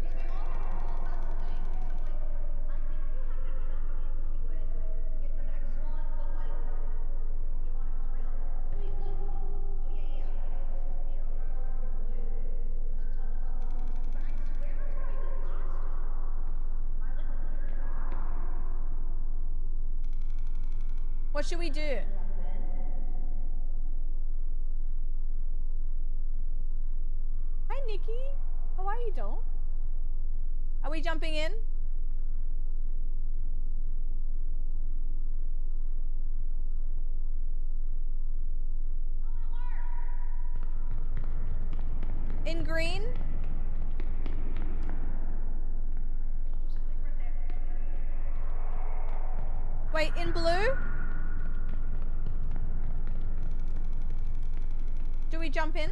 Yeah, they're all purple, that's the thing. So, like, I think you have to jump into it to get the next one, but, like, which one is real? Wait, look. Oh, yeah. Okay, this is arrow and blue. And that's what was on the... But I swear that's what I did last time. Am I, like, weirded out? What should we do? Hi, Nikki. How are you, doll? Are we jumping in? In green? Wait, in blue? Do we jump in?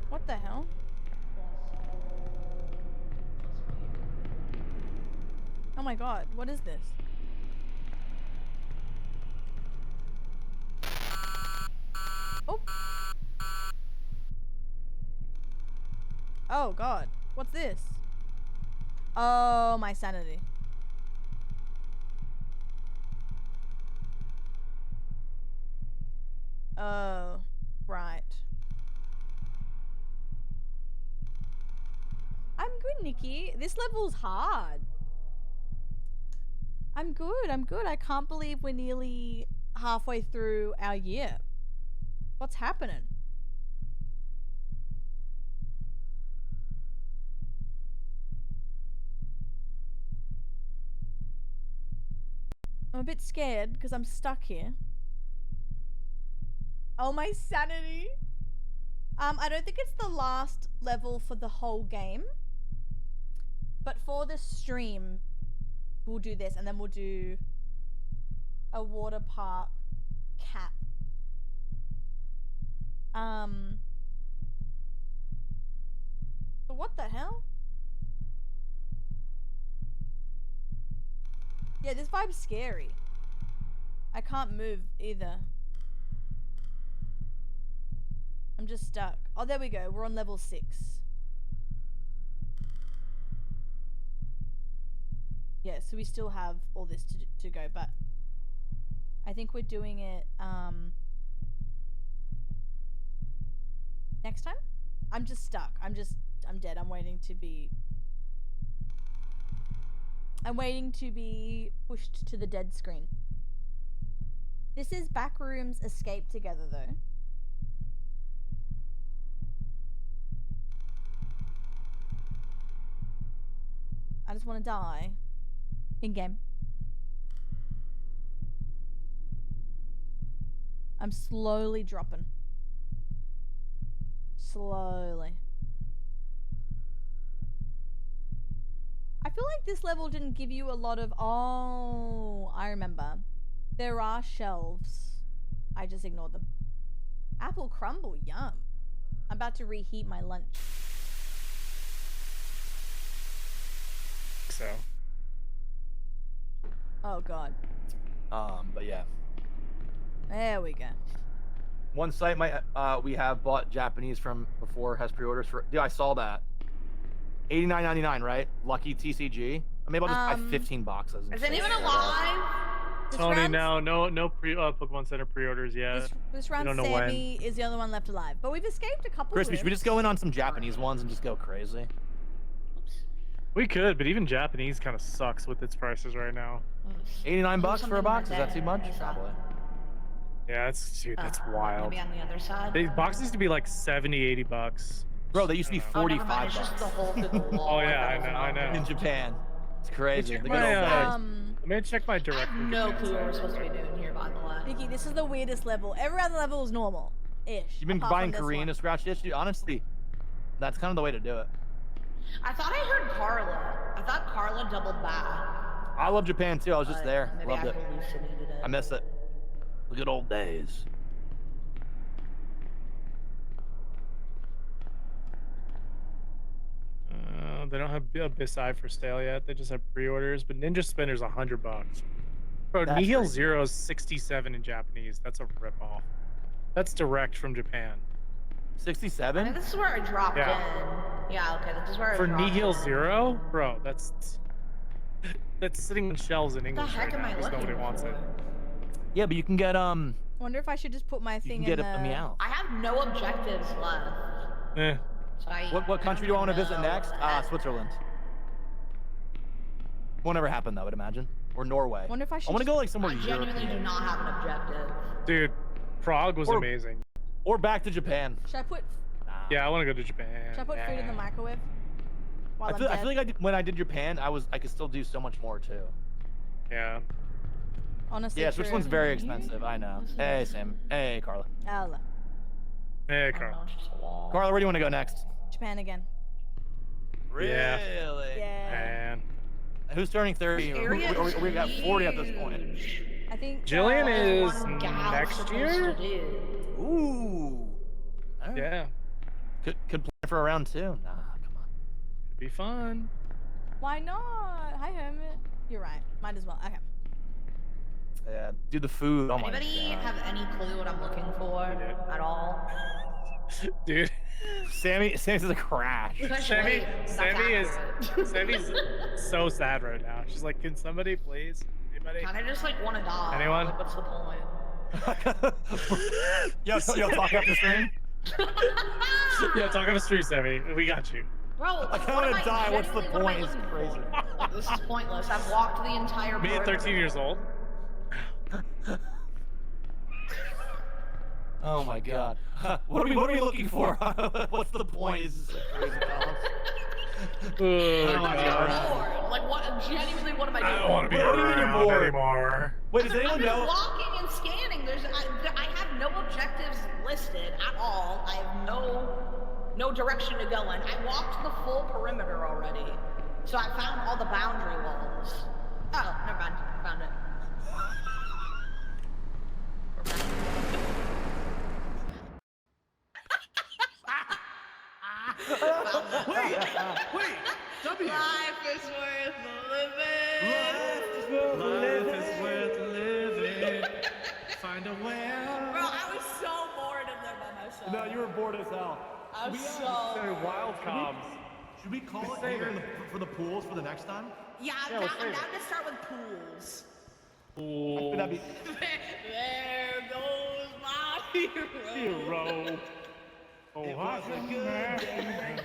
What the hell? Oh my god, what is this? Oh. Oh god. What's this? Oh, my sanity. Oh, right. I'm good, Nikki. This level's hard. I'm good. I'm good. I can't believe we're nearly halfway through our year. What's happening? I'm a bit scared because I'm stuck here. Oh, my sanity. I don't think it's the last level for the whole game. But for the stream, we'll do this, and then we'll do a water park cap. But what the hell? Yeah, this vibe's scary. I can't move either. I'm just stuck. Oh, there we go. We're on level 6. Yeah, so we still have all this to go, but I think we're doing it next time. I'm just stuck. I'm dead. I'm waiting to be pushed to the dead screen. This is Backrooms Escape Together though. I just want to die. In game. I'm slowly dropping. Slowly. I feel like this level didn't give you a lot of... Oh, I remember. There are shelves. I just ignored them. Apple crumble, yum. I'm about to reheat my lunch. So. Oh god. But yeah. There we go. One site might we have bought Japanese from before has pre-orders for. Yeah, I saw that. $89.99, right? Lucky TCG. Maybe I'll just buy 15 boxes. Is anyone alive? Tony, no Pokemon Center pre-orders yet. This round, don't know Sammy is the only one left alive, but we've escaped a couple. Crispy, should we just go in on some Japanese ones and just go crazy? We could, but even Japanese kind of sucks with its prices right now. 89 bucks for a box? Is that too much? Probably. Yeah, that's wild. Maybe on the other side. These boxes used to be like 70, 80 bucks. Bro, they used to be 45 It's just bucks. the hole through the wall. Oh yeah, I know. In Japan. It's crazy. Check The good old my, days. let me check my I direct. have from no Japan clue what we're site. supposed to be doing here, by the way. Nikki, this is the weirdest level. Every other level is normal. Ish. You've been apart buying from this Korean one. to scratch itch, dude. Honestly, that's kind of the way to do it. I thought I heard Carla. I thought Carla doubled back. I love Japan too. I was just but there. Maybe Loved I it. hallucinated it. I miss it. The good old days. They don't have Abyss Eye for sale yet. They just have pre-orders, but Ninja Spinner's $100. Bro, That's Nihil crazy. Zero is 67 in Japanese. That's a ripoff. That's direct from Japan. I think 67? this is where I dropped Yeah. in. Yeah, okay, this is where For I dropped Nihil in. Zero, bro, that's sitting on shelves in What the English heck right am now I because looking nobody wants for? it. Yeah, but you can get Wonder if I should just put my you thing can get in a the... meow. I have no objectives left. Eh. So What country do I want to visit know. next? Switzerland. Won't ever happen though, I'd imagine. Or Norway. Wonder if I should I want to just- go like somewhere I genuinely do European. not have an objective. Dude, Prague was Or- amazing. Or back to Japan. Should I put Yeah, I want to go to Japan. Should I put food in the microwave? While I I'm feel dead? like when I did Japan, I could still do so much more too. Yeah. Honestly, Yeah, true. Switzerland's very expensive. I know. Hey Sam. Hey Carla. Hello. Hey, I don't Carl. know, it's just a wall. Carla, where do you want to go next? Japan again. Yeah. Really? Yeah. Man. Who's turning 30? This Or area is we got 40 at this point. huge. I think... Jillian That's is what one gal's next supposed year? to do. Ooh. All right. Yeah. Could plan for a round 2. Nah, come on. Could be fun. Why not? Hi, Hermit. You're right. Might as well. Okay. Yeah, dude, the food. Oh my Anybody god. have any clue what I'm looking for at all? Dude, Sammy's a crash. Sammy, That's Sammy is, accurate. Sammy's so sad right now. She's like, can somebody please? Anybody? Kinda just like want to die. Anyone? Like, what's the point? yo, talk after stream. Yeah, talk on the street, Sammy. We got you. Bro, I kinda wanna die, what's the genuinely- what am I point? It's looking crazy. for? Like, this is pointless. I've walked the entire Me at perimeter. 13 years old. Oh my god. What are we looking for? What's the point? This is so crazy, Colin. Oh, my I'm God. bored. Like, what? Genuinely, what am I doing? I don't want to be What do you mean you're around bored? anymore. Wait, does I'm anyone just know? walking and scanning. I have no objectives listed at all. I have no direction to go in. I walked the full perimeter already, so I found all the boundary walls. Oh, never mind. Found it. We're back. Wait, W. Life is worth living. Life is worth living. Find a way out. Bro, I was so bored in there by myself. No, you were bored as hell. I was so Wild comms. Should we call it here for the pools for the next time? Yeah, I'm down to start with pools. Ooh, That'd be There goes my hero. hero. Oh, was a good day.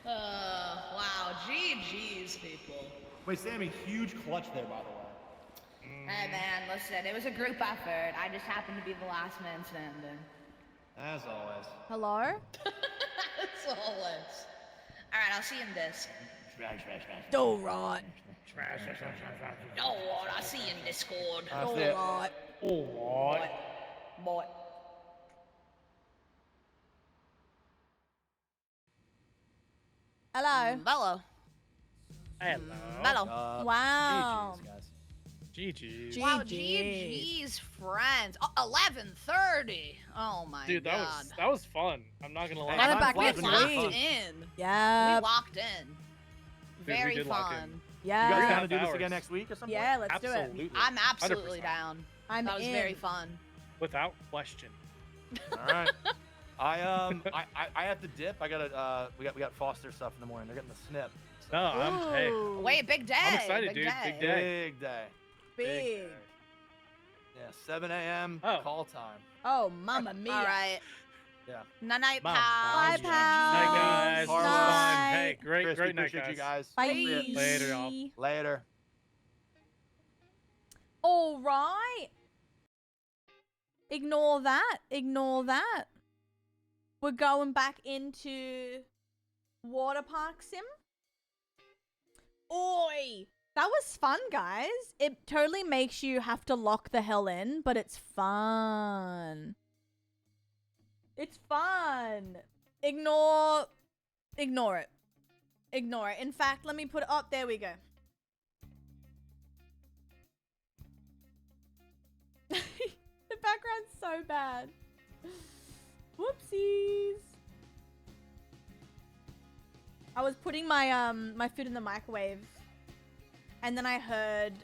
Wow, GG's, people. Wait, Sammy, huge clutch there, by the way. Hey, man, listen, it was a group effort. I just happened to be the last man standing. As always. Hello? That's always. Alright, I'll see you in this. Alright. Oh, what? I'll see you in Discord. That's it. Alright. Oh, what? Boy. Hello. Bello. Hello. Bello. Wow. GG's, guys. GG. Wow, GG. GG's friends. Oh, 11:30. Oh my Dude, god. that was fun. I'm not gonna lie. Run it back we next locked week. in. Yeah. We locked in. we Very did lock in. fun. You guys Yeah. down to do this hours. again next week or something? Yeah, let's do it. Absolutely. I'm absolutely 100%. down. I'm That was in. very fun. Without question. All right. I have to dip. I gotta we got Foster stuff in the morning. They're getting the snip. No, I'm hey. Ooh, Wait, big day. I'm excited, big dude. Day. Big day. Big day. big. Yeah, 7 a.m. Oh. call time. Oh, mamma mia. All right. Yeah. Night night, Mom. pals. Bye, Night, pals. guys. Bye. Fun. Hey, great Chris, night, appreciate guys. you guys. Bye. Later, y'all. Later. All right. Ignore that. Ignore that. We're going back into water park sim. Oi! That was fun, guys. It totally makes you have to lock the hell in, but it's fun. It's fun. Ignore it. Ignore it. In fact, let me put it up. There we go. The background's so bad. Whoopsies. I was putting my my food in the microwave, and then I heard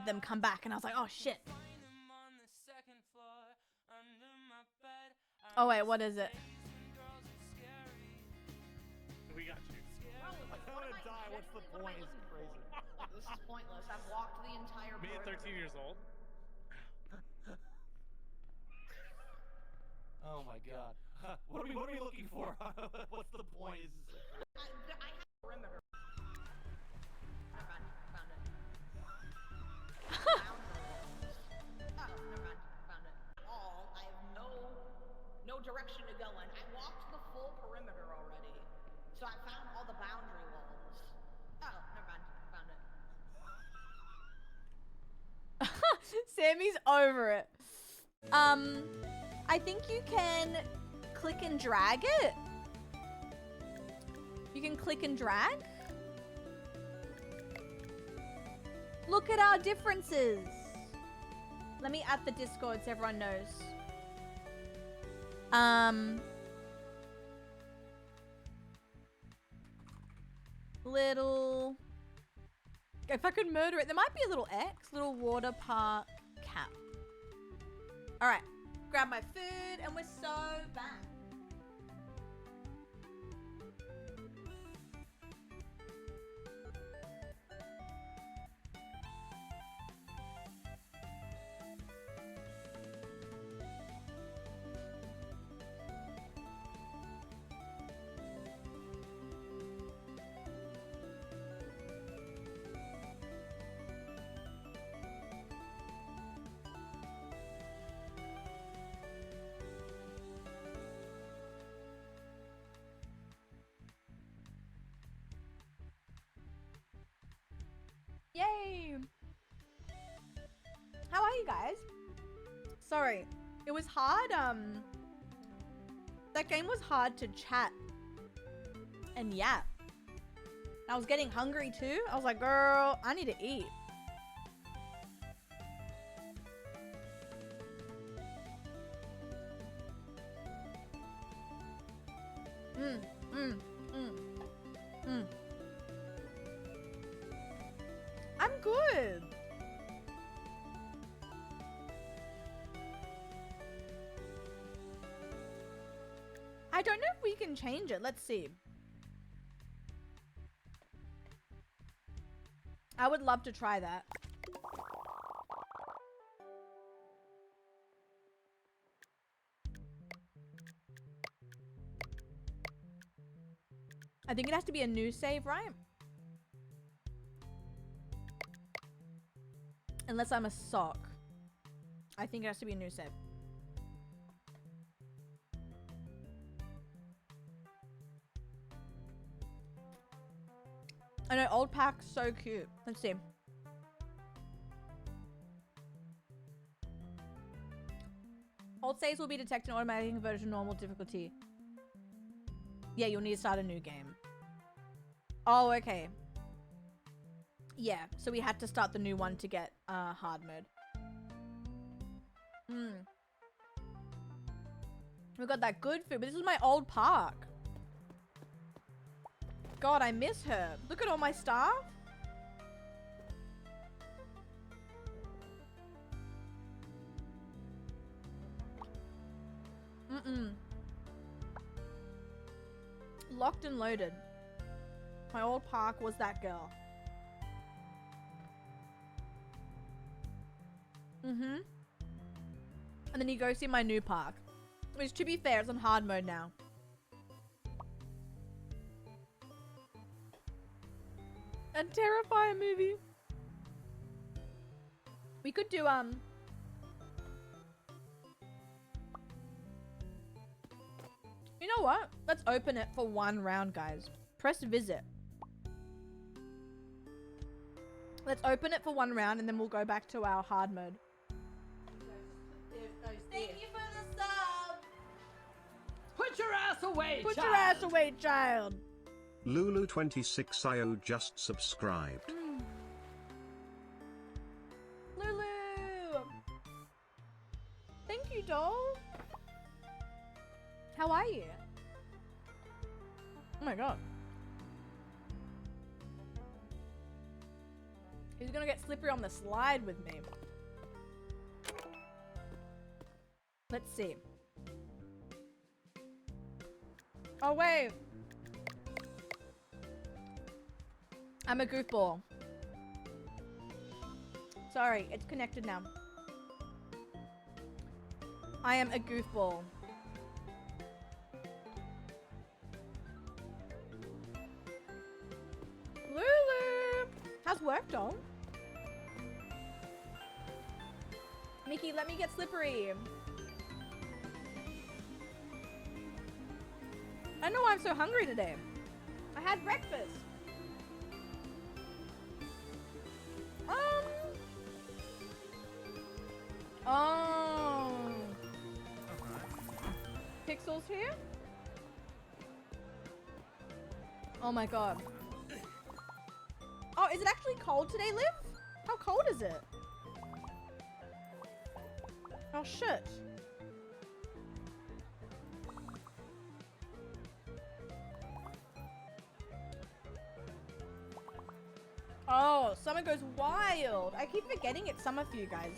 them come back, and I was like, oh shit. Oh wait, what is it? We got you. I want to die. What's the point? It's crazy. This is pointless. I've walked the entire Me at 13 years old. Oh my god. What are we looking for? What's the point? I have perimeter. Never mind. Found it. Oh, never mind. Found it. All. I have no direction to go in. I walked the full perimeter already, so I found all the boundary walls. Oh, never mind. Found it. Sammy's over it. I think you can click and drag it. You can click and drag. Look at our differences. Let me add the Discord so everyone knows. little... If I could murder it, there might be a little X. Little water park cap. Alright. Grab my food and we're so back. Yay! How are you guys? Sorry, it was hard, that game was hard to chat and yap. I was getting hungry too. I was like, girl, I need to eat. I'm good. I don't know if we can change it. Let's see. I would love to try that. I think it has to be a new save, right? Unless I'm a sock. I think it has to be a new save. I know, old pack's so cute. Let's see. Old saves will be detected and automatically converted to normal difficulty. Yeah, you'll need to start a new game. Oh, okay. Yeah, so we had to start the new one to get hard mode. We got that good food, but this is my old park. God, I miss her. Look at all my stuff. Locked and loaded. My old park was that girl. And then you go see my new park. Which, to be fair, it's on hard mode now. A Terrifier movie. We could do, you know what? Let's open it for one round, guys. Press visit. Let's open it for one round and then we'll go back to our hard mode. Thank you for the sub. Put your ass away, Put child. your ass away, child. Lulu26IO just subscribed. Lulu. Thank you, doll. How are you? Oh my god. Who's gonna get slippery on the slide with me? Let's see. Oh wait. I'm a goofball. Sorry, it's connected now. I am a goofball. Lulu! How's work, doll? Mickey, let me get slippery. I don't know why I'm so hungry today. I had breakfast. Oh. Pixels here? Oh my god. Oh, is it actually cold today, Liv? How cold is it? Oh shit. Oh, summer goes wild. I keep forgetting it's summer for you guys.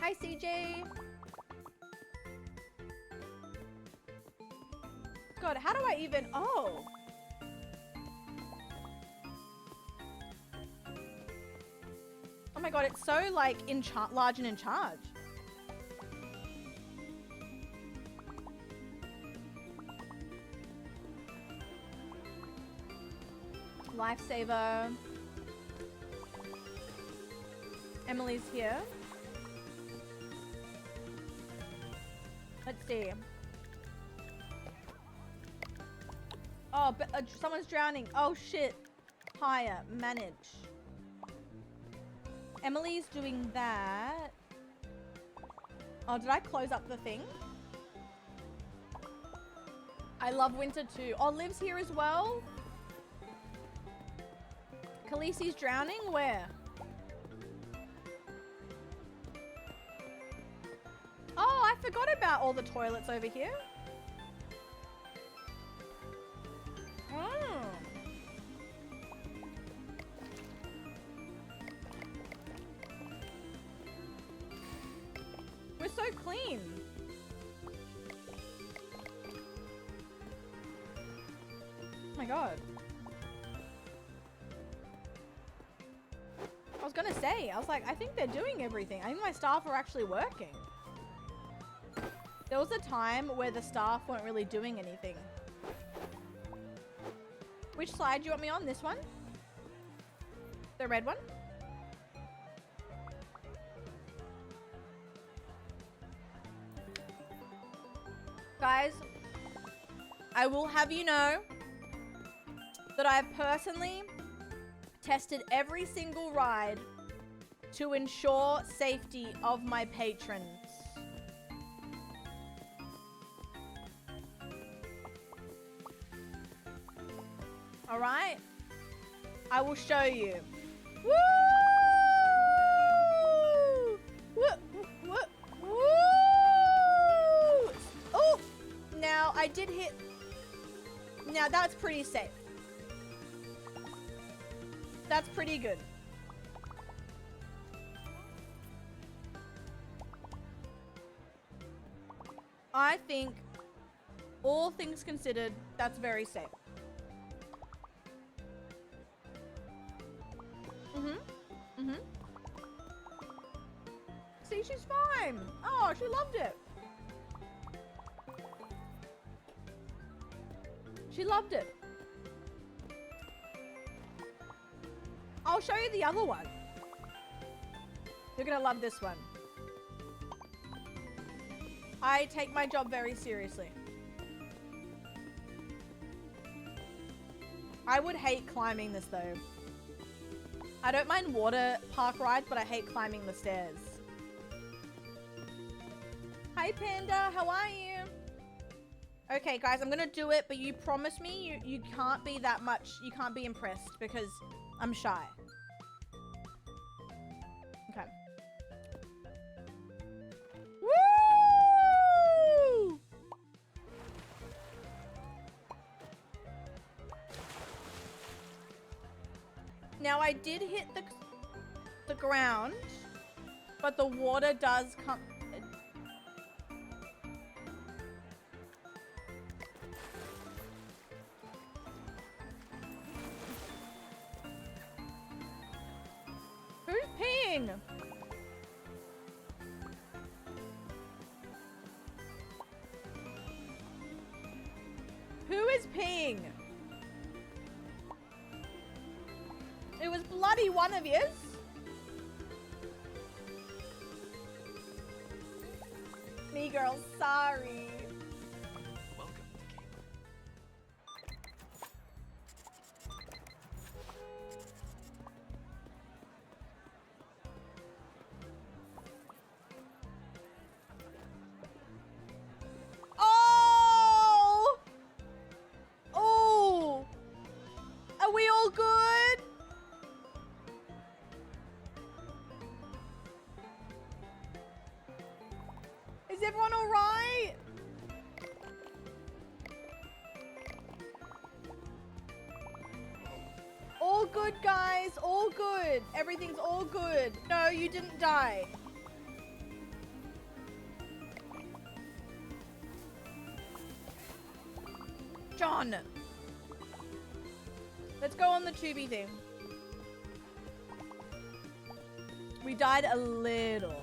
Hi, CJ. God, how do I even... Oh. Oh my god, it's so, like, large and in charge. Lifesaver. Emily's here. Let's see. Oh, but, someone's drowning. Oh shit. Hire. Manage. Emily's doing that. Oh, did I close up the thing? I love winter too. Oh, Liv's here as well. Khaleesi's drowning? Where? Oh, I forgot about all the toilets over here. Oh. We're so clean. Oh my god. I was gonna say, I was like, I think they're doing everything. I think my staff are actually working. There was a time where the staff weren't really doing anything. Which slide do you want me on? This one? The red one? Guys, I will have you know that I've personally tested every single ride to ensure safety of my patrons. All right, I will show you. Woo! Woo! Woo! Woo! Oh, now I did hit. Now that's pretty safe. That's pretty good. I think, all things considered, that's very safe. See, she's fine. Oh, she loved it. She loved it. I'll show you the other one. You're gonna love this one. I take my job very seriously. I would hate climbing this though. I don't mind water park rides, but I hate climbing the stairs. Hi Panda, how are you? Okay guys, I'm gonna do it, but you promise me you can't be that much, you can't be impressed because I'm shy. Okay. Woo! Now I did hit the ground, but the water does come. Who's peeing? Who is peeing? It was bloody one of yous. Me girl, sorry. Oh! Oh! Are we all good? Is everyone all right? all good, guys. All good. Everything's all good. No, you didn't die. John. Let's go on the tubey thing. We died a little.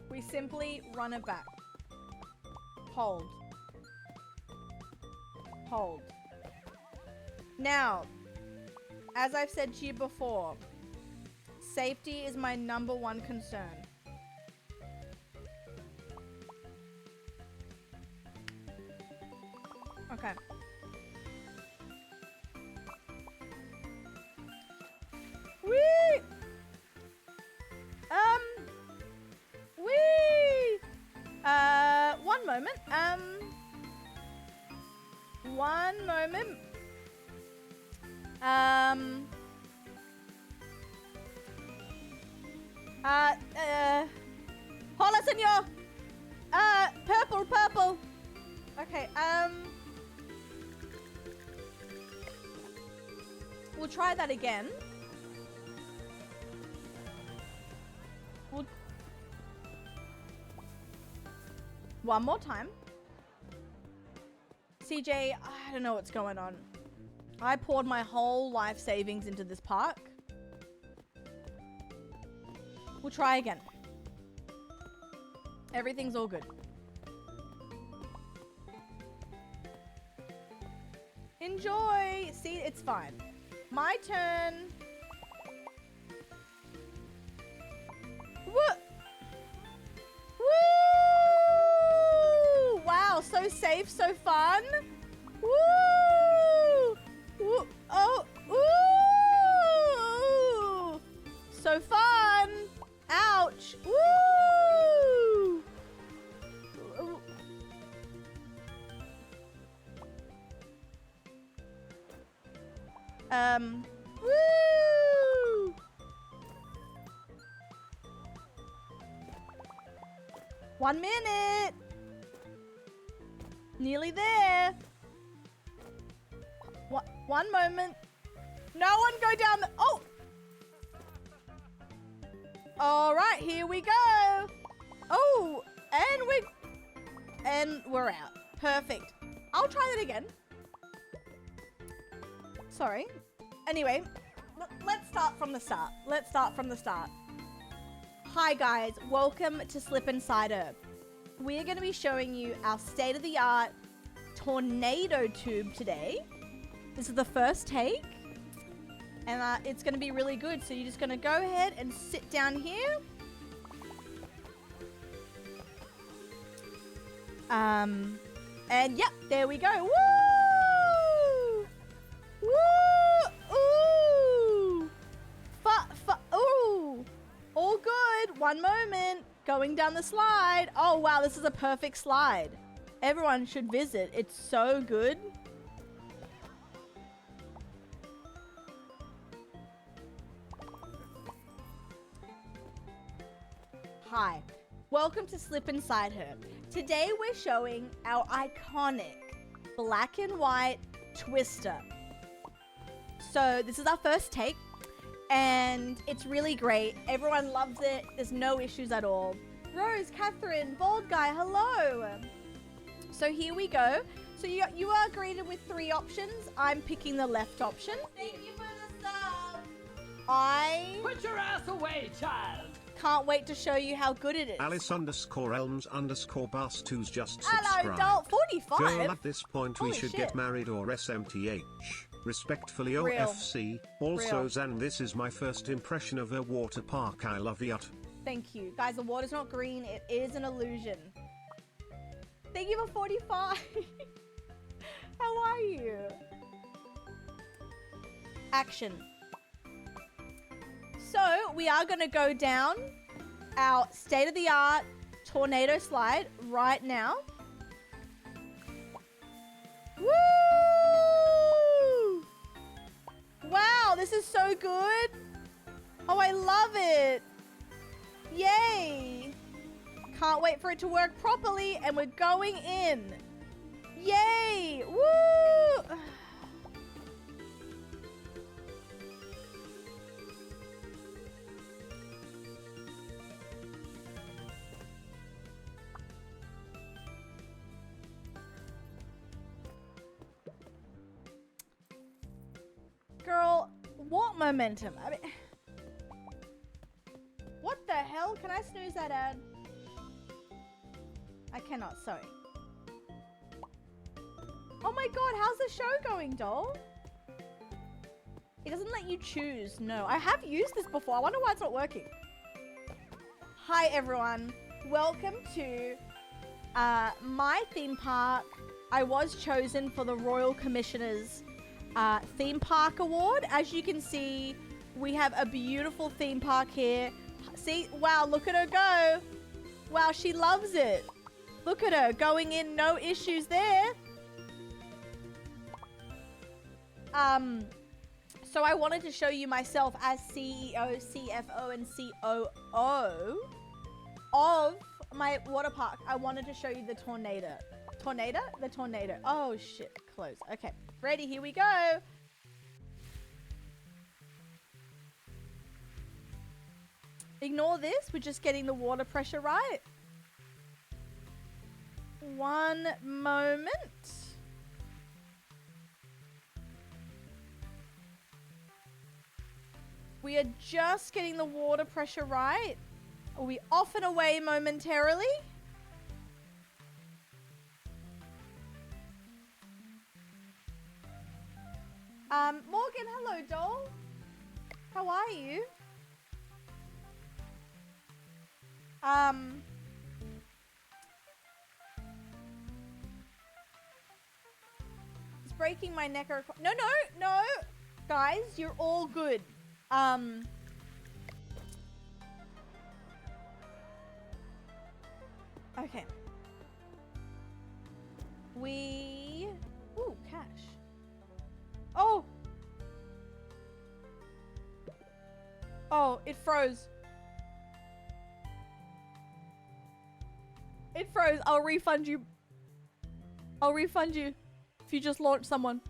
We simply run it back. Hold. Hold. Now, as I've said to you before, safety is my #1 concern. Okay. Whee! Whee! One moment. One moment. Hola, senor! Purple. Okay, we'll try that again. One more time. CJ, I don't know what's going on. I poured my whole life savings into this park. We'll try again. Everything's all good. Enjoy! See, it's fine. My turn. Woo! Woo! Wow, so safe, so fun. Woo! Woo! Oh! Woo! So fun! Ouch! Woo! Woo! One minute. Nearly there. One moment. No one go down the... Oh! All right, here we go. Oh, and we're out. Perfect. I'll try that again. Sorry. Anyway, let's start from the start. Hi guys, welcome to Slip Inside Herb. We're going to be showing you our state-of-the-art tornado tube today. This is the first take, and it's going to be really good. So you're just going to go ahead and sit down here. And yep, there we go. Woo! Woo! Ooh! Ooh! All good. One moment. Going down the slide. Oh, wow. This is a perfect slide. Everyone should visit. It's so good. Hi. Welcome to Slip Inside Her. Today we're showing our iconic black and white Twister. So this is our first take, and it's really great. Everyone loves it. There's no issues at all. Rose, Catherine, Bald Guy, hello. So here we go. So you are greeted with 3 options. I'm picking the left option. Thank you for the sub. Put your ass away, child. Can't wait to show you how good it is. Alice_Elms_Bus2's just Hello, subscribed. doll. 45. Girl, at this point Holy we should shit. get married or SMTH. Respectfully, Real. OFC. Also, Real. Zan, this is my first impression of a water park. I love it. Thank you. Guys, the water's not green. It is an illusion. Thank you for 45. How are you? Action. So, we are going to go down our state-of-the-art tornado slide right now. Woo! Wow, this is so good. Oh, I love it. Yay. Can't wait for it to work properly, and we're going in. Yay. Woo! What momentum? I mean, what the hell? Can I snooze that ad? I cannot, sorry. Oh my god, how's the show going, doll? It doesn't let you choose. No, I have used this before. I wonder why it's not working. Hi, everyone. Welcome to my theme park. I was chosen for the Royal Commissioner's theme park award. As you can see, we have a beautiful theme park here. See, wow, look at her go. Wow, she loves it. Look at her going in, no issues there. So I wanted to show you myself as CEO, CFO, and COO of my water park. I wanted to show you the Tornado. Tornado? The Tornado. Oh, shit. Close. Okay. Ready? Here we go. Ignore this. We're just getting the water pressure right. One moment. We are just getting the water pressure right. Are we off and away momentarily? Morgan, hello, doll. How are you? It's breaking my neck. No, no. Guys, you're all good. Okay. Ooh, cash. Oh! Oh, it froze. It froze. I'll refund you. I'll refund you if you just launch someone.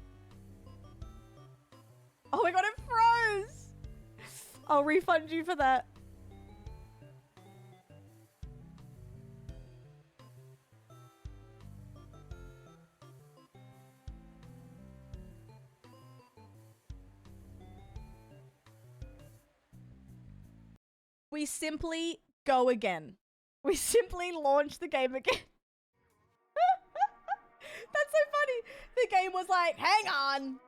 Oh my god, it froze! I'll refund you for that. We simply go again. We simply launch the game again. That's so funny. The game was like, hang on.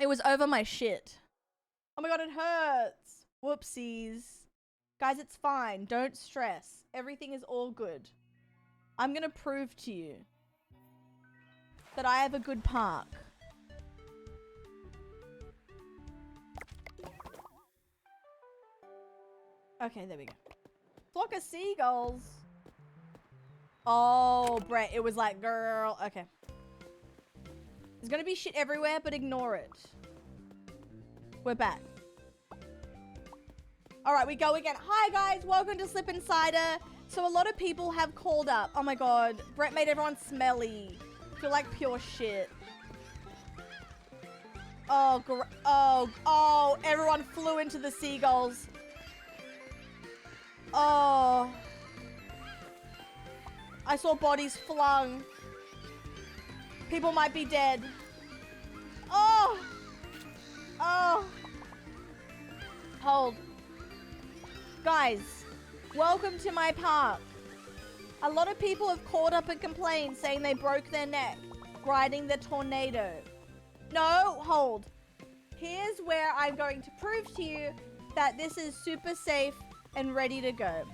It was over my shit. Oh my god, it hurts. Whoopsies. Guys, it's fine. Don't stress. Everything is all good. I'm gonna prove to you that I have a good park. Okay, there we go. Flock of seagulls. Oh, Brett, it was like, girl. Okay. There's gonna be shit everywhere, but ignore it. We're back. All right, we go again. Hi, guys. Welcome to Slip Insider. So a lot of people have called up. Oh, my God. Brett made everyone smelly. Feel like pure shit. Oh, oh, everyone flew into the seagulls. Oh. I saw bodies flung. People might be dead. Oh. Oh. Hold. Guys, welcome to my park. A lot of people have called up and complained saying they broke their neck riding the Tornado. No, hold. Here's where I'm going to prove to you that this is super safe and ready to go.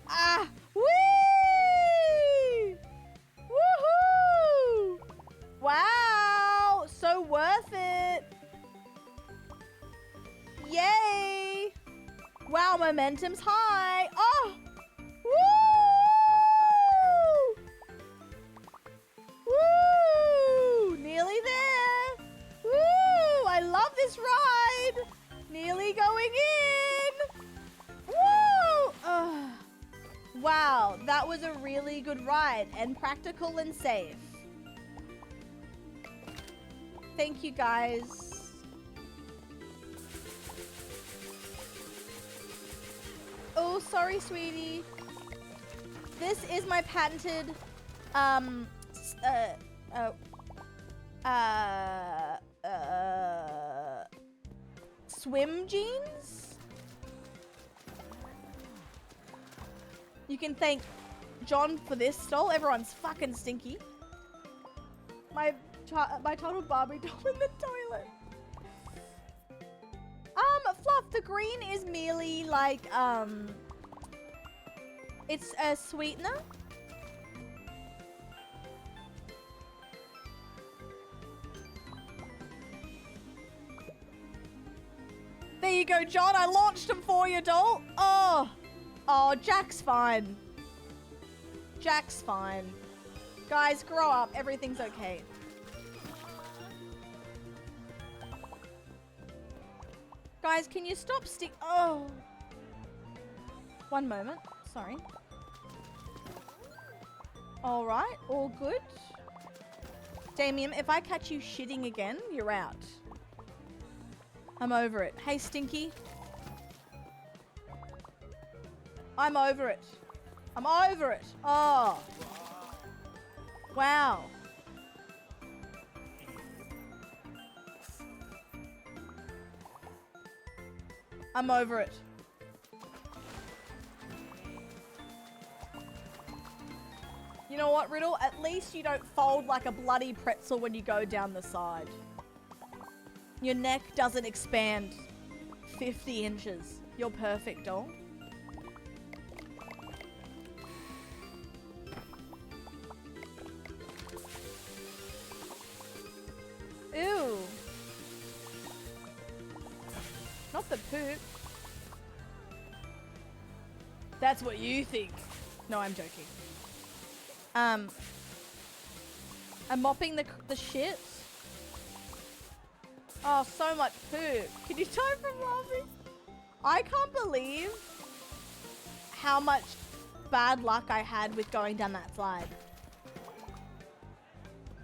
Ah! Whee! Woohoo! Wow! So worth it! Yay! Wow, momentum's high! Oh! Woo! Woo! Nearly there! Woo! I love this ride! Nearly going in! Woo! Ugh. Wow, that was a really good ride and practical and safe. Thank you, guys. Oh, sorry, sweetie. This is my patented s- swim jeans. You can thank John for this stall. Everyone's fucking stinky. My total Barbie doll in the toilet. Fluff, the green is merely like, it's a sweetener. There you go, John. I launched him for you, doll. Oh, Jack's fine. Jack's fine. Guys, grow up. Everything's okay. Guys, can you stop Oh. One moment. Sorry. All right. All good. Damien, if I catch you shitting again, you're out. I'm over it. Hey, Stinky. I'm over it. I'm over it. Oh. Wow. I'm over it. You know what, Riddle? At least you don't fold like a bloody pretzel when you go down the side. Your neck doesn't expand 50 inches. You're perfect, doll. Ew. Not the poop. That's what you think. No, I'm joking. I'm mopping the shit. Oh, so much poop. Can you die from laughing? I can't believe how much bad luck I had with going down that slide.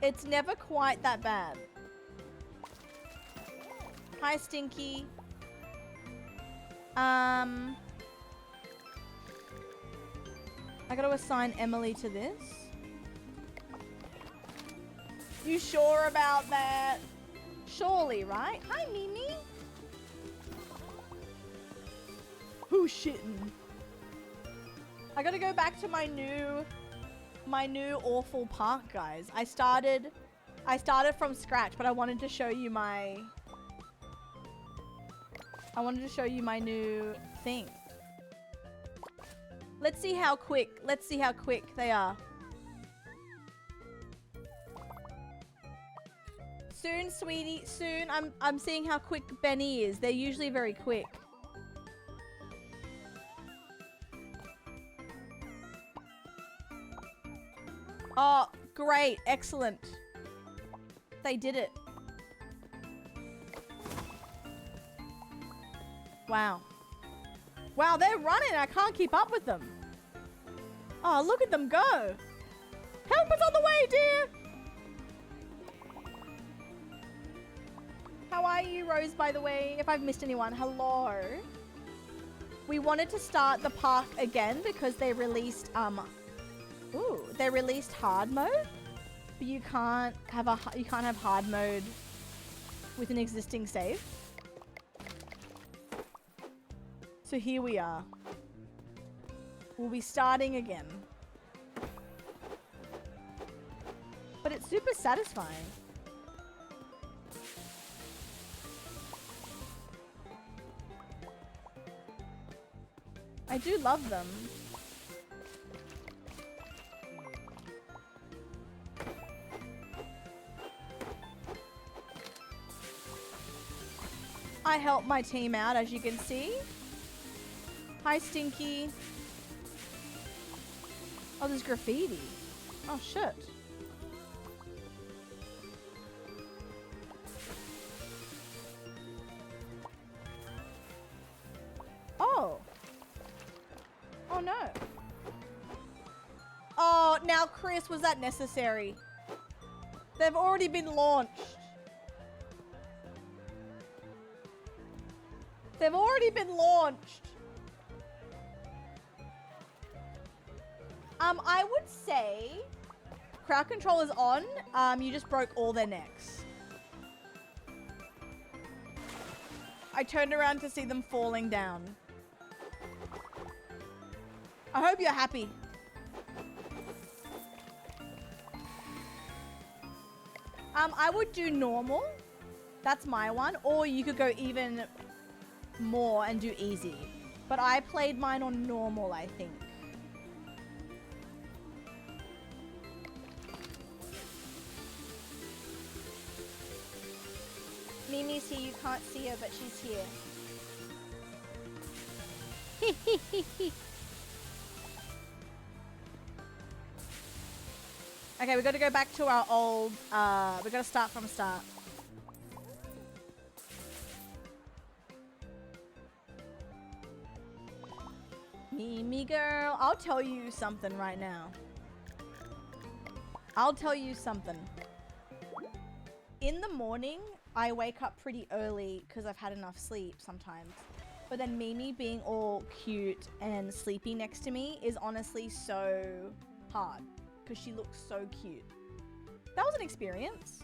It's never quite that bad. Hi, Stinky. I gotta assign Emily to this. You sure about that? Surely, right? Hi, Mimi. Who's shitting? I gotta go back to my new awful park, guys. I started from scratch, but I wanted to show you my new thing. Let's see how quick they are. Soon, sweetie, soon. I'm seeing how quick Benny is. They're usually very quick. Oh, great. Excellent. They did it. Wow. Wow, they're running. I can't keep up with them. Oh, look at them go. Help us on the way, dear. How are you, Rose, by the way? If I've missed anyone, hello. We wanted to start the park again because they released, they released hard mode. But you can't have hard mode with an existing save. So here we are. We'll be starting again. But it's super satisfying. I do love them. I help my team out, as you can see. Hi, Stinky. Oh, there's graffiti. Oh, shit. Oh. Oh, no. Oh, now, Chris, was that necessary? They've already been launched. They've already been launched. I would say crowd control is on. You just broke all their necks. I turned around to see them falling down. I hope you're happy. I would do normal. That's my one. Or you could go even more and do easy. But I played mine on normal, I think. Mimi's here, you can't see her, but she's here. Okay, we got to go back to our old, we got to start from start. Mimi girl, I'll tell you something right now. I'll tell you something. In the morning, I wake up pretty early because I've had enough sleep sometimes. But then Mimi being all cute and sleeping next to me is honestly so hard because she looks so cute. That was an experience.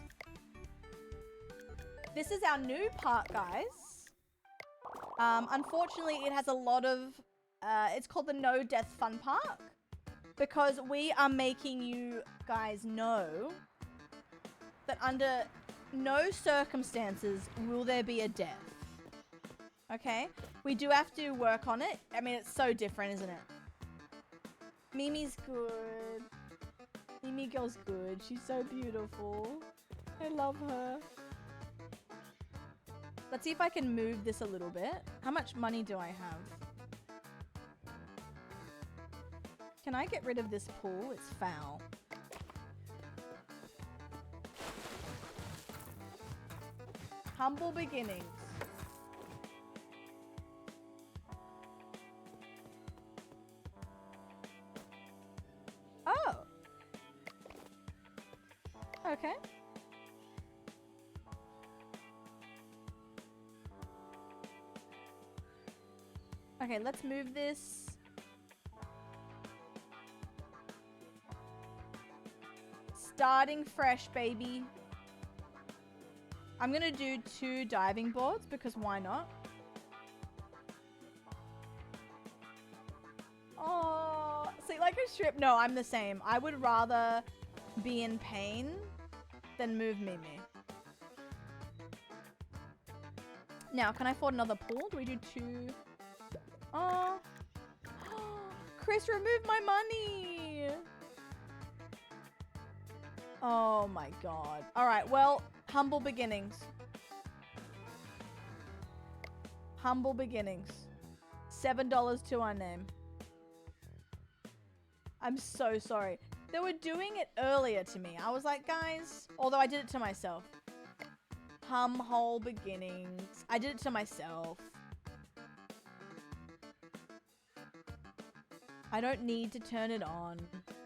This is our new park, guys. Unfortunately, it has a lot of... it's called the No Death Fun Park because we are making you guys know that under no circumstances will there be a death. Okay? We do have to work on it. I mean, it's so different, isn't it? Mimi's good. Mimi girl's good. She's so beautiful. I love her. Let's see if I can move this a little bit. How much money do I have? Can I get rid of this pool? It's foul. Humble beginnings. Oh. Okay. Okay, let's move this. Starting fresh, baby. I'm gonna do 2 diving boards because why not? Oh, see, like a strip. No, I'm the same. I would rather be in pain than move Mimi. Now, can I afford another pool? Do we do 2? Oh, Chris, remove my money. Oh my god. All right, well, humble beginnings. Humble beginnings. $7 to our name. I'm so sorry. They were doing it earlier to me. I was like, guys, although I did it to myself. Humble beginnings. I did it to myself. I don't need to turn it on.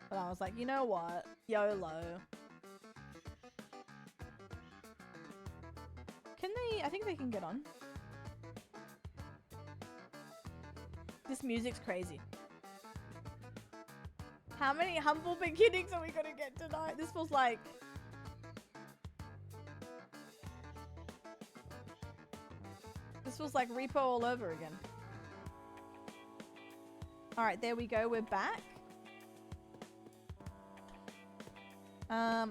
But I was like, you know what? YOLO. Can they? I think they can get on. This music's crazy. How many humble beginnings are we gonna get tonight? This feels like... This feels like Repo all over again. Alright, there we go. We're back.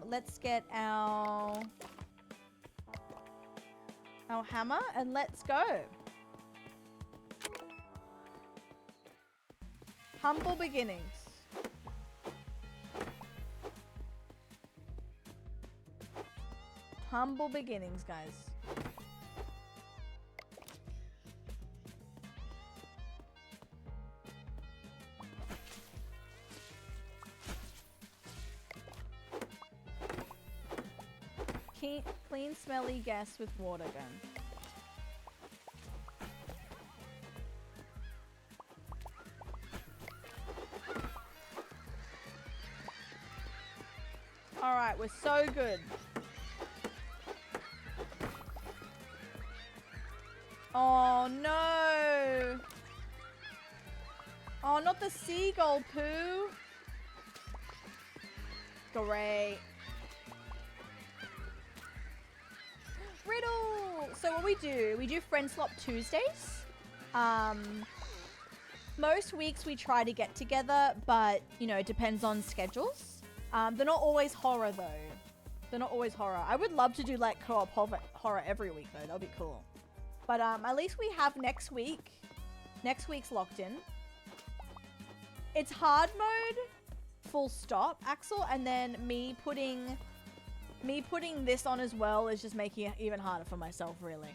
Let's get our hammer and let's go. Humble beginnings. Humble beginnings, guys. Clean, smelly gas with water gun. Alright, we're so good. Oh no! Oh, not the seagull poo! Great. Riddle! So what we do Friend Swap Tuesdays. Most weeks we try to get together, but, you know, it depends on schedules. They're not always horror, though. They're not always horror. I would love to do, like, co-op horror every week, though. That would be cool. But at least we have next week. Next week's locked in. It's hard mode, full stop, Axel, and then me putting this on as well is just making it even harder for myself, really.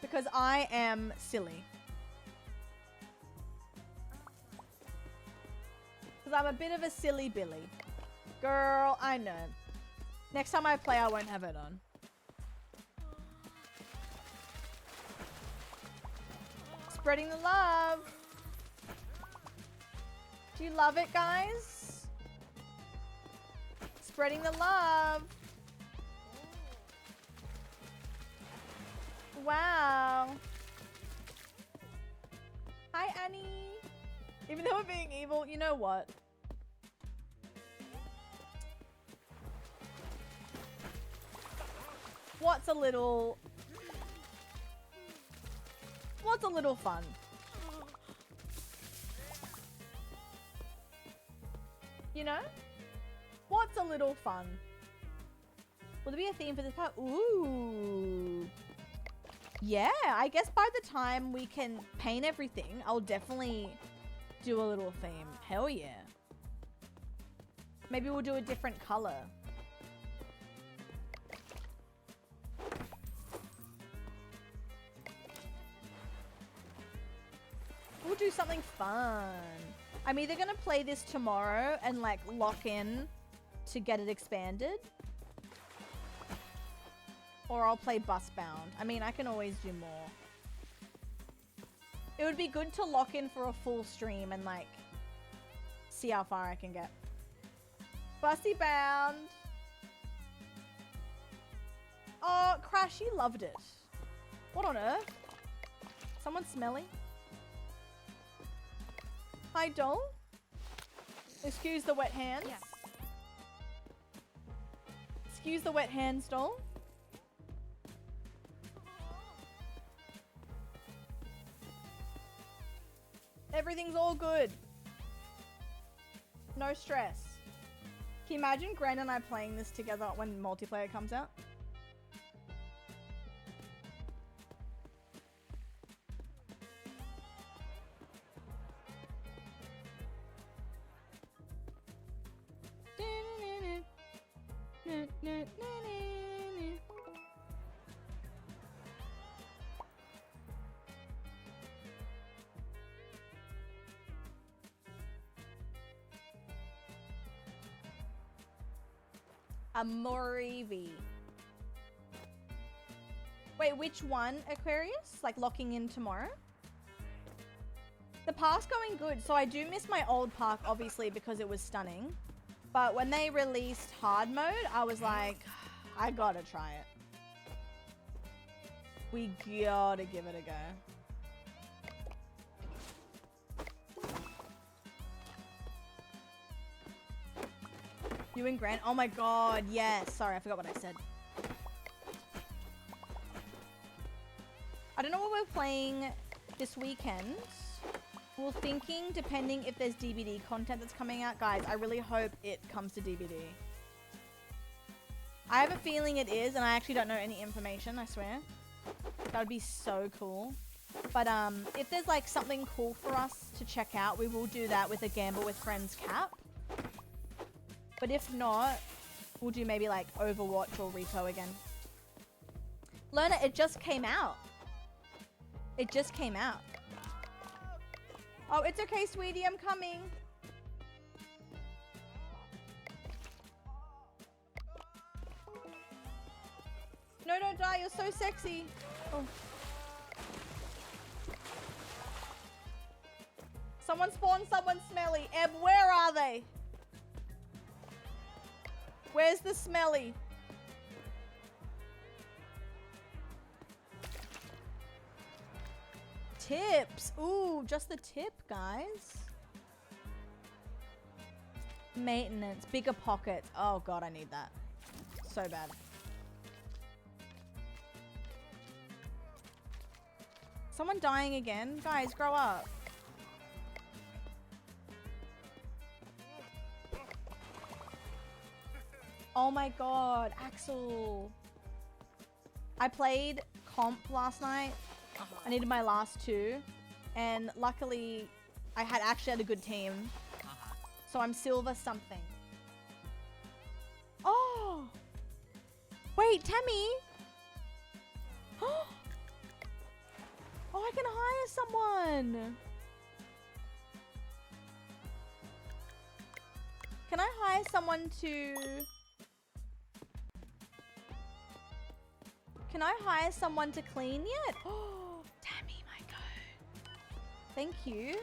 Because I am silly. Because I'm a bit of a silly Billy. Girl, I know. Next time I play, I won't have it on. Spreading the love. Do you love it, guys? Spreading the love. Wow. Hi, Annie. Even though we're being evil, you know what? What's a little fun? You know? What's a little fun? Will there be a theme for this part? Ooh. Yeah, I guess by the time we can paint everything, I'll definitely do a little theme. Hell yeah. Maybe we'll do a different color. We'll do something fun. I'm either gonna play this tomorrow and like lock in to get it expanded, or I'll play Busbound. I mean, I can always do more. It would be good to lock in for a full stream and like see how far I can get. Bussy Bound. Oh, Crash, you loved it. What on earth? Someone smelly? Hi, doll. Excuse the wet hands. Yeah. Excuse the wet hands, doll. Everything's all good. No stress. Can you imagine Gran and I playing this together when multiplayer comes out? Amorivi. Wait, which one, Aquarius? Like locking in tomorrow? The park's going good. So I do miss my old park, obviously, because it was stunning. But when they released hard mode, I was like, I gotta try it. We gotta give it a go. You and Grant? Oh my god, yes. Sorry, I forgot what I said. I don't know what we're playing this weekend. We're thinking, depending if there's DVD content that's coming out. Guys, I really hope it comes to DVD. I have a feeling it is, and I actually don't know any information, I swear. That would be so cool. But if there's like something cool for us to check out, we will do that with a Gamble with Friends cap. But if not, we'll do maybe like Overwatch or Repo again. Lerner, it just came out. It just came out. Oh, it's okay, sweetie. I'm coming. No, don't die. You're so sexy. Oh. Someone spawned someone smelly. Eb, where are they? Where's the smelly? Tips. Ooh, just the tip, guys. Maintenance. Bigger pockets. Oh god, I need that. So bad. Someone dying again? Guys, grow up. Oh my god, Axel. I played comp last night. I needed my last 2. And luckily, I actually had a good team. So I'm silver something. Oh! Wait, Tammy! Oh, I can hire someone! Can I hire someone to... Can I hire someone to clean yet? Oh, Tammy, my god. Thank you.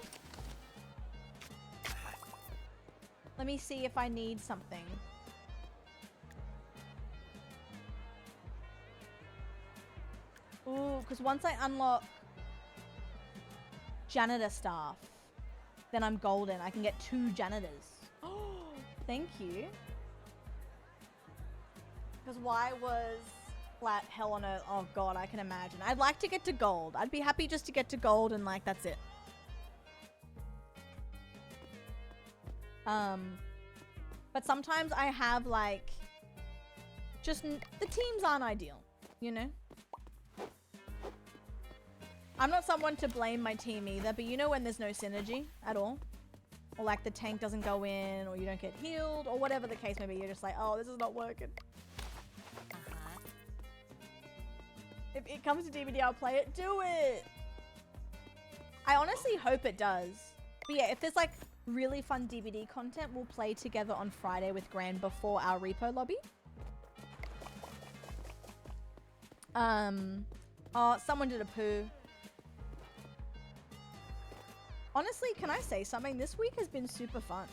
Let me see if I need something. Ooh, because once I unlock janitor staff, then I'm golden. I can get 2 janitors. Oh, thank you. Because why was flat hell on earth? Oh god, I can imagine. I'd like to get to gold. I'd be happy just to get to gold and like that's it. But sometimes I have like just the teams aren't ideal, you know? I'm not someone to blame my team either, but you know when there's no synergy at all? Or like the tank doesn't go in, or you don't get healed, or whatever the case may be, you're just like, oh, this is not working. If it comes to DVD, I'll play it. Do it! I honestly hope it does. But yeah, if there's like really fun DVD content, we'll play together on Friday with Gran before our repo lobby. Oh, someone did a poo. Honestly, can I say something? This week has been super fun.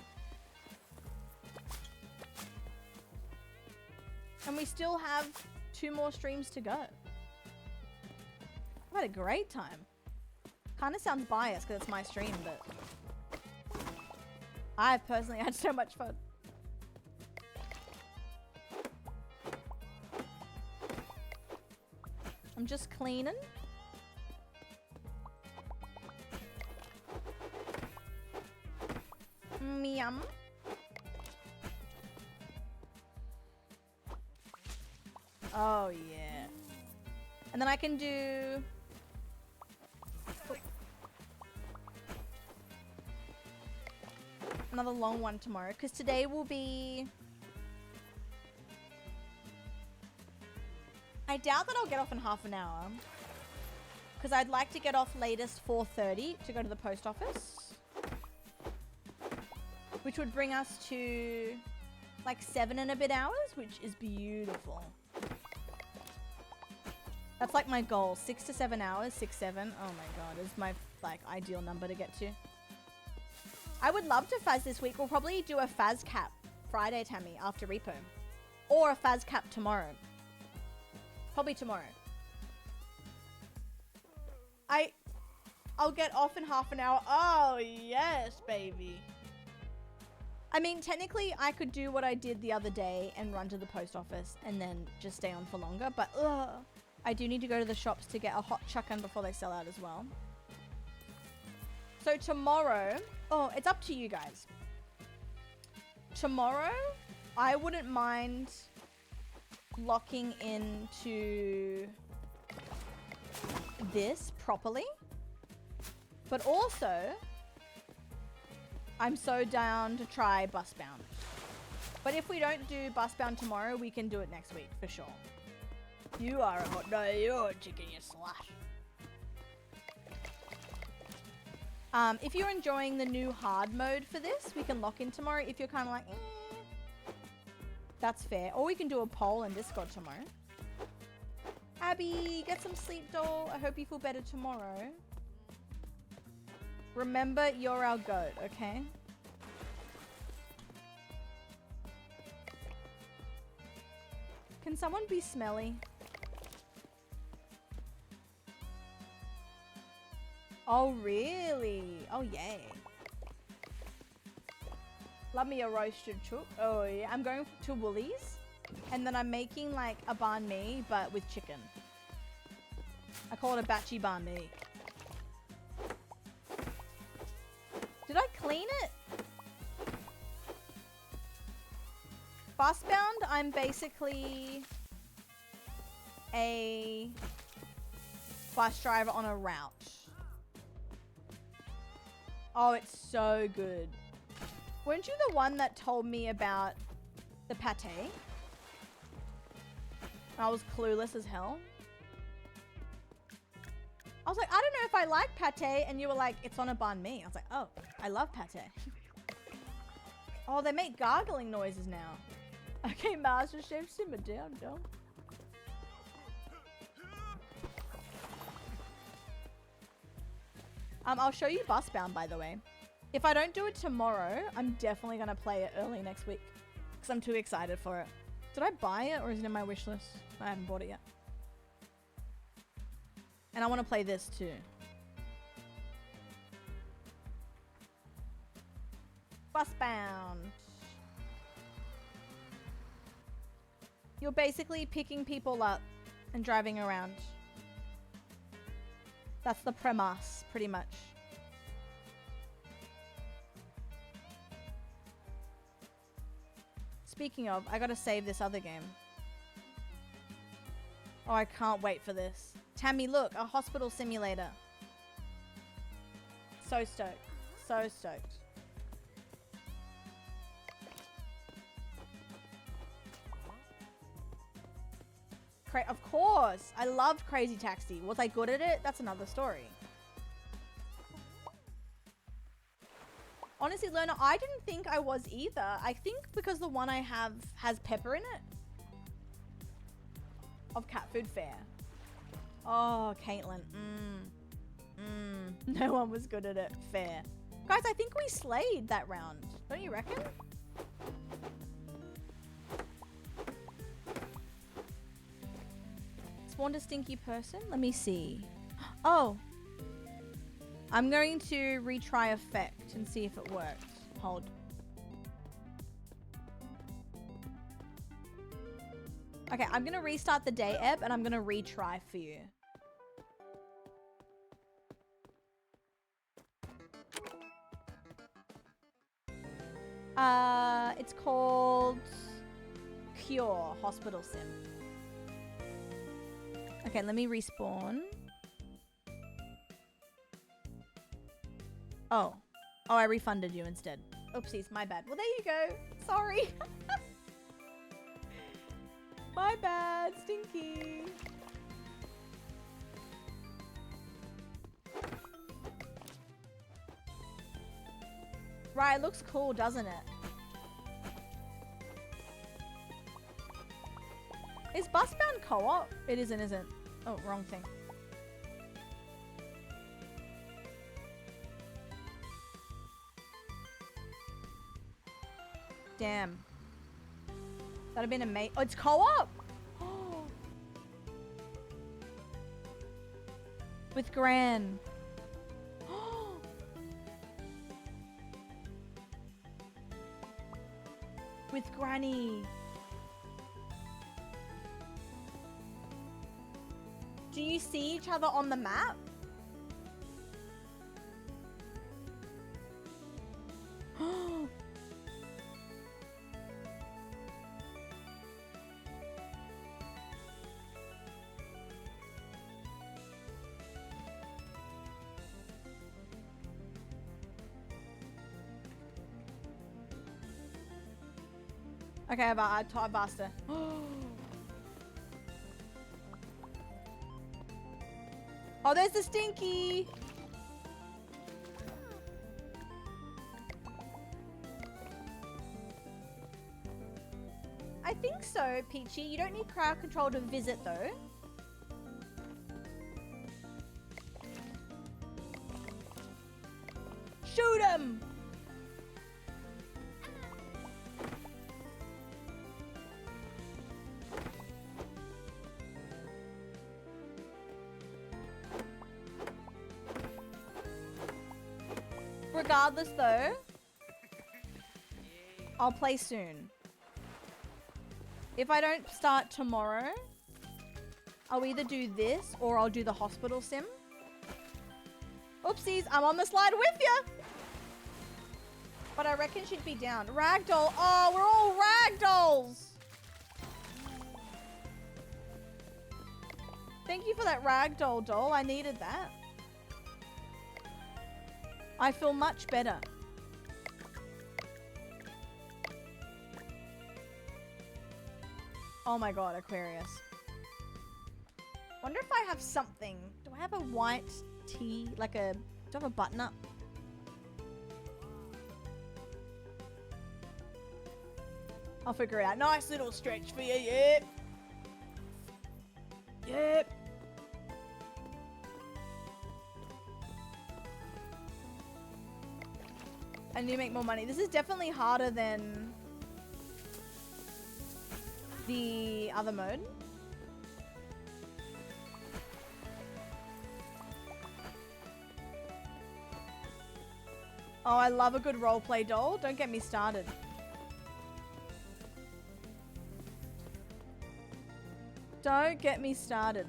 And we still have 2 more streams to go. I've had a great time. Kind of sounds biased because it's my stream, but I've personally had so much fun. I'm just cleaning. Yum. Oh yeah. And then I can do another long one tomorrow because today will be... I doubt that I'll get off in half an hour because I'd like to get off latest 4:30 to go to the post office, which would bring us to like 7 and a bit hours, which is beautiful. That's like my goal, 6 to 7 hours, 6, 7. Oh my god, is my like ideal number to get to. I would love to Faz this week. We'll probably do a Faz cap Friday, Tammy, after repo, or a Faz cap tomorrow. Probably tomorrow. I'll get off in half an hour. Oh yes, baby. I mean, technically, I could do what I did the other day and run to the post office and then just stay on for longer. But I do need to go to the shops to get a hot chuck-in before they sell out as well. So tomorrow, oh, it's up to you guys. Tomorrow, I wouldn't mind locking into this properly. But also, I'm so down to try Busbound. But if we don't do Busbound tomorrow, we can do it next week for sure. You are a hot no, you're a chicken, you slash. If you're enjoying the new hard mode for this, we can lock in tomorrow. If you're kind of like, that's fair. Or we can do a poll in Discord tomorrow. Abby, get some sleep, doll. I hope you feel better tomorrow. Remember, you're our goat, okay? Can someone be smelly? Oh, really? Oh, yay. Love me a roasted chook. Oh yeah, I'm going to Woolies, and then I'm making like a banh mi, but with chicken. I call it a batchy banh mi. Did I clean it? Busbound, I'm basically a bus driver on a route. Oh, it's so good. Weren't you the one that told me about the pate? I was clueless as hell. I was like, I don't know if I like pate, and you were like, it's on a banh mi. I was like, oh, I love pate. Oh, they make gargling noises now. Okay, Master Chef, simmer down, don't. I'll show you Busbound, by the way. If I don't do it tomorrow, I'm definitely gonna play it early next week because I'm too excited for it. Did I buy it or is it in my wish list? I haven't bought it yet. And I want to play this too. Busbound. You're basically picking people up and driving around. That's the premise, pretty much. Speaking of, I gotta save this other game. Oh, I can't wait for this. Tammy, look, a hospital simulator. So stoked. So stoked. Of course! I loved Crazy Taxi. Was I good at it? That's another story. Honestly, Lerner, I didn't think I was either. I think because the one I have has pepper in it. Of Cat Food Fair. Oh, Caitlin. No one was good at it. Fair. Guys, I think we slayed that round. Don't you reckon? Spawned a stinky person? Let me see. Oh. I'm going to retry effect and see if it works. Hold. Okay, I'm going to restart the day, Eb, and I'm going to retry for you. It's called Cure Hospital Sim. Okay, let me respawn. Oh. Oh, I refunded you instead. Oopsies, my bad. Well, there you go. Sorry. My bad, Stinky. Right, it looks cool, doesn't it? Is Busbound co-op? It isn't. Oh, wrong thing. Damn. That'd have been amazing. Oh, it's co-op! With Gran. With Granny. Do you see each other on the map? Okay, I've asked her. Oh, there's the Stinky! I think so, Peachy. You don't need crowd control to visit, though. Shoot him! Regardless, though, I'll play soon. If I don't start tomorrow, I'll either do this or I'll do the hospital sim. Oopsies, I'm on the slide with you. But I reckon she'd be down. Ragdoll. Oh, we're all ragdolls. Thank you for that ragdoll doll. I needed that. I feel much better. Oh my god, Aquarius. Wonder if I have something. Do I have a white tee? Like a... Do I have a button up? I'll figure it out. Nice little stretch for you, yep. Yep. I need to make more money. This is definitely harder than the other mode. Oh, I love a good roleplay doll. Don't get me started. Don't get me started.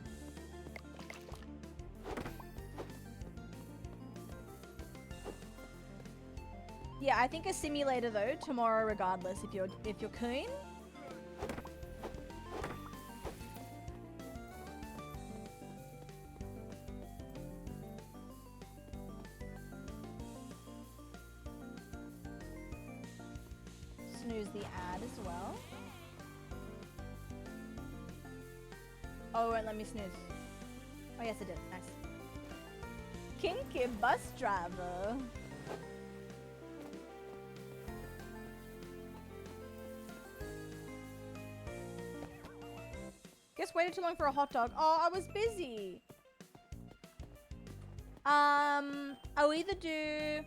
Yeah, I think a simulator though tomorrow, regardless. If you're keen. Snooze the ad as well. Oh, it won't let me snooze. Oh yes, it did. Nice. Kinky bus driver. Guess waited too long for a hot dog. Oh, I was busy. I'll either do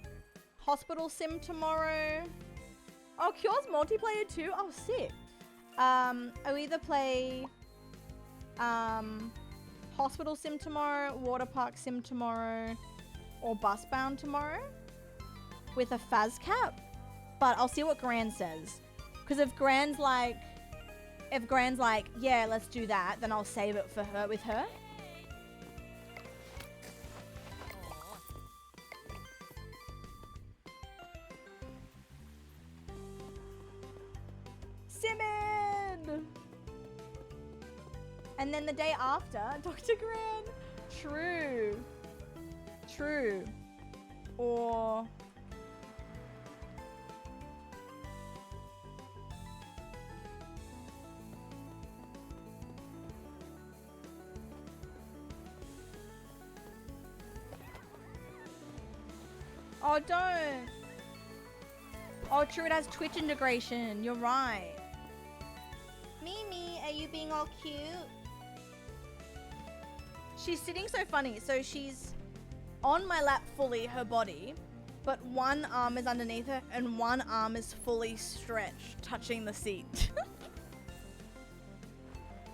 hospital sim tomorrow. Oh, Cure's multiplayer too? Oh, sick. I'll either play hospital sim tomorrow, water park sim tomorrow, or bus bound tomorrow with a Faz cap. But I'll see what Gran says. Because if Gran's like, yeah, let's do that, then I'll save it for her with her. Simon! And then the day after, Dr. Gran. True. True. Or... Oh, don't. Oh, true, it has Twitch integration. You're right. Mimi, are you being all cute? She's sitting so funny. So she's on my lap fully, her body, but one arm is underneath her and one arm is fully stretched, touching the seat.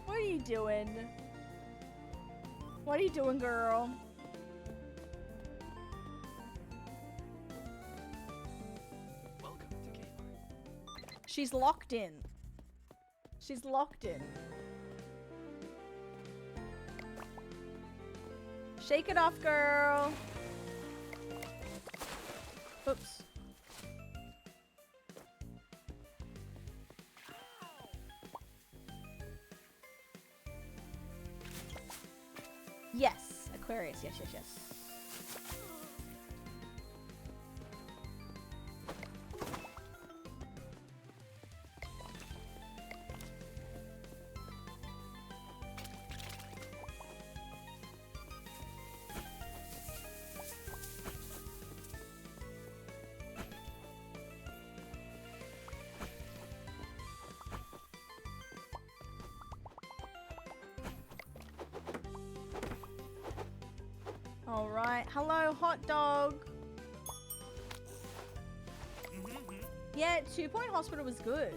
What are you doing? What are you doing, girl? She's locked in. She's locked in. Shake it off, girl. Oops. Yes, Aquarius. Yes, yes, yes. All right. Hello, hot dog. Yeah, 2 Point Hospital was good.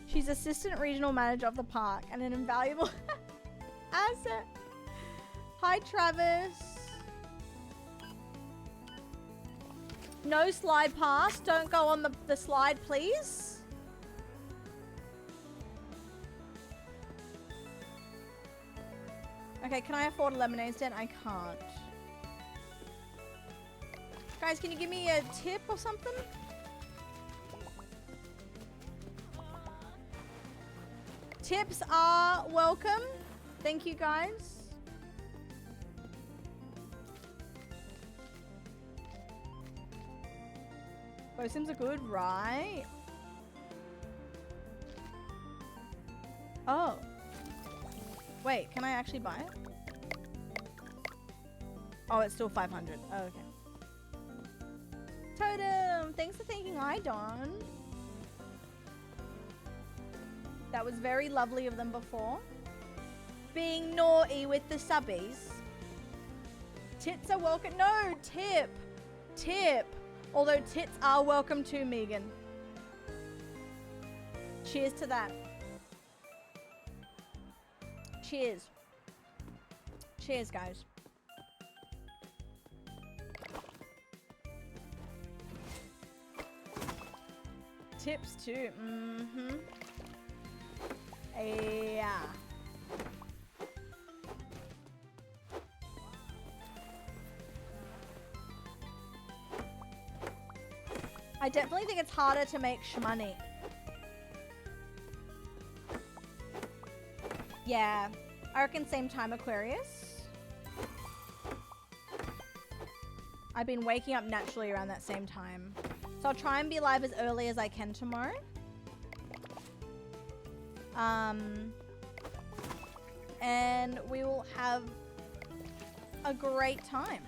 She's assistant regional manager of the park and an invaluable asset. Hi, Travis. No slide pass. Don't go on the slide, please. Okay, can I afford a lemonade stand? I can't. Guys, can you give me a tip or something? Tips are welcome. Thank you, guys. Those sims are good, right? Oh. Wait, can I actually buy it? Oh, it's still 500. Oh, okay. Totem! Thanks for thanking Idon. That was very lovely of them before. Being naughty with the subbies. Tits are welcome. No, tip. Tip. Although tits are welcome too, Megan. Cheers to that. Cheers. Cheers, guys. Tips too. Mm-hmm. Yeah. I definitely think it's harder to make shmoney. Yeah. I reckon same time, Aquarius. I've been waking up naturally around that same time. So I'll try and be live as early as I can tomorrow. And we will have a great time.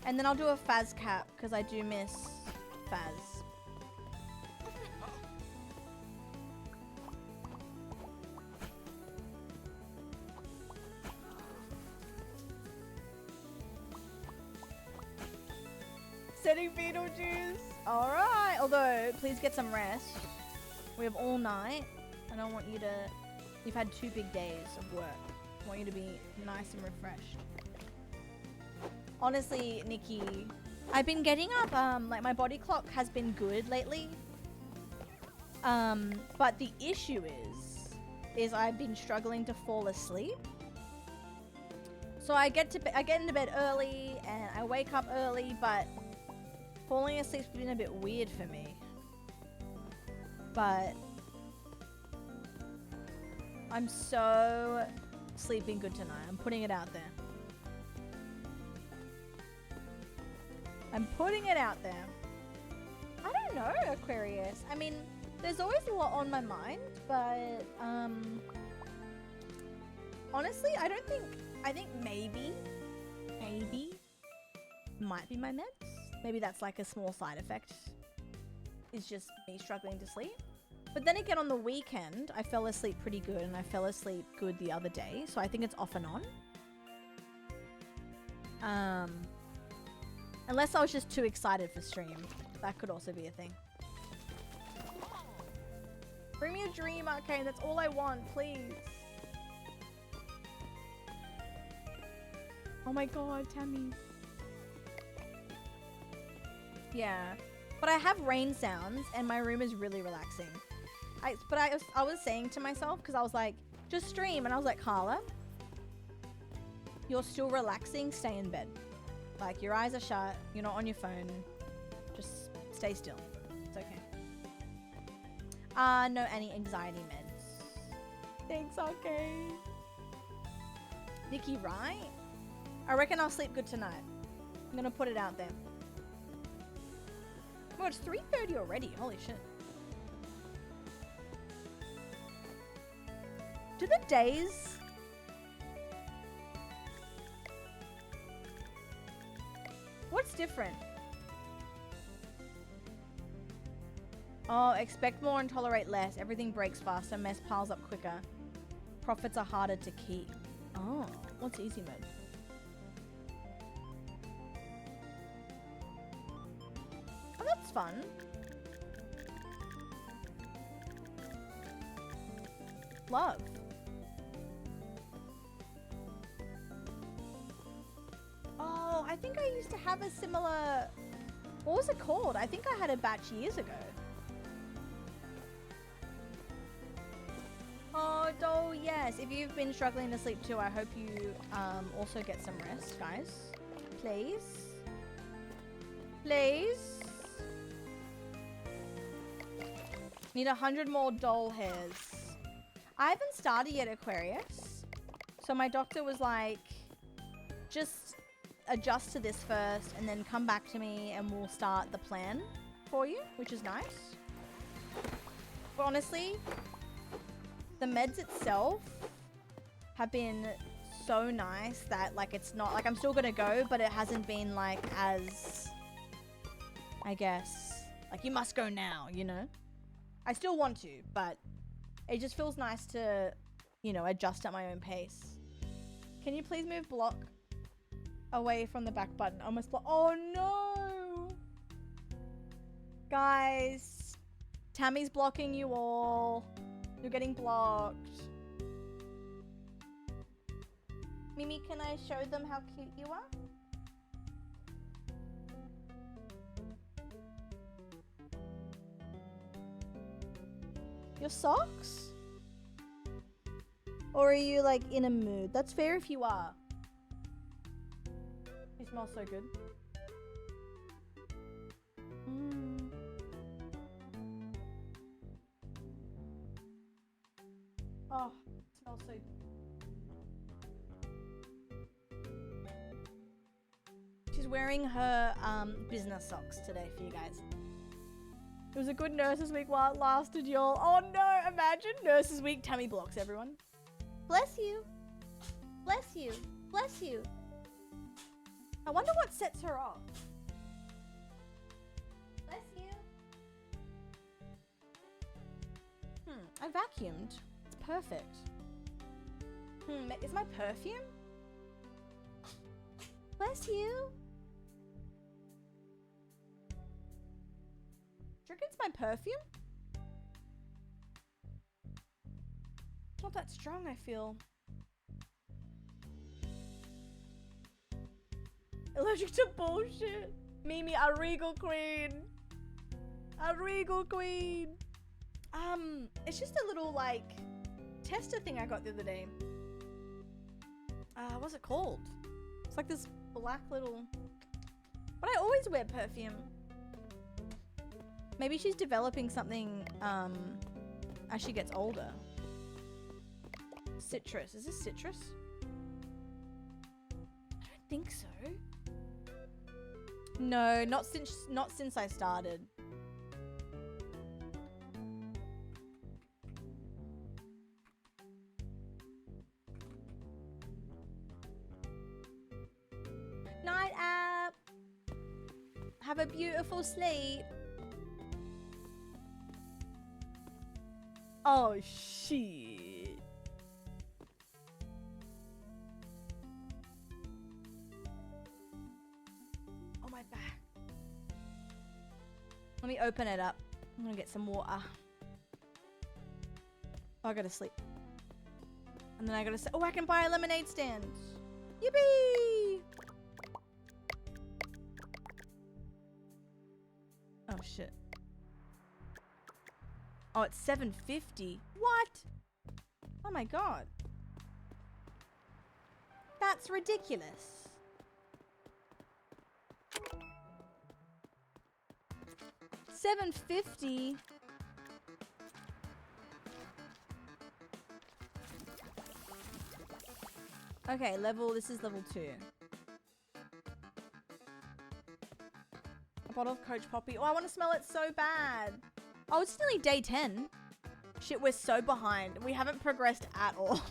And then I'll do a Faz cap because I do miss Faz. Setting Beetlejuice. All right. Although, please get some rest. We have all night. I don't want you to... You've had 2 big days of work. I want you to be nice and refreshed. Honestly, Nikki, I've been getting up, like my body clock has been good lately. But the issue is I've been struggling to fall asleep. So I get into bed early and I wake up early, but falling asleep's been a bit weird for me. But I'm so sleeping good tonight. I'm putting it out there. I'm putting it out there. I don't know, Aquarius. I mean, there's always a lot on my mind, but honestly, I think maybe might be my meds. Maybe that's like a small side effect. It's just me struggling to sleep. But then again, on the weekend, I fell asleep pretty good, and I fell asleep good the other day, so I think it's off and on. Unless I was just too excited for stream. That could also be a thing. Bring me a dream, Arcane. That's all I want, please. Oh my god, Tammy. Yeah. But I have rain sounds, and my room is really relaxing. I was saying to myself, because I was like, just stream. And I was like, Carla, you're still relaxing, stay in bed. Like, your eyes are shut, you're not on your phone. Just stay still. It's okay. No any anxiety meds. Thanks, okay. Nikki, right? I reckon I'll sleep good tonight. I'm gonna put it out there. Oh, it's 3:30 already. Holy shit. Do the days... What's different? Oh, expect more and tolerate less. Everything breaks faster, mess piles up quicker. Profits are harder to keep. Oh, what's easy mode? Oh, that's fun. Love. Oh, I think I used to have a similar... What was it called? I think I had a batch years ago. Oh, doll, yes. If you've been struggling to sleep too, I hope you also get some rest, guys. Please. Please. Need 100 more doll hairs. I haven't started yet, Aquarius. So my doctor was like, just adjust to this first and then come back to me and we'll start the plan for you, which is nice. But honestly, the meds itself have been so nice that like it's not like I'm still gonna go, but it hasn't been like as, I guess, like you must go now, you know? I still want to, but it just feels nice to, you know, adjust at my own pace. Can you please move block away from the back button? Almost block. Oh no! Guys, Tammy's blocking you all. You're getting blocked. Mimi, can I show them how cute you are? Your socks? Or are you like in a mood? That's fair if you are. You smell so good. Oh, it smells so. She's wearing her business socks today for you guys. It was a good Nurses Week while it lasted, y'all. Oh no, imagine Nurses Week tummy blocks, everyone. Bless you. Bless you. Bless you. I wonder what sets her off. Bless you. I vacuumed. It's perfect. Is my perfume? Bless you. Do you reckon it's my perfume? It's not that strong, I feel. Allergic to bullshit. Mimi, a regal queen. A regal queen. It's just a little, like, tester thing I got the other day. What's it called? It's like this black little... But I always wear perfume. Maybe she's developing something, as she gets older. Citrus. Is this citrus? I don't think so. No, not since I started. Night app. Have a beautiful sleep. Oh shit. Oh, my back. Let me open it up. I'm gonna get some water. Oh, I gotta sleep. And then I gotta say, oh, I can buy a lemonade stand. Yippee! Oh shit. Oh, it's $7.50. What? Oh my god. That's ridiculous. $7.50. Okay, this is level 2. A bottle of Coach Poppy. Oh, I want to smell it so bad. Oh, it's nearly day 10. Shit, we're so behind. We haven't progressed at all.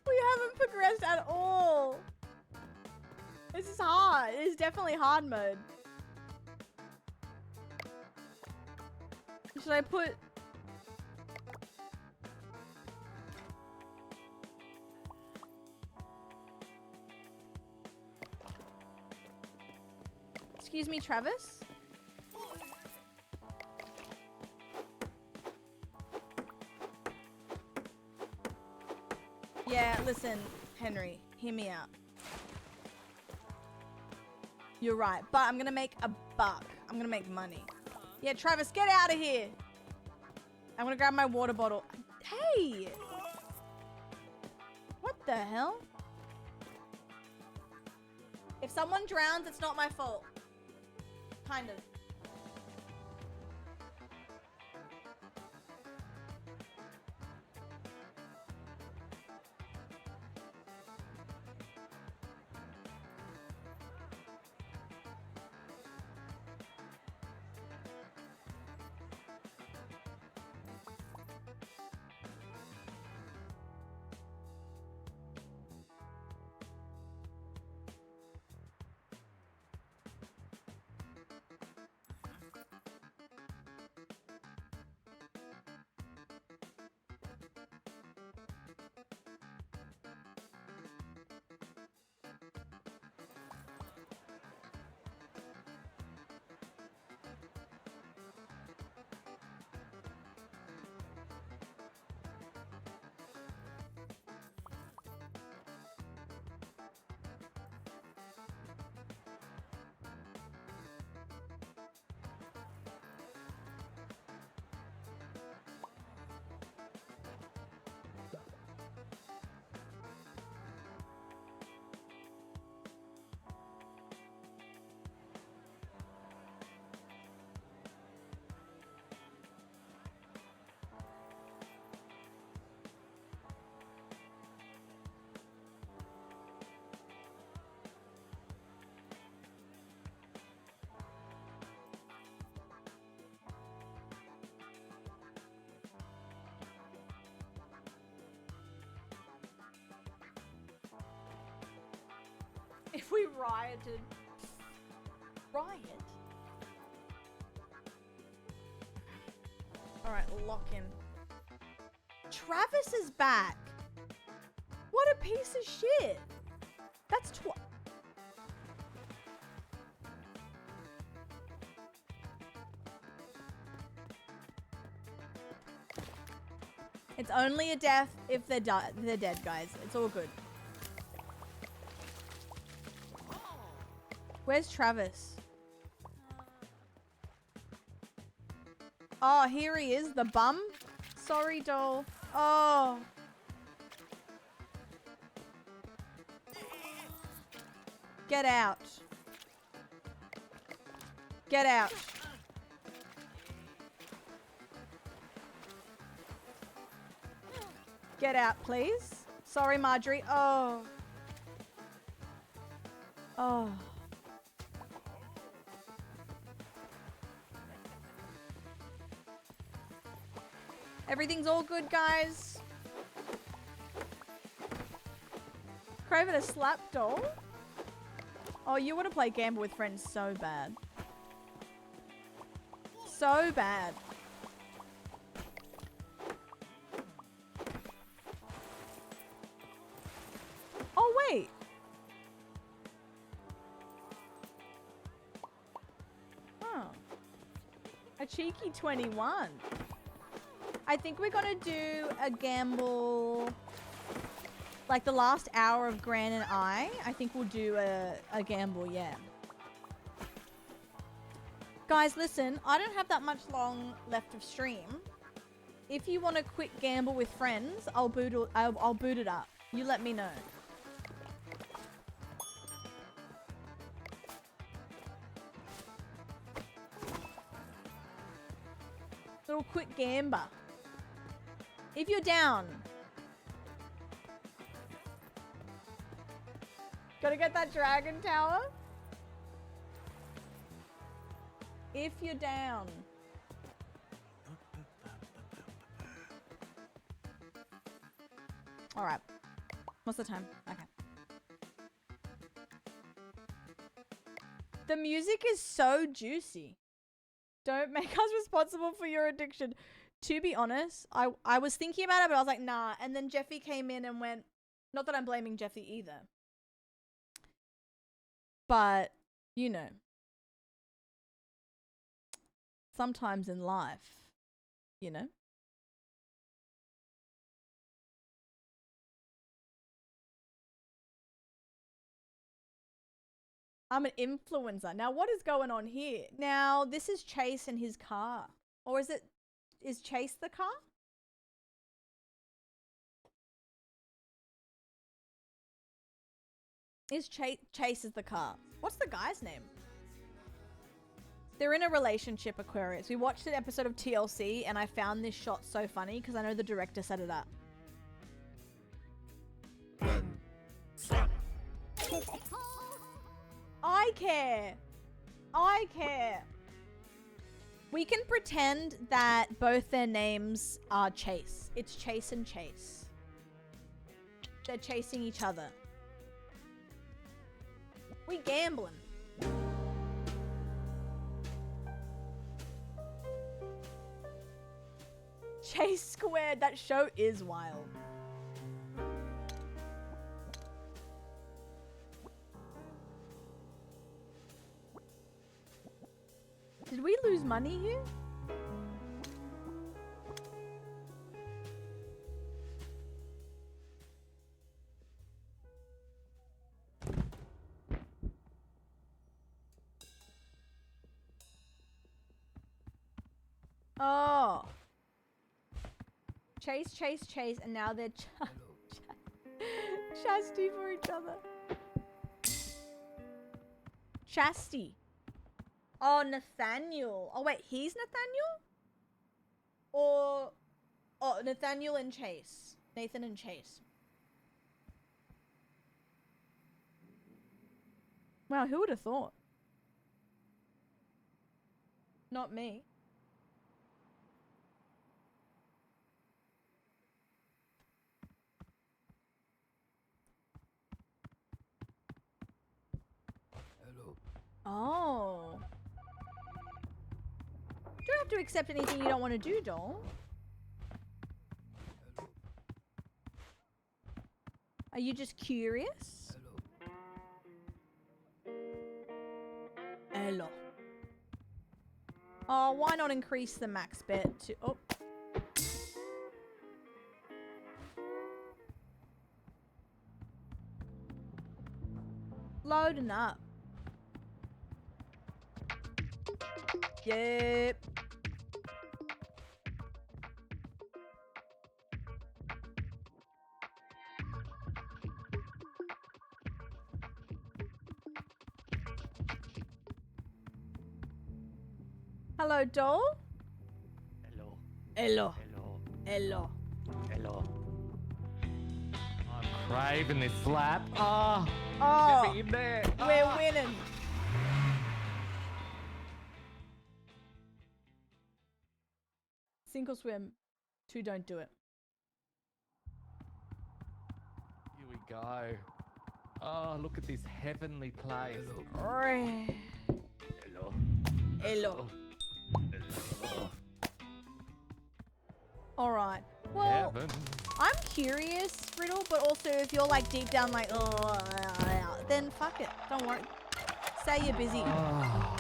We haven't progressed at all. This is hard. It is definitely hard mode. Should I put... Excuse me, Travis? Yeah, listen, Henry, hear me out. You're right, but I'm gonna make a buck. I'm gonna make money. Yeah, Travis, get out of here. I'm gonna grab my water bottle. Hey! What the hell? If someone drowns, it's not my fault. Kind of. If we rioted. Riot? Alright, lock in. Travis is back. What a piece of shit. That's It's only a death if they're dead, guys. It's all good. Where's Travis? Oh, here he is, the bum. Sorry, doll. Oh. Get out. Get out. Get out, please. Sorry, Marjorie. Oh. Oh. Everything's all good, guys. Craven a slap doll? Oh, you want to play Gamble with Friends so bad. So bad. Oh, wait. Oh. A cheeky 21. I think we're gonna do a gamble, like the last hour of Gran and I think we'll do a gamble, yeah. Guys, listen, I don't have that much long left of stream. If you want a quick gamble with friends, I'll boot it up. You let me know. Little quick gamba. If you're down. Gotta get that dragon tower. If you're down. All right. What's the time? Okay. The music is so juicy. Don't make us responsible for your addiction. To be honest, I was thinking about it, but I was like, nah. And then Jeffy came in and went, not that I'm blaming Jeffy either. But, you know. Sometimes in life, you know. I'm an influencer. Now, what is going on here? Now, this is Chase in his car. Or is Is Chase the car? Is Chase is the car? What's the guy's name? They're in a relationship, Aquarius. We watched an episode of TLC and I found this shot so funny because I know the director set it up. I care. I care. We can pretend that both their names are Chase. It's Chase and Chase. They're chasing each other. We gambling. Chase Squared, that show is wild. Did we lose money here? Oh. Chase, chase, chase, and now they're chasty for each other. Chasty. Oh, Nathaniel. Oh, wait, he's Nathaniel? Or... Oh, Nathaniel and Chase. Nathan and Chase. Wow, who would have thought? Not me. Oh. You don't have to accept anything you don't want to do, doll. Are you just curious? Hello. Oh, why not increase the max bet to... Oh. Loading up. Yep. Hello, doll. Hello. Hello. Hello. Hello. Hello. I'm craving this slap. Ah. Oh, Get me in there. we're Ah. winning. Sink or swim. 2, don't do it. Here we go. Oh, look at this heavenly place. Hello. Hello. Hello. Hello. All right. Well, Heaven. I'm curious, Riddle, but also if you're like deep down like, oh, then fuck it. Don't worry. Say you're busy. Oh.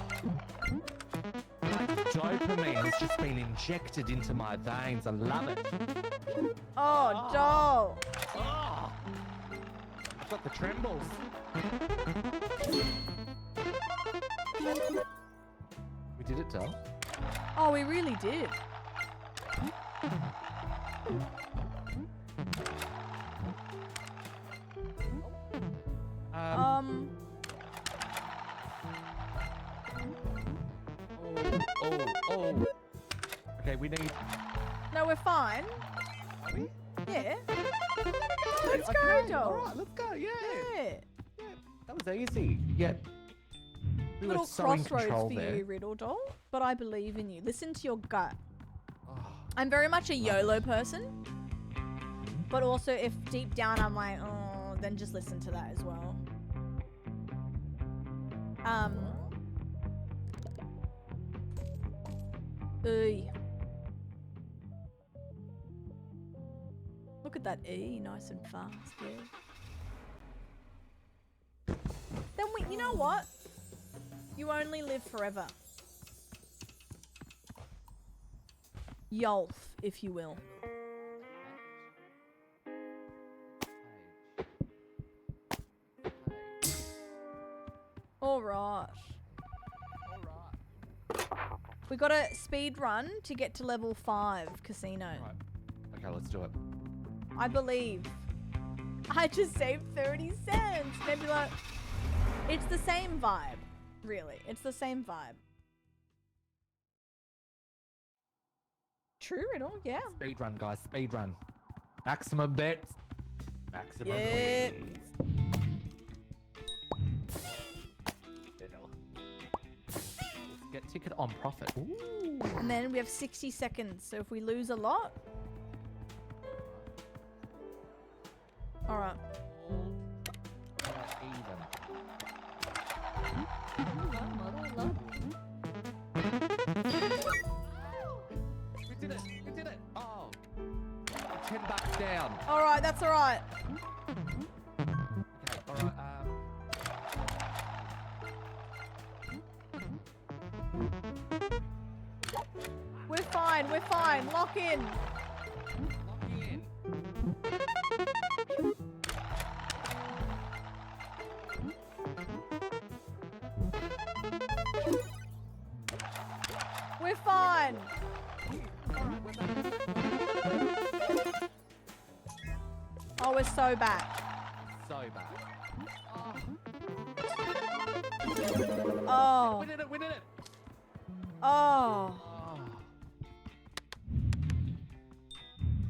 Dopamine has just been injected into my veins. I love it. Oh, doll. Oh. I've got the trembles. We did it, doll. Oh, we really did. Oh. Okay, we need... No, we're fine. Are we? Yeah. Let's go, Okay, doll. all right, let's go, yeah. Yeah. That was easy. Yet we were Little so in crossroads control for there. you, Riddle doll. But I believe in you. Listen to your gut. Oh, I'm very much a YOLO person. But also, if deep down I'm like, oh, then just listen to that as well. Oy. Look at that E, nice and fast, yeah. Then you know what? You only live forever. Yolf, if you will. All right. We got a speed run to get to level 5 casino. Right. Okay, let's do it. I believe. I just saved 30 cents. Nebula. It's the same vibe. Really. It's the same vibe. True riddle, yeah. Speed run, guys. Speed run. Maximum bets. Maximum Yeah. wins. Let's get ticket on profit. Ooh. And then we have 60 seconds. So if we lose a lot. Alright. We did it! We did it! Oh! $10 down. Alright, that's alright. Okay, alright, We're fine, we're fine. Lock in. lock in. We're fine. Alright, we're back. Oh, we're so back. So bad. Oh. We did it! We did it! Oh. Oh.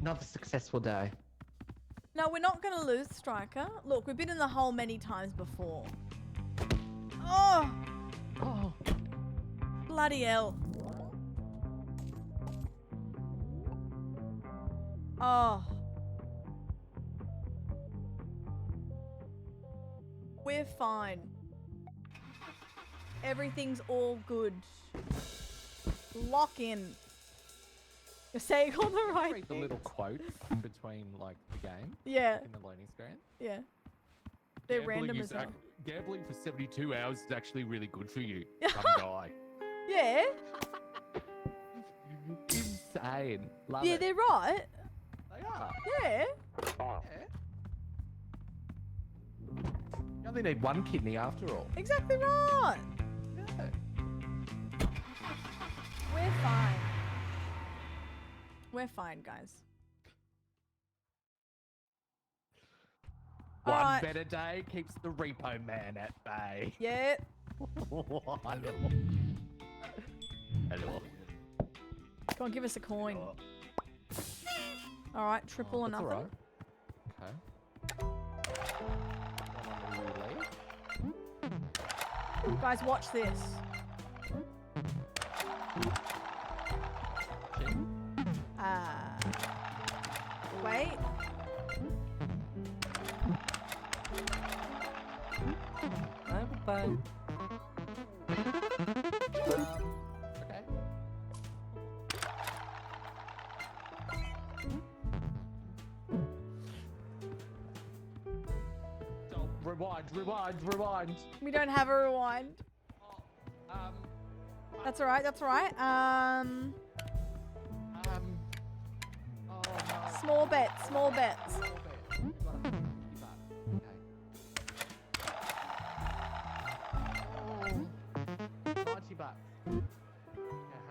Another successful day. No, we're not going to lose, Striker. Look, we've been in the hole many times before. Oh. Oh. Bloody hell. Oh. We're fine. Everything's all good. Lock in. You're saying all the right Read the things. little quote in between, like, the game. Yeah, In the loading screen. yeah. They're Gambling random is as well. Gambling for 72 hours is actually really good for you. Some guy. Yeah. Insane. Love Yeah, it. they're right. They are. Yeah. Yeah. You only need one kidney after all. Exactly right. Yeah. We're fine. We're fine, guys. One Alright. better day keeps the repo man at bay. Yeah. Hello. Hello. Come on, give us a coin. Alright, triple or That's nothing. alright. Okay. One on the roulette. Guys, watch this. Wait. Bye. Okay. So, rewind. We don't have a rewind. Um, That's alright, that's alright. oh no. Small bets, small bets. Okay. Oh, $90. Yeah,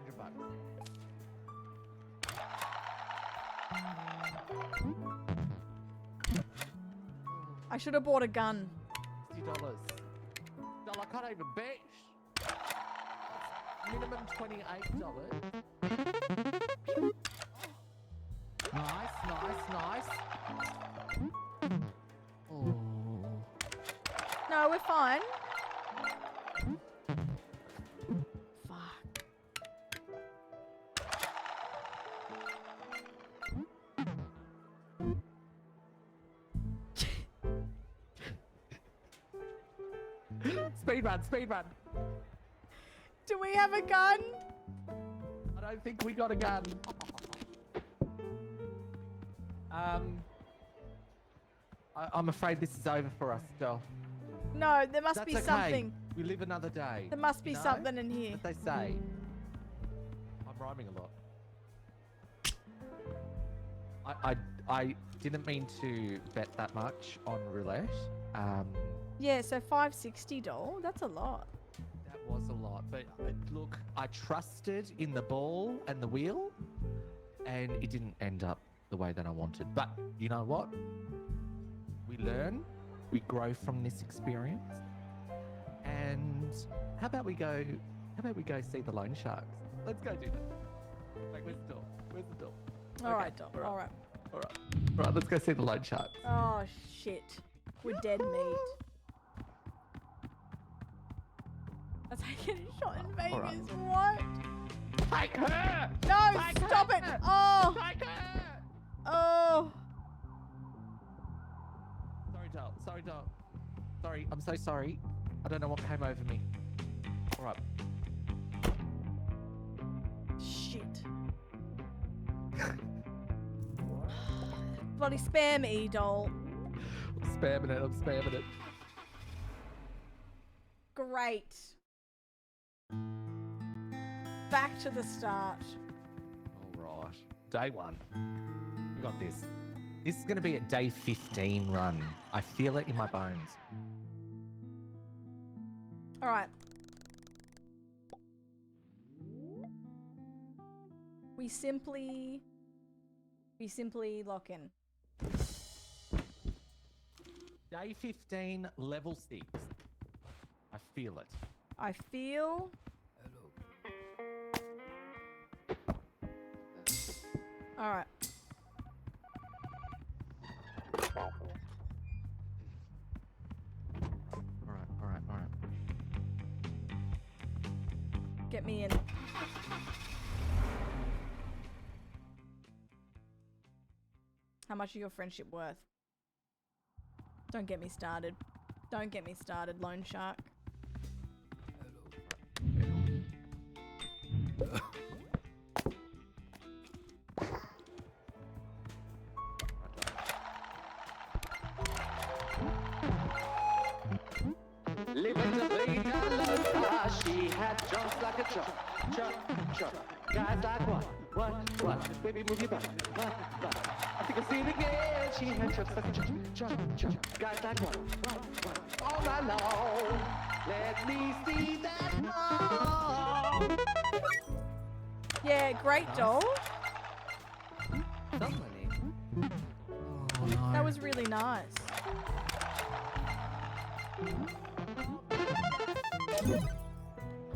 $100. I should have bought a gun. $60. No, I can't even bet. Minimum $28. Nice. Oh. No, we're fine. Fuck. Speed run. Do we have a gun? I don't think we got a gun. I'm afraid this is over for us, Del. No, there must That's be okay. something. We live another day. There must be You know? something in here. What they say. I'm rhyming a lot. I didn't mean to bet that much on roulette. Yeah, so $560. That's a lot. That was a lot, but look, I trusted in the ball and the wheel, and it didn't end up the way that I wanted. But you know what? We learn, we grow from this experience, and how about we go see the loan sharks? Let's go do that. Like, where's the door? Where's the door? All right, Dom. All right. All right, let's go see the loan sharks. Oh shit, we're dead meat. That's how you get shot in Vegas. right. What? Take her! No, Take stop her! it! Oh, Take her! oh. Sorry, doll. Sorry, I'm so sorry. I don't know what came over me. All right. Shit. Bloody spare me, doll. I'm spamming it. Great. Back to the start. All right. Day 1. We got this. This is going to be a day 15 run. I feel it in my bones. All right. We simply lock in. Day 15, level 6. I feel it. I feel. All right. All right. Get me in. How much is your friendship worth? Don't get me started. Don't get me started, loan shark. Living the way down low, she had jumps like a truck. Guys like what? Baby, move your butt. I think I see it again. She had jumps like a truck. Guys like what? All night long. Let me see that ball. Yeah, great doll. Somebody. Oh no. That was really nice.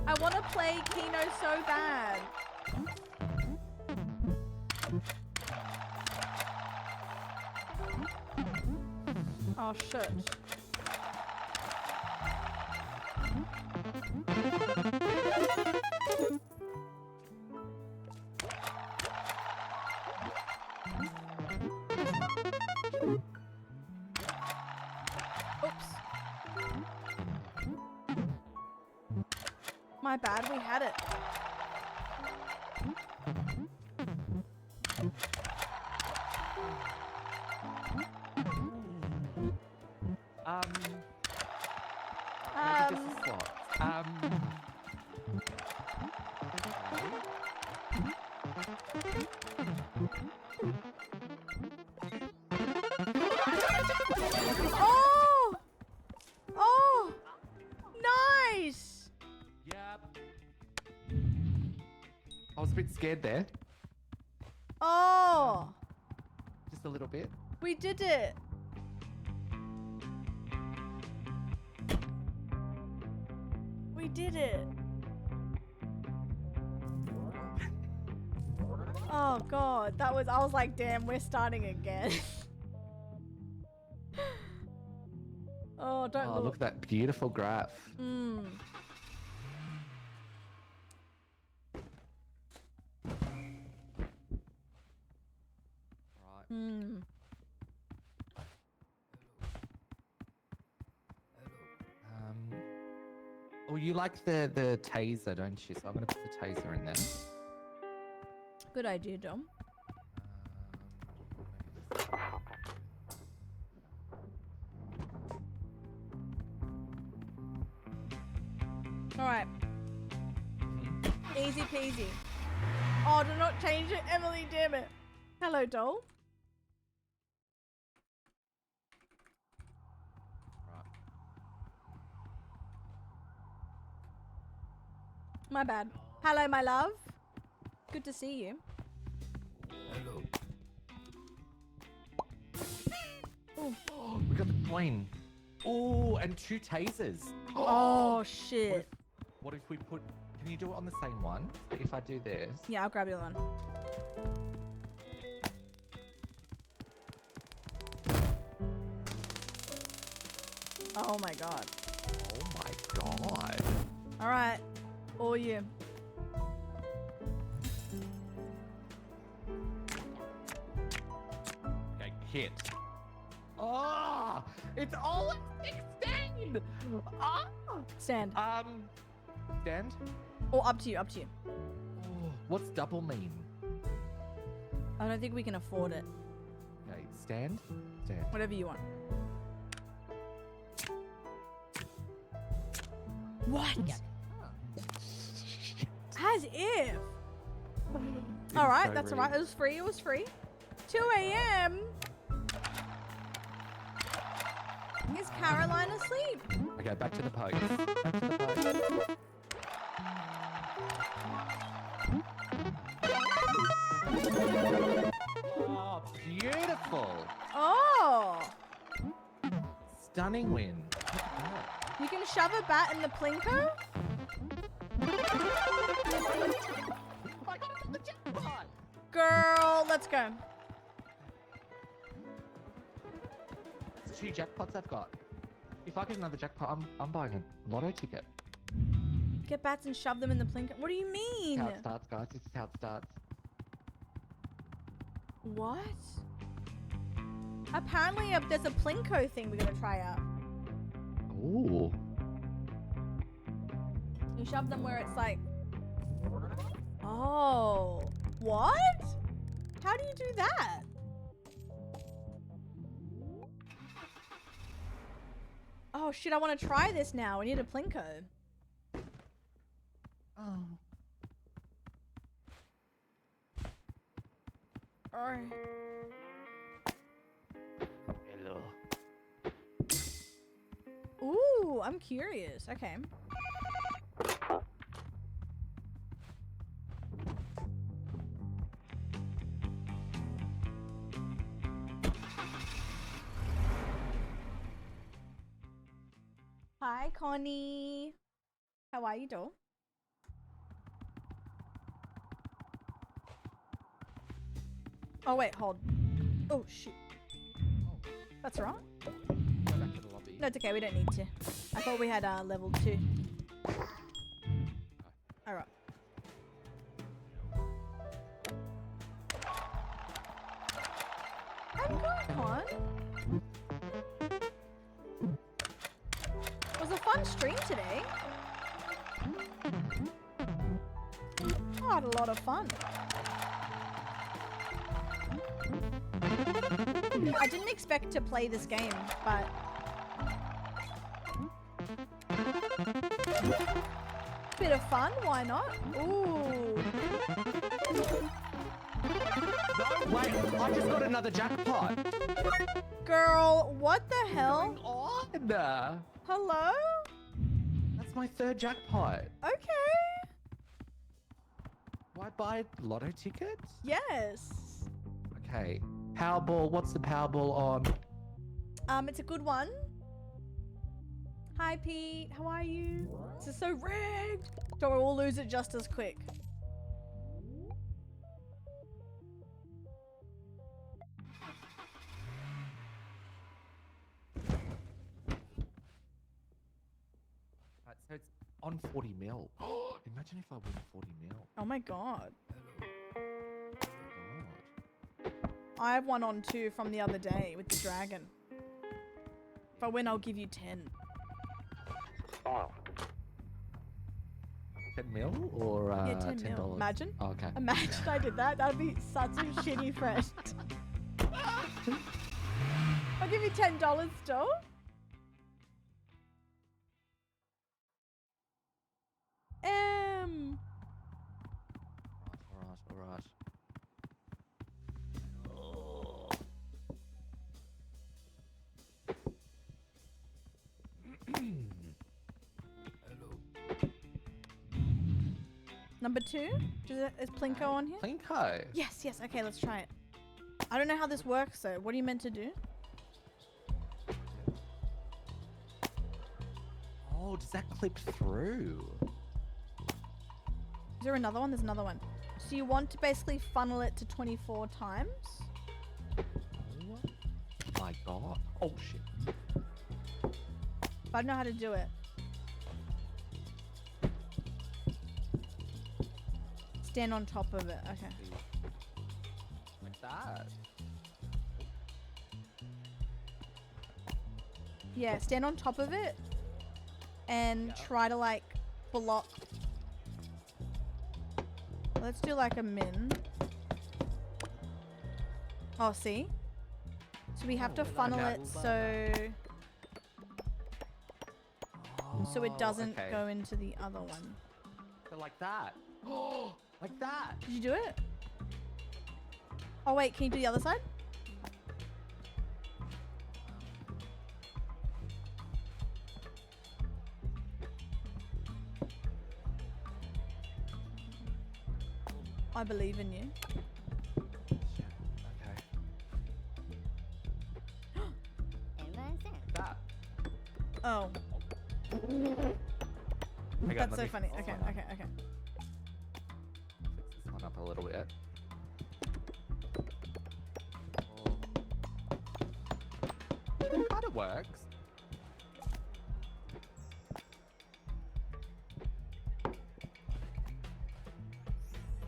I want to play Kino so bad. Oh shit. Oops. My bad, we had it. Maybe this is what? Oh! Oh! Nice! Yep. I was a bit scared there. Oh! Just a little bit. We did it! We did it! Oh god, that was, I was like, damn, we're starting again. Oh, don't Oh, look at that beautiful graph. Mm. Right. Mm. Oh, you like the taser, don't you? So I'm gonna put the taser in there. Good idea, Dom. Alright. Easy peasy. Oh, do not change it, Emily, damn it. Hello, doll. My bad. Hello, my love. Good to see you. Hello. Oh, we got the coin. Oh, and 2 tasers. Oh, shit. What if we put... Can you do it on the same one? If I do this... Yeah, I'll grab the other one. Oh my god. Oh my god. All right. All you. Okay, hit. Oh, it's all at 16. Ah. Stand. Stand. Or up to you, up to you. Oh, what's double mean? I don't think we can afford it. Okay, stand. Stand. Whatever you want. What? As if. All right, that's all right. It was free. It was free. 2 a.m. Is Caroline asleep? Okay, back to the pokes. Back to the pokes. Oh, beautiful. Oh. Stunning win. You can shove a bat in the plinko? Girl, let's go. It's 2 jackpots I've got. If I get another jackpot, I'm buying a lotto ticket. Get bats and shove them in the plinko. What do you mean? This is how it starts, guys. This is how it starts. What? Apparently, there's a plinko thing we're gonna try out. Ooh. You shove them where it's like... Oh. What? How do you do that? Oh shit, I want to try this now. We need a plinko. Oh. Alright. Hello. Ooh, I'm curious. Okay. Hi, Connie. How are you, doll? Oh, wait, hold. Oh, shoot. That's wrong? Go back to the lobby. No, it's okay. We don't need to. I thought we had level 2. Alright. I'm going on. It was a fun stream today. I had a lot of fun. I didn't expect to play this game, but... Bit of fun, why not? Ooh. No, wait, I just got another jackpot. Girl, what the hell? What's going on? Hello? That's my 3rd jackpot. Okay. Do I buy lotto tickets? Yes. Okay. Powerball, what's the Powerball on? It's a good one. Hi, Pete. How are you? This is so rigged. Don't worry, we'll lose it just as quick. Right, so it's on 40 mil. Imagine if I win 40 mil. Oh my god. Oh my god. I have one on 2 from the other day with the dragon. If I win, I'll give you 10. 10 mil or Yeah, 10 $10? mil. Imagine. Oh, okay. Imagine I did that. That'd be such a shitty friend. I'll give you $10 still. Alright. Number 2? Is Plinko on here? Plinko. Yes, yes. Okay, let's try it. I don't know how this works though. What are you meant to do? Oh, does that clip through? Is there another one? There's another one. So you want to basically funnel it to 24 times? Oh my god. Oh shit. But I don't know how to do it. Stand on top of it. Okay. Like that. Yeah, stand on top of it and try to like block. Let's do like a min. Oh, see? So we have to funnel it so it doesn't okay. go into the other one. So like that. Oh, like that. Did you do it? Oh wait, can you do the other side? I believe in you. Okay. Like that. Oh. That's so funny. Okay, okay, okay. Fix this one up a little bit. It kind of works.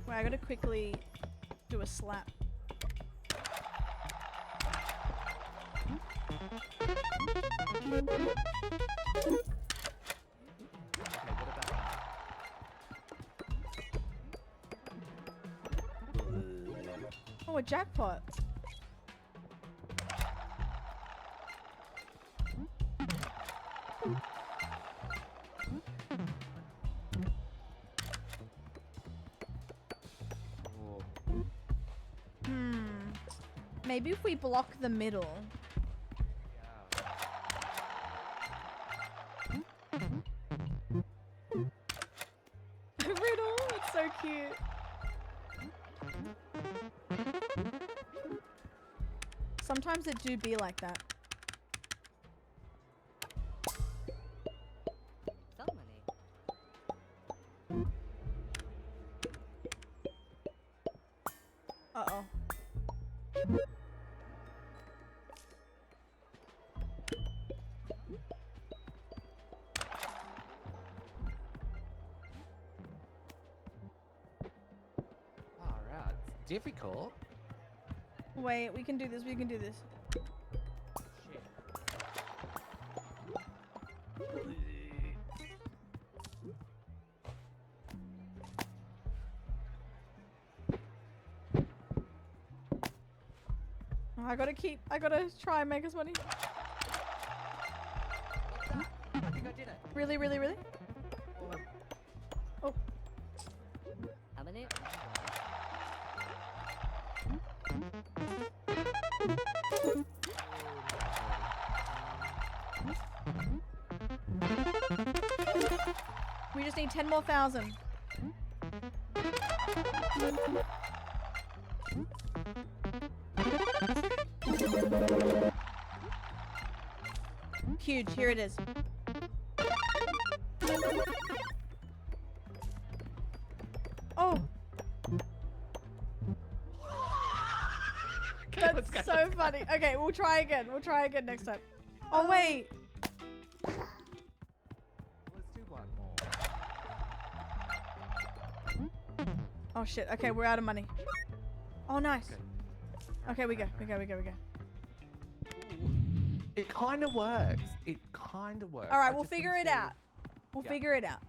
Wait, I gotta quickly do a slap. Oh, a jackpot. Maybe if we block the middle. Riddle, it's so cute. Sometimes it do be like that. Uh-oh. Alright, it's difficult. Wait, we can do this, we can do this. Oh, I gotta try and make us money. I think I did it. Really, really, really? Oh. How many? We just need 10 more thousand. Huge, here it is. Oh. That's so funny. Okay, we'll try again. We'll try again next time. Oh, wait. Let's do one more. Oh, shit. Okay, we're out of money. Oh, nice. Okay, we go. We go, we go, we go. It kind of works. It kind of works. All right, I we'll just figure need it to- out. We'll figure it out.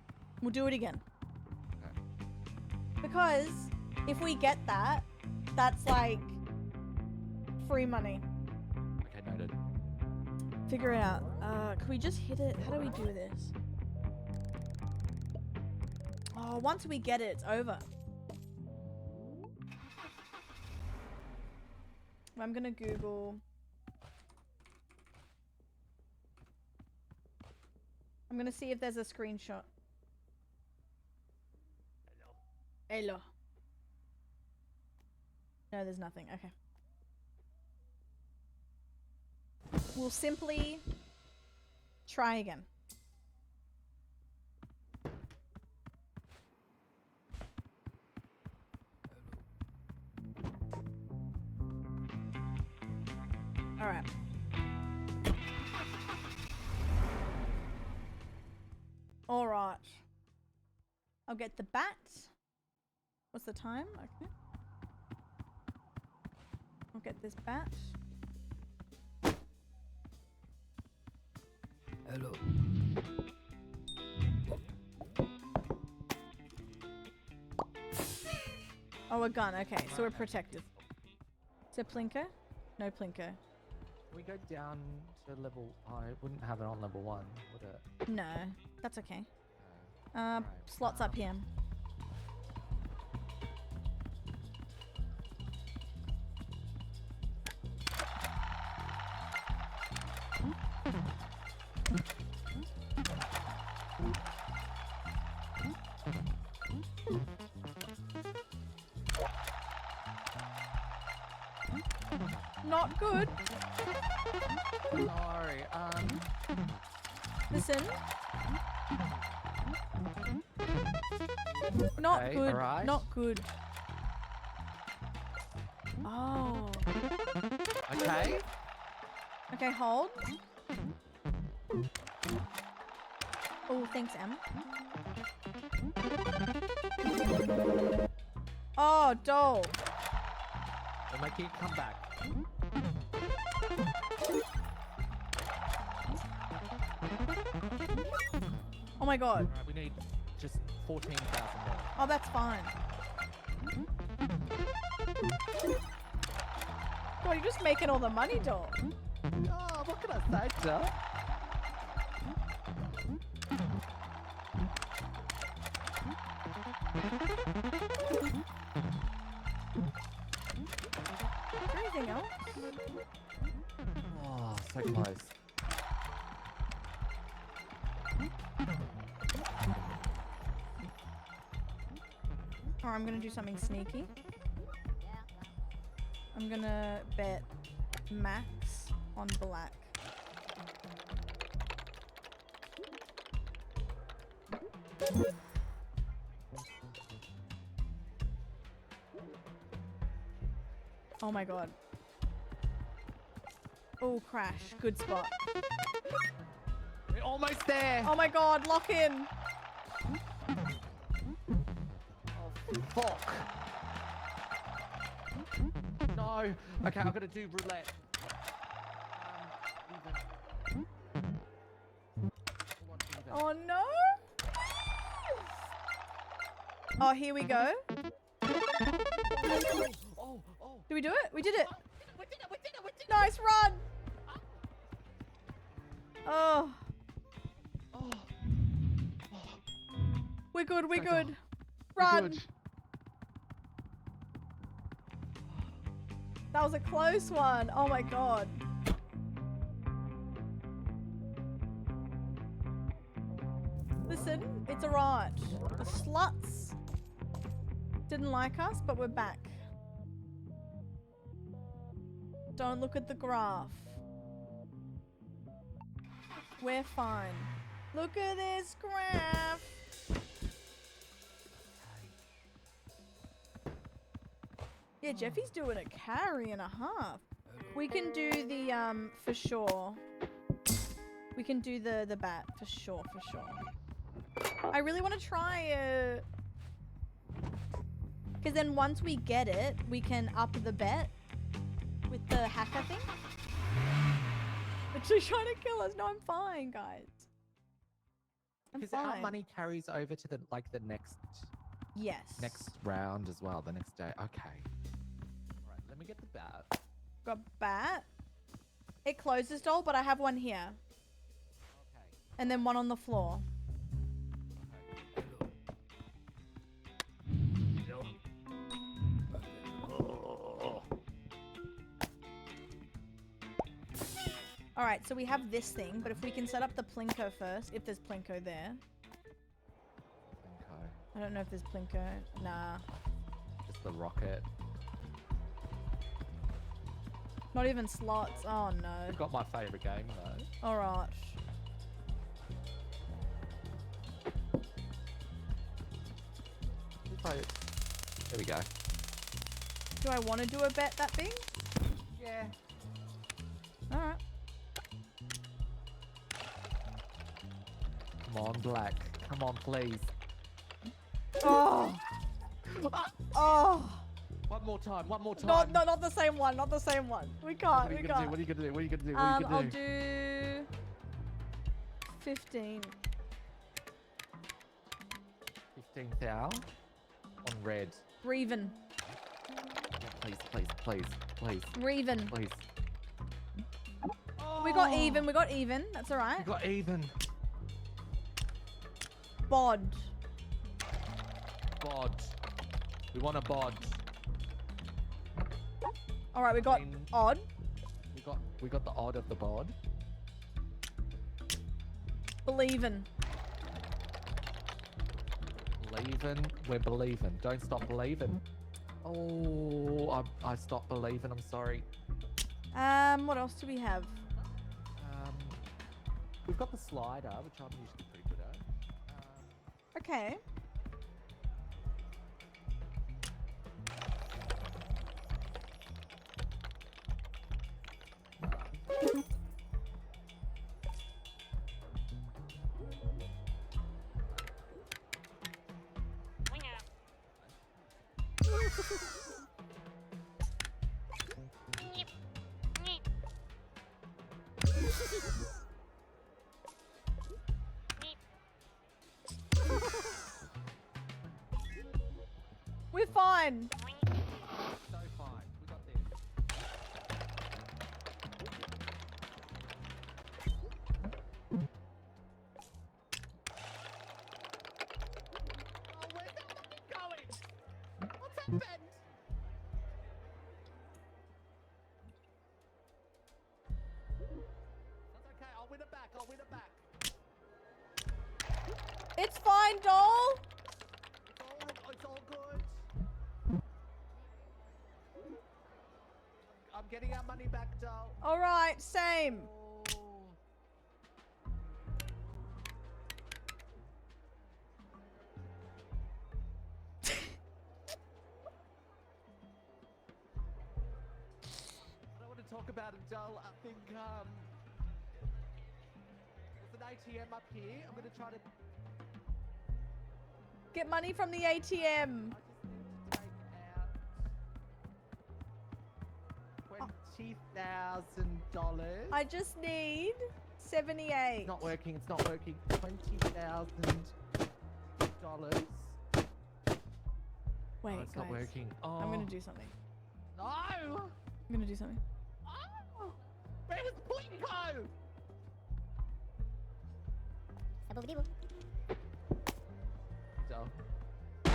We'll do it again. Because if we get that, that's like free money. Okay, noted. Figure it out. Can we just hit it? How do we do this? Oh, once we get it, it's over. I'm gonna Google. I'm gonna see if there's a screenshot. Hello. No, there's nothing. Okay. We'll simply try again. All right. All right. I'll get the bat. What's the time? Okay. I'll get this bat. Hello. Oh, a gun. Okay, so we're protected. Is it Plinko? No Plinko. Can we go down to level? I wouldn't have it on level 1, would it? No, that's okay. Right, Slots up here. Not good. Sorry. Listen. Not Okay, good. alright. Not good. Oh. Okay. Okay, hold. Oh, thanks, Em. Oh, doll. We're making it come back. Oh my god. Alright, we need just 14,000 more. Oh, that's fine. God, you're just making all the money, doll. Oh, what can I say, sir? Is there anything else? Oh, so close. Or I'm gonna do something sneaky. I'm gonna bet max on black. Oh my god. Oh, crash. Good spot. We're almost there. Oh my god, lock in. Oh, fuck. No. Okay, I'm gonna do roulette. Oh no! Oh, here we go. Oh, oh. Did we do it? We did it. We did it. Nice run. Oh. Oh. We're good, we're Okay, good. We're Run. good. That was a close one. Oh my god. Listen, it's alright. The sluts didn't like us, but we're back. Don't look at the graph. We're fine. Look at this graph. Yeah, Jeffy's doing a carry and a half. We can do the for sure. We can do the bat for sure, for sure. I really want to try because then once we get it, we can up the bet with the hacker thing. Literally trying to kill us. No, I'm fine, guys. I'm Because fine. our money carries over to the next Yes. round as well, the next day. Okay. All right, let me get the bat. Got bat. It closes, doll, but I have one here. Okay. And then one on the floor. Alright, so we have this thing, but if we can set up the Plinko first, if there's Plinko there. Okay. I don't know if there's Plinko. Nah. Just the rocket. Not even slots. Oh no. You've got my favourite game though. Alright. There we go. Do I want to do a bet that thing? Yeah. Alright. Come on, Black. Come on, please. Oh. Oh. One more time. One more time. Not the same one. Not the same one. We can't. What are We you gonna do? can't. What are you gonna do? What are you gonna do? What are you gonna I'll do? do 15. 15,000 on red. Reven. Please, please, please, please, Reven. please. We got even. We got even. That's alright. We got even. Bod. Bod. We want a bod. Alright, we got odd. We got the odd of the bod. Believin'. Believing. We're believing. Don't stop believing. Oh, I stopped believing. I'm sorry. What else do we have? We've got the slider, which I'm usually pretty good at. Okay. We're fine. So fine. We got this. Oh, where's that money going? What's happened? That's okay. I'll win it back. I'll win it back. It's fine, doll. It's all good. I'm getting our money back, doll. Alright, same. I don't want to talk about it, doll. I think, there's an ATM up here. I'm gonna try to Get money from the ATM. $20,000. I just need 78. It's not working. It's not working. $20,000. Wait, it's guys. not working. Oh. I'm gonna do something. No! I'm gonna do something. Oh! Where was Plinko? Doll. I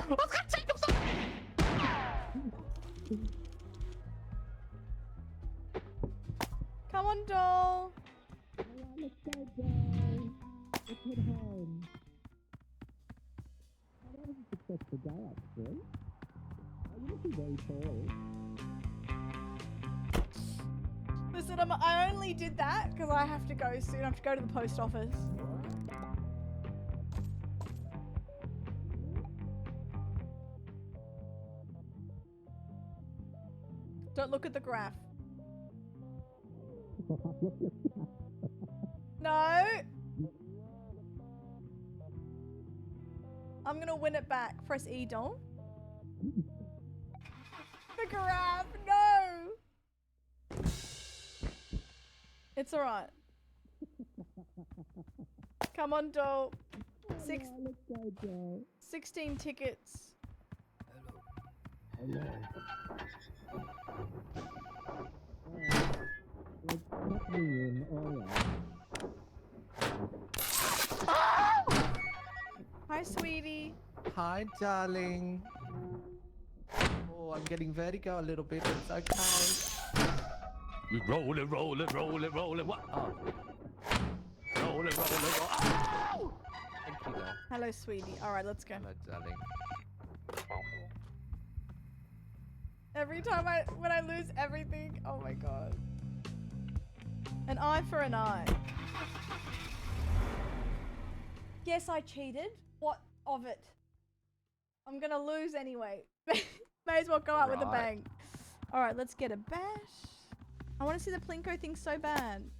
was gonna take him something! Come on, doll. Let's go, Joe. Let's head home. That was a successful day, actually. You're looking very tall. Listen, I only did that because I have to go soon. I have to go to the post office. Don't look at the graph. No. I'm gonna win it back. Press E, doll. The graph, no. It's alright. Come on, doll. 16 tickets. Hello. Hi, sweetie. Hi, darling. Oh, I'm getting vertigo a little bit. It's okay. We roll it, roll it, roll it, roll it. What? Oh. Roll it, roll it, roll it. Oh! Thank Lucky doll. Hello, sweetie. All right, let's go. Hello, darling. Every time when I lose everything, oh my god. An eye for an eye. Yes, I cheated. What of it? I'm gonna lose anyway. May as well go out with a Right. bang. All right, let's get a bash. I want to see the Plinko thing so bad.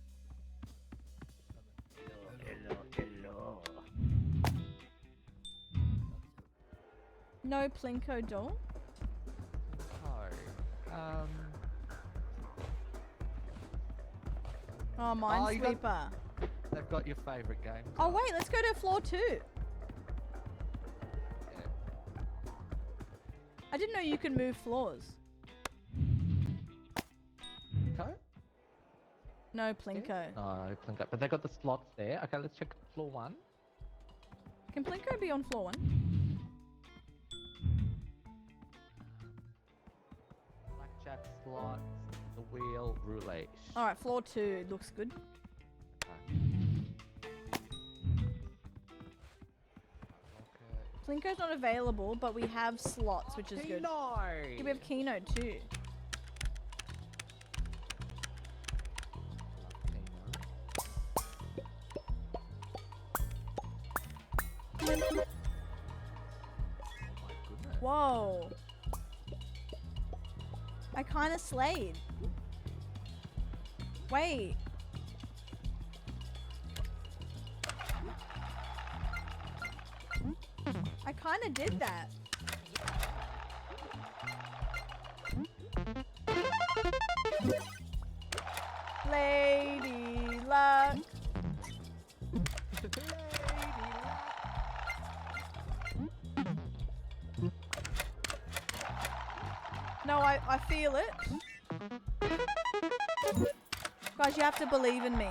No Plinko doll? Oh. Oh, you got- Minesweeper. They've got your favourite game. Oh wait, let's go to floor 2. I didn't know you could move floors. Okay. No Plinko. No, Plinko. But they got the slots there. Okay, let's check floor 1. Can Plinko be on floor 1? Blackjack slots, the wheel, roulette. Alright, floor 2. It looks good. Plinko's not available, but we have slots, which is good. Yeah, we have Keno too. Whoa. I kind of slayed. Wait. I kind of did that. Lady luck. No, I feel it. Guys, you have to believe in me.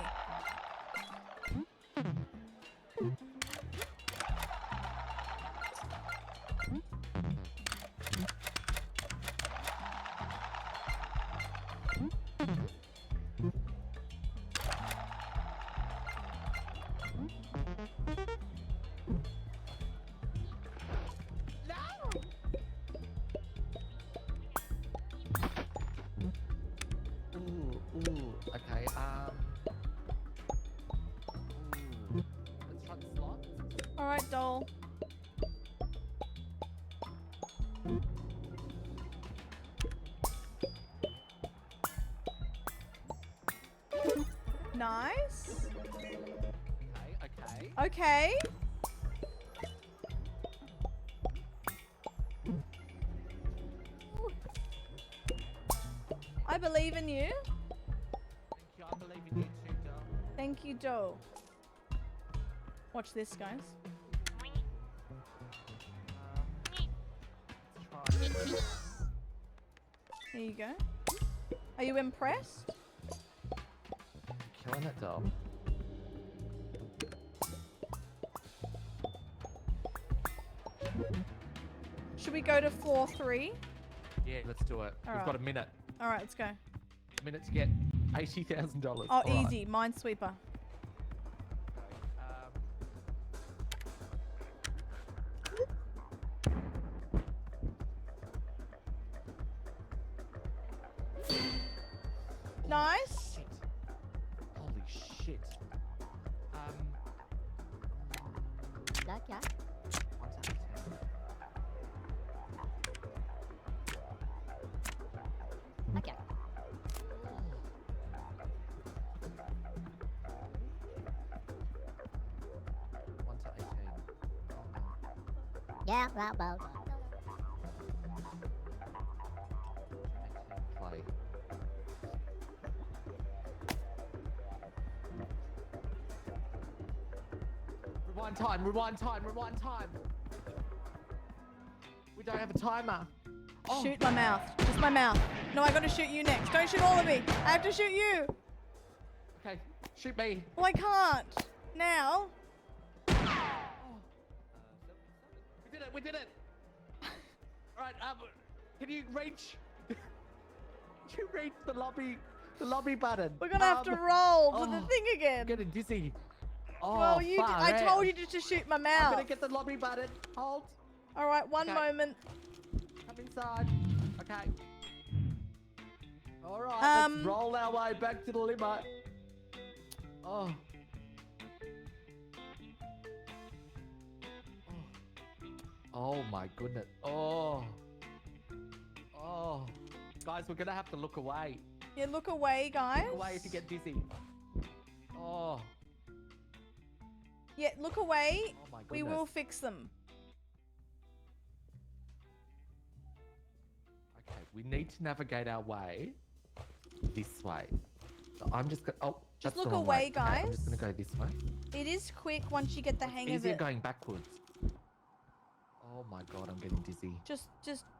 Ooh, okay, ooh. Let's try the slot. Alright, doll. Nice. Okay. Okay. I believe in you. Thank you, I believe in you too, doll. Thank you, doll. Watch this, guys. Here you go. Are you impressed? Killing it, doll. Should we go to floor 3? Yeah, let's do it. We've Alright. got a minute. Alright, let's go. A minute to get $80,000. Oh, Alright. easy. Minesweeper. Nice. Shit. Holy shit. Blackjack. 1 to 10. Blackjack. 1 to 18. Yeah, well. Play. Rewind time. We don't have a timer. Oh. Shoot my mouth. Just my mouth. No, I gotta shoot you next. Don't shoot all of me. I have to shoot you. Okay, shoot me. Well, I can't. Now. We did it. Alright, can you reach? Can you reach the lobby button? We're gonna have to roll to the oh, thing again. I'm getting dizzy. Oh, Well, you. far I told out. you just to shoot my I'm mouth. gonna get the lobby button. Hold. All right, one Okay. moment. Come inside. Okay. All right. Um, Let's roll our way back to the limo. Oh. Oh my goodness. Oh. Oh. Guys, we're gonna have to look away. Yeah, look away, guys. Look away if you get dizzy. Oh. Yeah, look away. Oh my goodness. We will fix them. Okay, we need to navigate our way this way. So I'm just gonna. Oh, Just that's the look wrong away, way. Okay, I'm guys. just gonna go this way. It is quick once you get the hang of Easier it. going backwards. Oh my god, I'm getting dizzy. Just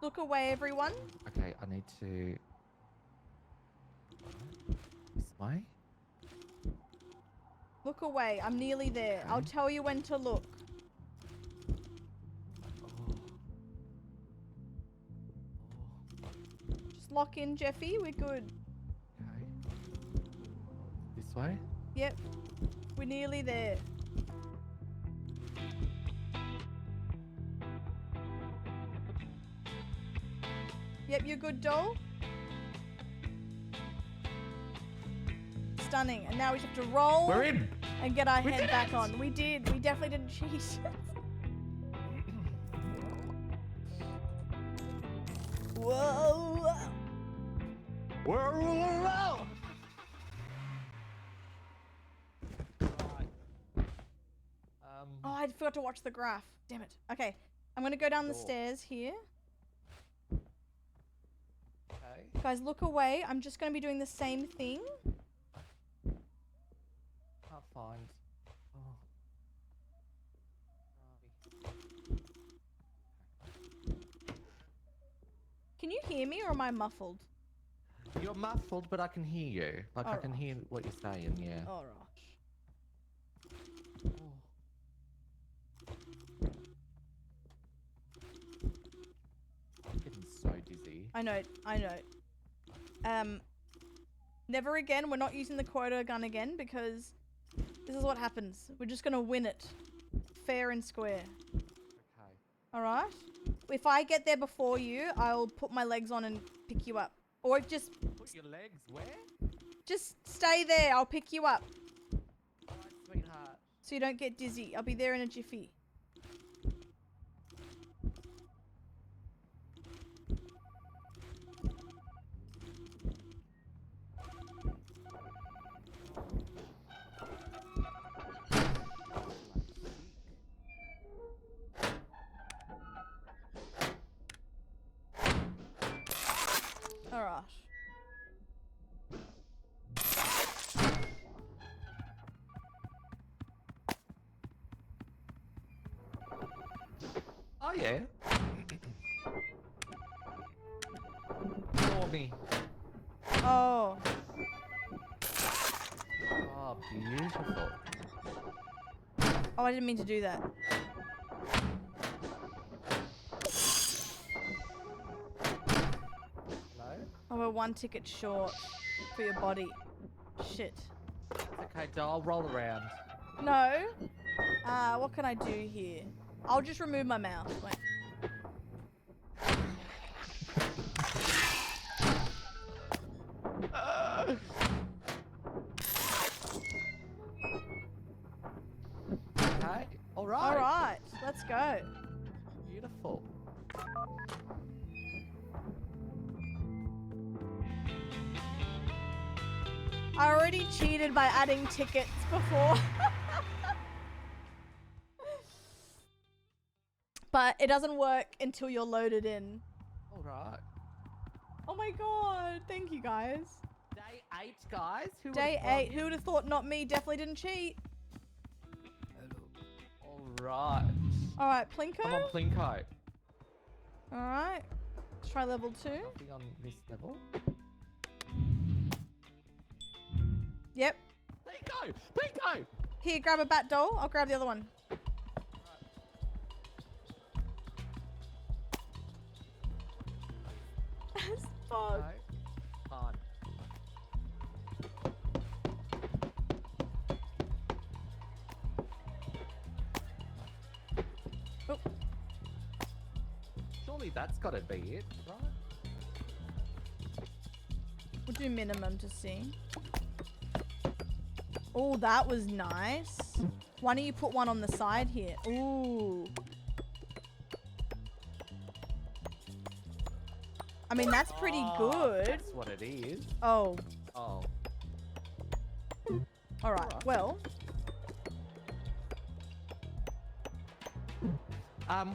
look away, everyone. Okay, I need to. This way. Look away. I'm nearly there. I'll Okay. tell you when to look. Oh. Just lock in, Jeffy. We're good. Okay. This way. Yep. We're nearly there. Yep, you're good, doll. Stunning. And now we just have to roll We're in. and get our We head did back it! on. We did. We definitely didn't cheat. Whoa. Whoa. Oh, I forgot to watch the graph. Damn it. Okay. I'm going to go down the Sure. stairs here. Okay. Guys, look away. I'm just going to be doing the same thing. Can't find. Oh. Can you hear me or am I muffled? You're muffled, but I can hear you. Like I can hear what you're saying. Yeah. All right. I'm getting so dizzy. I know. Never again. We're not using the quota gun again because this is what happens. We're just going to win it. Fair and square. Okay. All right? If I get there before you, I'll put my legs on and pick you up. Or just Put your legs where? just stay there. I'll pick you up Alright, sweetheart. so you don't get dizzy. I'll be there in a jiffy. All right. Oh yeah. Ignore me. Oh. Oh, beautiful. Oh, I didn't mean to do that. No? Oh, we're one ticket short for your body. Shit. It's okay, doll. Roll around. No. What can I do here? I'll just remove my mouse. Wait. Okay. All right. All right. Let's go. Beautiful. I already cheated by adding tickets before. But it doesn't work until you're loaded in. All right. Oh my god. Thank you, guys. Day 8, guys. Who Day would've thought? 8. Who would have thought not me? Definitely didn't cheat. All right. Alright, Plinko. Come on, Plinko. Alright. Let's try level 2. Nothing on this level. Yep. Plinko! Plinko! Here, grab a bat doll. I'll grab the other one. As fuck. No. Fine. Surely that's got to be it, right? We'll do minimum to see. Oh, that was nice. Why don't you put one on the side here? Ooh. I mean, that's pretty good. That's what it is. Oh. Oh. Alright, well.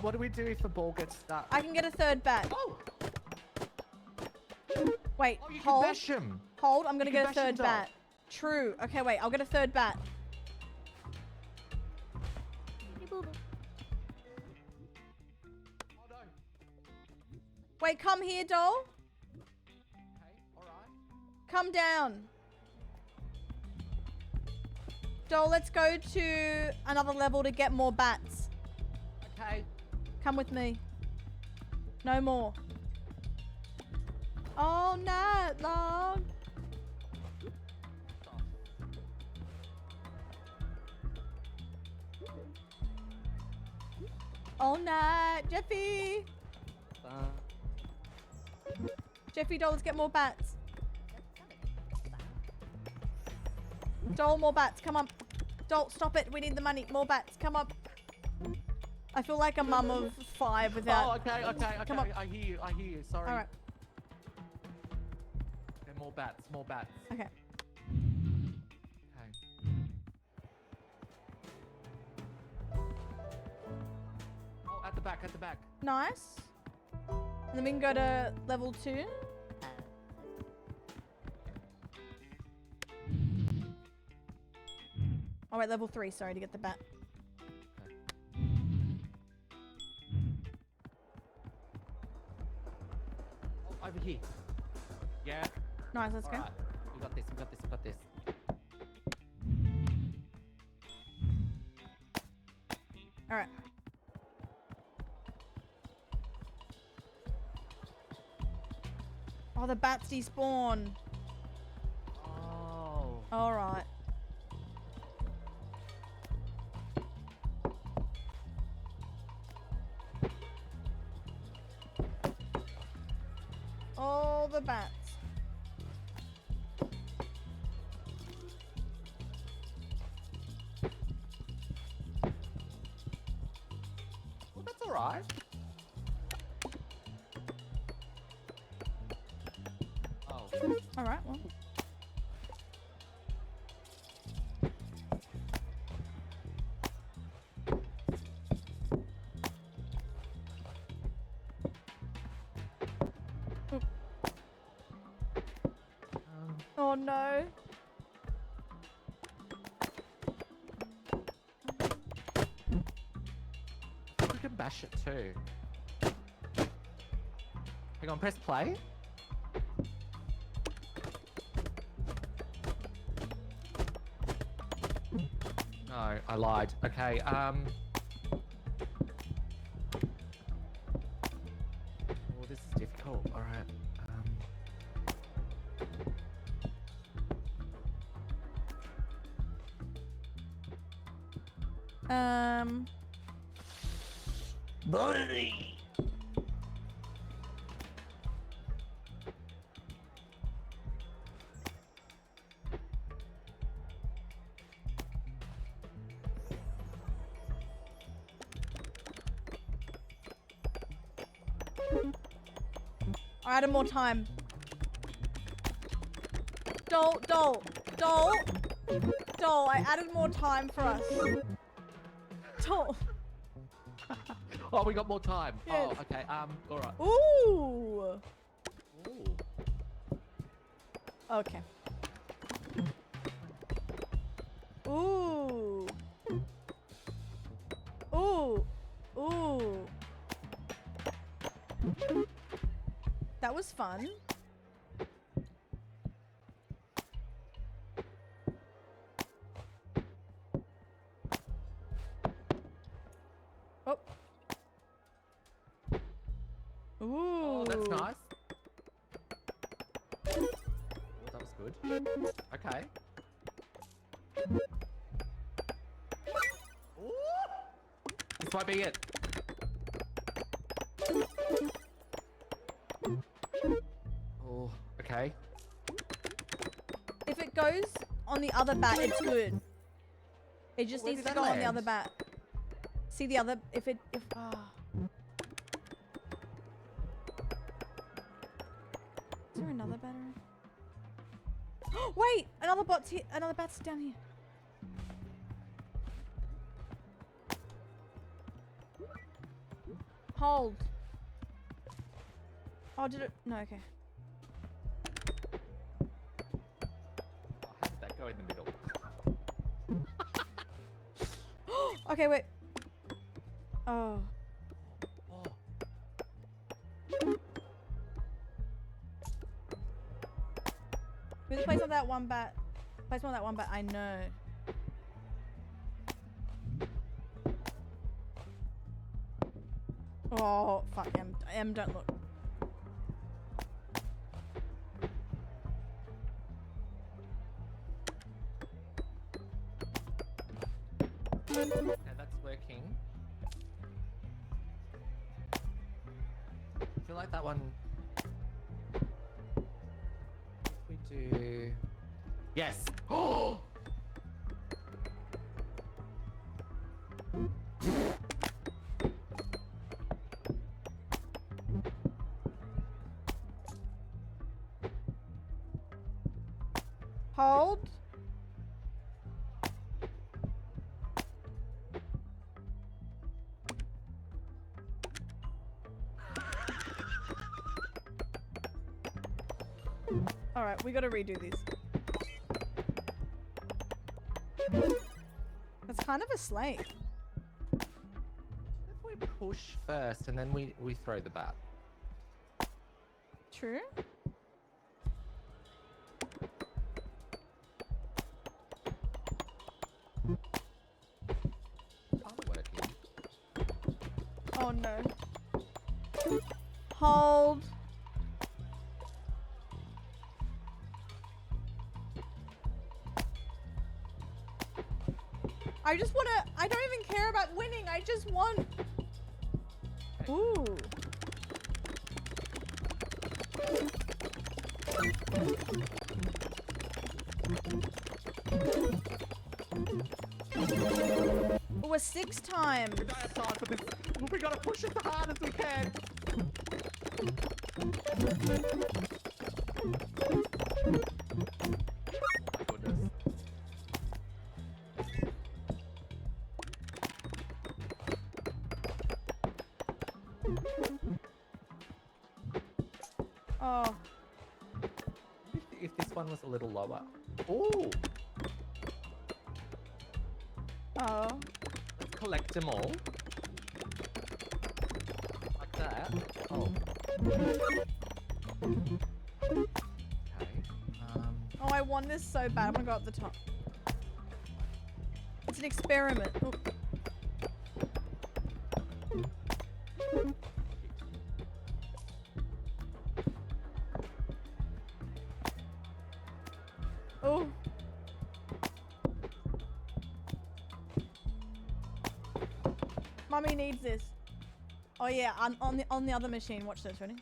What do we do if the ball gets stuck? I can get a third bat. Oh! Wait, Oh, you can hold. bash him. Hold, I'm gonna You can get a bash him, third doll. bat. True. Okay, wait, I'll get a third bat. Oh, no. Wait, come here, doll. Okay, alright. Come down. Doll, let's go to another level to get more bats. Okay. Come with me. No more. All night long. All night, Jeffy. Jeffy, doll, let's get more bats. Doll, more bats. Come on. Doll, stop it. We need the money. More bats. Come on. I feel like a mum of 5 without... Oh, okay. Come on. I hear you. Sorry. All right. Okay, more bats. Okay. Okay. Oh, at the back. Nice. And then we can go to level 2. Oh wait, level 3, sorry, to get the bat. Oh, over here. Yeah. Nice, let's go. Alright. We got this. Alright. Oh, the bats despawn. Oh. Alright. All the bats. Well, that's alright. Oh. Alright, well. Oh no. We can bash it too. Hang on, press play. No, I lied. Okay, Oh, this is difficult. Alright. Buddy. I added more time. Doll, I added more time for us. Doll. Oh, we got more time. Yes. Oh, okay. Alright. Ooh. Ooh. Okay. Ooh. Ooh. Ooh. That was fun. Oh. Ooh. Oh, that's nice. Oh, that was good. Okay. Ooh. This might be it. Oh, okay. If it goes on the other bat, it's good. It just Where needs did to that go on the land? other bat. See the other, if ah. Is there another battery? Wait, another bat's down here. Hold. Oh, did it? No, okay. How did that go in the middle? Okay, wait. Oh. We just place on that one bat. Place on that one bat. I know. Oh, fuck. M, don't look. And that's working. I feel like that one. If we do. Yes! Oh! Hold. Alright, we gotta redo these. That's kind of a slate. If we push first and then we throw the bat. True. Not working. Oh no. Hold. I just wanna, I don't even care about winning, I just want. Ooh. It was 6 times. We don't have time for this. We gotta push it as hard as we can. My goodness. Oh. If this one was a little lower. Ooh. Oh. Let's collect them all. Like that. Oh. Okay. Oh, I want this so bad. I'm gonna go up the top. It's an experiment. Oh. Oh. Mummy needs this. Oh yeah, on the other machine. Watch this. Ready?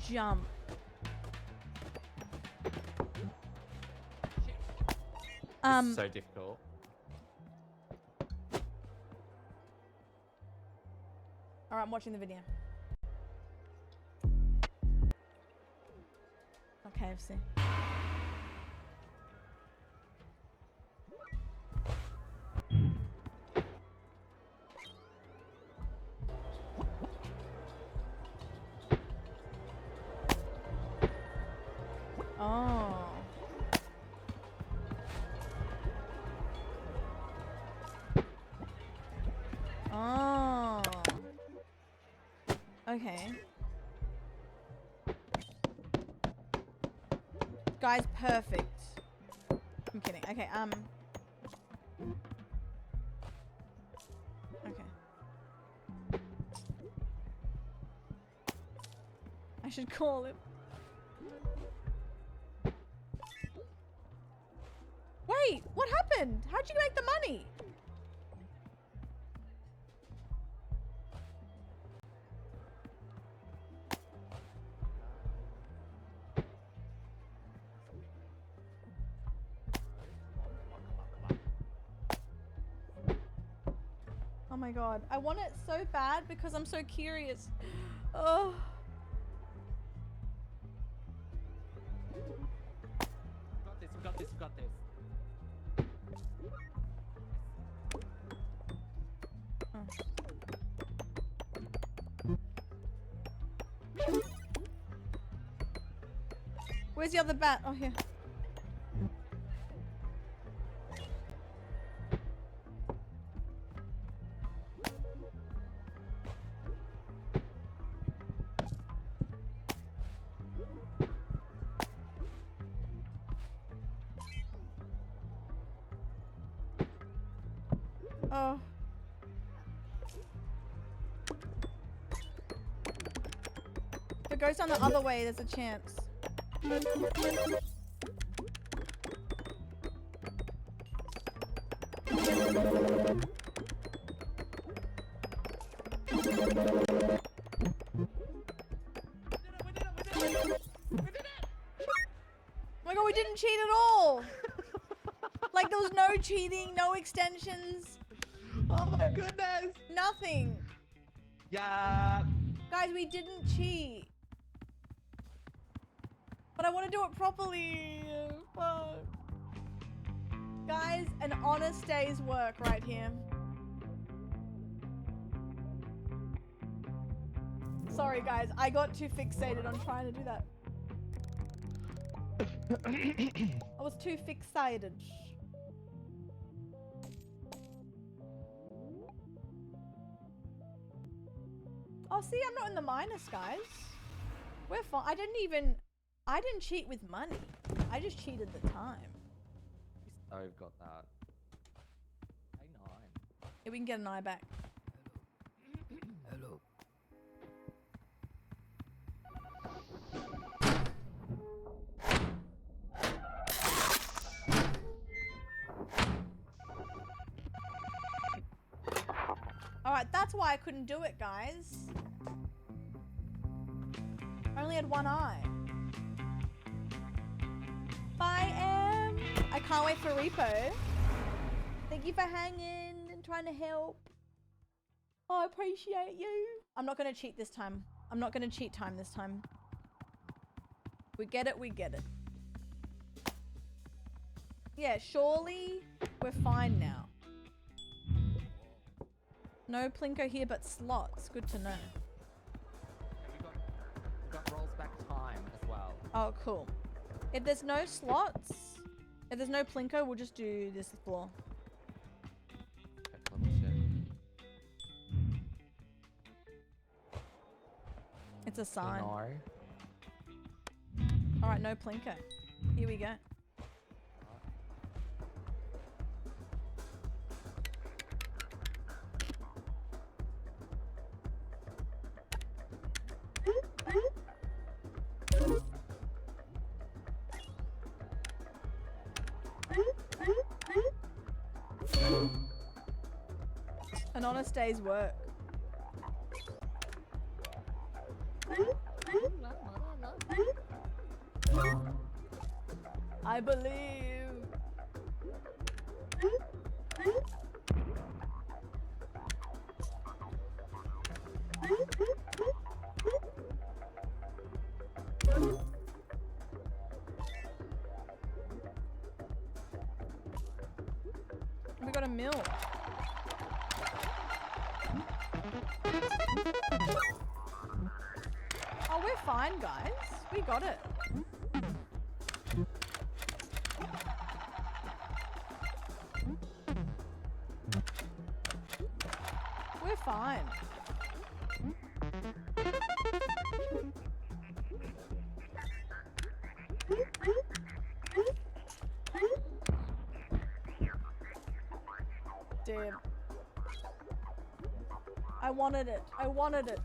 Jump. So difficult. Alright, I'm watching the video. Okay, KFC. Oh. Oh. Okay. Guys, perfect. I'm kidding. Okay, okay. I should call him. Wait, what happened? How'd you make the money? Oh my god, I want it so bad because I'm so curious. Oh. We've got this, we've got this. Where's the other bat? Oh, here. Oh. If it goes down the other way, there's a chance. Oh my god, we didn't cheat at all! Like, there was no cheating, no extensions. Oh my goodness! Nothing. Yeah. Guys, we didn't cheat. But I want to do it properly. Fuck. Guys, an honest day's work right here. Sorry, guys. I got too fixated on trying to do that. I was too fixated. Oh, see, I'm not in the minus, guys. We're fine. I didn't cheat with money. I just cheated the time. I've got that. A9. Yeah, we can get an eye back. Hello. Alright, that's why I couldn't do it, guys. I only had one eye. Bye, Em. I can't wait for Repo. Thank you for hanging and trying to help. Oh, I appreciate you. I'm not going to cheat this time. I'm not going to cheat time this time. We get it, we get it. Yeah, surely we're fine now. No Plinko here, but slots. Good to know. We got rolls back time as well. Oh, cool. If there's no slots, if there's no Plinko, we'll just do this floor. It's a sign. Alright, no Plinko. Here we go. An honest day's work. I believe. We got a mill. Oh, we're fine, guys. We got it. We're fine. Damn. I wanted it. I wanted it.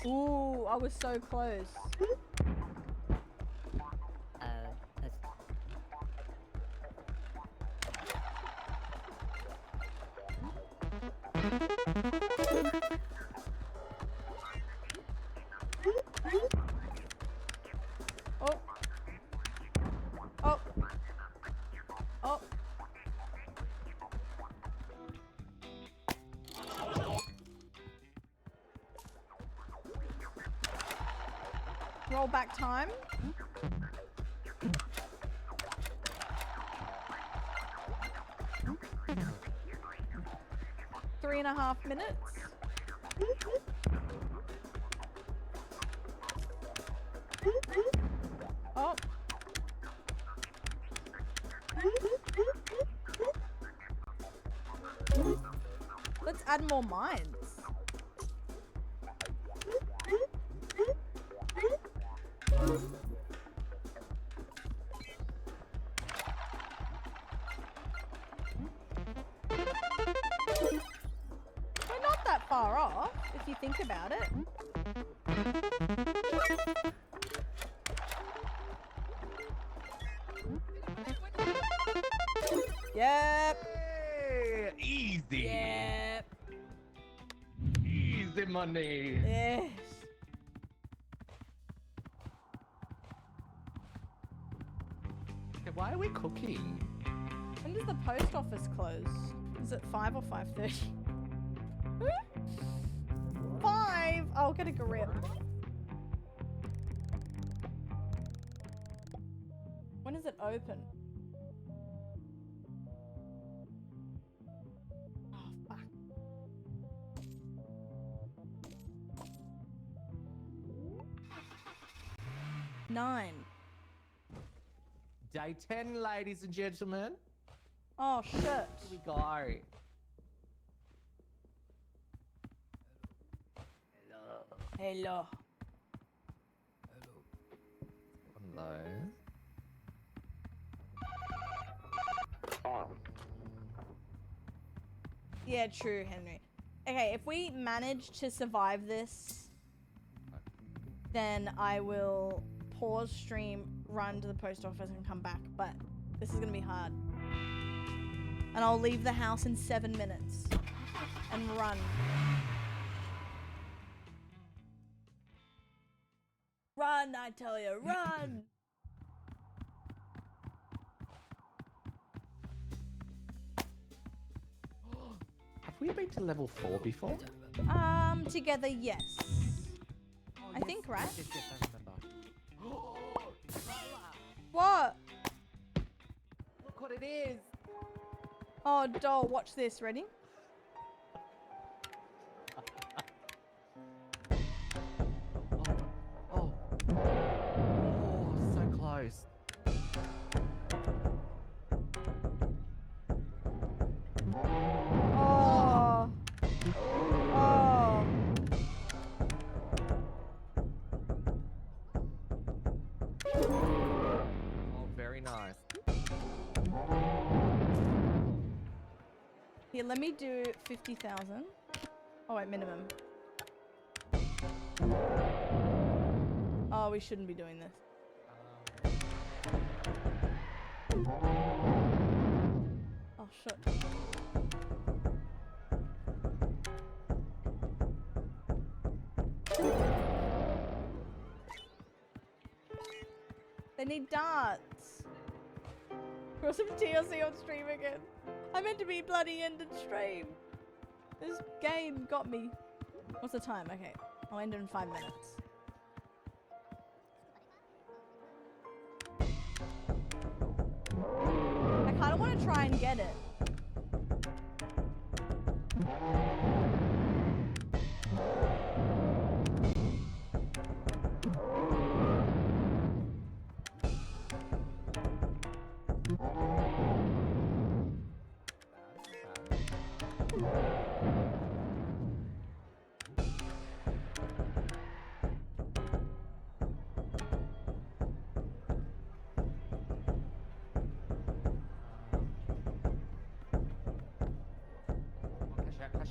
Ooh, I was so close. Oh. Oh. Oh. Roll back time. Three and a half minutes. Oh. Let's add more mines. We're not that far off, if you think about it. Yep. Hey, easy. Yep. Easy money. Yes. Okay, why are we cooking? When does the post office close? Is it 5 or 5:30? 5! I'll get a grip. When is it open? Oh, fuck. 9. Day 10, ladies and gentlemen. Oh, shit. Here we go. Hello. Hello. Yeah, true, Henry. Okay, if we manage to survive this, then I will pause stream, run to the post office, and come back. But this is gonna be hard. And I'll leave the house in 7 minutes and run. Run, I tell you, run! Have we been to level 4 before? Together, yes. I think, right? Yes, I remember. What? Look what it is. Oh, doll, watch this. Ready? Oh, so close. Oh. Oh. Oh, very nice. Here, let me do 50,000. Oh, wait, minimum. Oh, we shouldn't be doing this. Oh, shit. They need darts. Got some TLC on stream again. I meant to be bloody ended stream. This game got me. What's the time? Okay, I'll end it in 5 minutes. I kind of want to try and get it.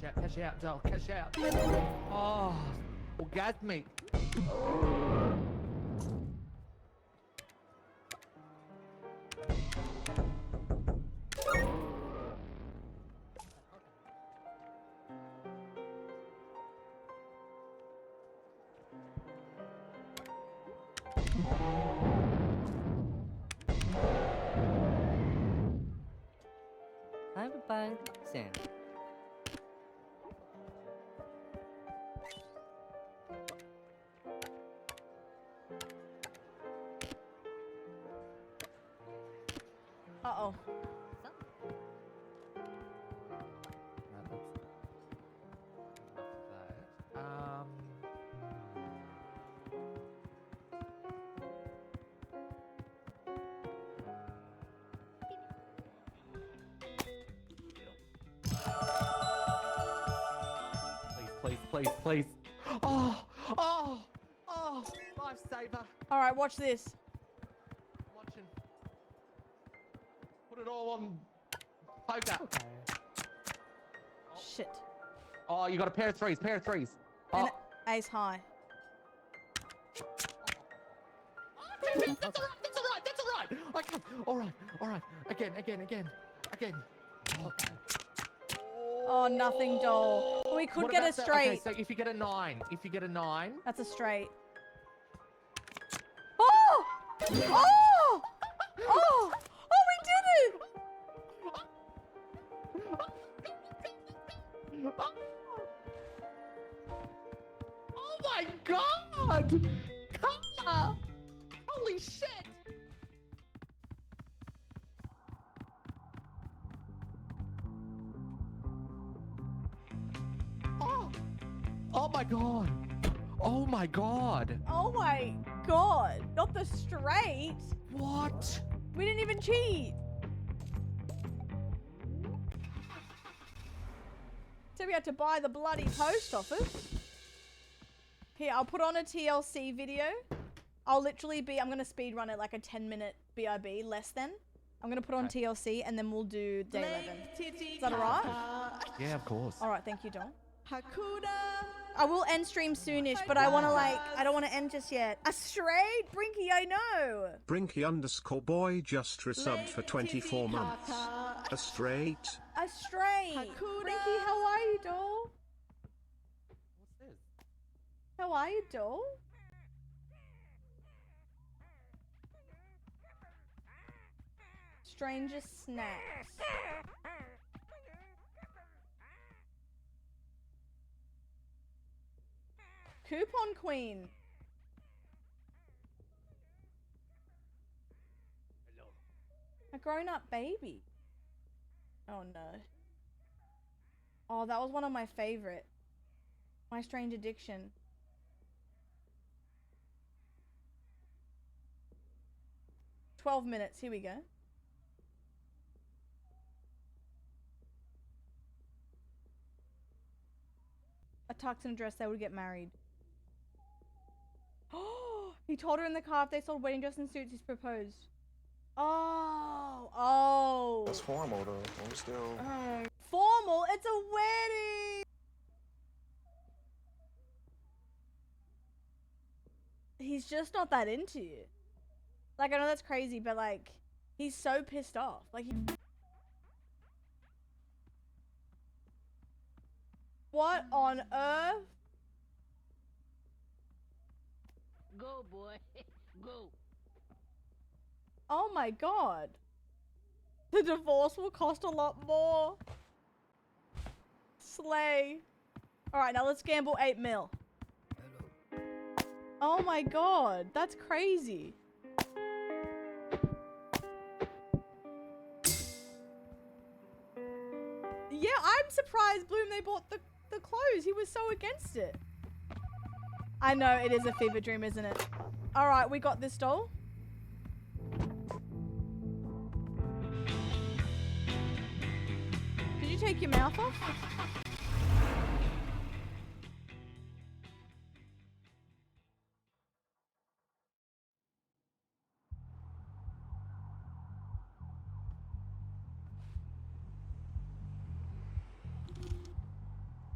cash out, doll, cash out. Oh, orgasmic. I'm fine, Sam. Uh-oh. Please, please. Oh, lifesaver. All right, watch this. Watching. Put it all on poker. Shit. Oh, you got a pair of threes, And ace high. That's all right. Okay, all right. Again. Oh, nothing, doll. We could What get a about straight. Okay, so if you get a nine, That's a straight. Oh! Oh! Oh! Oh, we did it! Oh my god! Ah! Holy shit! Oh my god! Oh my god! Oh my god. Not the straight. What? We didn't even cheat. So we had to buy the bloody post office. Here, I'll put on a TLC video. I'm going to speed run it like a 10-minute BRB, less than. I'm going to put on TLC and then we'll do day 11. Is that alright? Yeah, of course. Alright, thank you, Don. Hakuna. I will end stream soonish, but I want to I don't want to end just yet. A straight? Brinky, I know. Brinky_boy just resubbed for 24 months. A straight. A straight. Brinky, how are you, doll? What's this? How are you, doll? Strangest snacks. Coupon Queen. Hello. A grown-up baby. Oh no. Oh, that was one of my favorite. My Strange Addiction. "12 minutes, here we go. A tux and a dress, they would get married. Oh, he told her in the car if they sold wedding dress and suits, he's proposed. Oh. That's formal though. I'm still. Formal? It's a wedding! He's just not that into you. Like, I know that's crazy, but like, he's so pissed off. Like, what on earth? Go, boy. Go. Oh my god. The divorce will cost a lot more. Slay. Alright, now let's gamble 8 mil. Oh my god, that's crazy. Yeah, I'm surprised, Bloom, they bought the clothes. He was so against it. I know, it is a fever dream, isn't it? Alright, we got this, doll. Did you take your mouth off?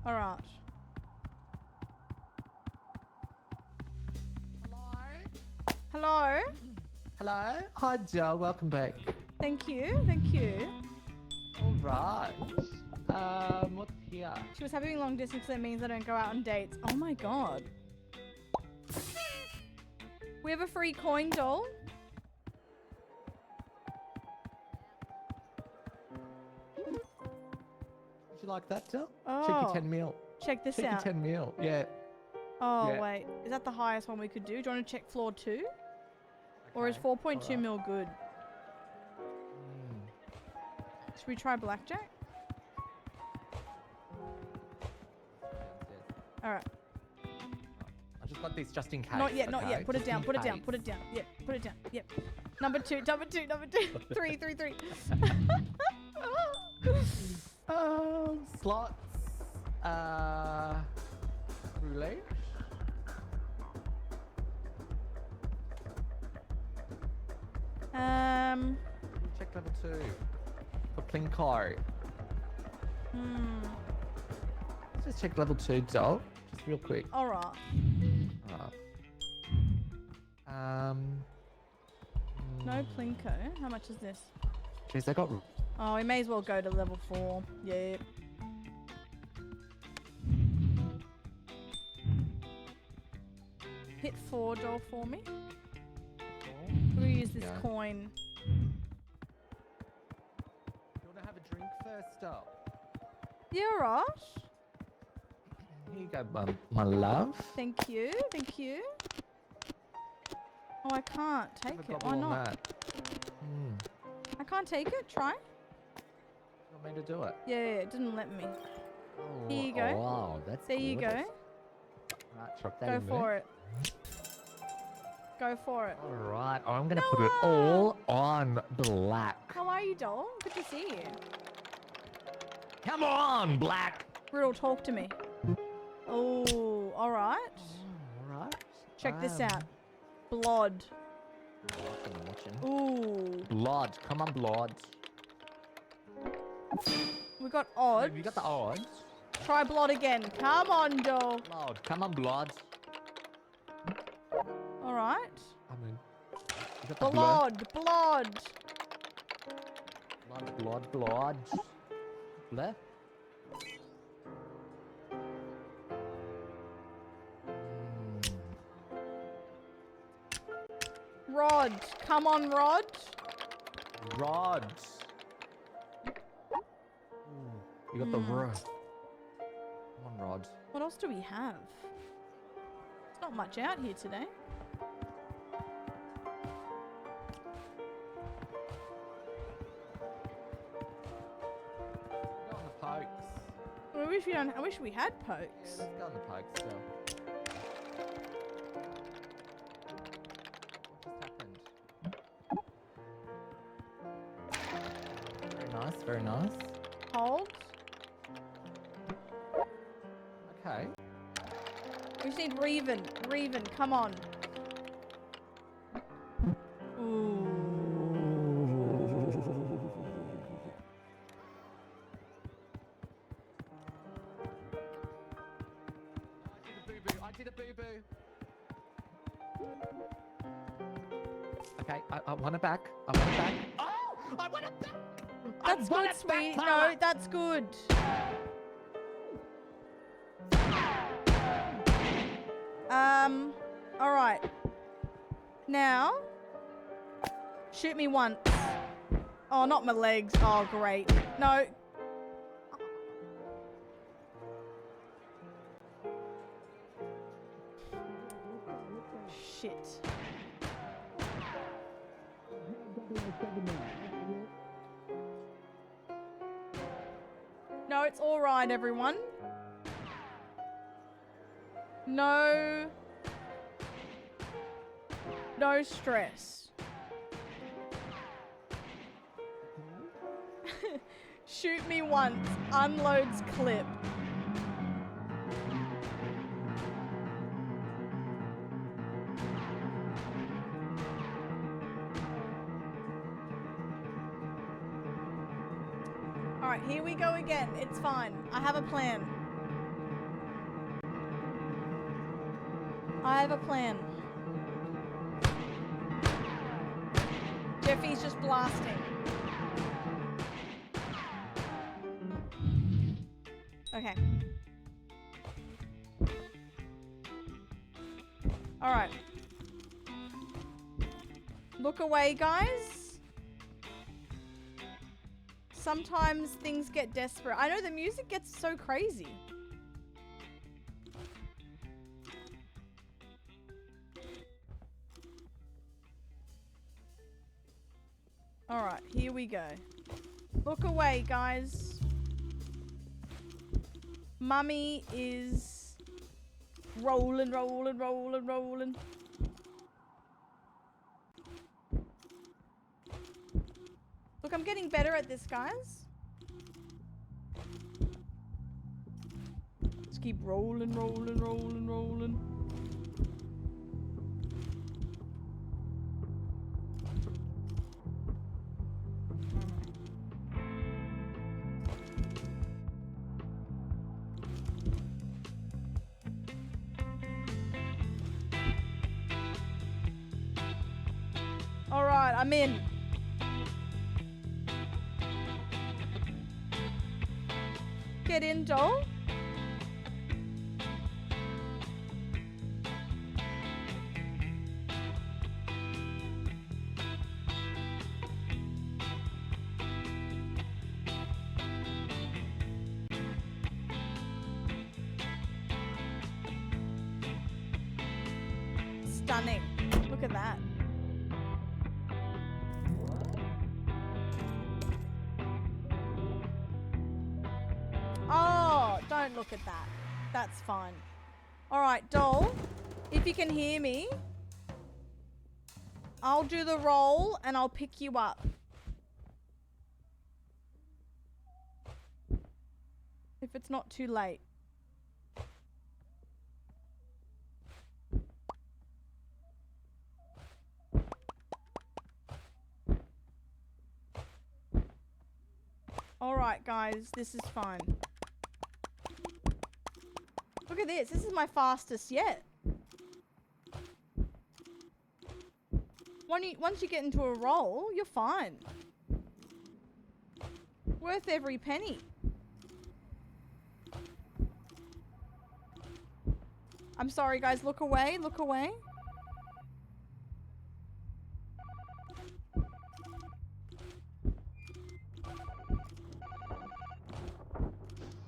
All right. Hello. Hello. Hi, Joe. Welcome back. Thank you. Thank you. All right. What's here? She was having long distance, so that means I don't go out on dates. Oh my god. We have a free coin doll. Would you like that, Joe? Oh. Cheeky 10 mil. Check this Cheeky out. 10 mil. Yeah. Oh, Yeah. wait. Is that the highest one we could do? Do you want to check floor 2? Or is 4.2 alright. mil good? Should we try blackjack? Alright. I just got these just in case. Not yet, not okay? yet. Put it Just down, in put it down, case. put it down. Yep, put it down. Yep. Number 2, number 2, number 2. 3, 3, 3. Slots. Roulette. Check level 2. For Plinko. Let's just check level 2, Doll. Just real quick. Alright. No Plinko. How much is this? Jeez, they got. Oh, we may as well go to level 4. Yep. Hit 4 doll for me. We'll use this Yeah. coin. You want to have a drink first, Doll? Yeah, alright. Here you go, my love. Thank you, thank you. Oh, I can't take Have a it. Why gobble on not? that. I can't take it. Try. You want me to do it? Yeah, it didn't let me. Oh, Here you go. Oh, wow, that's There you go. gorgeous. Right, chop that Go in for there. it. Go for it. All right, I'm gonna put it all on black. How are you, doll? Good to see you. Come on, black. Riddle, talk to me. Oh, alright. All right. Check this out. Blood. Watching. Ooh. Blood. Come on, blood. We got odd. You got the odds. Try blood again. Come on, doll. Blood. Come on, blood. Alright. I mean, you got the blood. Blood. Blood. Left. Rod. Come on, Rod. Rods. You got the rod. Come on, Rod. What else do we have? There's not much out here today. Go on the pokes. I wish we had pokes. Let's go on the pokes still. What just happened? Very nice. Hold. Okay. We just need Reven. Reven, come on. Ooh. I did a boo-boo. Okay, I want it back. I want it back. Oh! I want it back! That's good, sweet. No, that's good. Alright. Now, shoot me once. Oh, not my legs. Oh, great. No. Shit. No, it's alright, everyone. No stress. Shoot me once. Unloads clip. Alright, here we go again. It's fine. I have a plan. have a plan. Jeffy's just blasting. Okay. Alright. Look away, guys. Sometimes things get desperate. I know the music gets so crazy. Alright, here we go. Look away, guys. Mummy is rolling, rolling, rolling, rolling. Look, I'm getting better at this, guys. Just keep rolling, rolling, rolling, rolling. Alright, I'm in. Get in, doll. Stunning. Look at that. Oh, don't look at that. That's fine. All right, doll, if you can hear me, I'll do the roll and I'll pick you up. If it's not too late. All right, guys, this is fine. Look at this. This is my fastest yet. Once you get into a roll, you're fine. Worth every penny. I'm sorry, guys. Look away. Look away.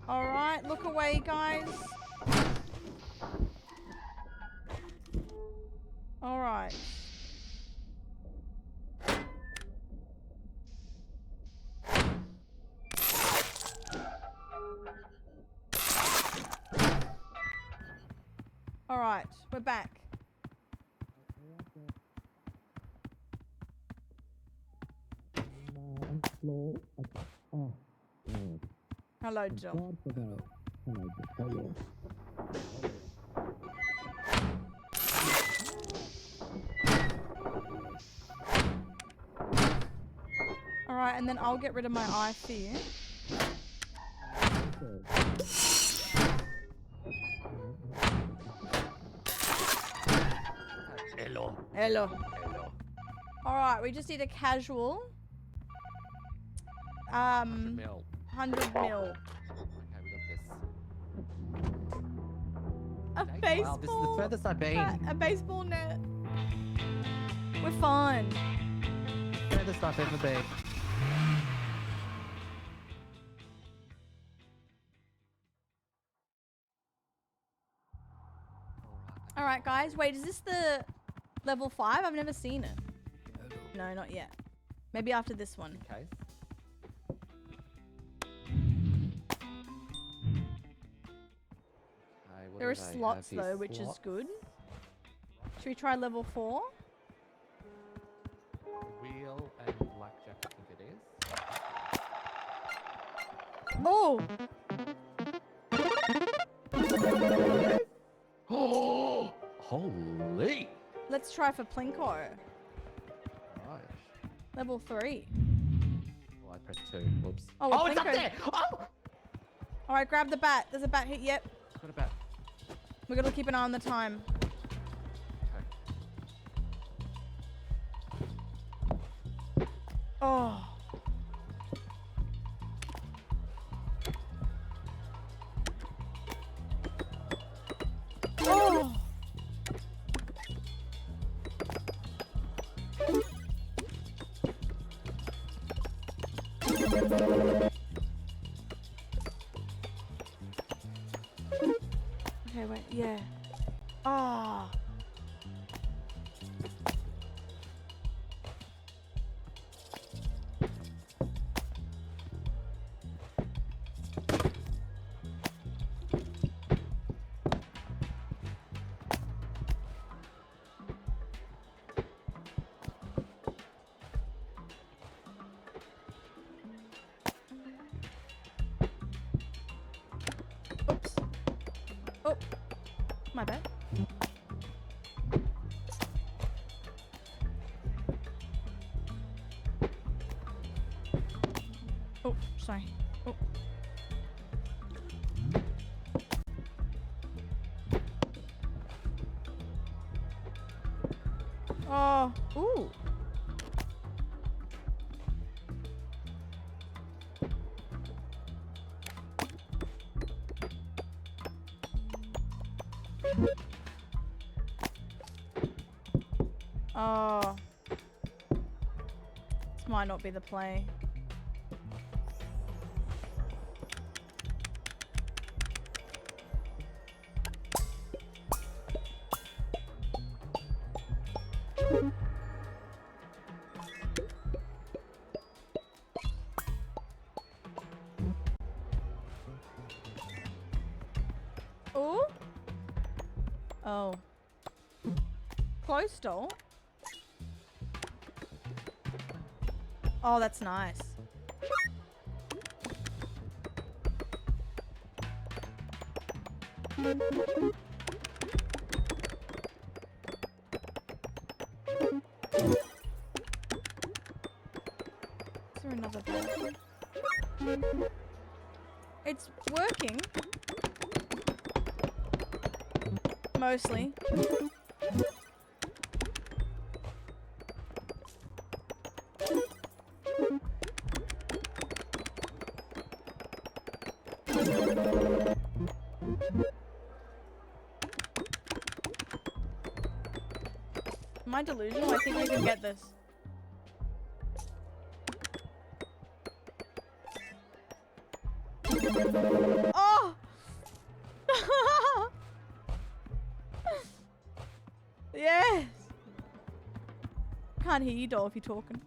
All right. Look away, guys. All right. All right, we're back. Hello, Jill. All right, and then I'll get rid of my eye fear. Hello. Hello. Hello. All right, we just need a casual. 100 mil. 100 mil. Okay, we got this. A Wow, baseball. this is the furthest I've been. A baseball net. We're fine. Furthest I've ever been. All right, guys. Wait, is this the level 5? I've never seen it. No, not yet. Maybe after this one. Okay. There are slots though, which is good. Should we try level 4? Wheel and blackjack, I think it is. Oh! Holy! Let's try for Plinko. Right. Level 3. Oh, I pressed 2. Whoops. Oh, Oh, it's up Plinko. there! Oh! Alright, grab the bat. There's a bat hit. Yep. Got a bat. We gotta keep an eye on the time. Oh. Oh. Okay, wait. Yeah. Ah. Oops. Oh. My bad. Oh, sorry. Oh. Oh, ooh. Oh. This might not be the play. Oh. Oh. Close door. Oh, that's nice. Is there another bed? It's working. Mostly. Am I delusional? I think we can get this. Oh! Yes! Can't hear you, doll, if you're talking.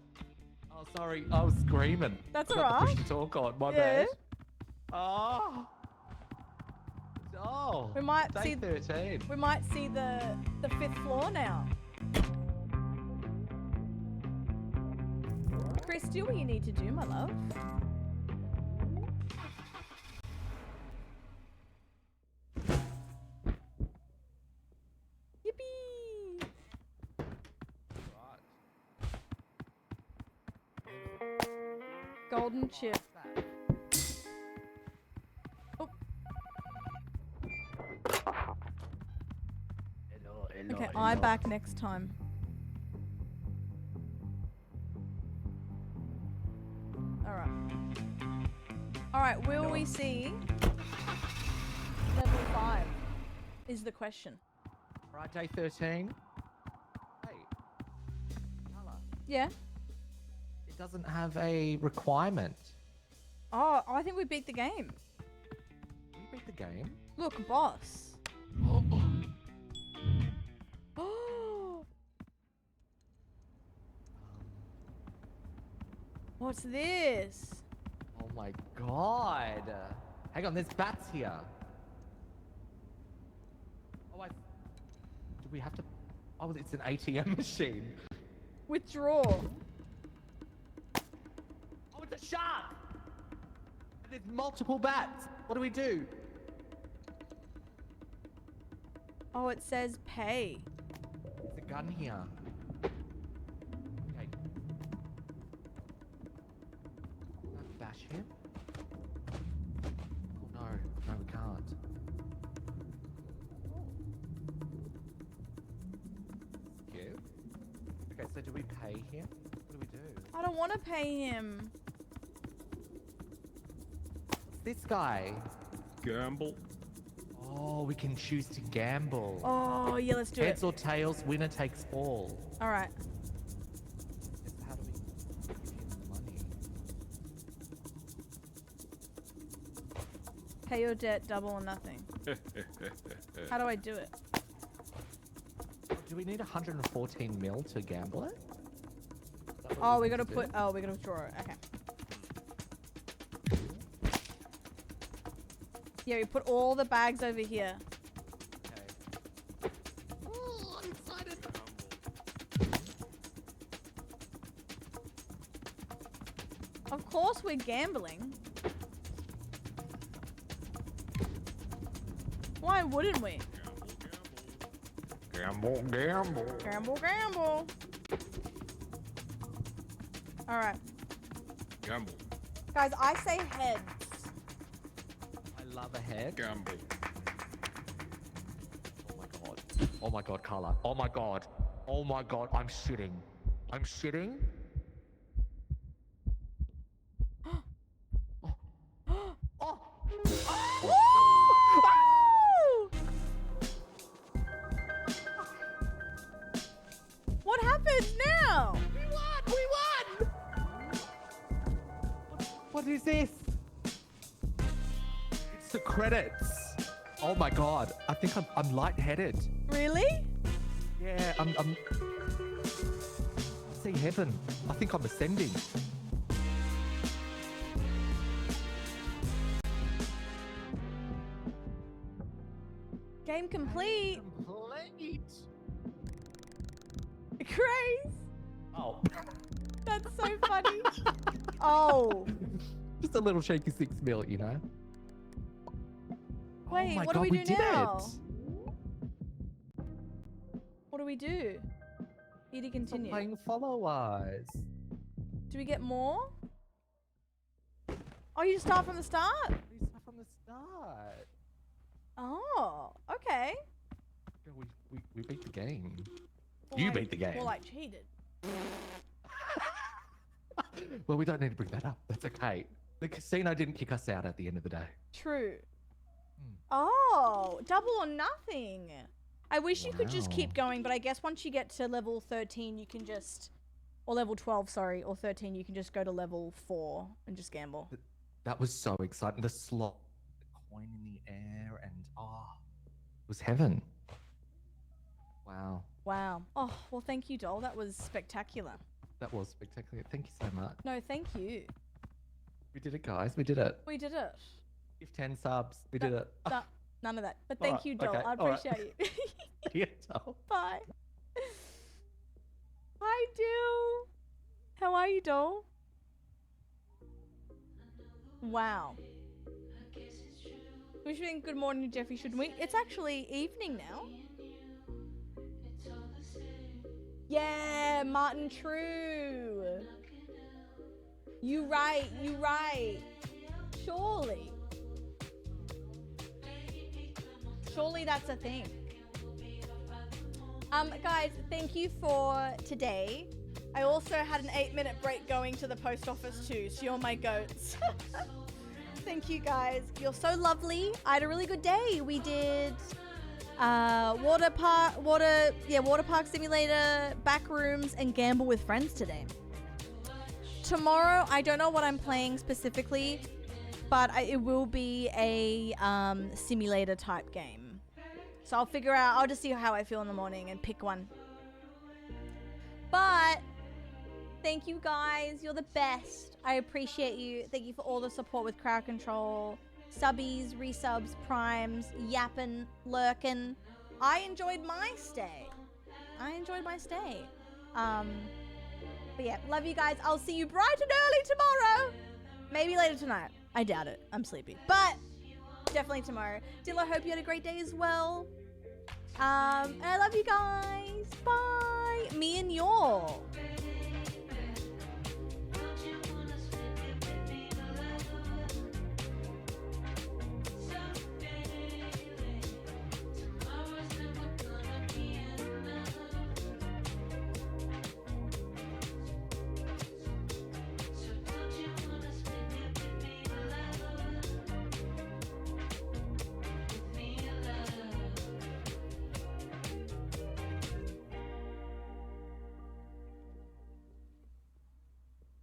Oh, sorry. I was screaming. That's Forgot to alright. push the talk on. My Yeah. bad. Oh. Oh. We might Day see 13. we might see the 5th floor now. Chris, do what you need to do, my love. Yippee! Golden chip. Oh. Okay, eye back next time. Alright. Alright, will we see level 5? Is the question. Right, day 13. Hey. Carla, Yeah? it doesn't have a requirement. Oh, I think we beat the game. We beat the game. Look, boss. Oh. Oh. What's this? Oh my god. Hang on, there's bats here. Oh, do we have to... Oh, it's an ATM machine. Withdraw. Oh, it's a shark! There's multiple bats. What do we do? Oh, it says pay. There's a gun here. Okay. Can I bash him? Oh no, no we can't. Cute. Okay, so do we pay here? What do we do? I don't want to pay him. This guy. Gamble. Oh, we can choose to gamble. Oh, yeah, let's do it. Heads or tails, winner takes all. All right. Yes, how do we give him money? Pay your debt, double or nothing. How do I do it? Do we need 114 mil to gamble it? Oh, we gotta put. Oh, we gotta draw it. Okay. Yeah, we put all the bags over here. Okay. Oh, I'm excited. Of course, we're gambling. Why wouldn't we? Gamble, gamble. Gamble, gamble. All right, Gamble. guys. I say heads. I love a head. Gamble. Oh my god. Oh my god, Carla. Oh my god. Oh my god, I'm shitting. I'm shitting. What happened now? We won! What is this? It's the credits. Oh my god. I think I'm lightheaded. Really? Yeah, I'm I see heaven. I think I'm ascending. Game complete. Complete. Grace. Oh. That's so funny. Oh. Just a little shaky 6 mil, you know? Wait, oh my what god, do we do did now? it. What do we do? E to Stop continue. playing followers. Do we get more? Oh, you just start from the start? We start from the start. Oh, okay. Yeah, we beat the game. Well, You like- beat the game. Well, I cheated. Well, we don't need to bring that up. That's okay. The casino didn't kick us out at the end of the day. True. Oh, double or nothing. I wish you could just keep Wow. going, but I guess once you get to level 13, you can just, or level 12, sorry, or 13, you can just go to level 4 and just gamble. That was so exciting. The slot, the coin in the air, and it was heaven. Wow. Wow. Oh, well, thank you, Doll. That was spectacular. That was spectacular. Thank you so much. No, thank you. We did it, guys. We did it. We did it. Give 10 subs. We did it. None of that. But All thank right, you, Doll. okay, I all right. appreciate you. Yeah, Doll. Bye. Hi, Dill. How are you, Doll? Wow. Wishing good morning, Jeffy, shouldn't we? It's actually evening now. Yeah, Martin, true. You right, you right. Surely. Surely that's a thing. Guys, thank you for today. I also had an 8-minute break going to the post office too, so you're my goats. Thank you guys. You're so lovely. I had a really good day. We did water park simulator, back rooms, and gamble with friends today. Tomorrow, I don't know what I'm playing specifically, but it will be a simulator type game. So I'll figure out, I'll just see how I feel in the morning and pick one. But thank you guys, you're the best. I appreciate you. Thank you for all the support with crowd control, subbies, resubs, primes, yapping, lurking. I enjoyed my stay. But yeah, love you guys. I'll see you bright and early tomorrow. Maybe later tonight. I doubt it. I'm sleepy. But definitely tomorrow. Dill, I hope you had a great day as well. And I love you guys. Bye. Me and y'all.